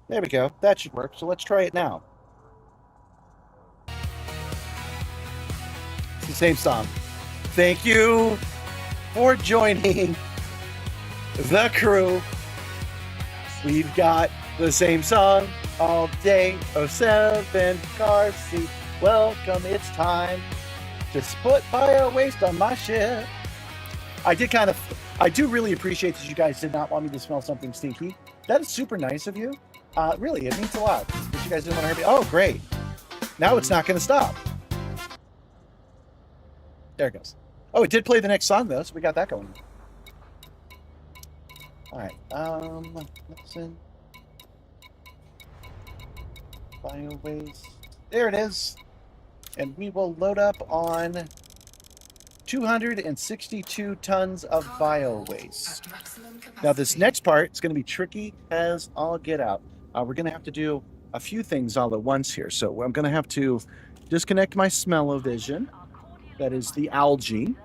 There we go. That should work. So let's try it now. It's the same song. Thank you for joining the crew. We've got the same song all day. 07 car seat. Welcome. It's time to put bio waste on my ship. I do really appreciate that you guys did not want me to smell something stinky. That is super nice of you. Really, it means a lot that you guys didn't want to hurt me. Oh, great. Now it's not going to stop. There it goes. Oh, it did play the next song, though, so we got that going. All right. Listen. Bio waste. There it is. And we will load up on 262 tons of bio waste. At maximum capacity. Now, this next part is going to be tricky as all get out. We're going to have to do a few things all at once here. So I'm going to have to disconnect my smell-o-vision. That is the algae.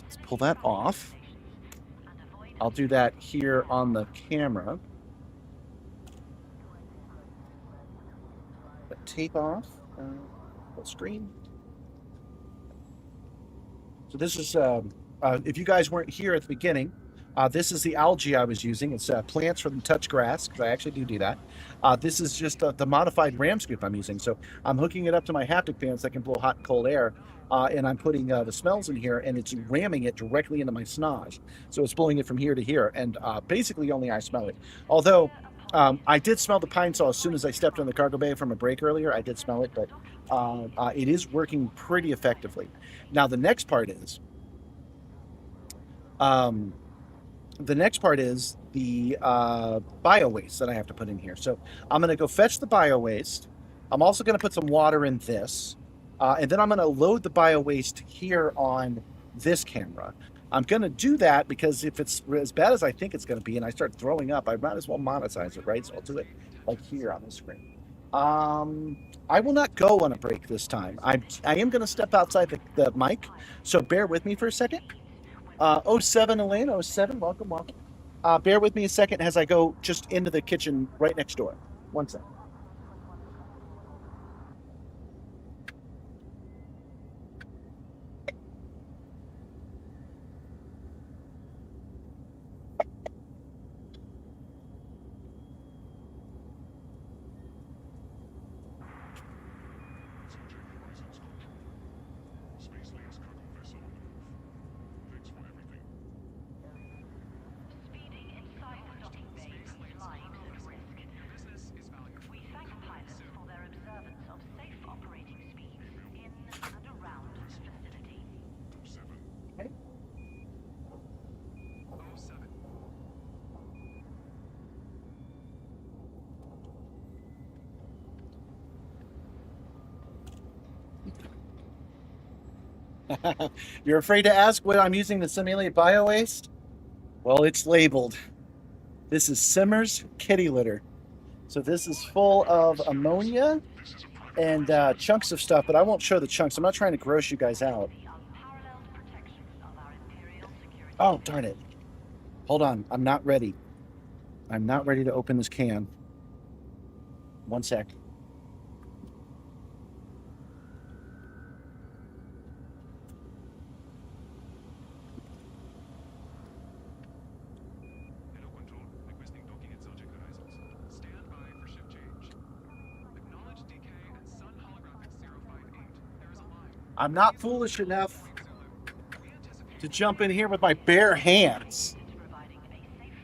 Let's pull that off. I'll do that here on the camera. Put tape off. Full screen. So this is, if you guys weren't here at the beginning, this is the algae I was using. It's plants from touch grass, because I actually do that. This is just the modified ram scoop I'm using. So I'm hooking it up to my haptic fans that can blow hot and cold air, and I'm putting the smells in here, and it's ramming it directly into my snoj. So it's blowing it from here to here, and basically only I smell it. Although I did smell the pine saw as soon as I stepped on the cargo bay from a break earlier. I did smell it, but it is working pretty effectively. Now the next part is the bio waste that I have to put in here. So I'm going to go fetch the bio waste. I'm also going to put some water in this, and then I'm going to load the bio waste here on this camera. I'm going to do that because if it's as bad as I think it's going to be and I start throwing up, I might as well monetize it, right? So I'll do it like here on the screen. I will not go on a break this time. I am going to step outside the mic, so bear with me for a second. 07 Elaine, 07, welcome. Bear with me a second as I go just into the kitchen right next door. One second. You're afraid to ask what I'm using to simulate bio waste? Well, it's labeled. This is Simstarr's kitty litter. So this is full of ammonia and chunks of stuff, but I won't show the chunks. I'm not trying to gross you guys out. Oh, darn it. Hold on. I'm not ready. I'm not ready to open this can. One sec. I'm not foolish enough to jump in here with my bare hands.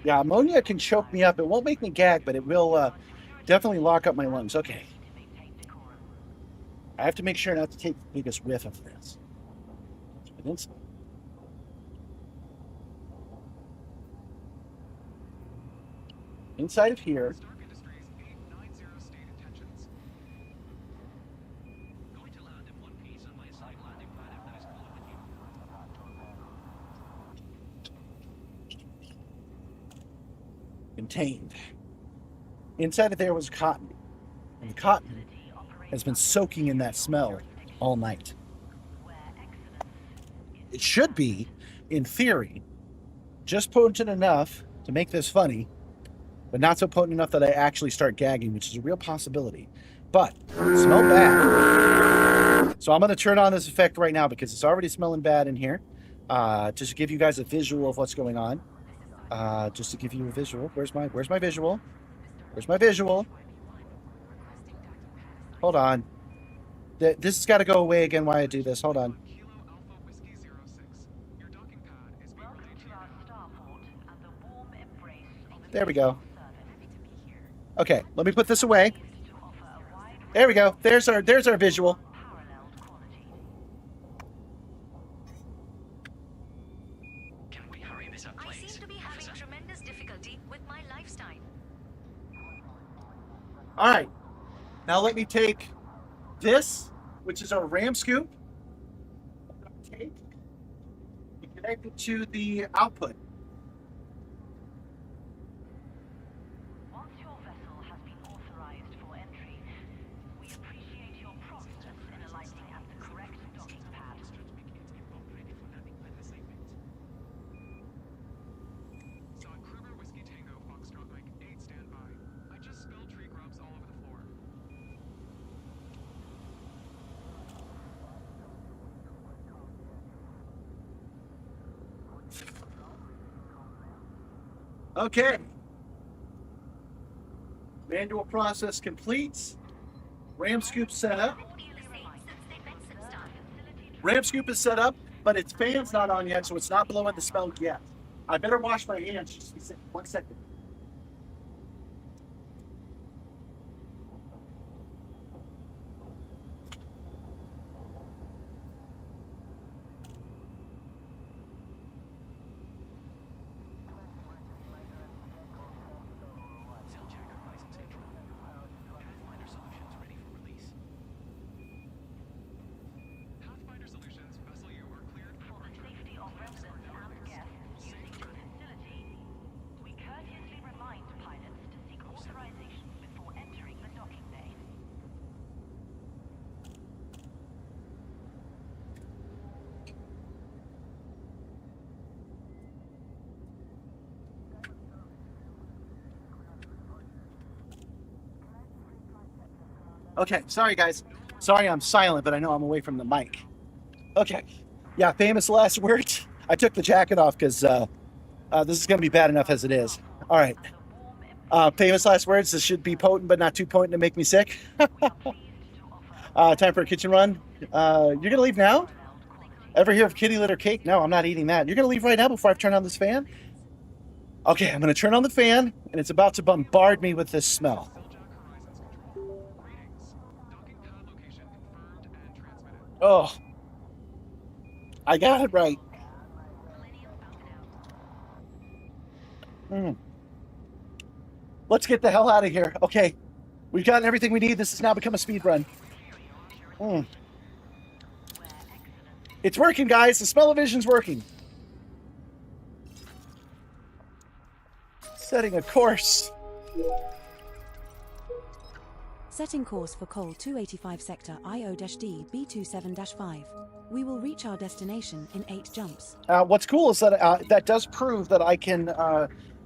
Yeah, ammonia can choke me up. It won't make me gag, but it will definitely lock up my lungs. Okay. I have to make sure not to take the biggest whiff of this. Inside of here. Contained. Inside of there was cotton. And the cotton has been soaking in that smell all night. It should be, in theory, just potent enough to make this funny, but not so potent enough that I actually start gagging, which is a real possibility. But it smelled bad. So I'm going to turn on this effect right now because it's already smelling bad in here. Just to give you guys a visual of what's going on. Just to give you a visual. Where's my visual? Where's my visual? Hold on. This has got to go away again while I do this. Hold on. There we go. Okay, let me put this away. There we go. There's our visual. All right, now let me take this, which is our ram scoop. connected to the output. Once your vessel has been authorized for entry, we appreciate your promptness in alighting at the correct docking pad. So on Kruger Whiskey Tango Foxtrot Mike 8 standby. I just spilled tree grubs all over the floor. Okay. Manual process complete. Ram scoop set up. Ram scoop is set up, but its fan's not on yet, so it's not blowing the smoke yet. I better wash my hands. Just be 1 second. Pathfinder Solutions, vessel you are cleared for For the safety of residents and guests using the facility, we courteously remind pilots to seek authorization before entering the docking bay. Okay, sorry guys. Sorry I'm silent, but I know I'm away from the mic. Okay. Yeah, famous last words. I took the jacket off because this is going to be bad enough as it is. All right. Famous last words. This should be potent, but not too potent to make me sick. Time for a kitchen run. You're going to leave now? Ever hear of kitty litter cake? No, I'm not eating that. You're going to leave right now before I've turned on this fan? Okay, I'm going to turn on the fan, and it's about to bombard me with this smell. Oh, I got it right. Let's get the hell out of here. Okay, we've gotten everything we need. This has now become a speed run. It's working, guys. The smell-o-vision's working. Setting a course. Setting course for Col 285 sector IO-D B27-5. We will reach our destination in 8 jumps. What's cool is that that does prove that I can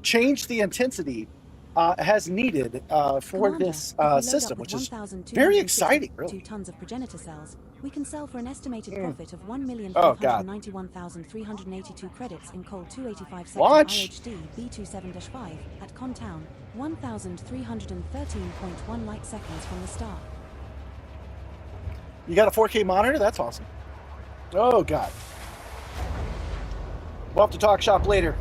change the intensity as needed for Commander, this if we load system, up with which is very exciting, 1,262 really. tons of progenitor cells, we can sell for an estimated profit of Oh, God. 1,591,382 credits in Col 285 sector Watch. IHD B27-5 at Contown, 1,313.1 light seconds from the start. You got a 4K monitor? That's awesome. Oh, God. We'll have to talk shop later.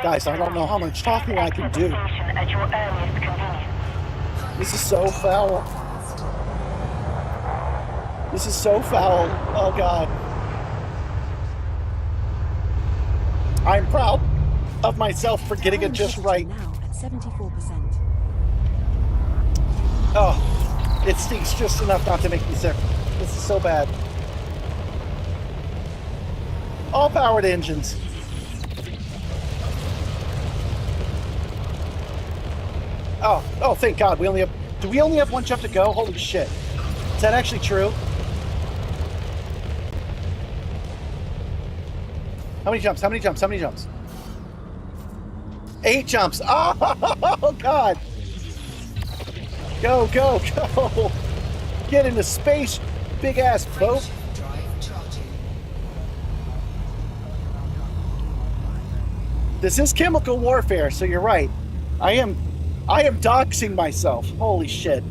Guys, I don't know how much talking I can do. At your earliest convenience. This is so foul. This is so foul. Oh, God. I'm proud of myself for getting it just right. Now at 74%. Oh, it stinks just enough not to make me sick. This is so bad. All powered engines. Oh, thank God. Do we only have 1 jump to go? Holy shit. Is that actually true? How many jumps? How many jumps? How many jumps? 8 jumps. Oh, God. Go, go, go. Get into space, big ass boat. Drive charging. This is chemical warfare, so you're right. I am doxing myself. Holy shit.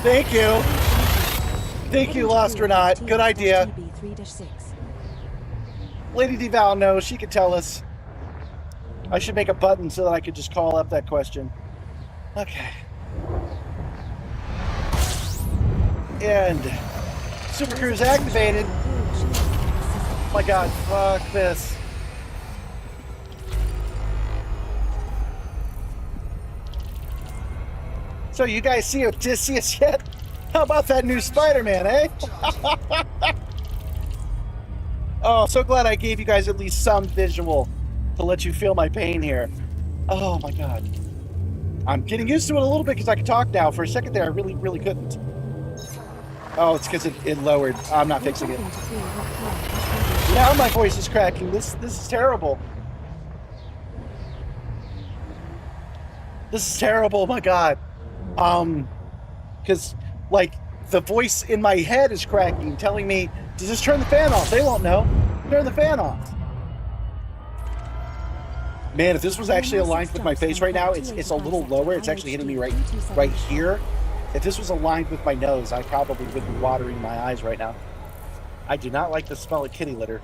Thank you. Thank you, Astronaut. Good idea. TB3-6. Lady Deval knows. She could tell us. I should make a button so that I could just call up that question. Okay. And Super Cruise activated. my god, fuck this. So you guys see Odysseus yet? How about that new Spider-Man, eh? Oh, so glad I gave you guys at least some visual to let you feel my pain here. Oh my god. I'm getting used to it a little bit because I can talk now. For a second there, I really, really couldn't. Oh, it's because it lowered. I'm not fixing it. Now my voice is cracking. This is terrible. This is terrible, my god. Because, like, the voice in my head is cracking, telling me to just turn the fan off. They won't know. Turn the fan off. Man, if this was actually aligned with my face right now, it's a little lower. It's actually hitting me right here. If this was aligned with my nose, I probably would be watering my eyes right now. I do not like the smell of kitty litter.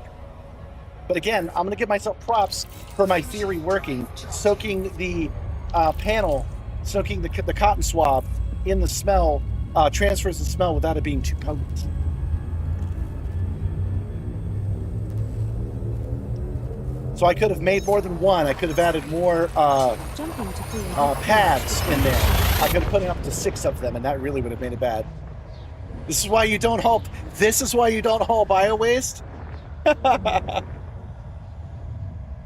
But again, I'm going to give myself props for my theory working. Soaking the panel, soaking the cotton swab in the smell, transfers the smell without it being too potent. So I could have made more than one. I could have added more pads in there. I could have put up to 6 of them, and that really would have made it bad. This is why you don't haul. This is why you don't haul bio waste. It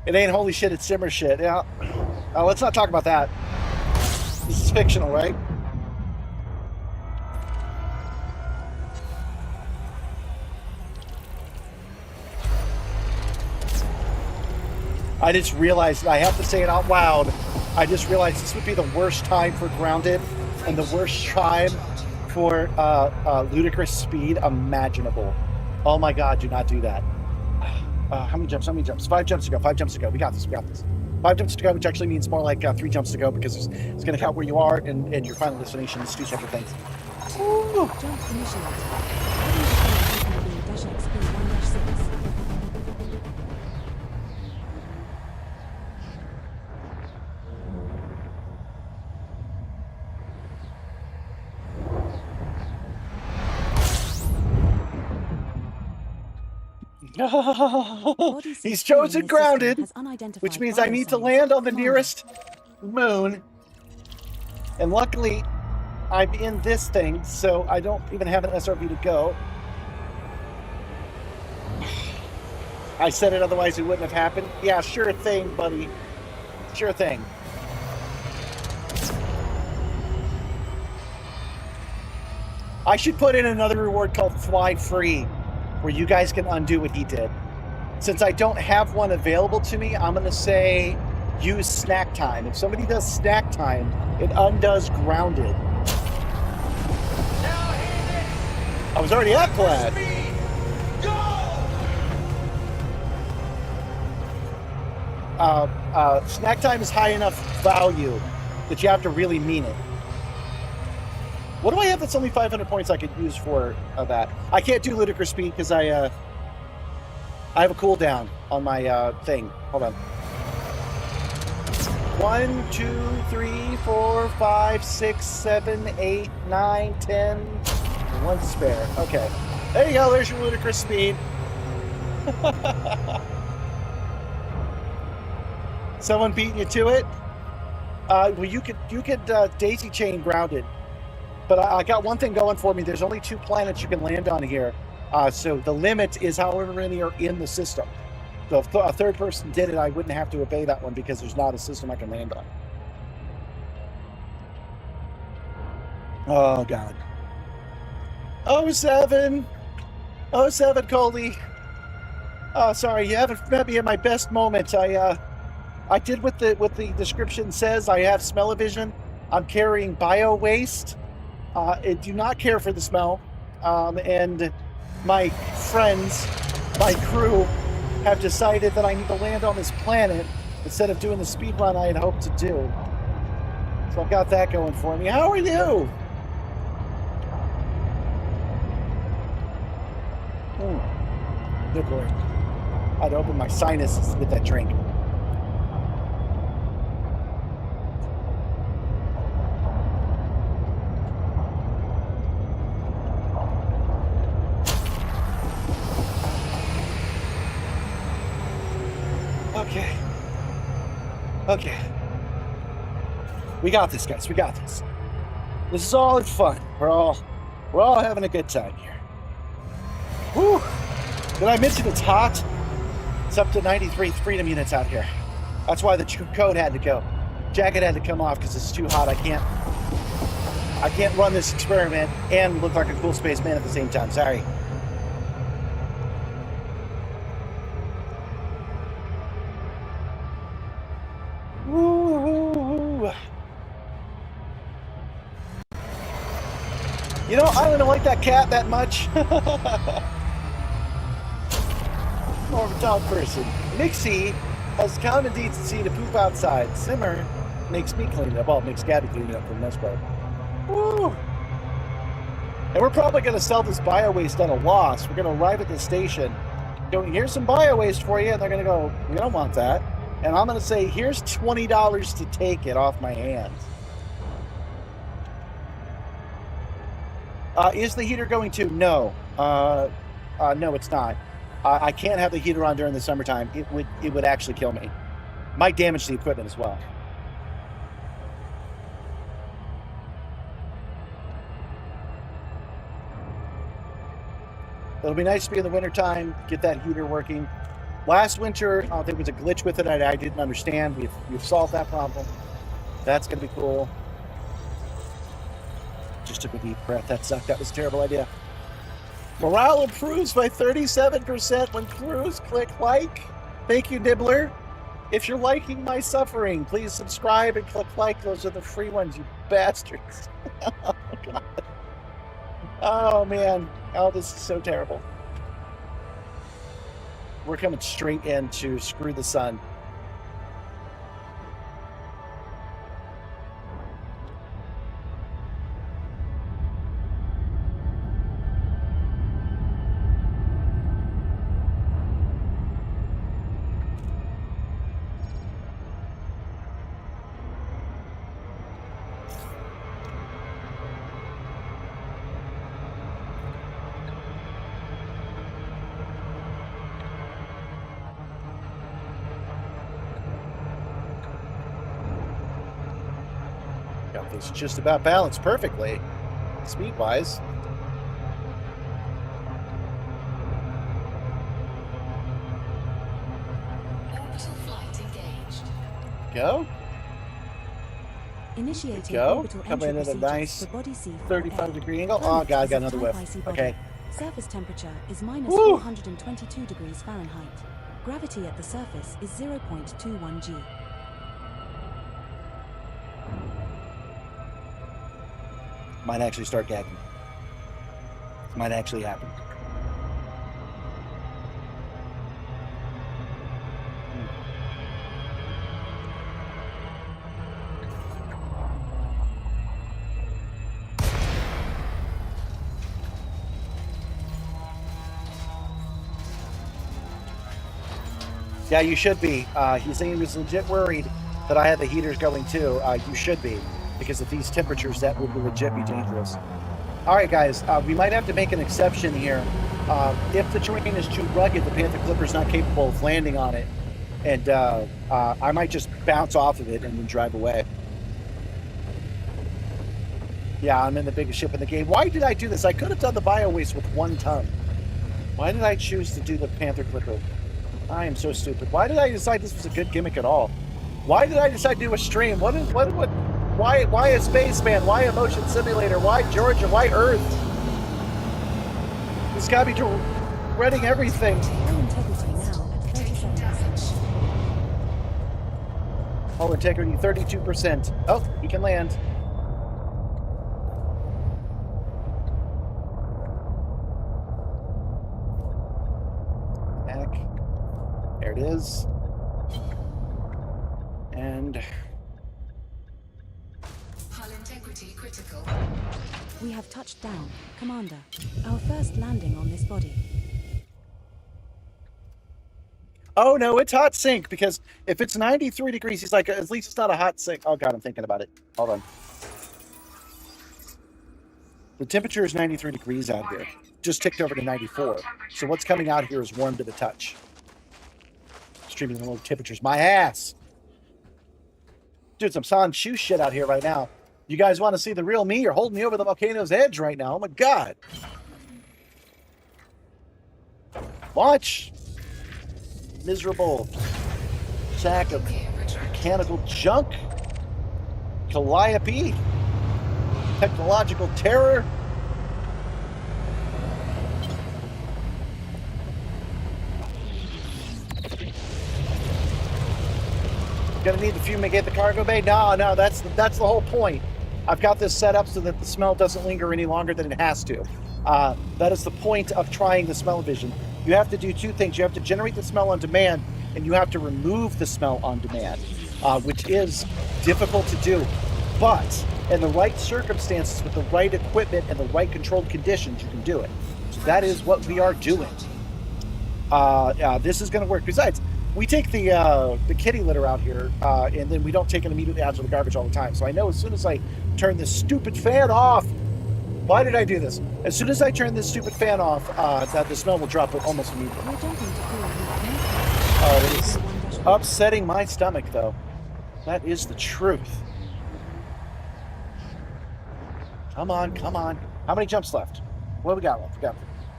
ain't holy shit. It's simmer shit. Yeah. Let's not talk about that. This is fictional, right? I just realized, I have to say it out loud, I just realized this would be the worst time for grounded and the worst time for ludicrous speed imaginable. Oh my god, do not do that. How many jumps? 5 jumps to go. 5 jumps to go. We got this. 5 jumps to go, which actually means more like 3 jumps to go, because it's going to count where you are and your final destination is 2 separate things. Ooh. Jump initiated. He's chosen grounded, which means I need to land on the nearest moon. And luckily, I'm in this thing, so I don't even have an SRV to go. I said it, otherwise it wouldn't have happened. Yeah, sure thing, buddy. Sure thing. I should put in another reward called Fly Free, where you guys can undo what he did. Since I don't have one available to me, I'm going to say use snack time. If somebody does snack time, it undoes grounded. I was already at Plaid. Snack time is high enough value that you have to really mean it. What do I have that's only 500 points I could use for that? I can't do ludicrous speed because I have a cooldown on my thing. Hold on. 1, 2, 3, 4, 5, 6, 7, 8, 9, 10. 1 to spare. Okay. There you go. There's your ludicrous speed. Someone beating you to it? Well, you could daisy chain grounded. But I got one thing going for me. There's only 2 planets you can land on here. So the limit is however many are in the system. So if a third person did it, I wouldn't have to obey that one because there's not a system I can land on. Oh, God. 07. 07, Coley. Oh, sorry. You haven't met me at my best moment. I did what the description says. I have smell-o-vision. I'm carrying bio waste. I do not care for the smell, and my friends, my crew, have decided that I need to land on this planet instead of doing the speed run I had hoped to do. So I've got that going for me. How are you? Good Lord. I'd open my sinuses with that drink. Okay. We got this, guys. We got this. This is all in fun. We're all having a good time here. Whew. Did I mention it's hot? It's up to 93 freedom units out here. That's why the coat had to go. Jacket had to come off because it's too hot. I can't run this experiment and look like a cool spaceman at the same time. Sorry. Woo-hoo-hoo. You know, I don't like that cat that much. More of a dog person. Nixie has common decency to poop outside. Simmer makes me clean it up. Well, it makes Gabby clean it up for the most part. Woo! And we're probably going to sell this bio-waste at a loss. We're going to arrive at the station, go, here's some bio-waste for you, and they're going to go, we don't want that. And I'm going to say, here's $20 to take it off my hands. Is the heater going to? No. No, it's not. I can't have the heater on during the summertime. It would actually kill me. Might damage the equipment as well. It'll be nice to be in the wintertime, get that heater working. Last winter, there was a glitch with it I didn't understand. We've solved that problem. That's going to be cool. Just took a deep breath. That sucked. That was a terrible idea. Morale improves by 37% when crews click like. Thank you, Nibbler. If you're liking my suffering, please subscribe and click like. Those are the free ones, you bastards. Oh, God. Oh, man. Oh, this is so terrible. We're coming straight into Screw the Sun. It's just about balanced perfectly, speed-wise. Orbital flight engaged. Go. Initiating Go. orbital Come in entry at a procedures nice for body C 35-degree angle. Planet Oh, God, I is got a another type whiff. icy body. Okay. Surface temperature is minus Woo! 422 degrees Fahrenheit. Gravity at the surface is 0.21 g. Might actually start gagging. Might actually happen. Yeah, you should be. He's saying he was legit worried that I had the heaters going too. You should be, because at these temperatures, that would legit be dangerous. All right, guys, we might have to make an exception here. If the terrain is too rugged, the Panther Clipper's not capable of landing on it, and I might just bounce off of it and then drive away. Yeah, I'm in the biggest ship in the game. Why did I do this? I could have done the bio waste with 1 ton. Why did I choose to do the Panther Clipper? I am so stupid. Why did I decide this was a good gimmick at all? Why did I decide to do a stream? Why a spaceman? Why a motion simulator? Why Georgia? Why Earth? It's gotta be dreading everything. Hull integrity now at 37%. Hull integrity 32%. Oh, he can land. Back. There it is. And Hull integrity critical. We have touched down, Commander. Our first landing on this body. oh no, it's hot sink, because if it's 93 degrees, he's like, at least it's not a hot sink. Oh God, I'm thinking about it. Hold on. The temperature is 93 degrees out here. Just ticked over to 94. So what's coming out here is warm to the touch. Streaming low temperatures. My ass! Dude, some San Shoe shit out here right now. You guys want to see the real me? You're holding me over the volcano's edge right now. Oh my god. Watch. Miserable sack of mechanical junk. Calliope. Technological terror. Gonna need to fumigate the cargo bay? No, that's the whole point. I've got this set up so that the smell doesn't linger any longer than it has to. That is the point of trying the smell-o-vision. You have to do two things. You have to generate the smell on demand, and you have to remove the smell on demand, which is difficult to do. But in the right circumstances, with the right equipment and the right controlled conditions, you can do it. So that is what we are doing. This is going to work. Besides, we take the kitty litter out here, and then we don't take it immediately out to the garbage all the time. So I know as soon as I turn this stupid fan off, why did I do this? As soon as I turn this stupid fan off, that the smell will drop almost immediately. Oh, it is upsetting my stomach, though. That is the truth. Come on, come on. How many jumps left? What do we got left?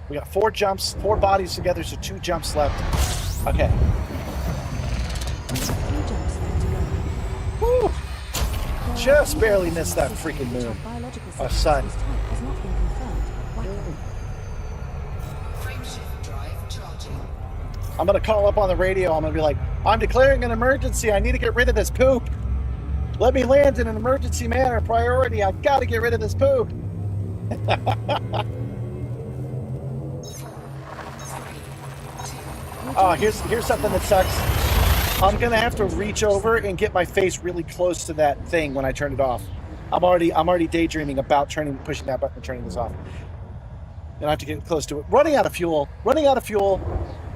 We got 4 jumps, 4 bodies together, so 2 jumps left. Okay. Woo! Just barely missed that freaking moon. Oh, sun. I'm gonna call up on the radio. I'm gonna be like, I'm declaring an emergency. I need to get rid of this poop. Let me land in an emergency manner. Priority. I've got to get rid of this poop. Oh, here's something that sucks. I'm gonna have to reach over and get my face really close to that thing when I turn it off. I'm already daydreaming about pushing that button and turning this off. And I have to get close to it. Running out of fuel.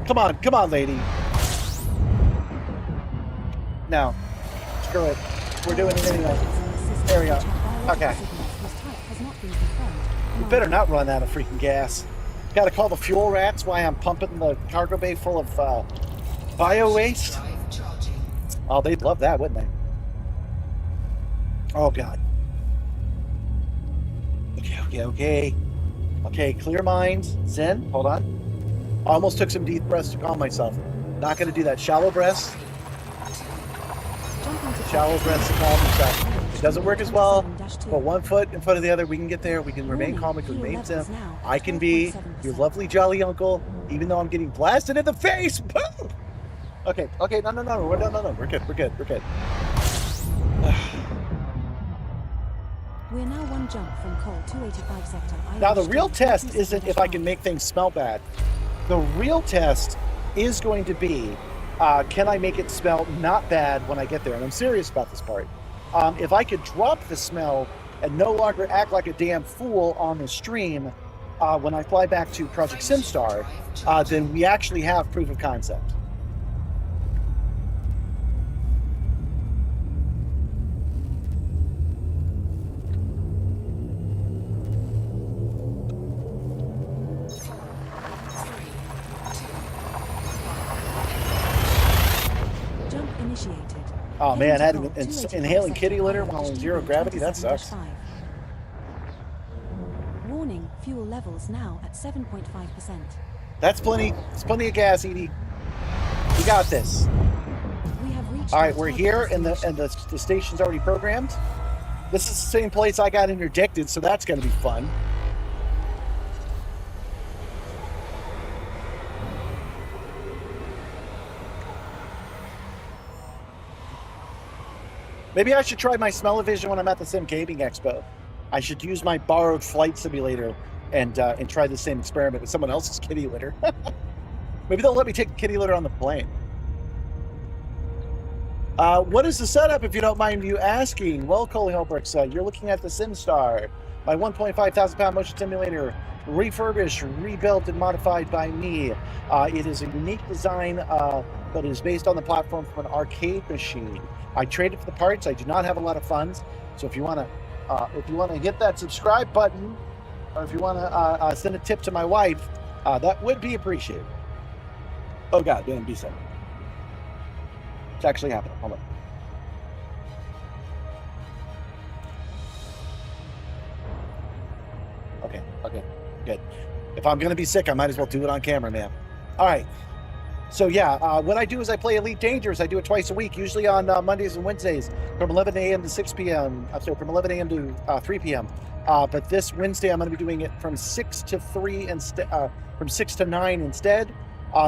Come on, lady. No. Screw it. We're doing it anyway. There we go. Okay. We better not run out of freaking gas. Gotta call the fuel rats while I'm pumping the cargo bay full of bio waste. Oh, they'd love that, wouldn't they? Oh, God. Okay, clear mind. Zen, hold on. I almost took some deep breaths to calm myself. Not going to do that. Shallow breaths. Shallow breaths to calm yourself. It doesn't work as well. But 1 foot in front of the other, we can get there. We can remain calm. We can remain zen. I can be your lovely, jolly uncle, even though I'm getting blasted in the face. Boom! Okay, no. We're good. We're now 1 jump from Col 285 sector. Now, the real test isn't if I can make things smell bad. The real test is going to be, can I make it smell not bad when I get there? And I'm serious about this part. If I could drop the smell and no longer act like a damn fool on the stream when I fly back to Project Simstarr, then we actually have proof of concept. Oh man, inhaling kitty litter while in 0 gravity, that sucks. Warning, fuel levels now at 7.5%. That's plenty. It's plenty of gas, Edie. We got this. We have reached. All right, we're here, and the station's already programmed. This is the same place I got interdicted, so that's going to be fun. Maybe I should try my smell-o-vision when I'm at the Sim Gaming Expo. I should use my borrowed flight simulator and try the same experiment with someone else's kitty litter. Maybe they'll let me take the kitty litter on the plane. What is the setup, if you don't mind you asking? Well, Coley Holbrooks, you're looking at the Simstarr, my 1.5 thousand pound motion simulator, refurbished, rebuilt, and modified by me. It is a unique design, but it is based on the platform from an arcade machine. I traded for the parts. I do not have a lot of funds, so if you want to hit that subscribe button, or if you want to send a tip to my wife, that would be appreciated. Oh God, be safe. It's actually happening. Hold on. Okay, good. If I'm going to be sick, I might as well do it on camera, man. All right. So yeah, what I do is I play Elite Dangerous. I do it twice a week, usually on Mondays and Wednesdays from 11 a.m. to 6 p.m. So from 11 a.m. to 3 p.m. But this Wednesday, I'm going to be doing it from 6 to 3 instead, from 6 to 9 instead,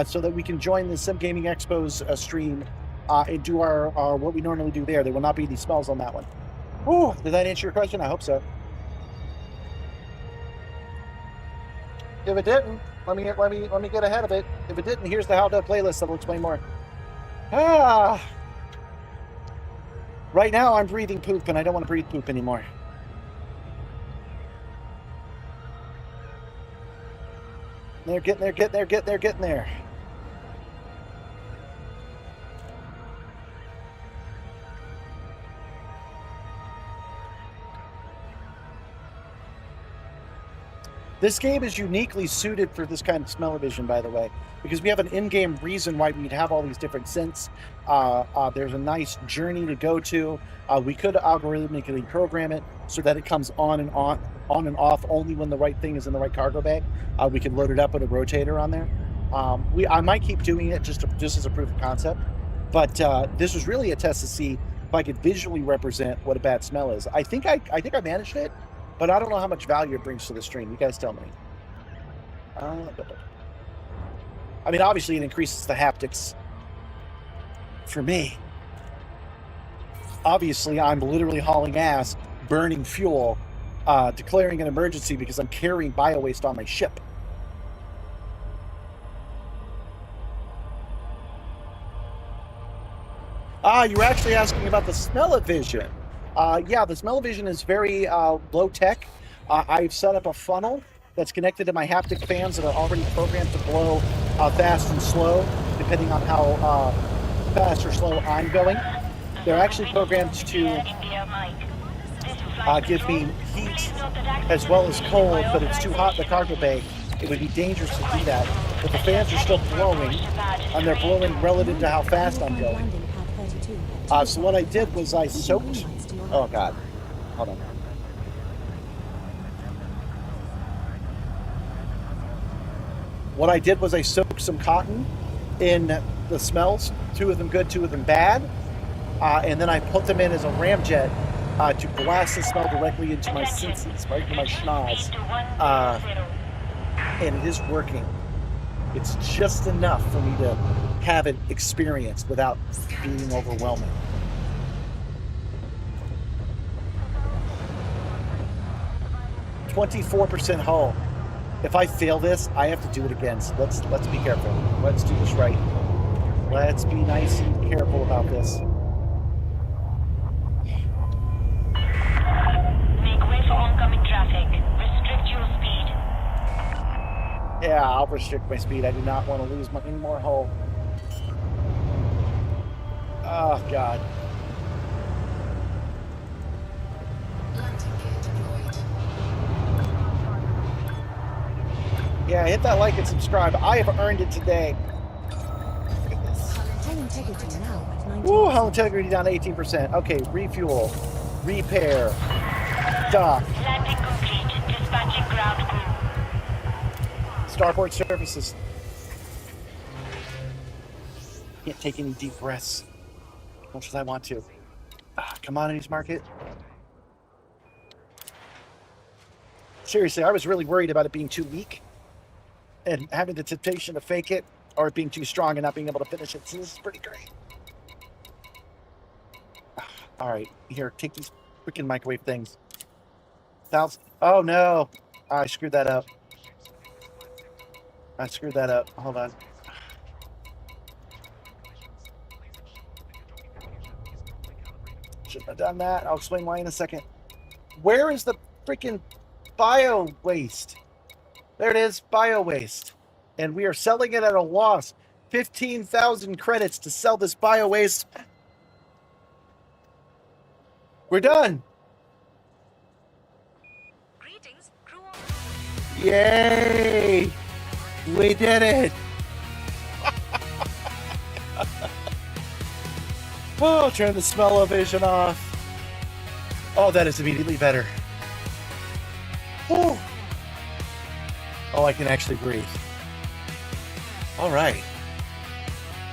so that we can join the Sim Gaming Expo's stream and do our what we normally do there. There will not be any smells on that one. Ooh, did that answer your question? I hope so. If it didn't, let me get ahead of it. If it didn't, here's the How To playlist that'll explain more. Right now I'm breathing poop, and I don't want to breathe poop anymore. They're getting there. This game is uniquely suited for this kind of smell-o-vision, by the way, because we have an in-game reason why we'd have all these different scents. There's a nice journey to go to. We could algorithmically program it so that it comes on and off only when the right thing is in the right cargo bay. We could load it up with a rotator on there. I might keep doing it just as a proof of concept, but this was really a test to see if I could visually represent what a bad smell is. I think I managed it. But I don't know how much value it brings to the stream. You guys tell me. I mean, obviously it increases the haptics for me. Obviously, I'm literally hauling ass, burning fuel, declaring an emergency because I'm carrying bio-waste on my ship. You were actually asking about the smell-o-vision. Yeah, the smell-o-vision is very low tech. I've set up a funnel that's connected to my haptic fans that are already programmed to blow fast and slow, depending on how fast or slow I'm going. They're actually programmed to give me heat as well as cold, but it's too hot in the cargo bay. It would be dangerous to do that. But the fans are still blowing, and they're blowing relative to how fast I'm going. So what I did was I soaked... Oh, God. Hold on. What I did was I soaked some cotton in the smells, 2 of them good, 2 of them bad, and then I put them in as a ramjet to blast the smell directly into my senses, right into my schnoz. And it is working. It's just enough for me to have it experienced without being overwhelming. 24% hull. If I fail this, I have to do it again. So let's be careful. Let's do this right. Let's be nice and careful about this. Make way for oncoming traffic. Restrict your speed. Yeah, I'll restrict my speed. I do not want to lose any more hull. Oh, God. Yeah, hit that like and subscribe. I have earned it today. Look at this. Hull integrity now at 90%. Ooh, hull integrity down to 18%. Okay, refuel, repair, dock. Landing complete. Dispatching ground crew. Starboard services. Can't take any deep breaths as much as I want to. Commodities market. Seriously, I was really worried about it being too weak and having the temptation to fake it, or it being too strong and not being able to finish it. So this is pretty great. All right, here, take these freaking microwave things. Oh no, I screwed that up. Hold on. Shouldn't have done that. I'll explain why in a second. Where is the freaking bio waste? There it is, bio waste. And we are selling it at a loss. 15,000 credits to sell this bio waste. We're done. Greetings, crew. Yay! We did it. Oh, turn the smell-o-vision off. Oh, that is immediately better. Oh, Oh, I can actually breathe. All right.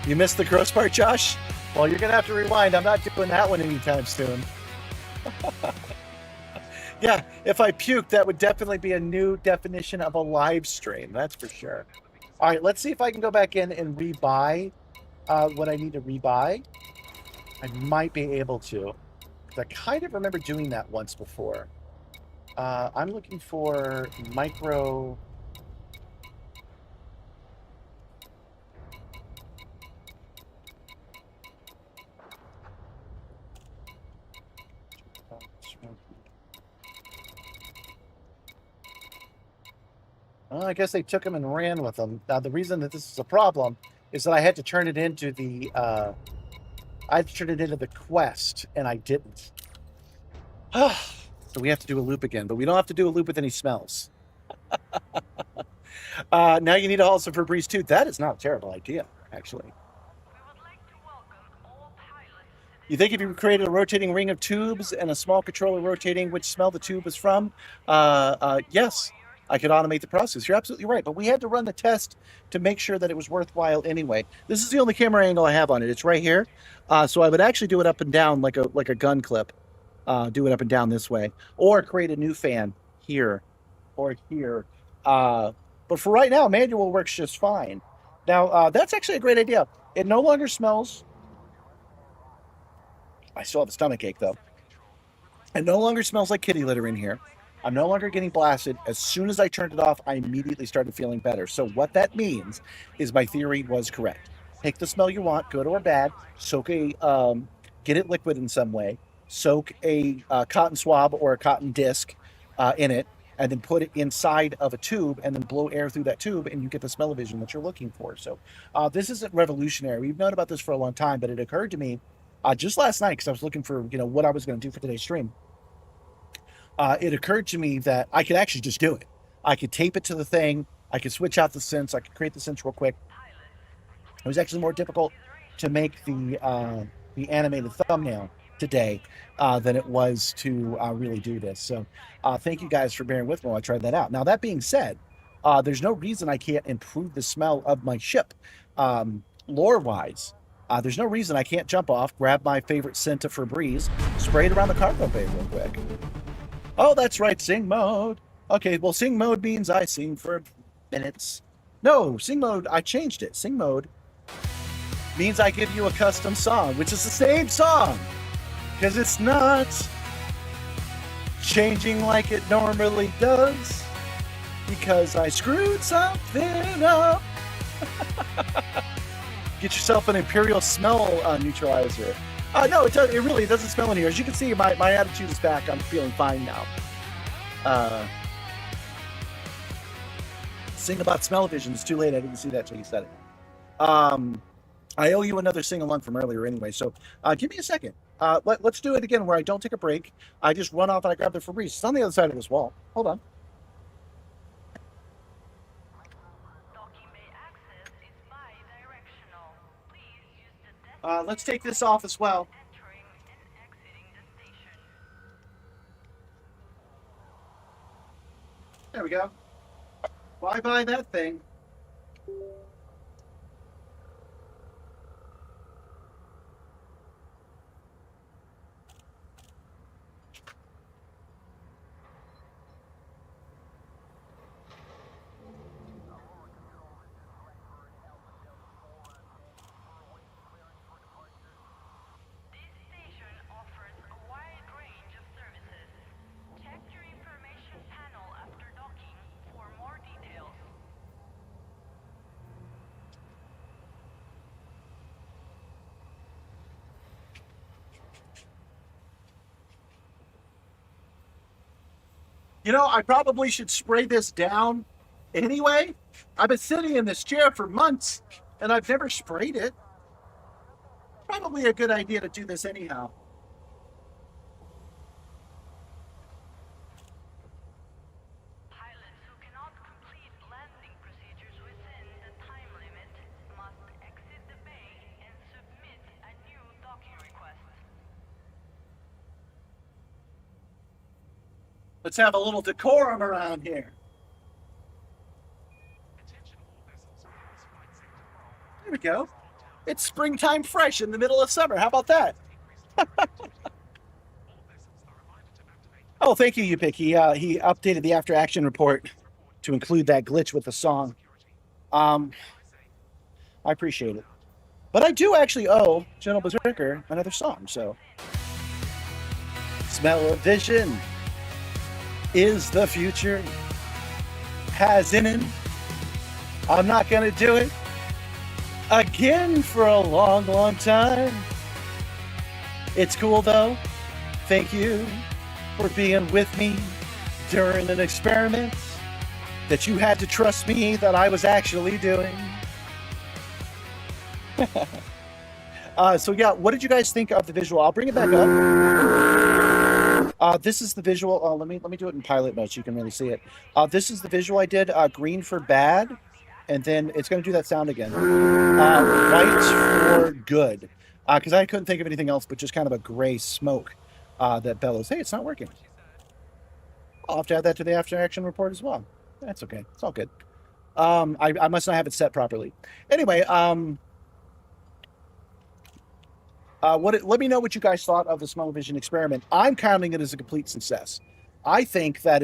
You missed the gross part, Josh? Well, you're going to have to rewind. I'm not doing that one anytime soon. Yeah, if I puked, that would definitely be a new definition of a live stream. That's for sure. All right, let's see if I can go back in and rebuy what I need to rebuy. I might be able to. I kind of remember doing that once before. I'm looking for micro. Well, I guess they took them and ran with them. Now, the reason that this is a problem is that I had to turn it into the quest, and I didn't. So we have to do a loop again, but we don't have to do a loop with any smells. Now you need to haul some Febreze too. That is not a terrible idea, actually. You think if you created a rotating ring of tubes and a small controller rotating which smell the tube is from, yes, I could automate the process. You're absolutely right. But we had to run the test to make sure that it was worthwhile anyway. This is the only camera angle I have on it. It's right here. So I would actually do it up and down like a gun clip. Do it up and down this way, or create a new fan here or here. But for right now, manual works just fine. Now, that's actually a great idea. It no longer smells. I still have a stomach ache, though. It no longer smells like kitty litter in here. I'm no longer getting blasted. As soon as I turned it off, I immediately started feeling better. So what that means is my theory was correct. Pick the smell you want, good or bad. Get it liquid in some way. Soak a cotton swab or a cotton disc in it, and then put it inside of a tube, and then blow air through that tube, and you get the smell-o-vision that you're looking for. So this isn't revolutionary. We've known about this for a long time, but it occurred to me just last night because I was looking for what I was going to do for today's stream. It occurred to me that I could actually just do it. I could tape it to the thing. I could switch out the sense. I could create the sense real quick. It was actually more difficult to make the animated thumbnail today than it was to really do this. So thank you guys for bearing with me while I tried that out. Now, that being said, there's no reason I can't improve the smell of my ship. Lore-wise, there's no reason I can't jump off, grab my favorite scent of Febreze, spray it around the cargo bay real quick. Oh, that's right, sing mode. Okay, well, sing mode means I sing for minutes. No, sing mode, I changed it. Sing mode means I give you a custom song, which is the same song, because it's not changing like it normally does, because I screwed something up. Get yourself an Imperial smell neutralizer. No, it really doesn't smell in here. As you can see, my attitude is back. I'm feeling fine now. Sing about smell-o-vision. It's too late. I didn't see that till you said it. I owe you another sing-along from earlier anyway, so give me a second. Let's do it again where I don't take a break. I just run off and I grab the Febreze. It's on the other side of this wall. Hold on. Let's take this off as well. There we go. Bye-bye that thing. I probably should spray this down anyway. I've been sitting in this chair for months, and I've never sprayed it. Probably a good idea to do this anyhow. Pilots who cannot complete landing procedures within the time limit must exit the bay and submit a new docking request. Let's have a little decorum around here. There we go. It's springtime fresh in the middle of summer. How about that? Oh, thank you, Yupik. He updated the after action report to include that glitch with the song. I appreciate it. But I do actually owe Gentle Berserker another song, so. Smell-o-vision is the future. Has in it. I'm not gonna do it again for a long, long time. It's cool though. Thank you for being with me during an experiment that you had to trust me that I was actually doing. So yeah, what did you guys think of the visual? I'll bring it back up. This is the visual. Let me do it in pilot mode so you can really see it. This is the visual I did. Green for bad, and then it's going to do that sound again. White for good, because I couldn't think of anything else but just kind of a gray smoke that bellows. Hey, it's not working. I'll have to add that to the after action report as well. That's okay. It's all good. I must not have it set properly. Anyway, let me know what you guys thought of the smell-o-vision experiment. I'm counting it as a complete success. I think that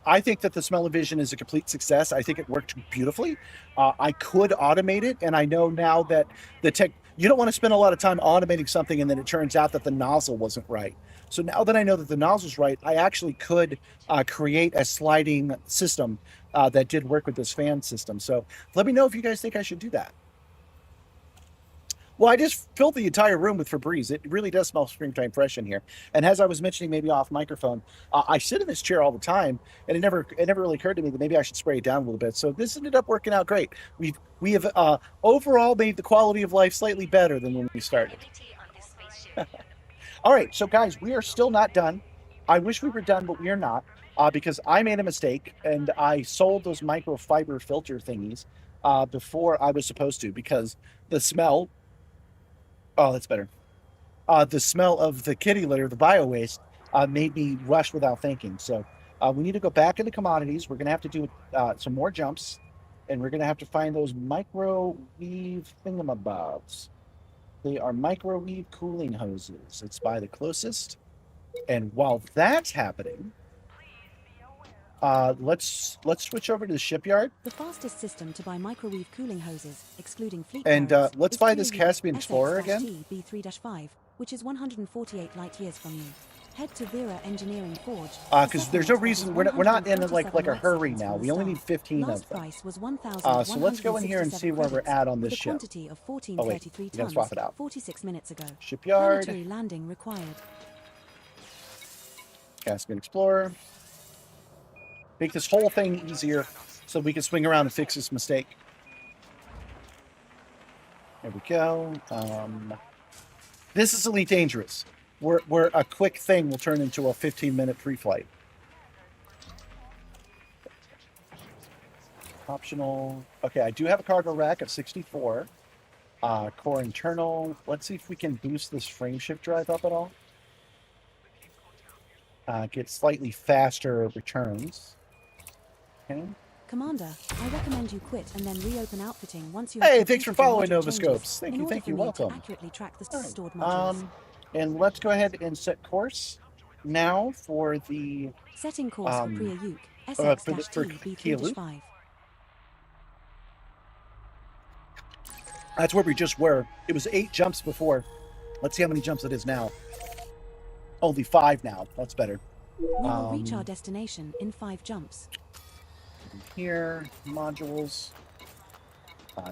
I think that the smell-o-vision is a complete success. I think it worked beautifully. I could automate it, and I know now that you don't want to spend a lot of time automating something and then it turns out that the nozzle wasn't right. So now that I know that the nozzle's right, I actually could create a sliding system that did work with this fan system. So let me know if you guys think I should do that. Well, I just filled the entire room with Febreze. It really does smell springtime fresh in here. And as I was mentioning, maybe off microphone, I sit in this chair all the time, and it never really occurred to me that maybe I should spray it down a little bit. So this ended up working out great. We have overall made the quality of life slightly better than when we started. All right, so guys, we are still not done. I wish we were done, but we are not, because I made a mistake and I sold those microfiber filter thingies before I was supposed to, because the smell. Oh, that's better. The smell of the kitty litter, the bio waste, made me rush without thinking. So we need to go back into commodities. We're going to have to do some more jumps, and we're going to have to find those microwave thingamabobs. They are microwave cooling hoses. It's by the closest. And while that's happening, let's switch over to the shipyard. The fastest system to buy microwave cooling hoses, excluding fleet And carriers, let's is buy this PRU Caspian Explorer again. B3-5, which is 148 light years from you. Head to Vera Engineering Forge. Because there's no reason we're not in like a hurry now. We only need 15 of them. Price was So let's go in here and see where we're at on this ship. Quantity of 1433 Oh wait, you gotta swap it out. 46 minutes ago. Shipyard. Planetary landing required. Caspian Explorer. Make this whole thing easier so we can swing around and fix this mistake. There we go. This is Elite Dangerous, where a quick thing will turn into a 15-minute pre-flight. Optional. Okay, I do have a cargo rack of 64. Core internal. Let's see if we can boost this frameshift drive up at all. Get slightly faster returns. Okay. Commander, I recommend you quit and then reopen outfitting once you. Hey, thanks for following Novascopes. Thank you, welcome. Accurately track the stored All right. modules. And let's go ahead and set course now for the Setting course for Priya Yuk, for Kia Loop. SX-T-B3-5. That's where we just were. It was 8 jumps before. Let's see how many jumps it is now. Only 5 now. That's better. We will reach our destination in 5 jumps. Here, modules.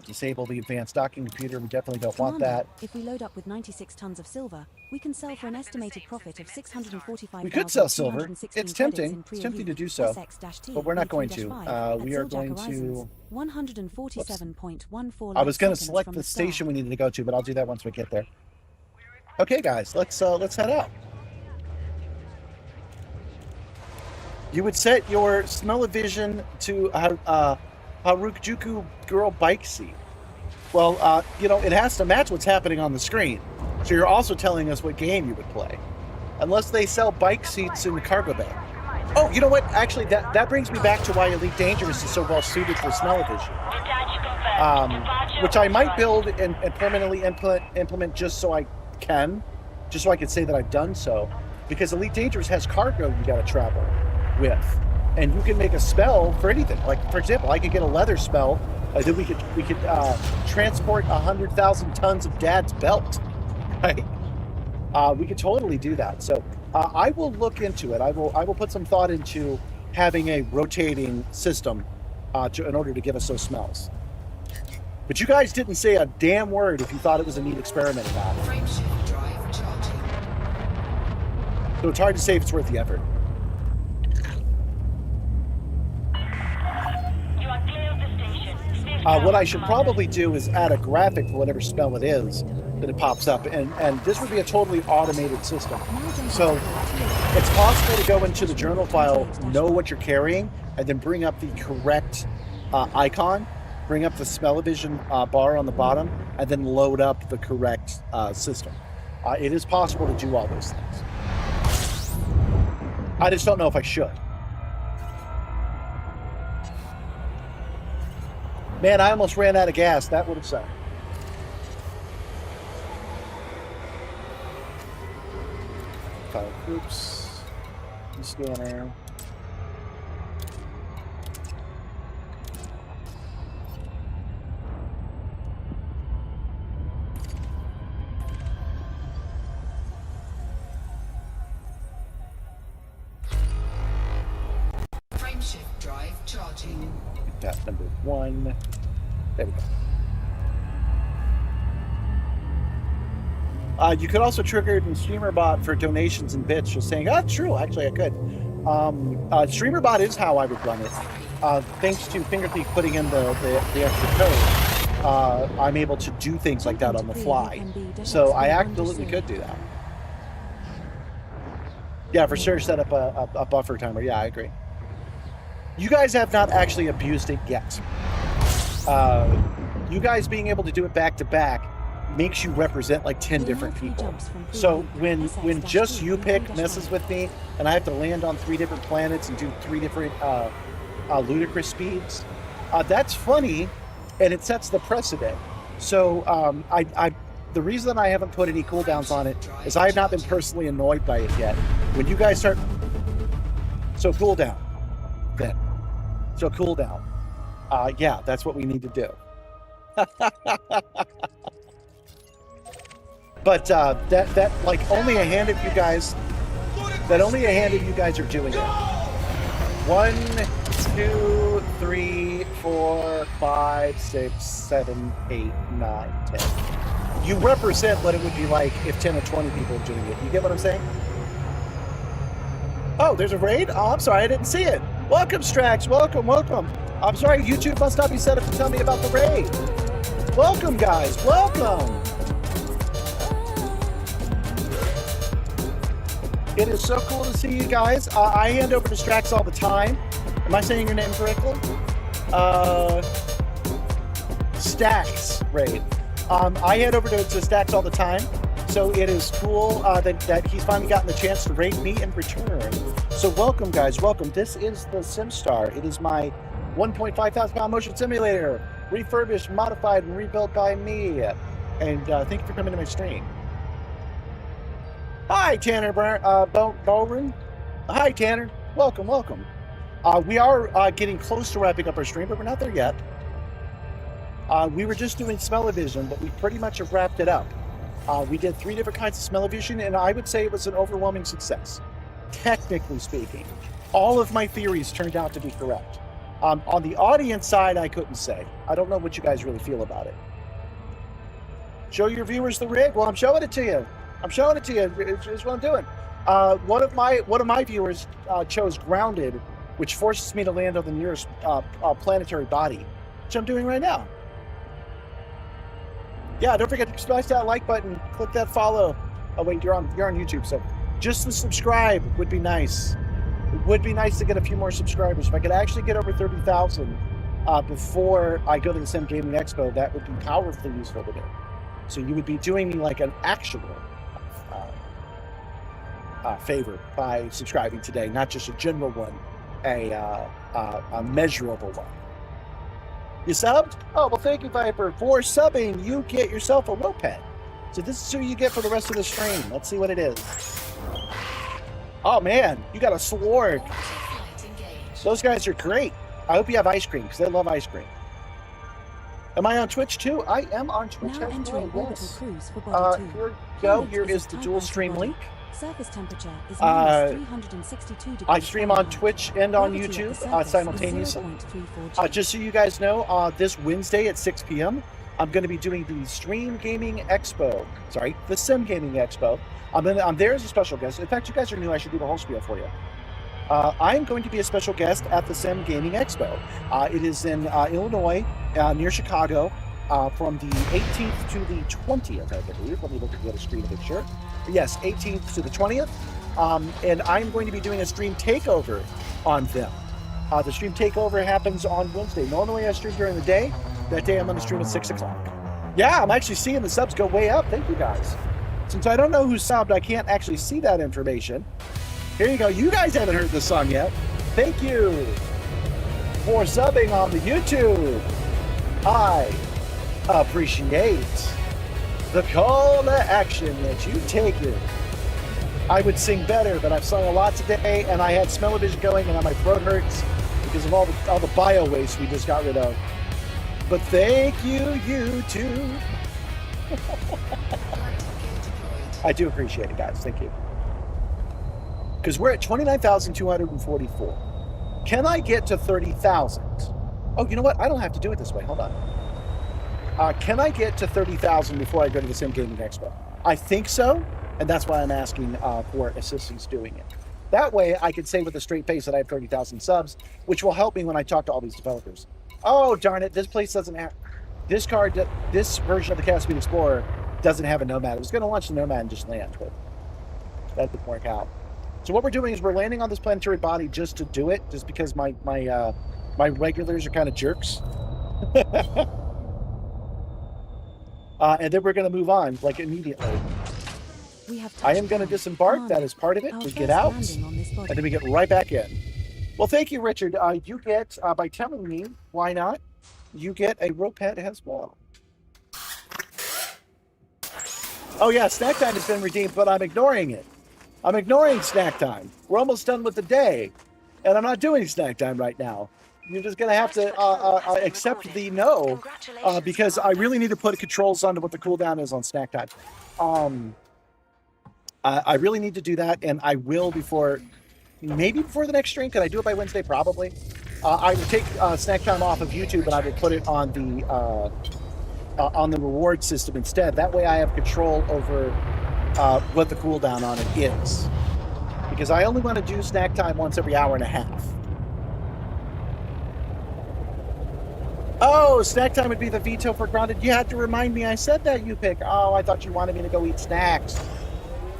Disable the advanced docking computer. We definitely don't want Commander, that. if we load up with 96 tons of silver, we can sell for an estimated profit of 645,000. We could sell silver. It's tempting. It's tempting to do so, but we're not going to. We are going to. 147.14. I was going to select the station we needed to go to, but I'll do that once we get there. Okay, guys, let's head out. You would set your smell-o-vision to Harajuku Girl Bike Seat. Well, it has to match what's happening on the screen. So you're also telling us what game you would play. Unless they sell bike seats in the cargo bay. Oh, you know what? Actually, that brings me back to why Elite Dangerous is so well suited for smell-o-vision. Which I might build and permanently implement just so I can say that I've done so. Because Elite Dangerous has cargo you got to travel with, and you can make a spell for anything. Like, for example, I could get a leather spell. Then we could transport 100,000 tons of Dad's belt, right? We could totally do that. So I will look into it. I will put some thought into having a rotating system in order to give us those smells. But you guys didn't say a damn word if you thought it was a neat experiment or not. Frameshift drive recharging. So it's hard to say if it's worth the effort. You are clear of the station. What I should probably do is add a graphic for whatever spell it is that it pops up, and this would be a totally automated system. So it's possible to go into the journal file, know what you're carrying, and then bring up the correct icon, bring up the smell-o-vision bar on the bottom, and then load up the correct system. It is possible to do all those things. I just don't know if I should. Man, I almost ran out of gas. That would have sucked. File groups. Scanner. Frameshift drive charging. Got number 1. There we go. You could also trigger it in StreamerBot for donations and bits. Just saying, true. Actually, I could. StreamerBot is how I would run it. Thanks to Fingerthief putting in the extra code, I'm able to do things like that on the fly. So I absolutely could do that. Yeah, for sure. Set up a buffer timer. Yeah, I agree. You guys have not actually abused it yet. You guys being able to do it back to back makes you represent like 10 different people. So when just you pick messes with me and I have to land on 3 different planets and do 3 different ludicrous speeds, that's funny, and it sets the precedent. So the reason I haven't put any cooldowns on it is I have not been personally annoyed by it yet. When you guys start, so cooldown, then. So cooldown. Yeah, that's what we need to do. But that like only a hand of you guys are doing it. 1, 2, 3, 4, 5, 6, 7, 8, 9, 10. You represent what it would be like if 10 or 20 people are doing it. You get what I'm saying? Oh, there's a raid? Oh, I'm sorry, I didn't see it. Welcome, Strax. Welcome. I'm sorry, YouTube must not be set up to tell me about the raid. Welcome, guys. Welcome. It is so cool to see you guys. I hand over to Strax all the time. Am I saying your name correctly? Stacks raid. I hand over to Stacks all the time. So it is cool that he's finally gotten the chance to raid me in return. So welcome, guys. Welcome. This is the Simstarr. It is my 1.5 thousand pound motion simulator, refurbished, modified, and rebuilt by me. And thank you for coming to my stream. Hi, Tanner Bowren. Hi, Tanner. Welcome. We are getting close to wrapping up our stream, but we're not there yet. We were just doing smell-o-vision, but we pretty much have wrapped it up. We did 3 different kinds of smell-o-vision, and I would say it was an overwhelming success. Technically speaking, all of my theories turned out to be correct. On the audience side, I couldn't say. I don't know what you guys really feel about it. Show your viewers the rig? Well, I'm showing it to you. It's what I'm doing. One of my viewers chose grounded, which forces me to land on the nearest planetary body, which I'm doing right now. Yeah, don't forget to smash that like button, click that follow. Oh wait, you're on YouTube, so just the subscribe would be nice. It would be nice to get a few more subscribers. If I could actually get over 30,000 before I go to the Sim Gaming Expo, that would be powerfully useful to do. So you would be doing me like an actual favor by subscribing today, not just a general one, a measurable one. You subbed? Oh, well, thank you, Viper. For subbing, you get yourself a Moped. So this is who you get for the rest of the stream. Let's see what it is. Oh, man, you got a sword. Those guys are great. I hope you have ice cream, because they love ice cream. Am I on Twitch, too? I am on Twitch Now as entering well, orbital yes. cruise for body 2. Here we go. Pilot Here is is a the type dual alpha stream body. link. Surface temperature is Uh, -362 degrees I stream on Fahrenheit. Twitch and on Gravity at the YouTube surface is simultaneously. 0.34 G. Just so you guys know, this Wednesday at 6 p.m., I'm going to be doing the Stream Gaming Expo. Sorry, the Sim Gaming Expo. I'm there as a special guest. In fact, you guys are new. I should do the whole spiel for you. I'm going to be a special guest at the Sim Gaming Expo. It is in Illinois, near Chicago, from the 18th to the 20th, I believe. Let me look at the other screen to make sure. Yes, 18th to the 20th. And I'm going to be doing a stream takeover on them. The stream takeover happens on Wednesday. Normally I stream during the day. That day I'm going to stream at 6 o'clock. Yeah, I'm actually seeing the subs go way up. Thank you, guys. Since I don't know who subbed, I can't actually see that information. Here you go. You guys haven't heard this song yet. Thank you for subbing on the YouTube. I appreciate the call to action that you've taken. I would sing better, but I've sung a lot today, and I had smell-o-vision going, and my throat hurts because of all the bio waste we just got rid of. But thank you, YouTube. I do appreciate it, guys. Thank you. Because we're at 29,244. Can I get to 30,000? Oh, you know what? I don't have to do it this way. Hold on. Can I get to 30,000 before I go to the Sim Gaming Expo? I think so, and that's why I'm asking for assistance doing it. That way, I can say with a straight face that I have 30,000 subs, which will help me when I talk to all these developers. Oh, darn it. This place doesn't have... This version of the Caspian Explorer doesn't have a Nomad. It was going to launch the Nomad and just land, but that didn't work out. So what we're doing is we're landing on this planetary body just to do it, just because my regulars are kind of jerks. And then we're going to move on, like, immediately. I am going to disembark. That is part of it. We get out, and then we get right back in. Well, thank you, Richard. You get, by telling me, why not, you get a Moped as well. Oh, yeah, snack time has been redeemed, but I'm ignoring it. I'm ignoring snack time. We're almost done with the day, and I'm not doing snack time right now. You're just going to have to accept the no, because I really need to put controls on to what the cooldown is on snack time. I really need to do that, and I will maybe before the next stream. Can I do it by Wednesday? Probably. I will take snack time off of YouTube, and I will put it on the reward system instead. That way I have control over what the cooldown on it is. Because I only want to do snack time once every hour and a half. Oh, snack time would be the veto for grounded. You had to remind me I said that, you pick. Oh, I thought you wanted me to go eat snacks.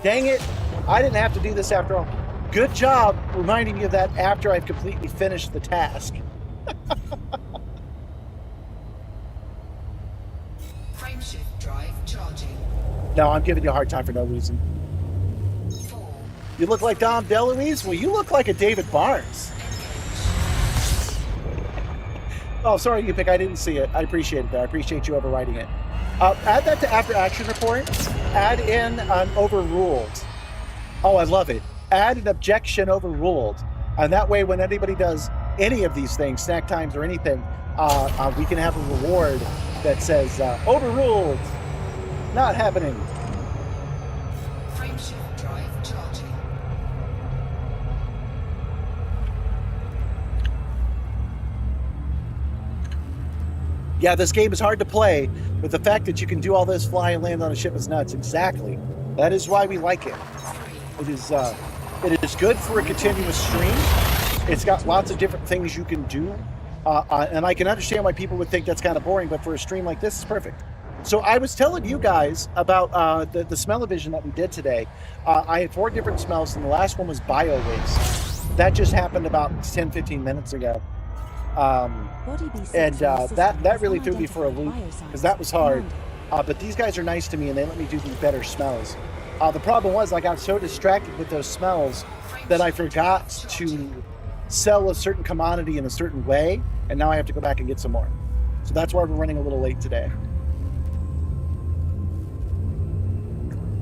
Dang it. I didn't have to do this after all. Good job reminding me of that after I've completely finished the task. Frameshift drive charging. No, I'm giving you a hard time for no reason. 4. You look like Dom DeLuise? Well, you look like a David Barnes. Oh, sorry, you pick. I didn't see it. I appreciate it, though. I appreciate you overriding it. Add that to after action report. Add in an overruled. Oh, I love it. Add an objection overruled. And that way, when anybody does any of these things, snack times or anything, we can have a reward that says, overruled. Not happening. Frameshift drive charging. Yeah, this game is hard to play, but the fact that you can do all this, fly and land on a ship is nuts. Exactly. That is why we like it. It is good for a continuous stream. It's got lots of different things you can do. And I can understand why people would think that's kind of boring, but for a stream like this, it's perfect. So I was telling you guys about the smell-o-vision that we did today. I had 4 different smells, and the last one was bio waste. That just happened about 10, 15 minutes ago. And that really threw me for a loop, because that was hard. But these guys are nice to me, and they let me do these better smells. The problem was I got so distracted with those smells that I forgot to sell a certain commodity in a certain way, and now I have to go back and get some more. So that's why we're running a little late today.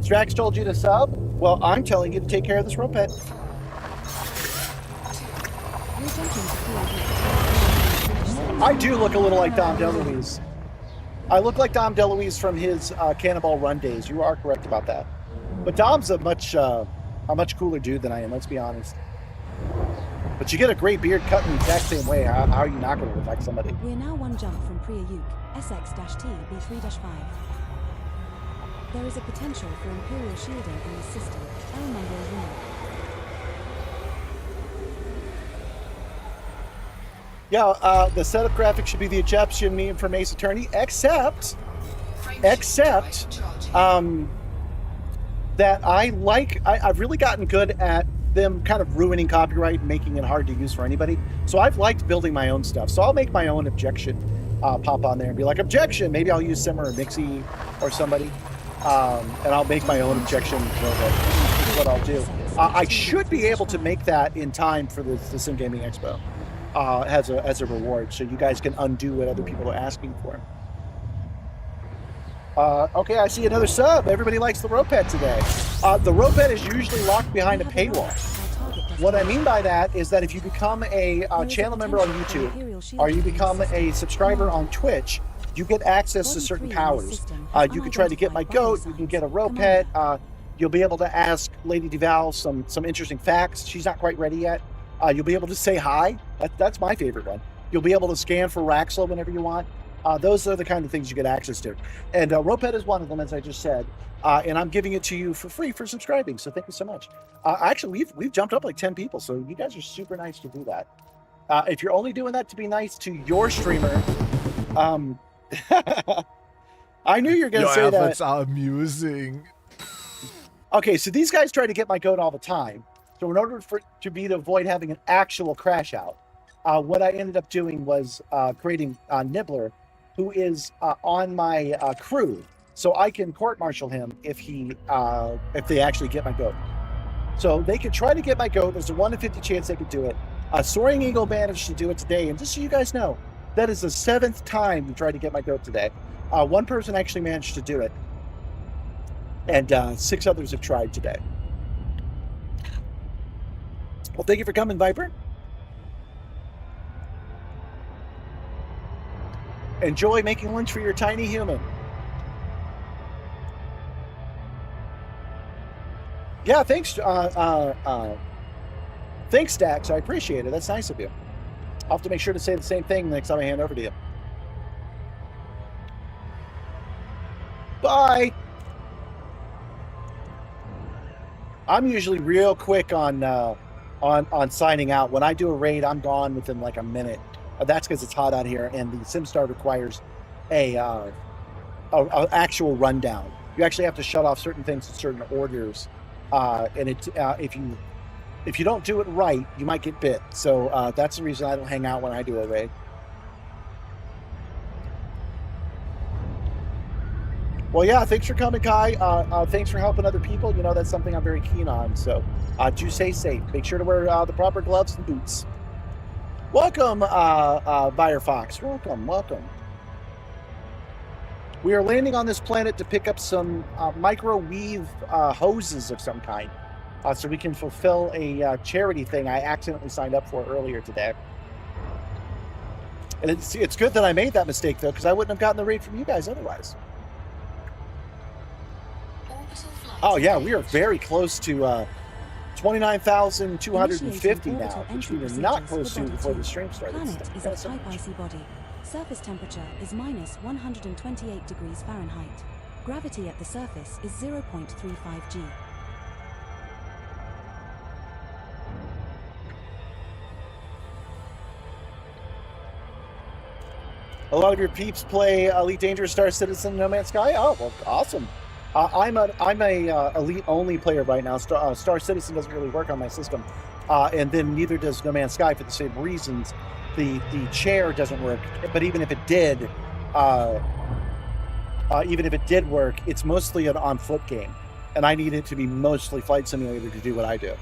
Strax told you to sub? Well, I'm telling you to take care of this rope pet. I do look a little like Dom DeLuise. I look like Dom DeLuise from his Cannonball Run days. You are correct about that. But Dom's a much cooler dude than I am, let's be honest. But you get a great beard cut in the exact same way. How are you not going to look like somebody? We're now one jump from Priya Uke, SX-T B3-5. There is a potential for Imperial shielding in this system. L number is unique. Yeah, the setup graphic should be the Egyptian meme from Ace Attorney, except that I've really gotten good at them kind of ruining copyright and making it hard to use for anybody. So I've liked building my own stuff. So I'll make my own objection pop on there and be like, objection. Maybe I'll use Simmer or Mixie or somebody. And I'll make my own objection robot. This is what I'll do. I should be able to make that in time for the Sim Gaming Expo as a reward, so you guys can undo what other people are asking for. Okay, I see another sub. Everybody likes the rope pet today. The rope pet is usually locked behind a paywall. What I mean by that is that if you become a channel member on YouTube or you become a subscriber on Twitch, you get access to certain powers. You can try to get my goat, you can get a rope pet, you'll be able to ask Lady Duval some interesting facts. She's not quite ready yet. You'll be able to say hi. That's my favorite one. You'll be able to scan for Raxel whenever you want. Those are the kind of things you get access to. And rope pet is one of them, as I just said. And I'm giving it to you for free for subscribing, so thank you so much. Actually, we've jumped up like 10 people, so you guys are super nice to do that. If you're only doing that to be nice to your streamer, I knew you were going to say that. Your efforts are amusing. Okay, so these guys try to get my goat all the time. So in order to avoid having an actual crash out, what I ended up doing was creating Nibbler, who is on my crew, so I can court-martial him if they actually get my goat. So they could try to get my goat. There's a 1 in 50 chance they could do it. Soaring Eagle managed to do it today, and just so you guys know, that is the 7th time we tried to get my goat today. One person actually managed to do it, and 6 others have tried today. Well, thank you for coming, Viper. Enjoy making lunch for your tiny human. Yeah, thanks. Thanks, Dax. I appreciate it. That's nice of you. I'll have to make sure to say the same thing next time I hand over to you. Bye. I'm usually real quick on signing out. When I do a raid, I'm gone within like a minute. That's because it's hot out here, and the Simstarr requires a actual rundown. You actually have to shut off certain things in certain orders, and if you don't do it right, you might get bit. So that's the reason I don't hang out when I do a raid. Well, yeah, thanks for coming, Kai. Thanks for helping other people. You know, that's something I'm very keen on. So do stay safe. Make sure to wear the proper gloves and boots. Welcome, Firefox. Welcome. We are landing on this planet to pick up some microwave hoses of some kind, so we can fulfill a charity thing I accidentally signed up for earlier today. And it's good that I made that mistake, though, because I wouldn't have gotten the raid from you guys otherwise. Oh, yeah, we are very close to 29,250 now, which we were not close to before the stream started. Planet is a type icy body. Surface temperature is minus 128 degrees Fahrenheit. Gravity at the surface is 0.35 G. A lot of your peeps play Elite Dangerous, Star Citizen, No Man's Sky. Oh, well, awesome. I'm a Elite only player right now. Star Citizen doesn't really work on my system, and then neither does No Man's Sky for the same reasons. The chair doesn't work, but even if it did work, it's mostly an on foot game. and I need it to be mostly flight simulator to do what I do.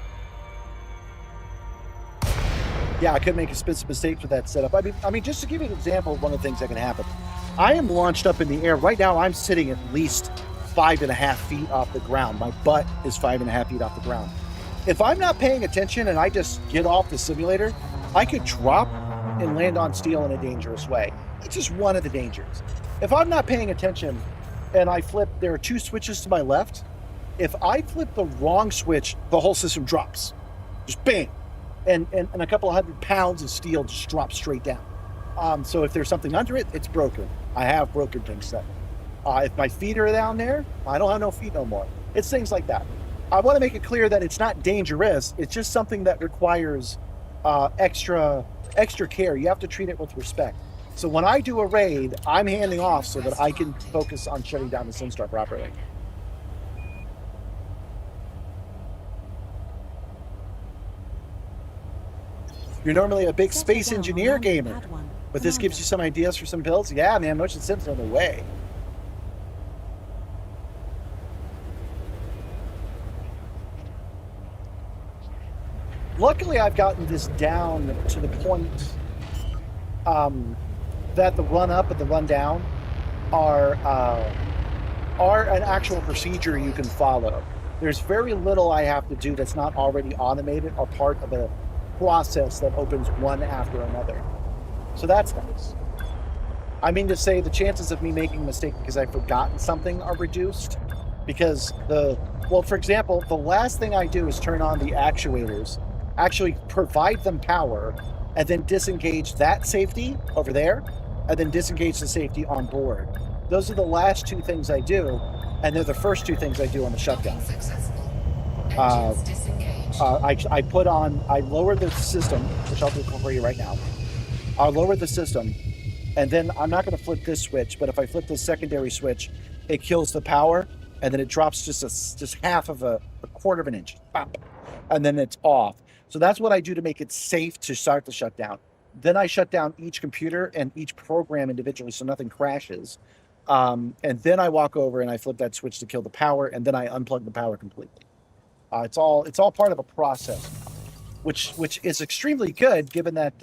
Yeah, I could make expensive mistakes with that setup. I mean, just to give you an example of one of the things that can happen. I am launched up in the air. Right now, I'm sitting at least 5.5 feet off the ground. My butt is 5.5 feet off the ground. If I'm not paying attention and I just get off the simulator, I could drop and land on steel in a dangerous way. It's just one of the dangers. If I'm not paying attention and I flip, there are 2 switches to my left. If I flip the wrong switch, the whole system drops. Just bang. And a couple of 100 pounds of steel just drops straight down. So if there's something under it, it's broken. I have broken things set. If my feet are down there, I don't have no feet no more. It's things like that. I want to make it clear that it's not dangerous. It's just something that requires extra care. You have to treat it with respect. So when I do a raid, I'm handing off so that I can focus on shutting down the Simstarr properly. You're normally a big space engineer gamer, but this gives you some ideas for some builds. Yeah, man, motion sim's on the way. Luckily, I've gotten this down to the point that the run up and the run down are an actual procedure you can follow. There's very little I have to do that's not already automated or part of a process that opens one after another. So that's nice. I mean to say the chances of me making a mistake because I've forgotten something are reduced because for example, the last thing I do is turn on the actuators, actually provide them power, and then disengage that safety over there, and then disengage the safety on board. Those are the last 2 things I do, and they're the first 2 things I do on the shutdown. I lower the system, which I'll do for you right now. I'll lower the system, and then I'm not going to flip this switch, but if I flip this secondary switch, it kills the power, and then it drops just half of a quarter of an inch, bop, and then it's off. So that's what I do to make it safe to start the shutdown. Then I shut down each computer and each program individually so nothing crashes. And then I walk over and I flip that switch to kill the power, and then I unplug the power completely. It's all part of a process, which is extremely good given that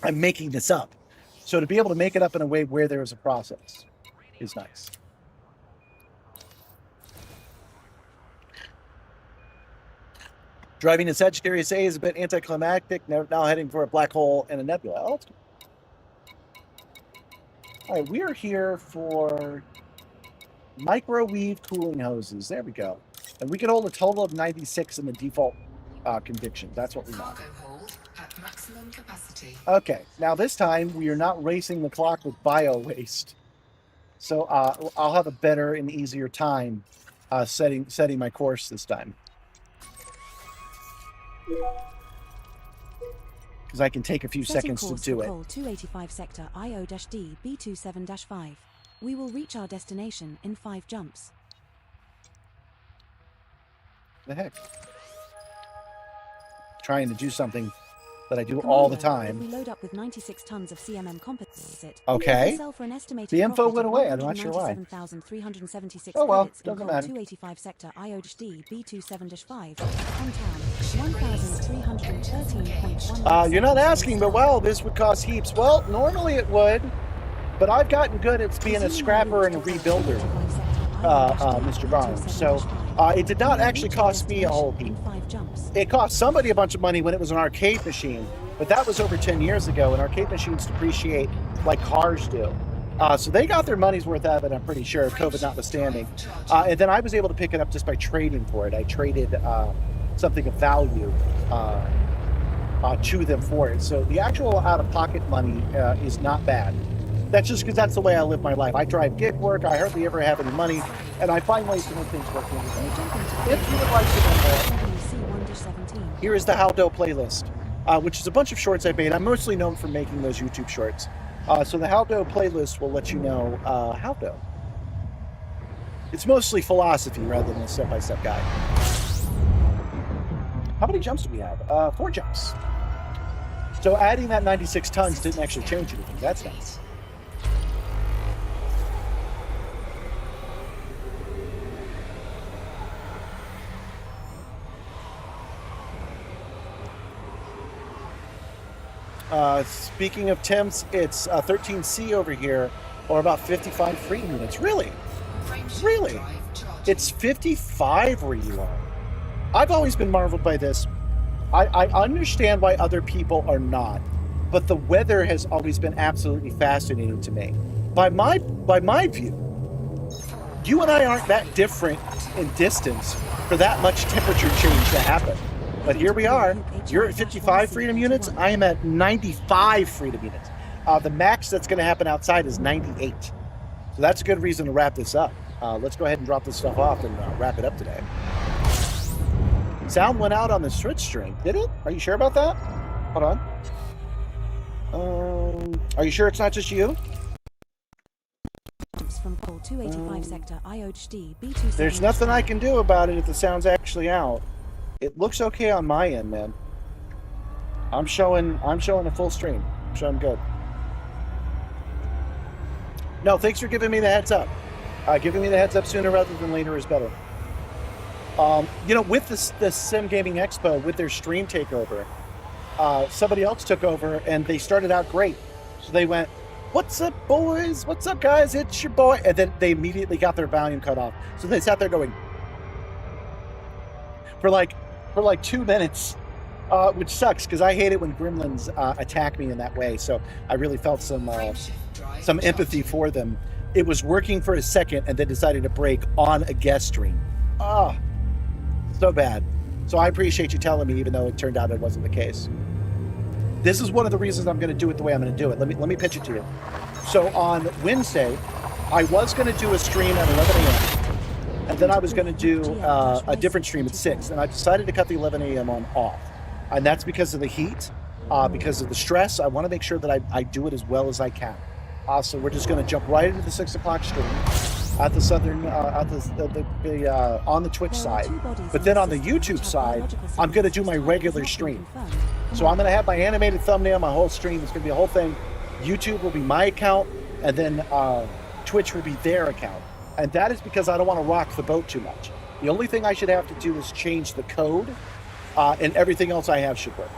I'm making this up. So to be able to make it up in a way where there is a process is nice. Driving in Sagittarius A is a bit anticlimactic. Now heading for a black hole and a nebula. Oh, that's good. All right, we are here for microwave cooling hoses. There we go. And we can hold a total of 96 in the default conviction. That's what we want. At maximum capacity. Okay, now this time we are not racing the clock with bio waste. So I'll have a better and easier time setting my course this time. Because I can take a few seconds to do it. 285 sector IO-D B27-5. We will reach our destination in 5 jumps. The heck? Trying to do something that I do all the time. We load up with 96 tons of CMM composite. Okay. The info went away. I'm not sure why. Oh well, doesn't matter. 285 sector IO-D B27-5. On town, 1,313.1. You're not asking, but well, this would cost heaps. Well, normally it would, but I've gotten good at being a scrapper and a rebuilder, Mr. Barnes. So it did not actually cost me a whole heap. It cost somebody a bunch of money when it was an arcade machine, but that was over 10 years ago, and arcade machines depreciate like cars do. So they got their money's worth out of it, I'm pretty sure, COVID notwithstanding. And then I was able to pick it up just by trading for it. I traded something of value to them for it. So the actual out-of-pocket money is not bad. That's just because that's the way I live my life. I drive gig work, I hardly ever have any money, and I find ways to make things work. If you would like to know more, here is the Haldo playlist, which is a bunch of shorts I made. I'm mostly known for making those YouTube shorts. So the Haldo playlist will let you know Haldo. It's mostly philosophy rather than a step-by-step guide. How many jumps do we have? 4 jumps. So adding that 96 tons didn't actually change anything. That's nice. Speaking of temps, it's 13C over here, or about 55 freedom units. Really? Really? It's 55 where you are. I've always been marveled by this. I understand why other people are not, but the weather has always been absolutely fascinating to me. By my view, you and I aren't that different in distance for that much temperature change to happen. But here we are. You're at 55 freedom units. I am at 95 freedom units. The max that's going to happen outside is 98. So that's a good reason to wrap this up. Let's go ahead and drop this stuff off and wrap it up today. Sound went out on the switch string. Did it? Are you sure about that? Hold on. Are you sure it's not just you? From pole 285 sector IOHD B27. There's nothing I can do about it if the sound's actually out. It looks okay on my end, man. I'm showing a full stream. I'm showing good. No, thanks for giving me the heads up. Giving me the heads up sooner rather than later is better. With the Sim Gaming Expo, with their stream takeover, somebody else took over and they started out great. So they went, "What's up, boys? What's up, guys? It's your boy." And then they immediately got their volume cut off. So they sat there going for like 2 minutes, which sucks because I hate it when gremlins attack me in that way. So I really felt some empathy for them. It was working for a second and then decided to break on a guest stream. Oh, so bad. So I appreciate you telling me, even though it turned out it wasn't the case. This is one of the reasons I'm going to do it the way I'm going to do it. Let me pitch it to you. So on Wednesday, I was going to do a stream at 11 a.m. and then I was going to do a different stream at 6. And I decided to cut the 11 a.m. on off. And that's because of the heat, because of the stress. I want to make sure that I do it as well as I can. So we're just going to jump right into the 6 o'clock stream at the southern, on the Twitch side. But then on the YouTube side, I'm going to do my regular stream. So I'm going to have my animated thumbnail, my whole stream. It's going to be a whole thing. YouTube will be my account, and then Twitch will be their account. And that is because I don't want to rock the boat too much. The only thing I should have to do is change the code, and everything else I have should work.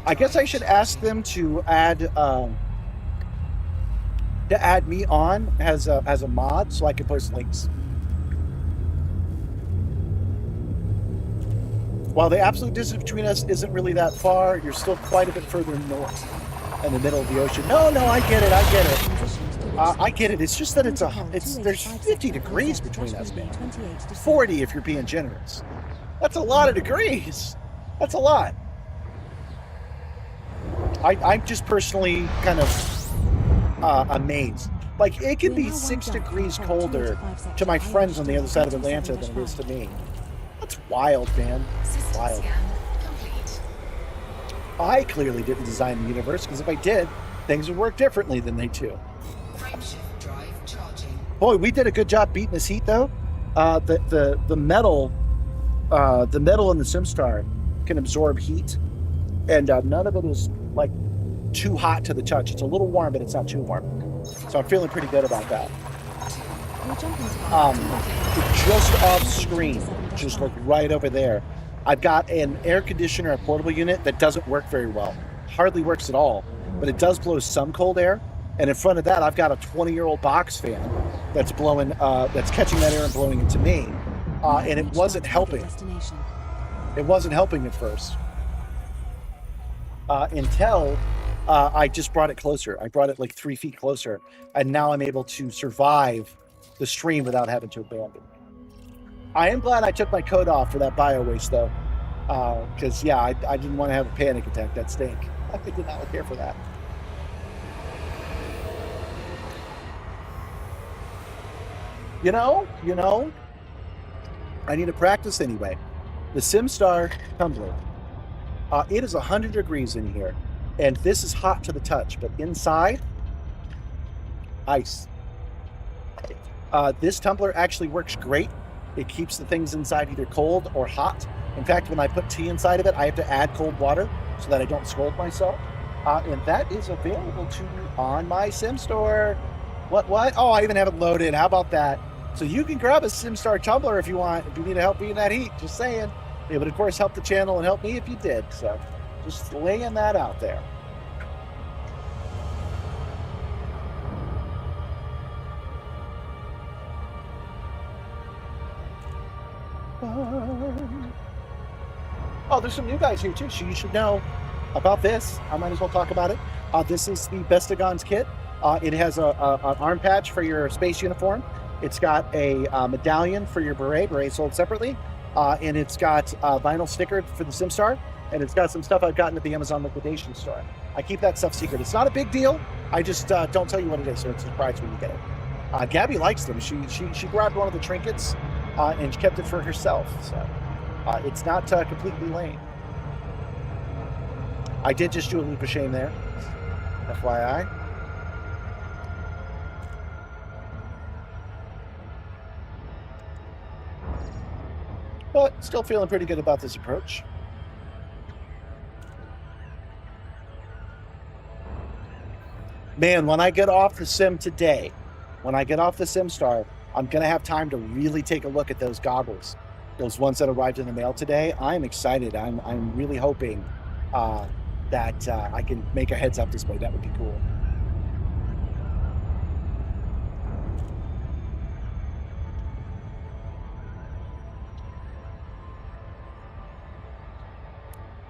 I guess I should ask them to add me on as a mod so I can post links. While the absolute distance between us isn't really that far, you're still quite a bit further north in the middle of the ocean. No, I get it. I get it. It's just that there's 50 degrees between us, man. 40 if you're being generous. That's a lot of degrees. That's a lot. I'm just personally kind of amazed. Like, it can be 6 degrees colder to my friends on the other side of Atlanta than it is to me. That's wild, man. Wild. I clearly didn't design the universe, because if I did, things would work differently than they do. Boy, we did a good job beating this heat, though. The metal in the Simstarr can absorb heat, and none of it is like too hot to the touch. It's a little warm, but it's not too warm. So I'm feeling pretty good about that. Just off screen, just like right over there, I've got an air conditioner, a portable unit that doesn't work very well. Hardly works at all, but it does blow some cold air. And in front of that, I've got a 20-year-old box fan that's blowing, that's catching that air and blowing it to me. And it wasn't helping. It wasn't helping at first. Until I just brought it closer. I brought it like 3 feet closer. And now I'm able to survive the stream without having to abandon. I am glad I took my coat off for that bio waste, though. Because, yeah, I didn't want to have a panic attack. That stink. I did not care for that. You know, I need to practice anyway. The Simstarr tumbler. It is 100 degrees in here, and this is hot to the touch, but inside, ice. This tumbler actually works great. It keeps the things inside either cold or hot. In fact, when I put tea inside of it, I have to add cold water so that I don't scald myself. And that is available to you on my Simstarr. What? Oh, I even have it loaded. How about that? So you can grab a Simstarr tumbler if you want, if you need help beating that heat. Just saying. It would, of course, help the channel and help me if you did. So just laying that out there. Oh, there's some new guys here too, so you should know about this. I might as well talk about it. This is the Bestagons kit. It has an arm patch for your space uniform. It's got a medallion for your beret. Beret sold separately. And it's got a vinyl sticker for the Simstarr. And it's got some stuff I've gotten at the Amazon liquidation store. I keep that stuff secret. It's not a big deal. I just don't tell you what it is, so it's a surprise when you get it. Gabby likes them. She grabbed one of the trinkets and kept it for herself. So it's not completely lame. I did just do a leap of shame there, FYI. But still feeling pretty good about this approach. Man, when I get off the sim today, when I get off the Simstarr, I'm going to have time to really take a look at those goggles, those ones that arrived in the mail today. I'm excited. I'm really hoping that I can make a heads-up display. That would be cool.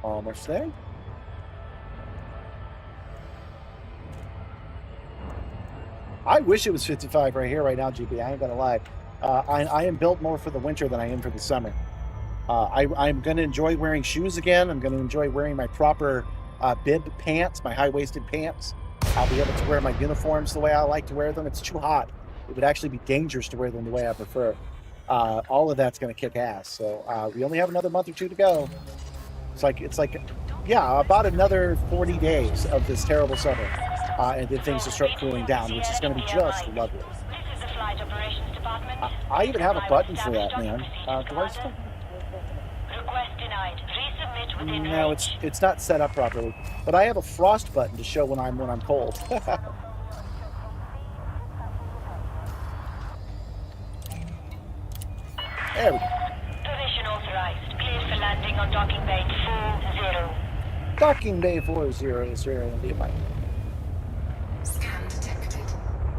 Almost there. I wish it was 55 right here, right now, GB. I ain't gonna lie. I am built more for the winter than I am for the summer. I'm gonna enjoy wearing shoes again. I'm gonna enjoy wearing my proper bib pants, my high-waisted pants. I'll be able to wear my uniforms the way I like to wear them. It's too hot. It would actually be dangerous to wear them the way I prefer. All of that's gonna kick ass. So we only have another month or two to go. It's like, yeah, about another 40 days of this terrible summer. And then things will start cooling down, which is going to be just lovely. I even have a button for that, man. Do I still? No, it's not set up properly. But I have a frost button to show when I'm cold. There we go. Position authorized. Clear for landing on docking bay 40. Docking bay 40 is here in the mic. Scan detected.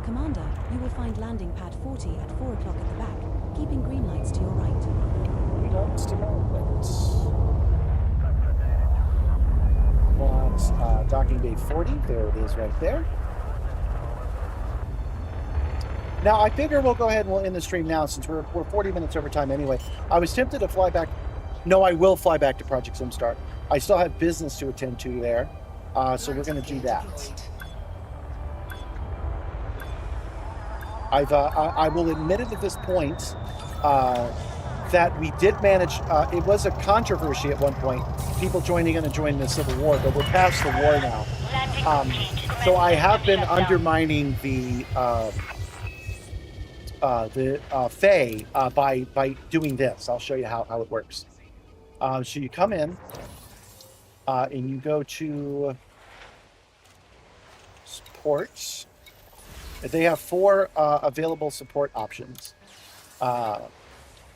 Commander, you will find landing pad 40 at 4 o'clock at the back, keeping green lights to your right. We don't want docking bay 40. There it is right there. Now, I figure we'll go ahead and we'll end the stream now since we're 40 minutes over time anyway. I was tempted to fly back. No, I will fly back to Project Simstarr. I still have business to attend to there, so we're going to do that. I will admit it at this point that we did manage. It was a controversy at one point, people joining in and joining the Civil War, but we're past the war now. So I have been undermining the Fae by doing this. I'll show you how it works. So you come in and you go to supports. They have 4 available support options. The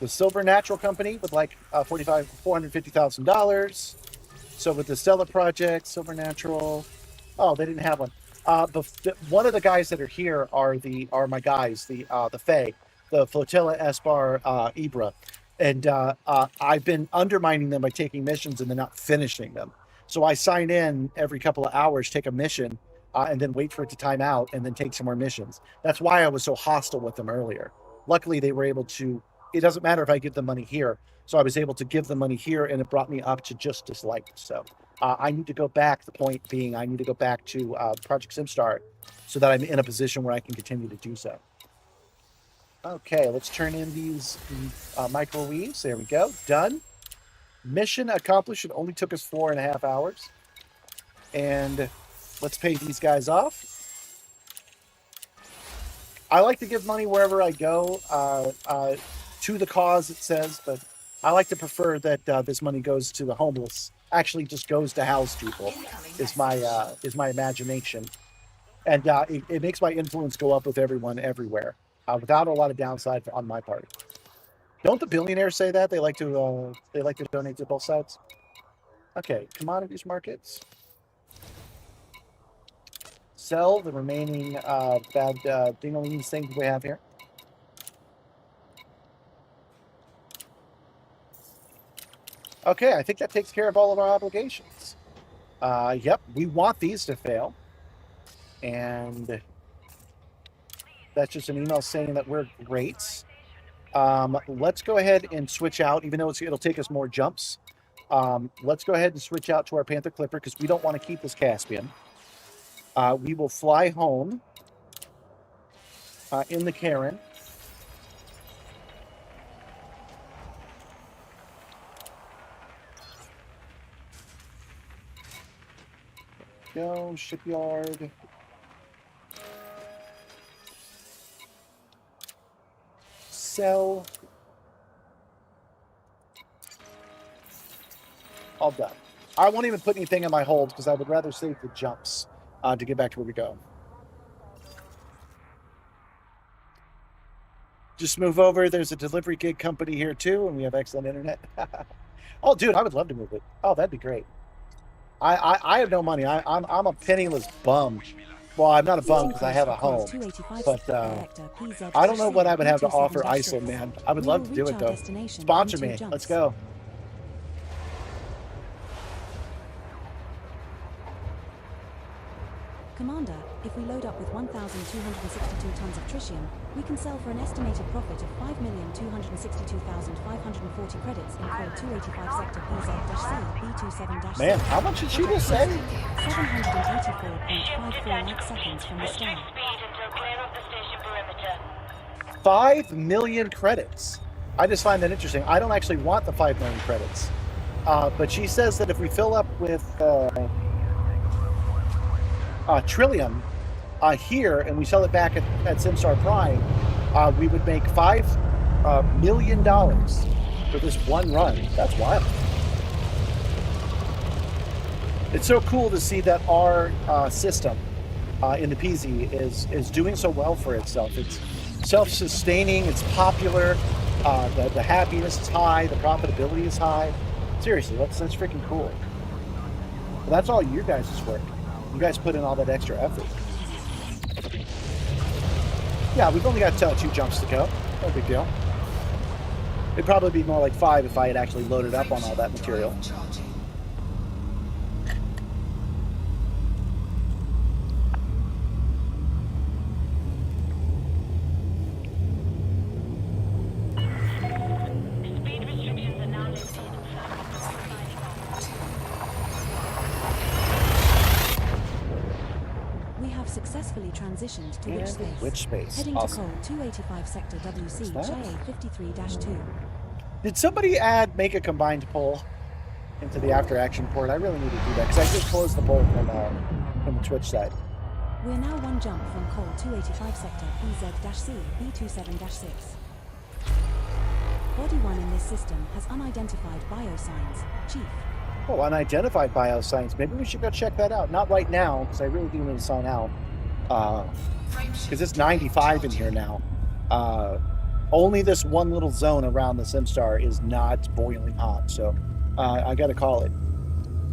Silver Natural Company with like $450,000. So with the Stella Project, Silver Natural, oh, they didn't have one. One of the guys that are here are my guys, the Fae, the Flotilla Espar Ibra, and I've been undermining them by taking missions and then not finishing them. So I sign in every couple of hours, take a mission, and then wait for it to time out, and then take some more missions. That's why I was so hostile with them earlier. Luckily, they were able to. It doesn't matter if I give them money here. So I was able to give them money here, and it brought me up to just disliked. So I need to go back. The point being, I need to go back to Project Simstarr so that I'm in a position where I can continue to do so. Okay, let's turn in these microweaves. There we go. Done. Mission accomplished. It only took us 4.5 hours. And let's pay these guys off. I like to give money wherever I go, to the cause, it says, but I like to prefer that this money goes to the homeless. Actually, just goes to house people. Is my imagination, and it makes my influence go up with everyone everywhere, without a lot of downside on my part. Don't the billionaires say that? They like to donate to both sides? Okay, commodities markets. Sell the remaining bad ding-a-ling things we have here. Okay, I think that takes care of all of our obligations. Yep, we want these to fail. And that's just an email saying that we're great. Let's go ahead and switch out, even though it'll take us more jumps. Let's go ahead and switch out to our Panther Clipper because we don't want to keep this Caspian. We will fly home in the Karen. Go, shipyard. Sell. All done. I won't even put anything in my hold because I would rather save the jumps to get back to where we go. Just move over. There's a delivery gig company here too, and we have excellent internet. Oh, dude, I would love to move it. Oh, that'd be great. I have no money. I'm a penniless bum. Well, I'm not a bum because I have a home, but I don't know what I would have to offer Iceland, man. I would love to do it though. Sponsor me. Let's go. Commander, if we load up with 1,262 tons of tritium, we can sell for an estimated profit of 5,262,540 credits in code 285 sector PZ-C B27-C. Man, how much did she just say? 784.54 light seconds from the start. 5 million credits. I just find that interesting. I don't actually want the 5 million credits. But she says that if we fill up with Trillium here and we sell it back at Simstarr Prime, we would make $5 million for this one run. That's wild. It's so cool to see that our system in the PZ is doing so well for itself. It's self-sustaining, it's popular, the happiness is high, the profitability is high. Seriously, that's freaking cool. But that's all you guys' work. You guys put in all that extra effort. Yeah, we've only got 2 jumps to go. No big deal. It'd probably be more like 5 if I had actually loaded up on all that material. Successfully transitioned to witch space. Witch space. Heading awesome. to code 285 sector WC JA53-2. Did somebody make a combined poll into the after action port? I really need to do that because I just closed the poll from the Twitch side. We're now 1 jump from code 285 sector PZ-C B27-6. Body 1 in this system has unidentified biosigns. Chief. Oh, unidentified biosigns. Maybe we should go check that out. Not right now, because I really do need to sign out. Because it's 95 in here now. Only this one little zone around the Simstarr is not boiling hot, so I got to call it.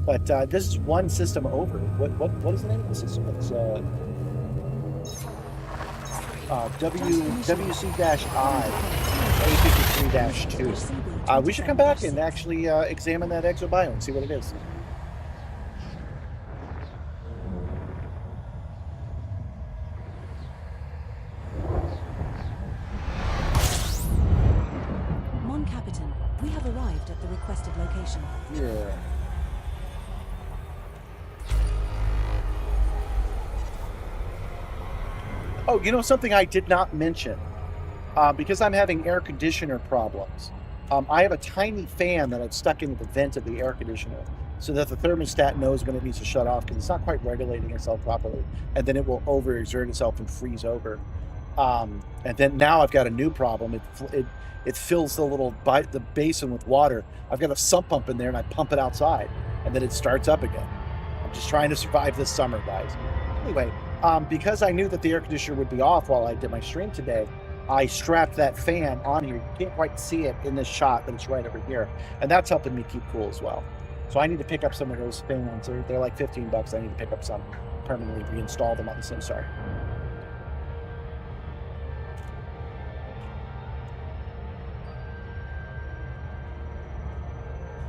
But this is one system over. What is the name of the system? It's WC-I A53-2. We should come back and actually examine that exobiome and see what it is. Mon Capitan, we have arrived at the requested location. Yeah. Oh, you know something I did not mention? Because I'm having air conditioner problems. I have a tiny fan that I've stuck into the vent of the air conditioner so that the thermostat knows when it needs to shut off because it's not quite regulating itself properly. And then it will overexert itself and freeze over. And then now I've got a new problem. It fills the basin with water. I've got a sump pump in there and I pump it outside and then it starts up again. I'm just trying to survive this summer, guys. Anyway, because I knew that the air conditioner would be off while I did my stream today, I strapped that fan on here. You can't quite see it in this shot, but it's right over here. And that's helping me keep cool as well. So I need to pick up some of those fans. They're like 15 bucks. I need to pick up some, permanently reinstall them on the Simstarr.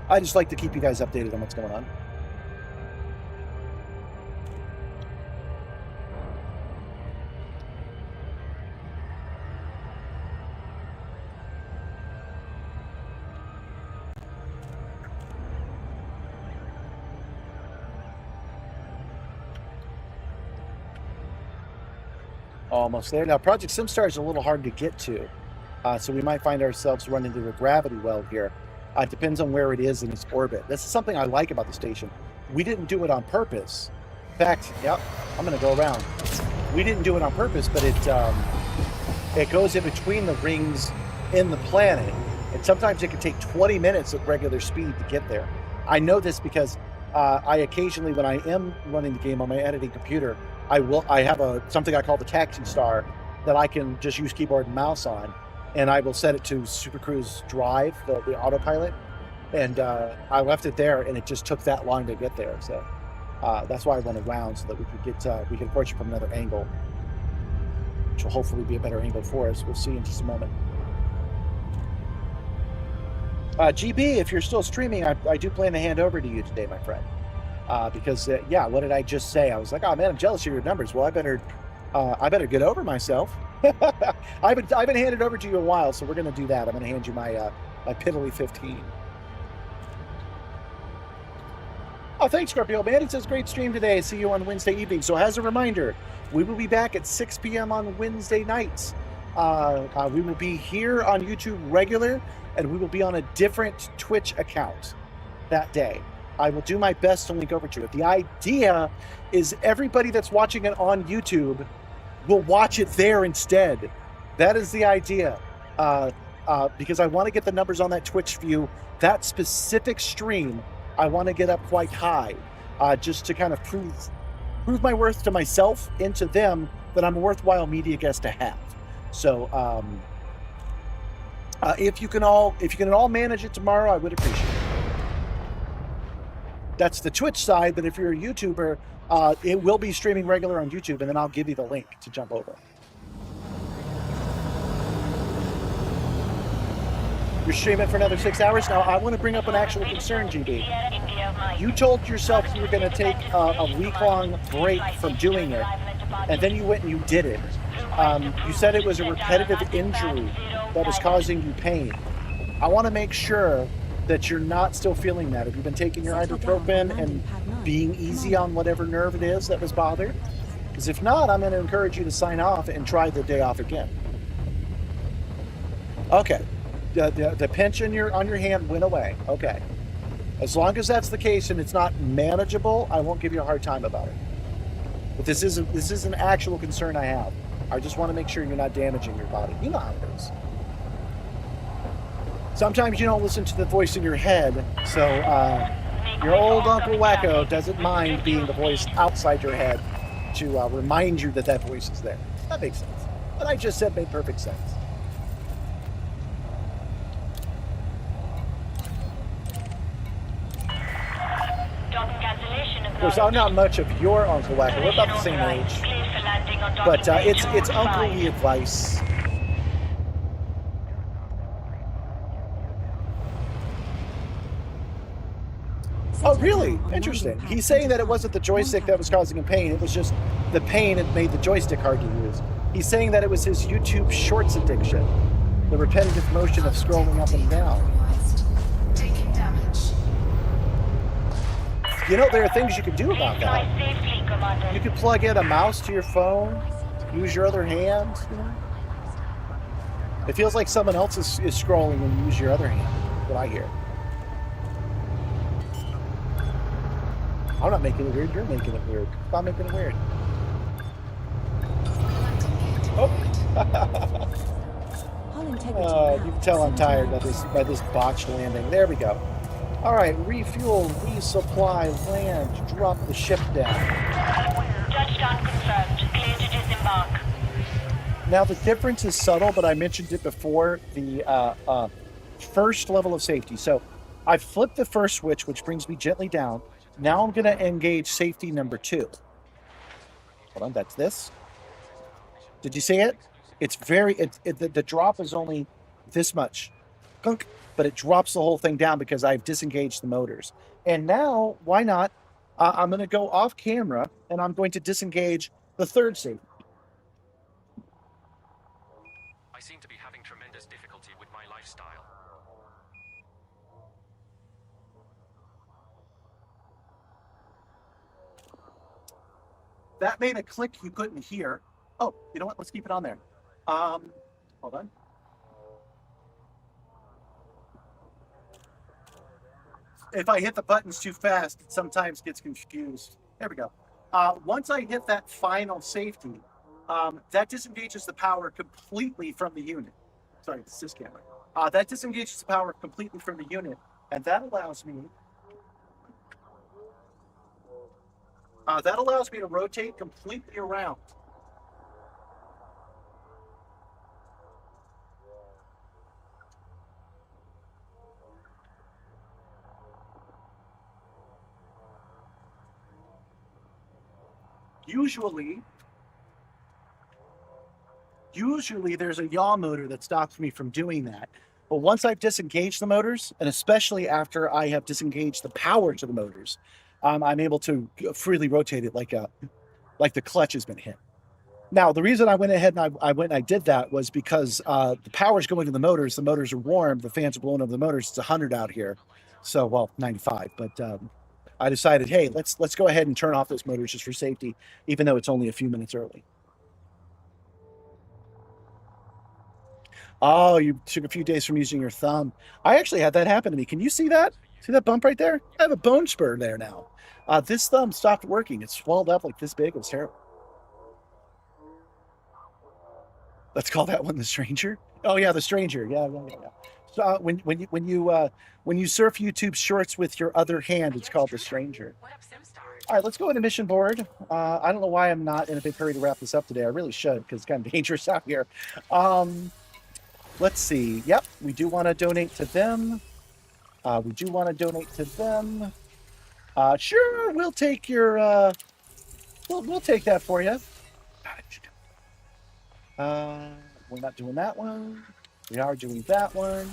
I just like to keep you guys updated on what's going on. Almost there. Now, Project Simstarr is a little hard to get to, so we might find ourselves running into a gravity well here. It depends on where it is in its orbit. This is something I like about the station. We didn't do it on purpose. In fact, yep, I'm going to go around. We didn't do it on purpose, but it goes in between the rings in the planet, and sometimes it can take 20 minutes at regular speed to get there. I know this because I occasionally, when I am running the game on my editing computer, I have something I call the Taxi Star that I can just use keyboard and mouse on, and I will set it to Super Cruise Drive, the autopilot, and I left it there, and it just took that long to get there. So that's why I went around, so that we can approach it from another angle, which will hopefully be a better angle for us. We'll see in just a moment. GB, if you're still streaming, I do plan to hand over to you today, my friend. Because yeah, what did I just say? I was like, oh man, I'm jealous of your numbers. Well, I better get over myself. I haven't handed over to you in a while, so we're gonna do that. I'm gonna hand you my piddly 15. Oh, thanks, Scorpio man. It says great stream today. See you on Wednesday evening. So as a reminder, we will be back at 6 p.m. on Wednesday nights. We will be here on YouTube regular, and we will be on a different Twitch account that day. I will do my best to link over to it. The idea is everybody that's watching it on YouTube will watch it there instead. That is the idea. Because I want to get the numbers on that Twitch view, that specific stream, I want to get up quite high, just to kind of prove my worth to myself and to them that I'm a worthwhile media guest to have. So if you can all manage it tomorrow, I would appreciate it. That's the Twitch side, but if you're a YouTuber, it will be streaming regular on YouTube, and then I'll give you the link to jump over. You're streaming for another 6 hours? Now, I want to bring up an actual concern, GB. You told yourself you were going to take a week-long break from doing it, and then you went and you did it. You said it was a repetitive injury that was causing you pain. I want to make sure that you're not still feeling that. Have you been taking your ibuprofen and being easy on whatever nerve it is that was bothered? Because if not, I'm going to encourage you to sign off and try the day off again. Okay. The pinch on your hand went away. Okay. As long as that's the case and it's not manageable, I won't give you a hard time about it. But this is an actual concern I have. I just want to make sure you're not damaging your body. You know how it is. Sometimes you don't listen to the voice in your head, so your old Uncle Wacko doesn't mind being the voice outside your head to remind you that that voice is there. That makes sense. What I just said made perfect sense. Of course, I'm not much of your Uncle Wacko. We're about the same age. But it's uncle's advice. Oh, really? Interesting. He's saying that it wasn't the joystick that was causing him pain. It was just the pain that made the joystick hard to use. He's saying that it was his YouTube Shorts addiction, the repetitive motion of scrolling up and down. You know, there are things you can do about that. You could plug in a mouse to your phone, use your other hand. You know? It feels like someone else is scrolling when you use your other hand. That's what I hear. I'm not making it weird, you're making it weird. Stop making it weird. Oh! You can tell I'm tired by this botched landing. There we go. Alright, refuel, resupply, land, drop the ship down. Touchdown confirmed. Clear to disembark. Now the difference is subtle, but I mentioned it before. The first level of safety. So I flipped the first switch, which brings me gently down. Now I'm going to engage safety number 2. Hold on, that's this. Did you see it? It's very. The drop is only this much, gunk, but it drops the whole thing down because I've disengaged the motors. And now, why not? I'm going to go off camera and I'm going to disengage the third safety. I seem to be having tremendous difficulty with my lifestyle. That made a click you couldn't hear. Oh, you know what? Let's keep it on there. Hold on. If I hit the buttons too fast, it sometimes gets confused. There we go. Once I hit that final safety, that disengages the power completely from the unit. Sorry, it's this camera. That disengages the power completely from the unit, and that allows me. That allows me to rotate completely around. Usually there's a yaw motor that stops me from doing that. But once I've disengaged the motors, and especially after I have disengaged the power to the motors, I'm able to freely rotate it like the clutch has been hit. Now, the reason I went ahead and I went and I did that was because the power's going to the motors. The motors are warm. The fans are blowing over the motors. It's 100 out here. So, well, 95. But I decided, hey, let's go ahead and turn off those motors just for safety, even though it's only a few minutes early. Oh, you took a few days from using your thumb. I actually had that happen to me. Can you see that? See that bump right there? I have a bone spur there now. This thumb stopped working. It swelled up like this big. It was terrible. Let's call that one the stranger. Oh yeah, the stranger. Yeah. So when you surf YouTube Shorts with your other hand, it's called the stranger. What up, Simstarr? All right, let's go into mission board. I don't know why I'm not in a big hurry to wrap this up today. I really should because it's kind of dangerous out here. Let's see. Yep, we do want to donate to them. Sure, we'll take your. We'll take that for you. We're not doing that one. We are doing that one.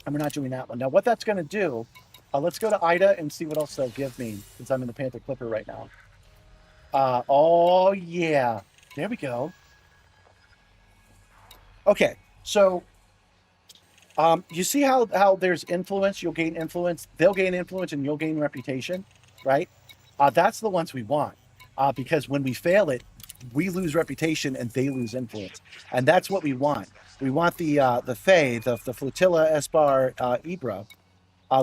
And we're not doing that one. Now, what that's going to do, let's go to Ida and see what else they'll give me, since I'm in the Panther Clipper right now. Oh, yeah. There we go. Okay, so you see how there's influence? You'll gain influence. They'll gain influence, and you'll gain reputation, right? That's the ones we want, because when we fail it, we lose reputation and they lose influence, and that's what we want. We want the Fae, the Flotilla, Esbar, Ibra.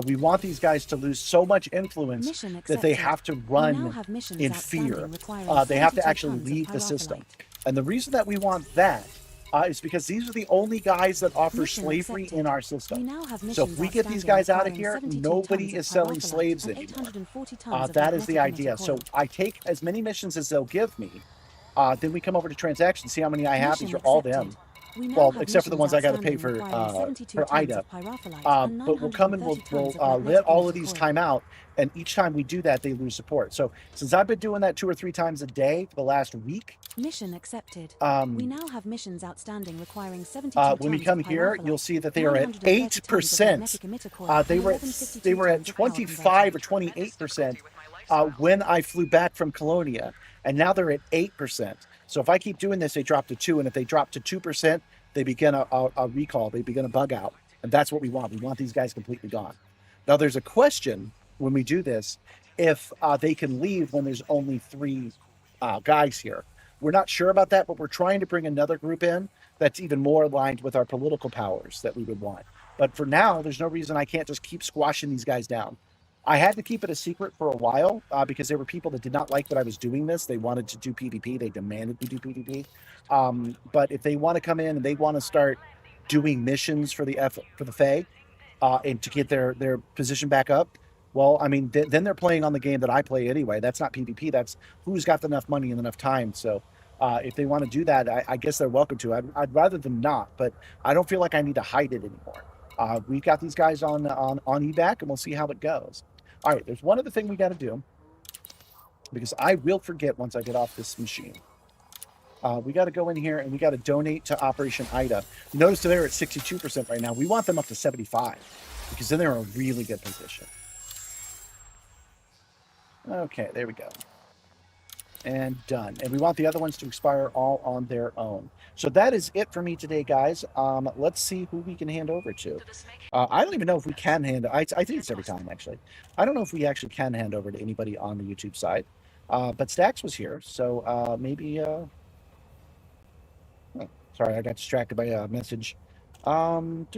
We want these guys to lose so much influence that they have to run in fear. They have to actually leave the system. And the reason that we want that is because these are the only guys that offer slavery in our system. So if we get these guys out of here, nobody is selling slaves anymore. That is the idea. So I take as many missions as they'll give me. Then we come over to transactions, see how many I have. These are all them. Well, except for the ones I got to pay for Ida. But we'll come and we'll let all of these time out, and each time we do that, they lose support. So since I've been doing that 2 or 3 times a day for the last week, mission accepted. We now have missions outstanding requiring 72 when we come here, you'll see that they are at 8%. They were at 25 or 28% when I flew back from Colonia, and now they're at 8%. So if I keep doing this, they drop to 2, and if they drop to 2%, they begin a recall. They begin a bug out, and that's what we want. We want these guys completely gone. Now, there's a question when we do this if they can leave when there's only 3 guys here. We're not sure about that, but we're trying to bring another group in that's even more aligned with our political powers that we would want. But for now, there's no reason I can't just keep squashing these guys down. I had to keep it a secret for a while because there were people that did not like that I was doing this. They wanted to do PvP. They demanded we do PvP. But if they want to come in and they want to start doing missions for the Fae and to get their position back up, well, I mean, then they're playing on the game that I play anyway. That's not PvP. That's who's got enough money and enough time. So If they want to do that, I guess they're welcome to. I'd rather them not, but I don't feel like I need to hide it anymore. We've got these guys on evac, and we'll see how it goes. All right, there's one other thing we got to do, because I will forget once I get off this machine. We got to go in here and we got to donate to Operation Ida. Notice they're at 62% right now. We want them up to 75 because then they're in a really good position. Okay, there we go. And done. And we want the other ones to expire all on their own. So that is it for me today, guys. Let's see who we can hand over to. I don't even know if we can hand. I think it's every time, actually. I don't know if we actually can hand over to anybody on the YouTube side. But Stax was here, so maybe... Oh, sorry, I got distracted by a message. Add.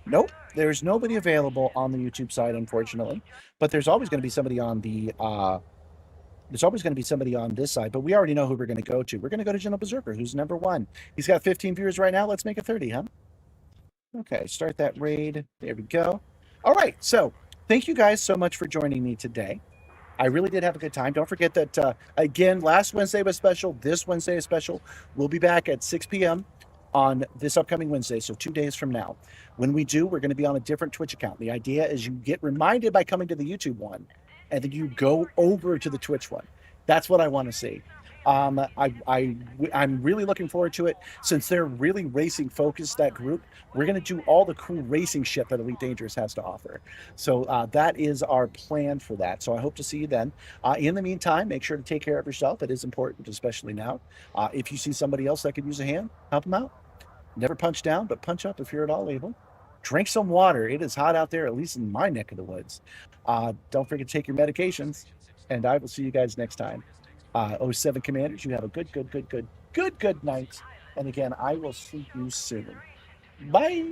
Nope, there's nobody available on the YouTube side, unfortunately. But there's always going to be somebody on the there's always going to be somebody on this side. But we already know who we're going to go to. We're going to go to General Berserker, who's number 1. He's got 15 viewers right now. Let's make it 30, huh? Okay, start that raid. There we go. All right, so thank you guys so much for joining me today. I really did have a good time. Don't forget that, again, last Wednesday was special. This Wednesday is special. We'll be back at 6 p.m. on this upcoming Wednesday, so 2 days from now. When we do, we're going to be on a different Twitch account. The idea is you get reminded by coming to the YouTube one, and then you go over to the Twitch one. That's what I want to see. I'm really looking forward to it. Since they're really racing focused, that group, we're going to do all the cool racing shit that Elite Dangerous has to offer. So that is our plan for that. So I hope to see you then. In the meantime, make sure to take care of yourself. It is important, especially now. If you see somebody else that could use a hand, help them out. Never punch down, but punch up if you're at all able. Drink some water. It is hot out there, at least in my neck of the woods. Don't forget to take your medications, and I will see you guys next time. 07 Commanders, you have a good night. And again, I will see you soon. Bye.